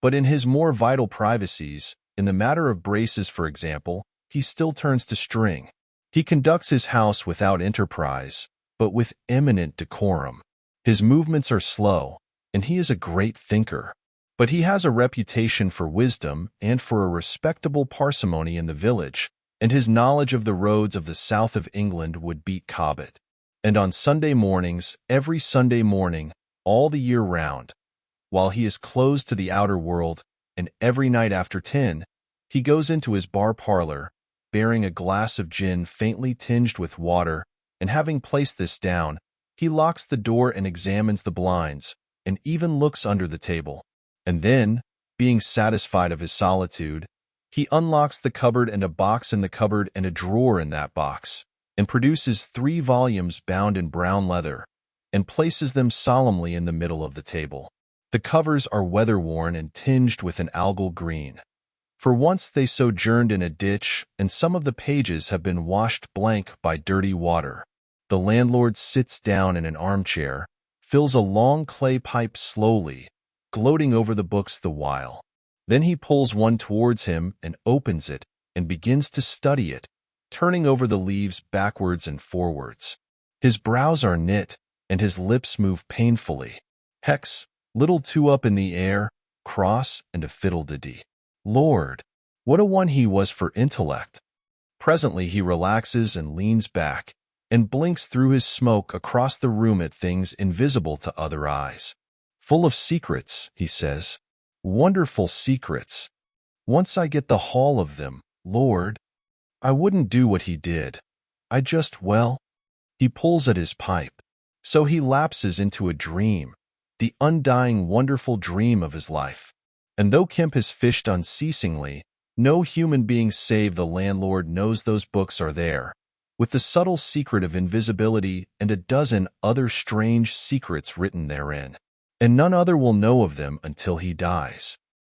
but in his more vital privacies, in the matter of braces for example, he still turns to string. He conducts his house without enterprise, but with eminent decorum. His movements are slow, and he is a great thinker. But he has a reputation for wisdom and for a respectable parsimony in the village, and his knowledge of the roads of the south of England would beat Cobbett. And on Sunday mornings, every Sunday morning, all the year round, while he is closed to the outer world, and every night after 10, he goes into his bar parlor, bearing a glass of gin faintly tinged with water, and having placed this down, he locks the door and examines the blinds, and even looks under the table. And then, being satisfied of his solitude, he unlocks the cupboard and a box in the cupboard and a drawer in that box, and produces 3 volumes bound in brown leather, and places them solemnly in the middle of the table. The covers are weather-worn and tinged with an algal green. For once they sojourned in a ditch, and some of the pages have been washed blank by dirty water. The landlord sits down in an armchair, fills a long clay pipe slowly, gloating over the books the while. Then he pulls one towards him and opens it and begins to study it, turning over the leaves backwards and forwards. His brows are knit, and his lips move painfully. Hex, little two up in the air, cross, and a fiddle-de-dee. Lord, what a one he was for intellect! Presently he relaxes and leans back, and blinks through his smoke across the room at things invisible to other eyes. Full of secrets, he says. Wonderful secrets. Once I get the haul of them, Lord, I wouldn't do what he did. I just, well, he pulls at his pipe. So he lapses into a dream, the undying wonderful dream of his life. And though Kemp has fished unceasingly, no human being save the landlord knows those books are there, with the subtle secret of invisibility and a dozen other strange secrets written therein. And none other will know of them until he dies.